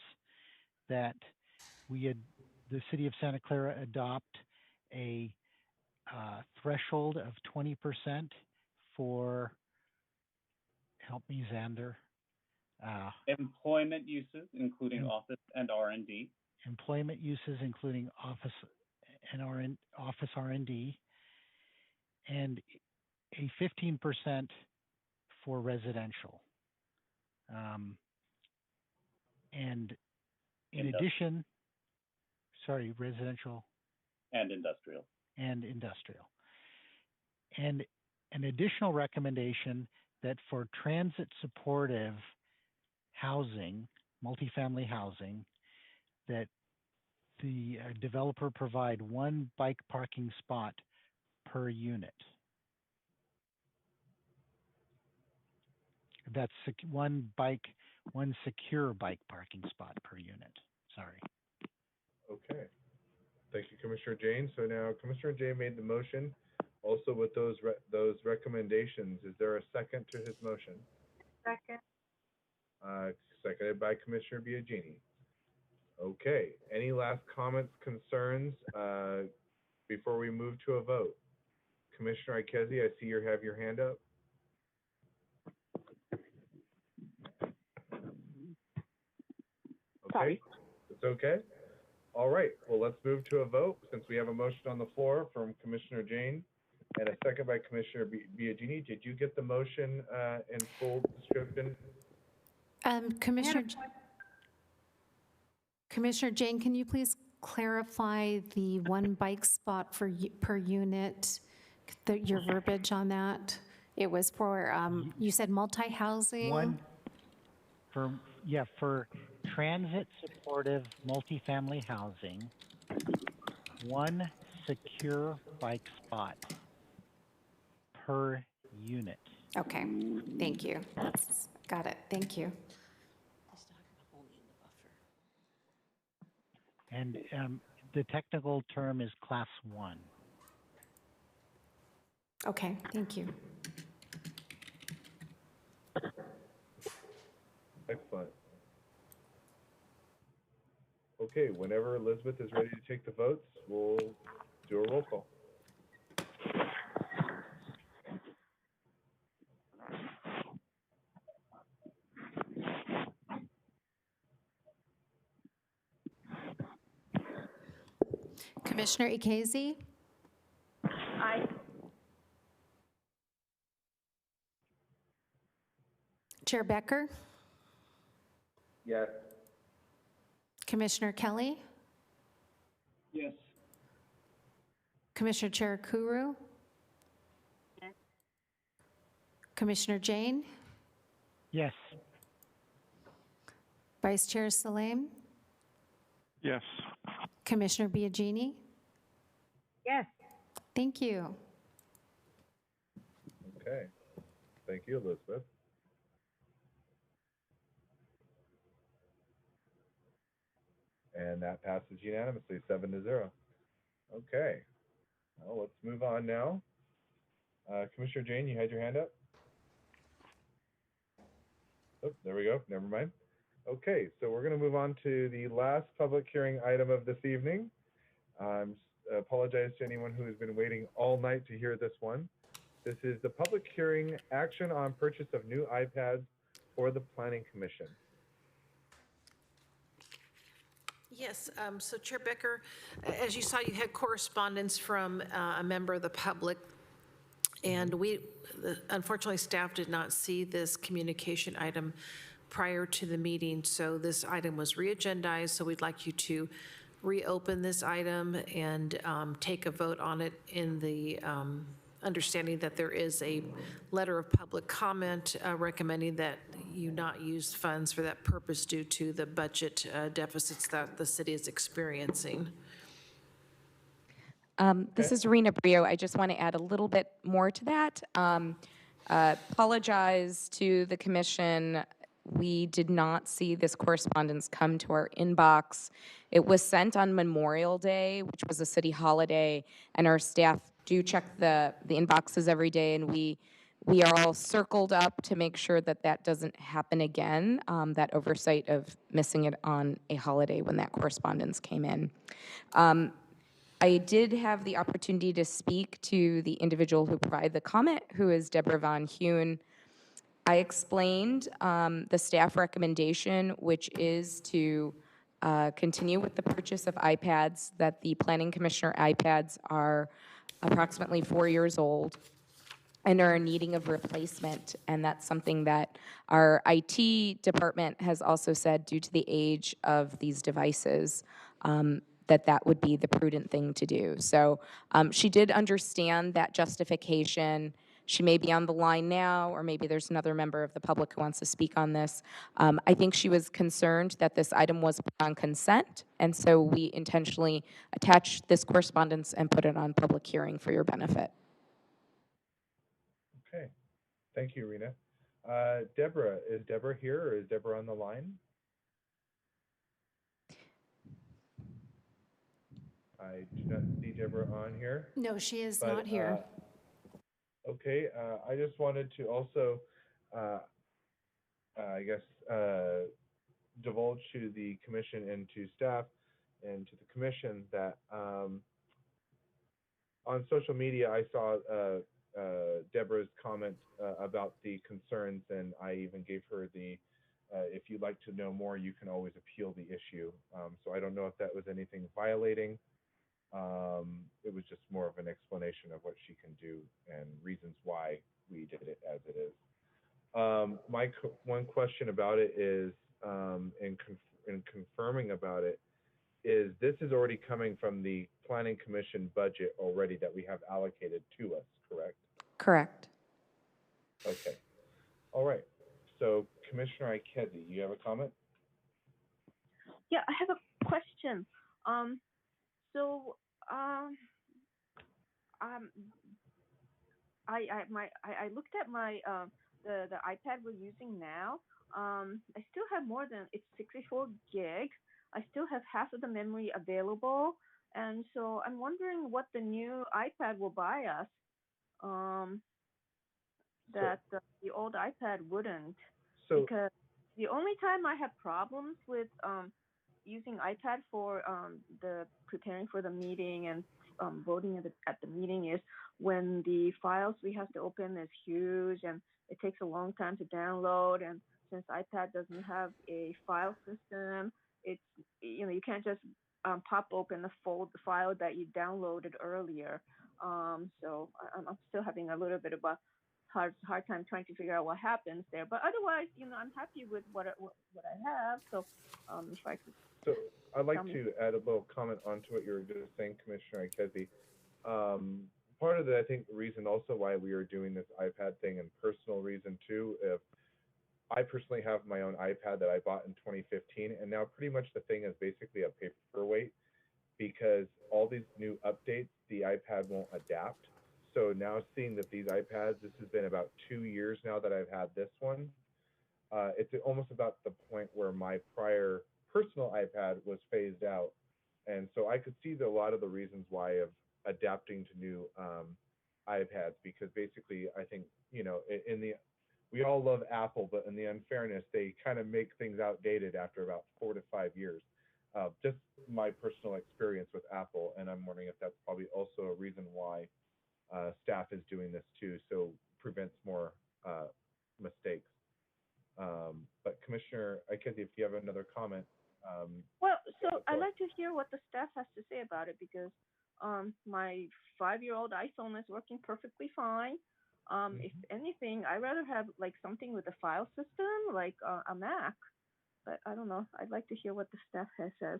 that the City of Santa Clara adopt a threshold of 20% for, help me, Xander. Employment uses, including office and R&D. Employment uses, including office R&D, and a 15% for residential. And in addition, residential and industrial. And an additional recommendation that for transit supportive housing, multifamily housing, that the developer provide one bike parking spot per unit. That's one secure bike parking spot per unit. Sorry. Okay. Thank you, Commissioner Jain. So now Commissioner Jain made the motion, also with those recommendations. Is there a second to his motion? Second. Seconded by Commissioner Biagini. Okay. Any last comments, concerns before we move to a vote? Commissioner Ikezi, I see you have your hand up. Okay. Sorry. It's okay. All right. Well, let's move to a vote since we have a motion on the floor from Commissioner Jain and a second by Commissioner Biagini. Did you get the motion in full description? Commissioner Jain, can you please clarify the one bike spot per unit, your verbiage on that? It was for, you said multi-housing? For transit supportive multifamily housing, one secure bike spot per unit. Okay, thank you. Got it, thank you. And the technical term is Class 1. Okay, thank you. Excellent. Okay, whenever Elizabeth is ready to take the votes, we'll do a roll call. Commissioner Ikezi? Aye. Chair Becker? Yes. Commissioner Kelly? Yes. Commissioner Cherukuru? Yes. Commissioner Jain? Yes. Vice Chair Saleme? Yes. Commissioner Biagini? Yes. Thank you. Okay. Thank you, Elizabeth. And that passes unanimously, 7-0. Okay. Well, let's move on now. Commissioner Jain, you had your hand up? Oh, there we go. Never mind. Okay, so we're going to move on to the last public hearing item of this evening. I apologize to anyone who has been waiting all night to hear this one. This is the public hearing action on purchase of new iPads for the Planning Commission. Yes, so Chair Becker, as you saw, you had correspondence from a member of the public, and unfortunately, staff did not see this communication item prior to the meeting, so this item was re-agendized, so we'd like you to reopen this item and take a vote on it in the understanding that there is a letter of public comment recommending that you not use funds for that purpose due to the budget deficits that the city is experiencing. This is Rena Brio. I just want to add a little bit more to that. Apologize to the commission. we did not see this correspondence come to our inbox. It was sent on Memorial Day, which was a city holiday, and our staff do check the inboxes every day, and we are all circled up to make sure that that doesn't happen again, that oversight of missing it on a holiday when that correspondence came in. I did have the opportunity to speak to the individual who provided the comment, who is Deborah Von Hune. I explained the staff recommendation, which is to continue with the purchase of iPads, that the Planning Commissioner iPads are approximately 4 years old and are in needing of replacement. And that's something that our IT department has also said, due to the age of these devices, that would be the prudent thing to do. So she did understand that justification. She may be on the line now, or maybe there's another member of the public who wants to speak on this. I think she was concerned that this item was put on consent, and so we intentionally attached this correspondence and put it on public hearing for your benefit. Okay, thank you, Rena. Deborah, is Deborah here, or is Deborah on the line? I do not see Deborah on here. No, she is not here. Okay, I just wanted to also, I guess, divulge to the commission and to staff and to the commission that on social media I saw Deborah's comment about the concerns, and I even gave her the, if you'd like to know more, you can always appeal the issue. So I don't know if that was anything violating. It was just more of an explanation of what she can do and reasons why we did it as it is. One question about it is, in confirming about it, is this is already coming from the Planning Commission budget already that we have allocated to us, correct? Correct. Okay. All right. So Commissioner Ikezi, you have a comment? Yeah, I have a question. I looked at my the iPad we're using now. I still have more than, it's 64 gig. I still have half of the memory available, and so I'm wondering what the new iPad will buy us. That the old iPad wouldn't. Because the only time I have problems with using iPad for the preparing for the meeting and voting at the meeting is when the files we have to open is huge and it takes a long time to download, and since iPad doesn't have a file system, it's, you can't just pop open the file that you downloaded earlier. So I'm still having a little bit of a hard time trying to figure out what happens there. But otherwise, I'm happy with what I have. So if I could. So I'd like to add a little comment onto what you were just saying, Commissioner Ikezi. Part of the, I think, the reason also why we are doing this iPad thing, and personal reason too, if I personally have my own iPad that I bought in 2015, and now pretty much the thing is basically a paperweight, because all these new updates, the iPad won't adapt. So now seeing that these iPads, this has been about 2 years now that I've had this one, it's almost about the point where my prior personal iPad was phased out. And so I could see a lot of the reasons why of adapting to new iPads, because basically I think, we all love Apple, but in the unfairness, they kind of make things outdated after about 4 to 5 years. Just my personal experience with Apple, and I'm wondering if that's probably also a reason why staff is doing this too, so prevents more mistakes. But Commissioner Ikezi, if you have another comment. Well, so I'd like to hear what the staff has to say about it, because my 5-year-old iPhone is working perfectly fine. If anything, I'd rather have like something with a file system, like a Mac. But I don't know. I'd like to hear what the staff says.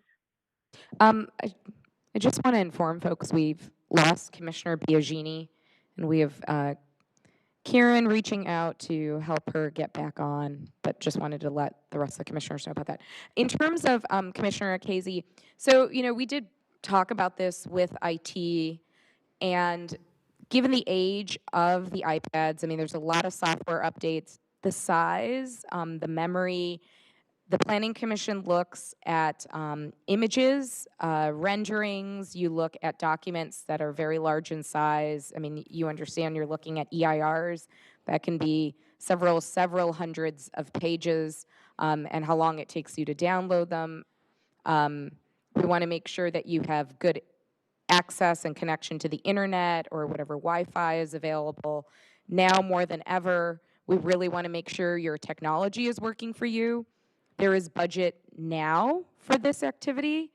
I just want to inform folks we've lost Commissioner Biagini, and we have Karen reaching out to help her get back on, but just wanted to let the rest of the commissioners know about that. In terms of Commissioner Ikezi, so, we did talk about this with IT, and given the age of the iPads, I mean, there's a lot of software updates the size, the memory. The Planning Commission looks at images, renderings. You look at documents that are very large in size. I mean, you understand you're looking at EIRs that can be several hundreds of pages, and how long it takes you to download them. We want to make sure that you have good access and connection to the internet or whatever Wi-Fi is available. Now more than ever, we really want to make sure your technology is working for you. There is budget now for this activity.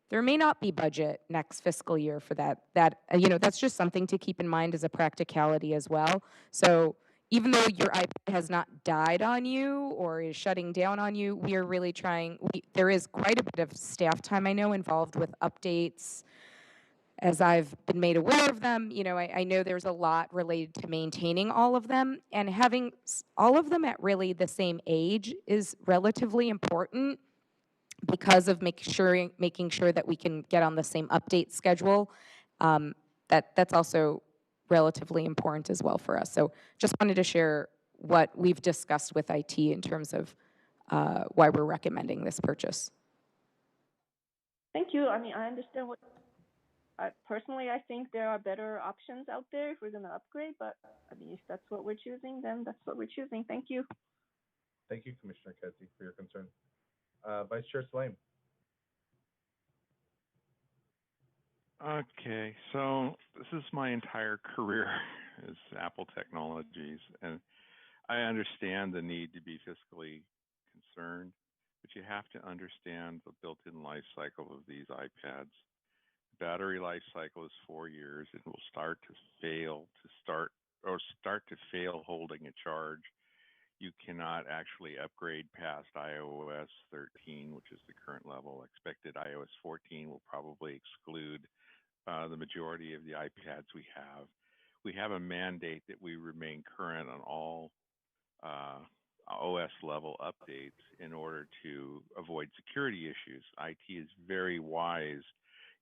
There may not be budget next fiscal year for that. That's just something to keep in mind as a practicality as well. So even though your iPad has not died on you or is shutting down on you, we are really trying. There is quite a bit of staff time, I know, involved with updates. As I've been made aware of them, I know there's a lot related to maintaining all of them, and having all of them at really the same age is relatively important because of making sure that we can get on the same update schedule. That's also relatively important as well for us. So just wanted to share what we've discussed with IT in terms of why we're recommending this purchase. Thank you. I mean, I understand what. Personally, I think there are better options out there if we're going to upgrade, but I mean, if that's what we're choosing, then that's what we're choosing. Thank you. Thank you, Commissioner Kedzie, for your concern. Vice Chair Saleme. Okay, so this is my entire career is Apple Technologies, and I understand the need to be fiscally concerned, but you have to understand the built-in life cycle of these iPads. Battery life cycle is 4 years. It will start to fail holding a charge. You cannot actually upgrade past iOS 13, which is the current level. Expected iOS 14 will probably exclude the majority of the iPads we have. We have a mandate that we remain current on all OS level updates in order to avoid security issues. IT is very wise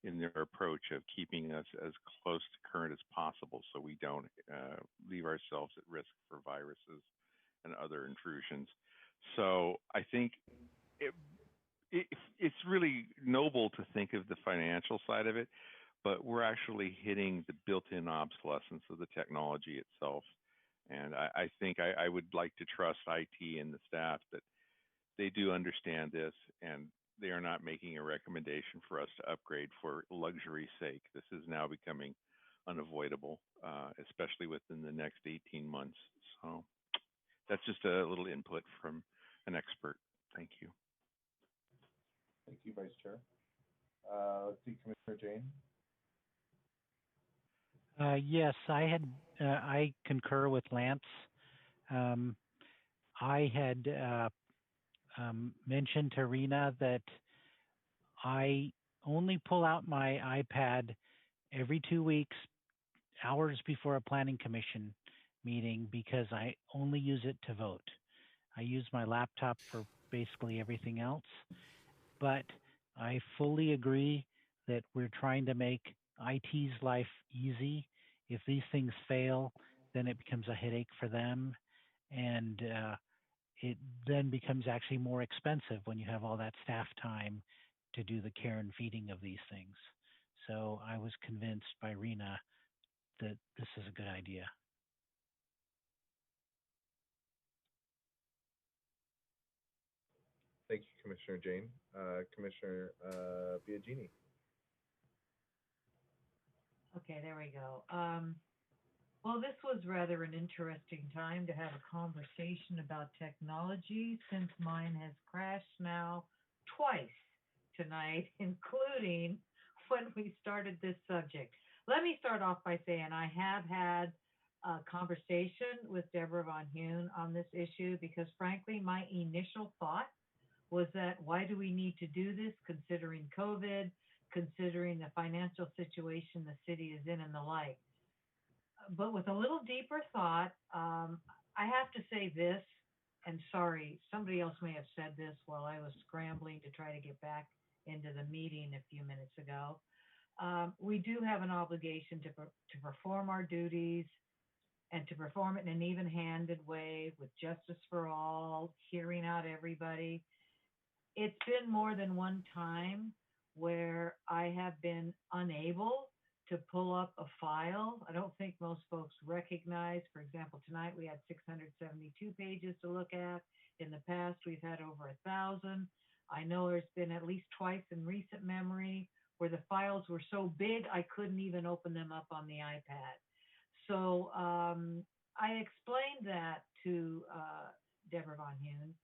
in their approach of keeping us as close to current as possible so we don't leave ourselves at risk for viruses and other intrusions. So I think it's really noble to think of the financial side of it, but we're actually hitting the built-in obsolescence of the technology itself. And I think I would like to trust IT and the staff that they do understand this, and they are not making a recommendation for us to upgrade for luxury's sake. This is now becoming unavoidable, especially within the next 18 months. So that's just a little input from an expert. Thank you. Thank you, Vice Chair. Let's see, Commissioner Jain. Yes, I concur with Lance. I had mentioned to Rena that I only pull out my iPad every 2 weeks, hours before a planning commission meeting, because I only use it to vote. I use my laptop for basically everything else, but I fully agree that we're trying to make IT's life easy. If these things fail, then it becomes a headache for them, and it then becomes actually more expensive when you have all that staff time to do the care and feeding of these things. So I was convinced by Rena that this is a good idea. Thank you, Commissioner Jain. Commissioner Biagini. Okay, there we go. Well, this was rather an interesting time to have a conversation about technology, since mine has crashed now twice tonight, including when we started this subject. Let me start off by saying I have had a conversation with Deborah Von Hune on this issue, because frankly, my initial thought was that why do we need to do this, considering COVID, considering the financial situation the city is in and the like. But with a little deeper thought, I have to say this, and sorry, somebody else may have said this while I was scrambling to try to get back into the meeting a few minutes ago. We do have an obligation to perform our duties and to perform it in an even-handed way with justice for all, hearing out everybody. It's been more than one time where I have been unable to pull up a file. I don't think most folks recognize, for example, tonight we had 672 pages to look at. In the past, we've had over 1,000. I know there's been at least twice in recent memory where the files were so big I couldn't even open them up on the iPad. So I explained that to Deborah Von Hune,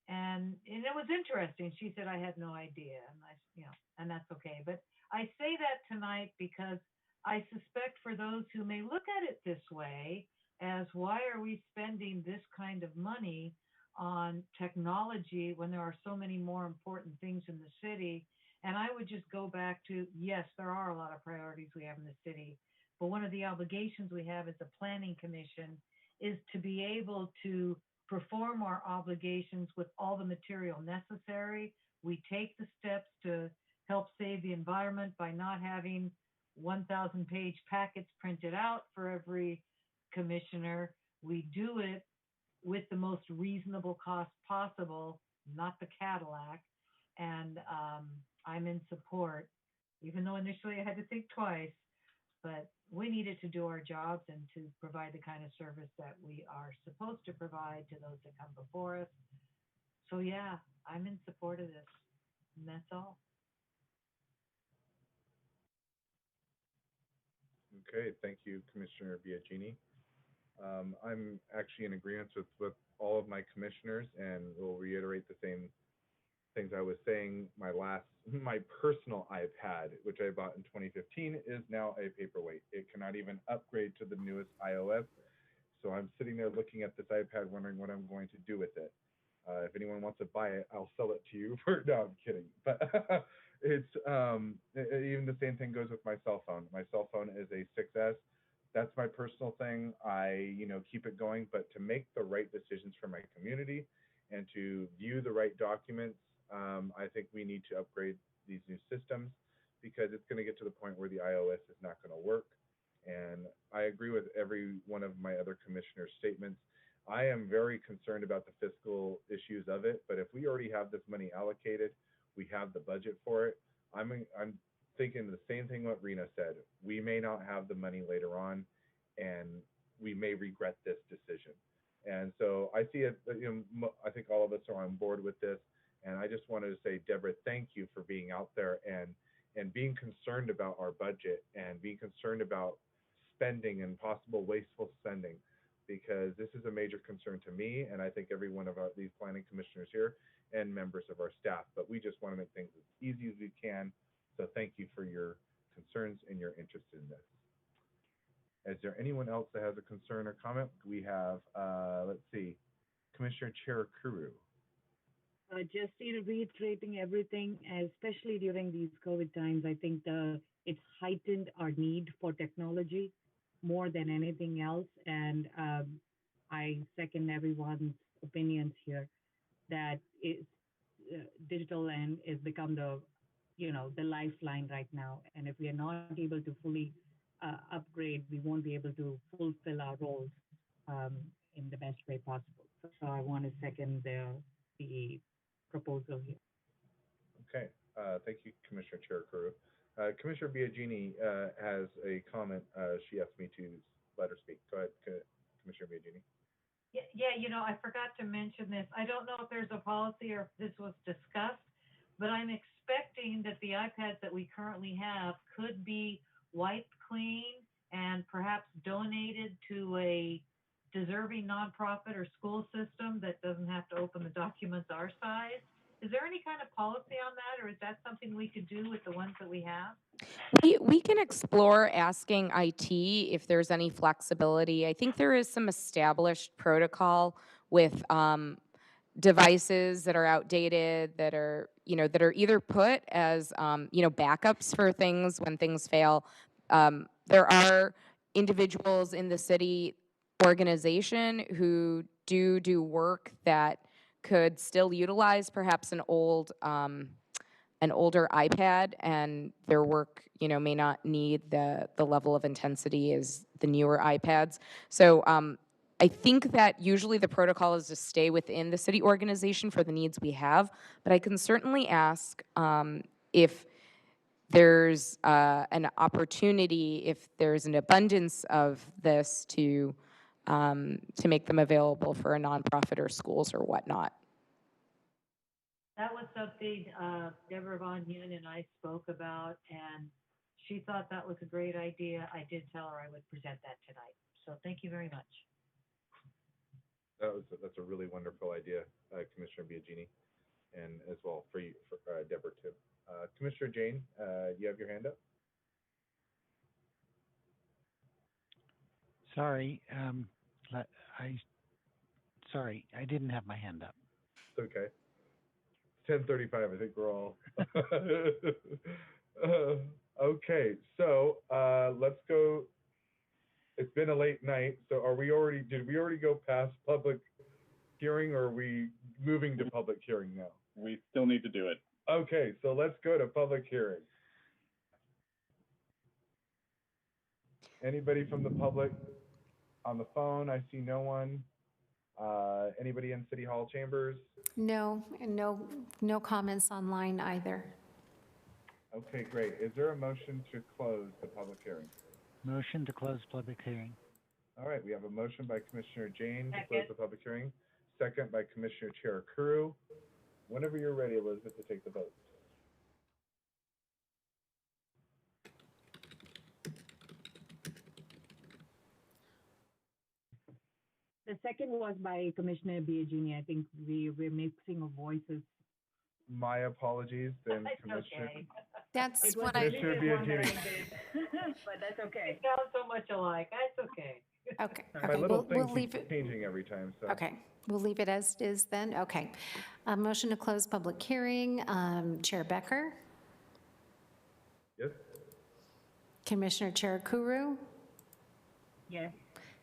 and it was interesting. She said I had no idea, and and that's okay. But I say that tonight because I suspect for those who may look at it this way, as why are we spending this kind of money on technology when there are so many more important things in the city? And I would just go back to, yes, there are a lot of priorities we have in the city, but one of the obligations we have as a planning commission is to be able to perform our obligations with all the material necessary. We take the steps to help save the environment by not having 1,000-page packets printed out for every commissioner. We do it with the most reasonable cost possible, not the Cadillac. And I'm in support, even though initially I had to think twice, but we needed to do our jobs and to provide the kind of service that we are supposed to provide to those that come before us. So yeah, I'm in support of this, and that's all. Okay, thank you, Commissioner Biagini. I'm actually in agreement with all of my commissioners, and will reiterate the same things I was saying. My personal iPad, which I bought in 2015, is now a paperweight. It cannot even upgrade to the newest iOS. So I'm sitting there looking at this iPad, wondering what I'm going to do with it. If anyone wants to buy it, I'll sell it to you for, no, I'm kidding. But it's, even the same thing goes with my cell phone. My cell phone is a 6S. That's my personal thing. I, keep it going, but to make the right decisions for my community and to view the right documents, I think we need to upgrade these new systems, because it's going to get to the point where the iOS is not going to work. And I agree with every one of my other commissioners' statements. I am very concerned about the fiscal issues of it, but if we already have this money allocated, we have the budget for it. I'm thinking the same thing what Rena said. We may not have the money later on, and we may regret this decision. And so I see it, I think all of us are on board with this. And I just wanted to say, Deborah, thank you for being out there and being concerned about our budget and being concerned about spending and possible wasteful spending, because this is a major concern to me, and I think every one of these planning commissioners here and members of our staff. But we just want to make things as easy as we can. So thank you for your concerns and your interest in this. Is there anyone else that has a concern or comment? We have, let's see, Commissioner Cherukuru. Just reiterating everything, especially during these COVID times, I think it's heightened our need for technology more than anything else. And I second everyone's opinions here that digital and has become the lifeline right now. And if we are not able to fully upgrade, we won't be able to fulfill our roles in the best way possible. So I want to second the proposal here. Okay, thank you, Commissioner Cherukuru. Commissioner Biagini has a comment. She asked me to let her speak. Go ahead, Commissioner Biagini. Yeah, I forgot to mention this. I don't know if there's a policy or if this was discussed, but I'm expecting that the iPads that we currently have could be wiped clean and perhaps donated to a deserving nonprofit or school system that doesn't have to open the documents our size. Is there any kind of policy on that, or is that something we could do with the ones that we have? We can explore asking IT if there's any flexibility. I think there is some established protocol with devices that are outdated, that are either put as backups for things when things fail. There are individuals in the city organization who do work that could still utilize perhaps an an older iPad and their work, may not need the level of intensity as the newer iPads. So I think that usually the protocol is to stay within the city organization for the needs we have, but I can certainly ask if there's an opportunity, if there's an abundance of this to make them available for a nonprofit or schools or whatnot. That was something Deborah Von Huen and I spoke about, and she thought that was a great idea. I did tell her I would present that tonight. So thank you very much. That's a really wonderful idea, Commissioner Biagini, and as well for you, for Deborah too. Commissioner Jain, you have your hand up. Sorry, I didn't have my hand up. It's okay. 10:35. I think we're all. Okay, so let's go. It's been a late night, so did we already go past public hearing, or are we moving to public hearing now? We still need to do it. Okay, so let's go to public hearing. Anybody from the public on the phone? I see no one. Anybody in City Hall chambers? No, and no comments online either. Okay, great. Is there a motion to close the public hearing? Motion to close public hearing. All right, we have a motion by Commissioner Jain to close the public hearing, second by Commissioner Cherukuru. Whenever you're ready, Elizabeth, to take the vote. The second was by Commissioner Biagini. I think we're mixing of voices. My apologies, then It's Commissioner. okay. That's what Commissioner Biagini. But that's okay. We sound so much alike. That's okay. Okay. My little we'll thing leave keeps it. changing every time, so. Okay, we'll leave it as is then. Okay. Motion to close public hearing. Chair Becker, Yes? Commissioner Cherukuru, Yes.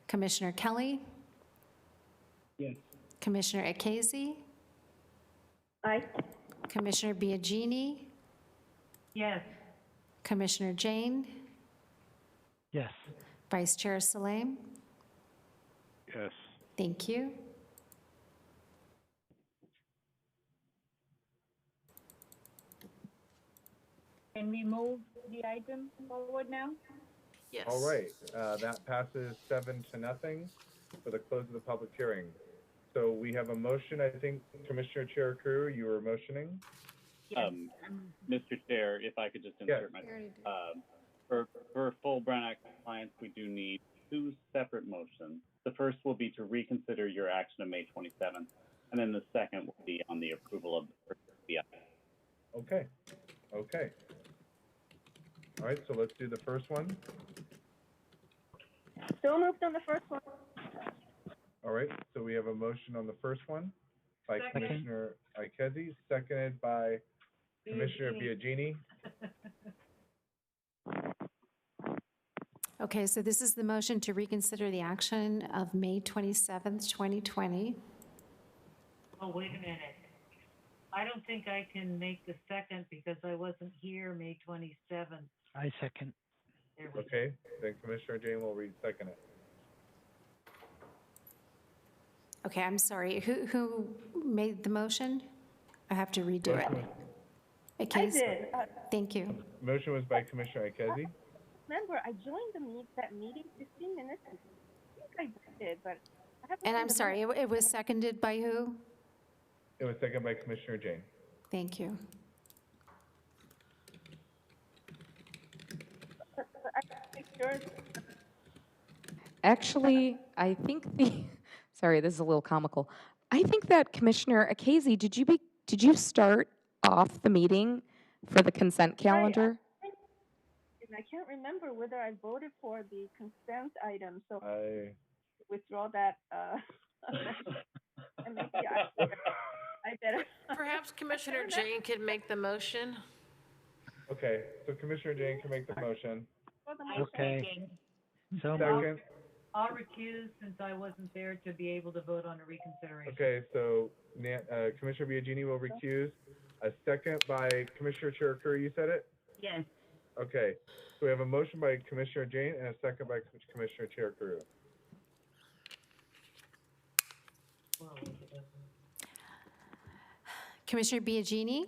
Commissioner Kelly, Yes. Commissioner Akazi, Aye. Commissioner Biagini, Yes. Commissioner Jain, Yes. Vice Chair Saleme. Yes. Thank you. Can we move the item forward now? Yes. All right, that passes 7-0 for the close of the public hearing. So we have a motion, I think, Commissioner Cherukuru, you were motioning? Mr. Chair, if I could just insert for full Brown Act compliance, we do need two separate motions. The first will be to reconsider your action of May 27th, and then the second will be on the approval of the first BI. Okay, okay. All right, so let's do the first one. So moved on the first one. All right, so we have a motion on the first one by Second. Commissioner Ikezi, seconded by Commissioner Biagini. Okay, so this is the motion to reconsider the action of May 27th, 2020. Oh, wait a minute. I don't think I can make the second because I wasn't here May 27th. I second. There we go. Okay, then Commissioner Jain will read second it. Okay, I'm sorry. Who made the motion? I have to redo it. I Akazi. did. Thank you. Motion was by Commissioner Ikezi. Remember, I joined that meeting 15 minutes ago. I think I did, but I haven't. And seen I'm the sorry, minutes. it was seconded by who? It was seconded by Commissioner Jain. Thank you. I can't make sure. Actually, I think sorry, this is a little comical. I think that Commissioner Akazi, did you start off the meeting for the consent calendar? And I can't remember whether I voted for the consent item, so I withdraw that. And maybe I better. Perhaps Commissioner Jain could make the motion. Okay, so Commissioner Jain can make the motion. Okay. So Second, I'll recuse since I wasn't there to be able to vote on a reconsideration. Okay, so Commissioner Biagini will recuse. A second by Commissioner Cherukuru, you said it? Yes. Okay, so we have a motion by Commissioner Jain and a second by Commissioner Cherukuru. Commissioner Biagini?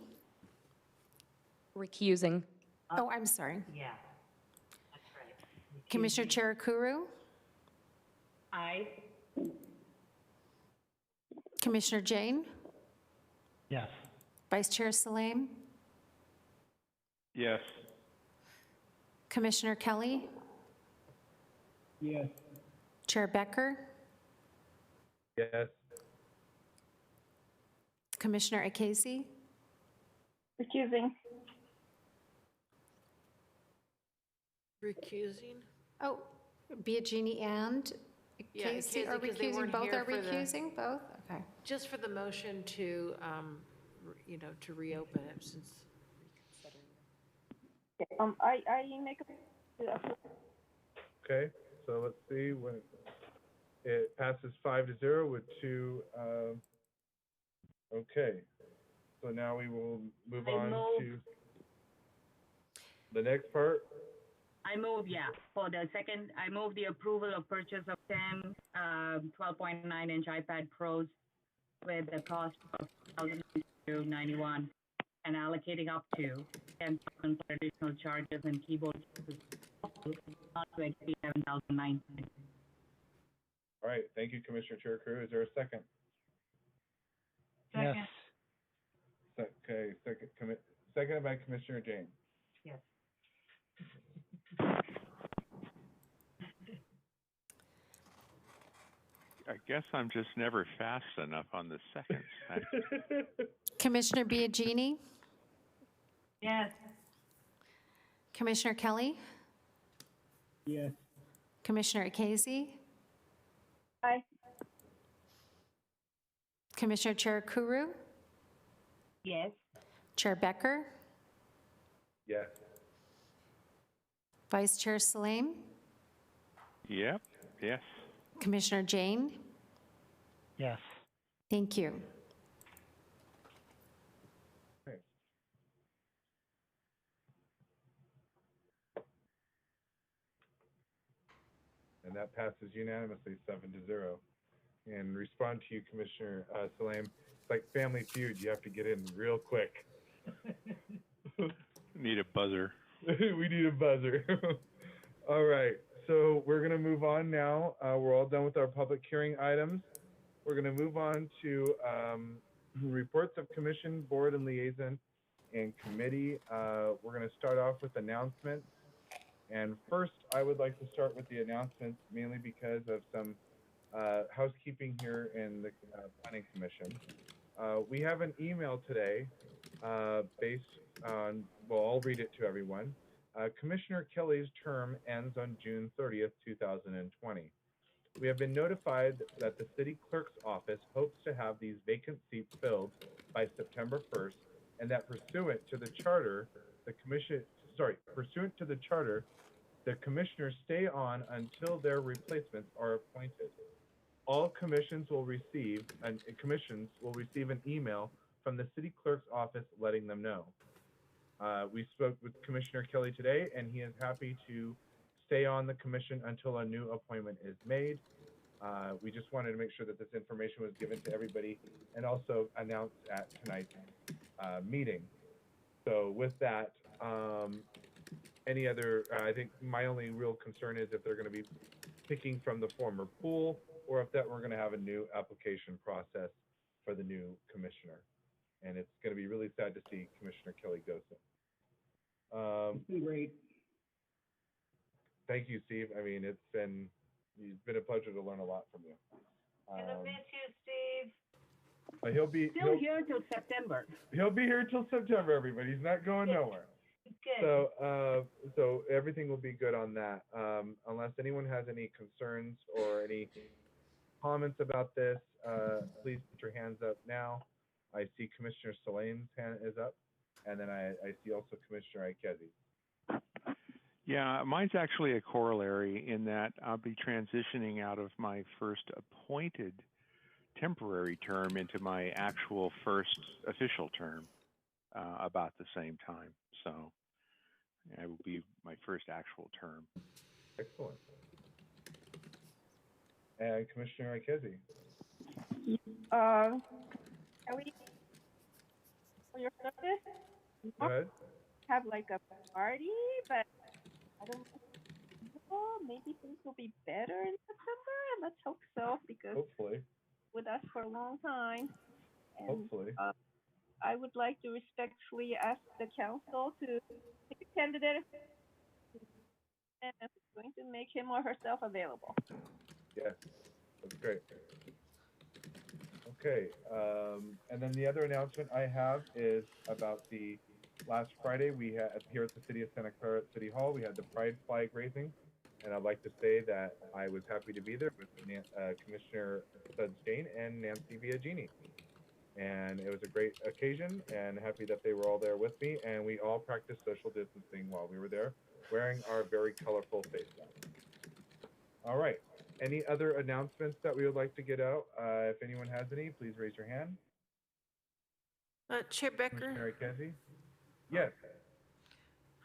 Recusing. Oh, I'm sorry. Yeah, that's right. Commissioner Cherukuru? Aye. Commissioner Jain? Yes. Vice Chair Saleme? Yes. Commissioner Kelly? Yes. Chair Becker? Yes. Commissioner Akezi? Recusing. Recusing? Oh, Biagini and Yeah, Akezi are because they recusing? weren't Both here are for the- recusing? Both? Okay. Just for the motion to, to reopen it since. I make a. Okay, so let's see when it passes 5-0 with two. Okay, so now we will move on to the next part. I move, for the second, I move the approval of purchase of 10 12.9-inch iPad Pros with a cost of $1,091 and allocating up to 10,000 for additional charges and keyboard not to exceed $7,900. All right, thank you, Commissioner Cherukuru. Is there a second? Yes. Okay, seconded by Commissioner Jain. Yes. I guess I'm just never fast enough on the seconds. Commissioner Biagini? Yes. Commissioner Kelly? Yes. Commissioner Akezi? Aye. Commissioner Cherukuru? Yes. Chair Becker? Yes. Vice Chair Saleme? Yep. Yes. Commissioner Jain? Yes. Thank you. Okay. And that passes unanimously 7-0. And respond to you, Commissioner Saleme. It's like Family Feud. You have to get in real quick. Need a buzzer. We need a buzzer. All right. So we're going to move on now. We're all done with our public hearing items. We're going to move on to reports of commission, board, and liaison and committee. We're going to start off with announcements. And first, I would like to start with the announcements, mainly because of some housekeeping here in the Planning Commission. We have an email today based on, well, I'll read it to everyone. Commissioner Kelly's term ends on June 30th, 2020. We have been notified that the city clerk's office hopes to have these vacant seats filled by September 1st, and that pursuant to the charter, the commissioners stay on until their replacements are appointed. All commissions will receive an email from the city clerk's office letting them know. We spoke with Commissioner Kelly today, and he is happy to stay on the commission until a new appointment is made. We just wanted to make sure that this information was given to everybody and also announced at tonight's meeting. So with that, any other, I think my only real concern is if they're going to be picking from the former pool or if that we're going to have a new application process for the new commissioner. And it's going to be really sad to see Commissioner Kelly go soon. It's been great. Thank you, Steve. I mean, it's been a pleasure to learn a lot from you. Gonna miss you, Steve. But he'll be here till September. He'll be here till September, everybody. He's not going nowhere. Good. So everything will be good on that. Unless anyone has any concerns or any comments about this, please put your hands up now. I see Commissioner Saleme's hand is up, and then I see also Commissioner Ikezi. Yeah, mine's actually a corollary in that I'll be transitioning out of my first appointed temporary term into my actual first official term about the same time. So it will be my first actual term. Excellent. And Commissioner Ikezi. Can we, for your service, Go ahead. have like a party, but I don't know, maybe things will be better in September. Let's hope so, because Hopefully. with us for a long time. And, Hopefully. I would like to respectfully ask the council to pick a candidate and is going to make him or herself available. Yes, that's great. Okay, and then the other announcement I have is about the last Friday we had here at the City of Santa Clara at City Hall, we had the Pride flag raising, and I'd like to say that I was happy to be there with Commissioner Jain and Nancy Biagini. And it was a great occasion, and happy that they were all there with me, and we all practiced social distancing while we were there, wearing our very colorful face masks. All right. Any other announcements that we would like to get out? If anyone has any, please raise your hand. Chair Becker? Commissioner Ikezi? Yes.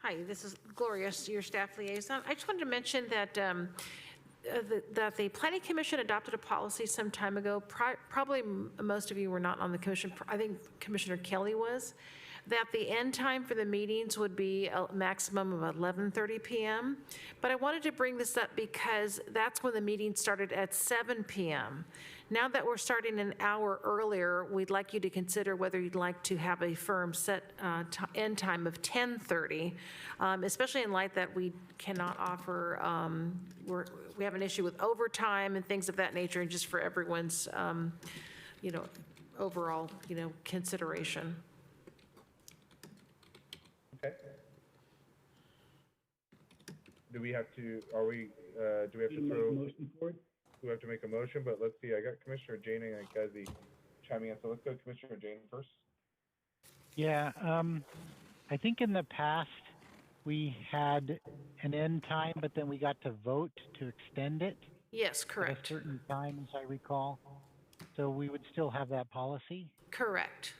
Hi, this is Gloria, your staff liaison. I just wanted to mention that that the Planning Commission adopted a policy some time ago. Probably most of you were not on the commission. I think Commissioner Kelly was. That the end time for the meetings would be a maximum of 11:30 p.m. But I wanted to bring this up because that's when the meeting started at 7 p.m. Now that we're starting an hour earlier, we'd like you to consider whether you'd like to have a firm set end time of 10:30, especially in light that we cannot offer, we have an issue with overtime and things of that nature, and just for everyone's, overall, consideration. Okay. Do we have to, do we have to throw? Motion forward? We have to make a motion, but let's see, I got Commissioner Jain and Ikezi chiming in, so let's go Commissioner Jain first. Yeah, I think in the past we had an end time, but then we got to vote to extend it. Yes, correct. At a certain time, as I recall. So we would still have that policy? Correct.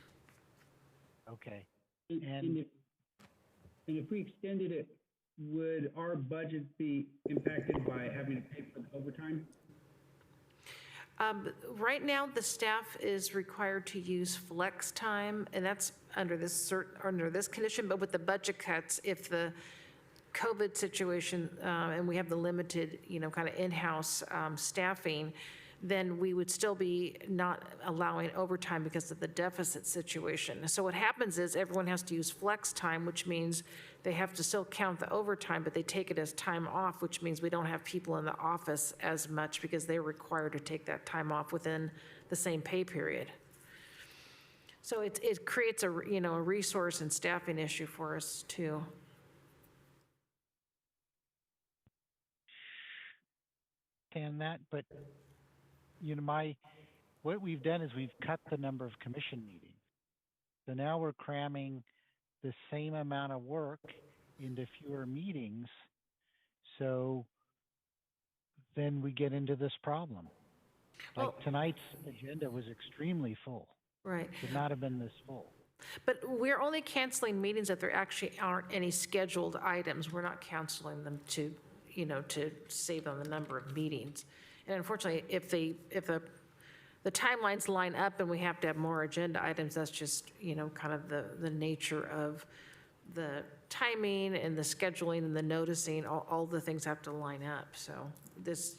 Okay. And if we extended it, would our budget be impacted by having to pay for the overtime? Right now, the staff is required to use flex time, and that's under this condition, but with the budget cuts, if the COVID situation, and we have the limited, kind of in-house staffing, then we would still be not allowing overtime because of the deficit situation. So what happens is everyone has to use flex time, which means they have to still count the overtime, but they take it as time off, which means we don't have people in the office as much because they're required to take that time off within the same pay period. So it creates a resource and staffing issue for us too. And that, but what we've done is we've cut the number of commission meetings. So now we're cramming the same amount of work into fewer meetings. So then we get into this problem. Like tonight's agenda was extremely full. Right. It should not have been this full. But we're only canceling meetings if there actually aren't any scheduled items. We're not canceling them to save on the number of meetings. And unfortunately, if the timelines line up and we have to have more agenda items, that's just, kind of the nature of the timing and the scheduling and the noticing, all the things have to line up. So this.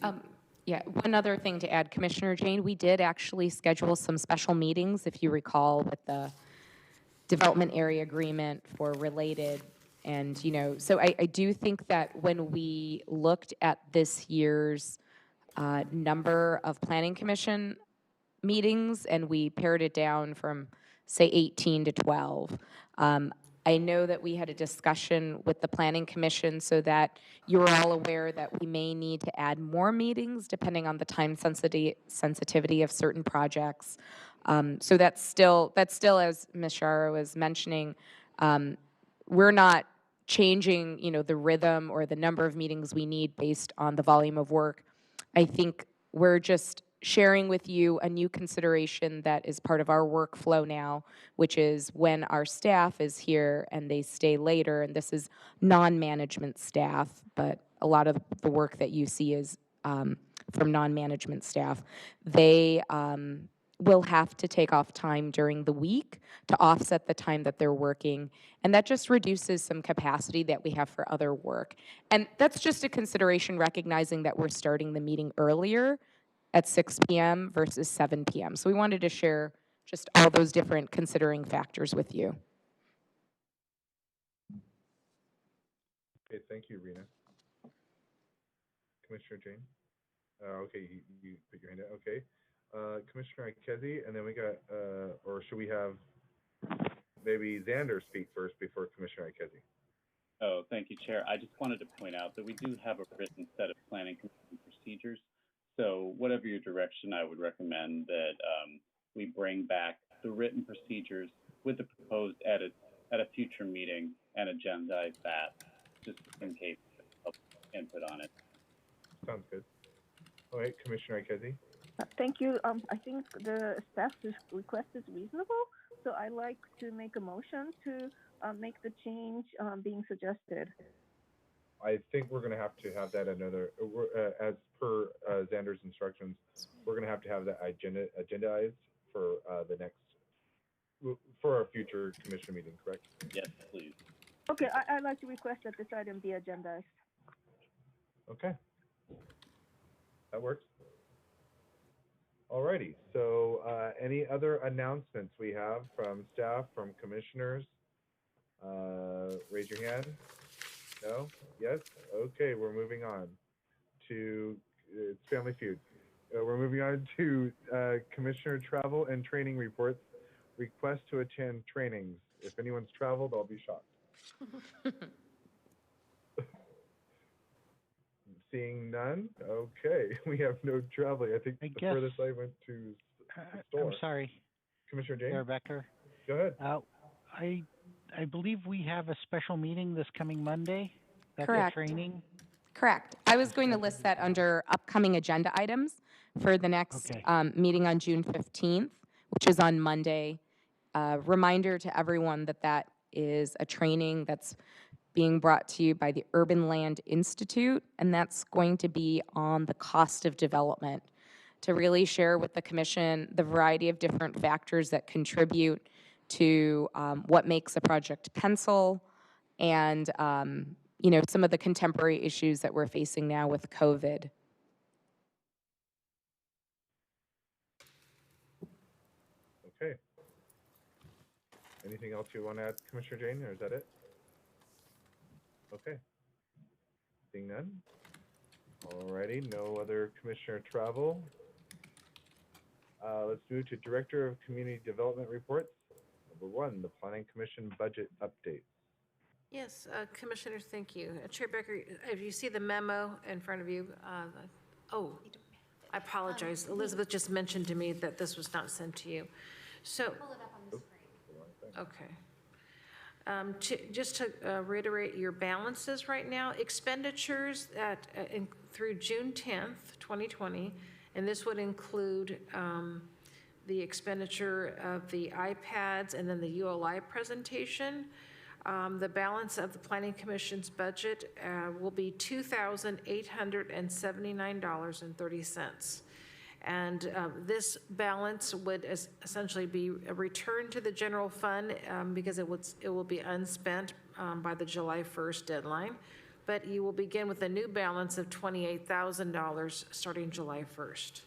Yeah, one other thing to add, Commissioner Jain, we did actually schedule some special meetings, if you recall, with the development area agreement for related. And, so I do think that when we looked at this year's number of planning commission meetings and we pared it down from, say, 18 to 12, I know that we had a discussion with the Planning Commission so that you're all aware that we may need to add more meetings depending on the time sensitivity of certain projects. So that's still, as Ms. Shara was mentioning, we're not changing, the rhythm or the number of meetings we need based on the volume of work. I think we're just sharing with you a new consideration that is part of our workflow now, which is when our staff is here and they stay later, and this is non-management staff, but a lot of the work that you see is from non-management staff. They will have to take off time during the week to offset the time that they're working, and that just reduces some capacity that we have for other work. And that's just a consideration, recognizing that we're starting the meeting earlier at 6 p.m. versus 7 p.m. So we wanted to share just all those different considering factors with you. Okay, thank you, Rena. Commissioner Jain? Okay, you put your hand up. Okay. Commissioner Ikezi, and then we got, or should we have maybe Xander speak first before Commissioner Ikezi? Oh, thank you, Chair. I just wanted to point out that we do have a written set of planning commission procedures. So whatever your direction, I would recommend that we bring back the written procedures with the proposed edits at a future meeting and agendize that, just in case of input on it. Sounds good. All right, Commissioner Ikezi. Thank you. I think the staff's request is reasonable, so I'd like to make a motion to make the change being suggested. I think we're going to have that another, as per Xander's instructions, we're going to have that agendized for the next, for our future commission meeting, correct? Yes, please. Okay, I'd like to request that this item be agendized. Okay. That works. Alrighty, so any other announcements we have from staff, from commissioners? Raise your hand. No? Yes? Okay, we're moving on to, it's Family Feud. We're moving on to Commissioner Travel and Training Reports. Request to attend trainings. If anyone's traveled, I'll be shocked. Seeing none? Okay, we have no traveling. I think the furthest I went to the store. I'm sorry. Commissioner Jain? Mayor Becker. Go ahead. I believe we have a special meeting this coming Monday. That's Correct. a training. Correct. I was going to list that under upcoming agenda items for the next meeting on June 15th, which is on Monday. Reminder to everyone that that is a training that's being brought to you by the Urban Land Institute, and that's going to be on the cost of development, to really share with the commission the variety of different factors that contribute to what makes a project pencil, and some of the contemporary issues that we're facing now with COVID. Okay. Anything else you want to add, Commissioner Jain, or is that it? Okay. Seeing none. Alrighty, no other commissioner travel. Let's move to Director of Community Development reports. Number 1, the Planning Commission budget update. Yes, Commissioners, thank you. Chair Becker, if you see the memo in front of you, oh, I apologize. Elizabeth just mentioned to me that this was not sent to you. So, pull it up on the screen. Okay. Just to reiterate your balances right now, expenditures through June 10th, 2020, and this would include the expenditure of the iPads and then the ULI presentation. The balance of the Planning Commission's budget will be $2,879.30. And this balance would essentially be a return to the general fund because it will be unspent by the July 1st deadline. But you will begin with a new balance of $28,000 starting July 1st.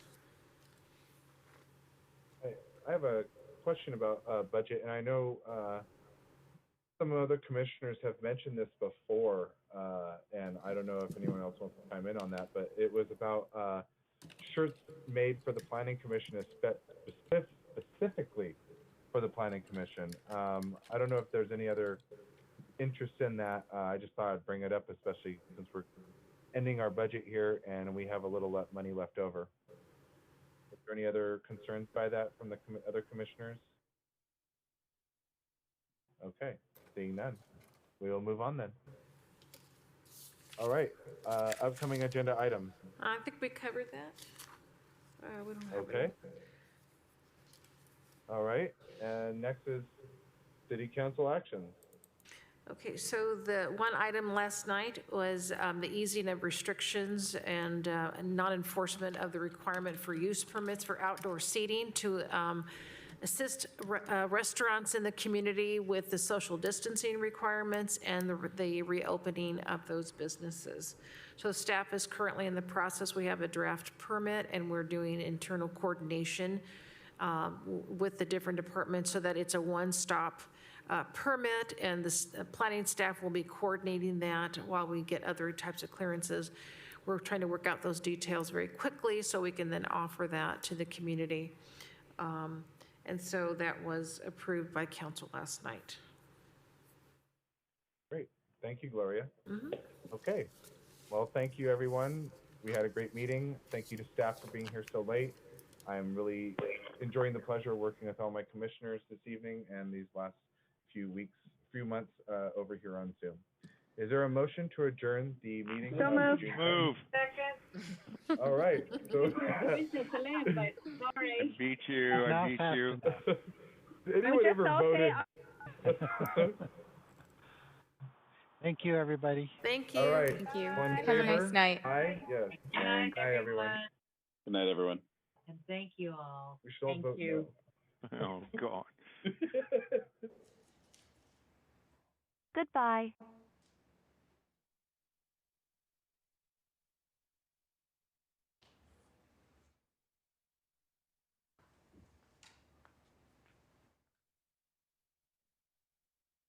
I have a question about budget, and I know some other commissioners have mentioned this before, and I don't know if anyone else wants to chime in on that, but it was about shirts made for the Planning Commission, specifically for the Planning Commission. I don't know if there's any other interest in that. I just thought I'd bring it up, especially since we're ending our budget here and we have a little money left over. Is there any other concerns by that from the other commissioners? Okay, seeing none. we will move on then. All right, upcoming agenda items. I think we covered that. We don't have Okay. All right, and next is city council actions. Okay, so the one item last night was the easing of restrictions and non-enforcement of the requirement for use permits for outdoor seating to assist restaurants in the community with the social distancing requirements and the reopening of those businesses. So staff is currently in the process. We have a draft permit and we're doing internal coordination with the different departments so that it's a one-stop permit, and the planning staff will be coordinating that while we get other types of clearances. We're trying to work out those details very quickly so we can then offer that to the community. And so that was approved by council last night. Great, thank you, Gloria. Okay, well, thank you, everyone. We had a great meeting. Thank you to staff for being here so late. I'm really enjoying the pleasure of working with all my commissioners this evening and these last few months over here on Zoom. Is there a motion to adjourn the meeting? So moved. Move. Second. All right. So Commissioner Saleme, but sorry. I beat you. Did anyone ever voted? Thank you, everybody. Thank you. All right. Thank you. One Have a nice favor? night. Aye, yes. Good night, Aye, everyone. Good night, everyone. And thank you all. We should all Thank vote you. Oh, God. Goodbye.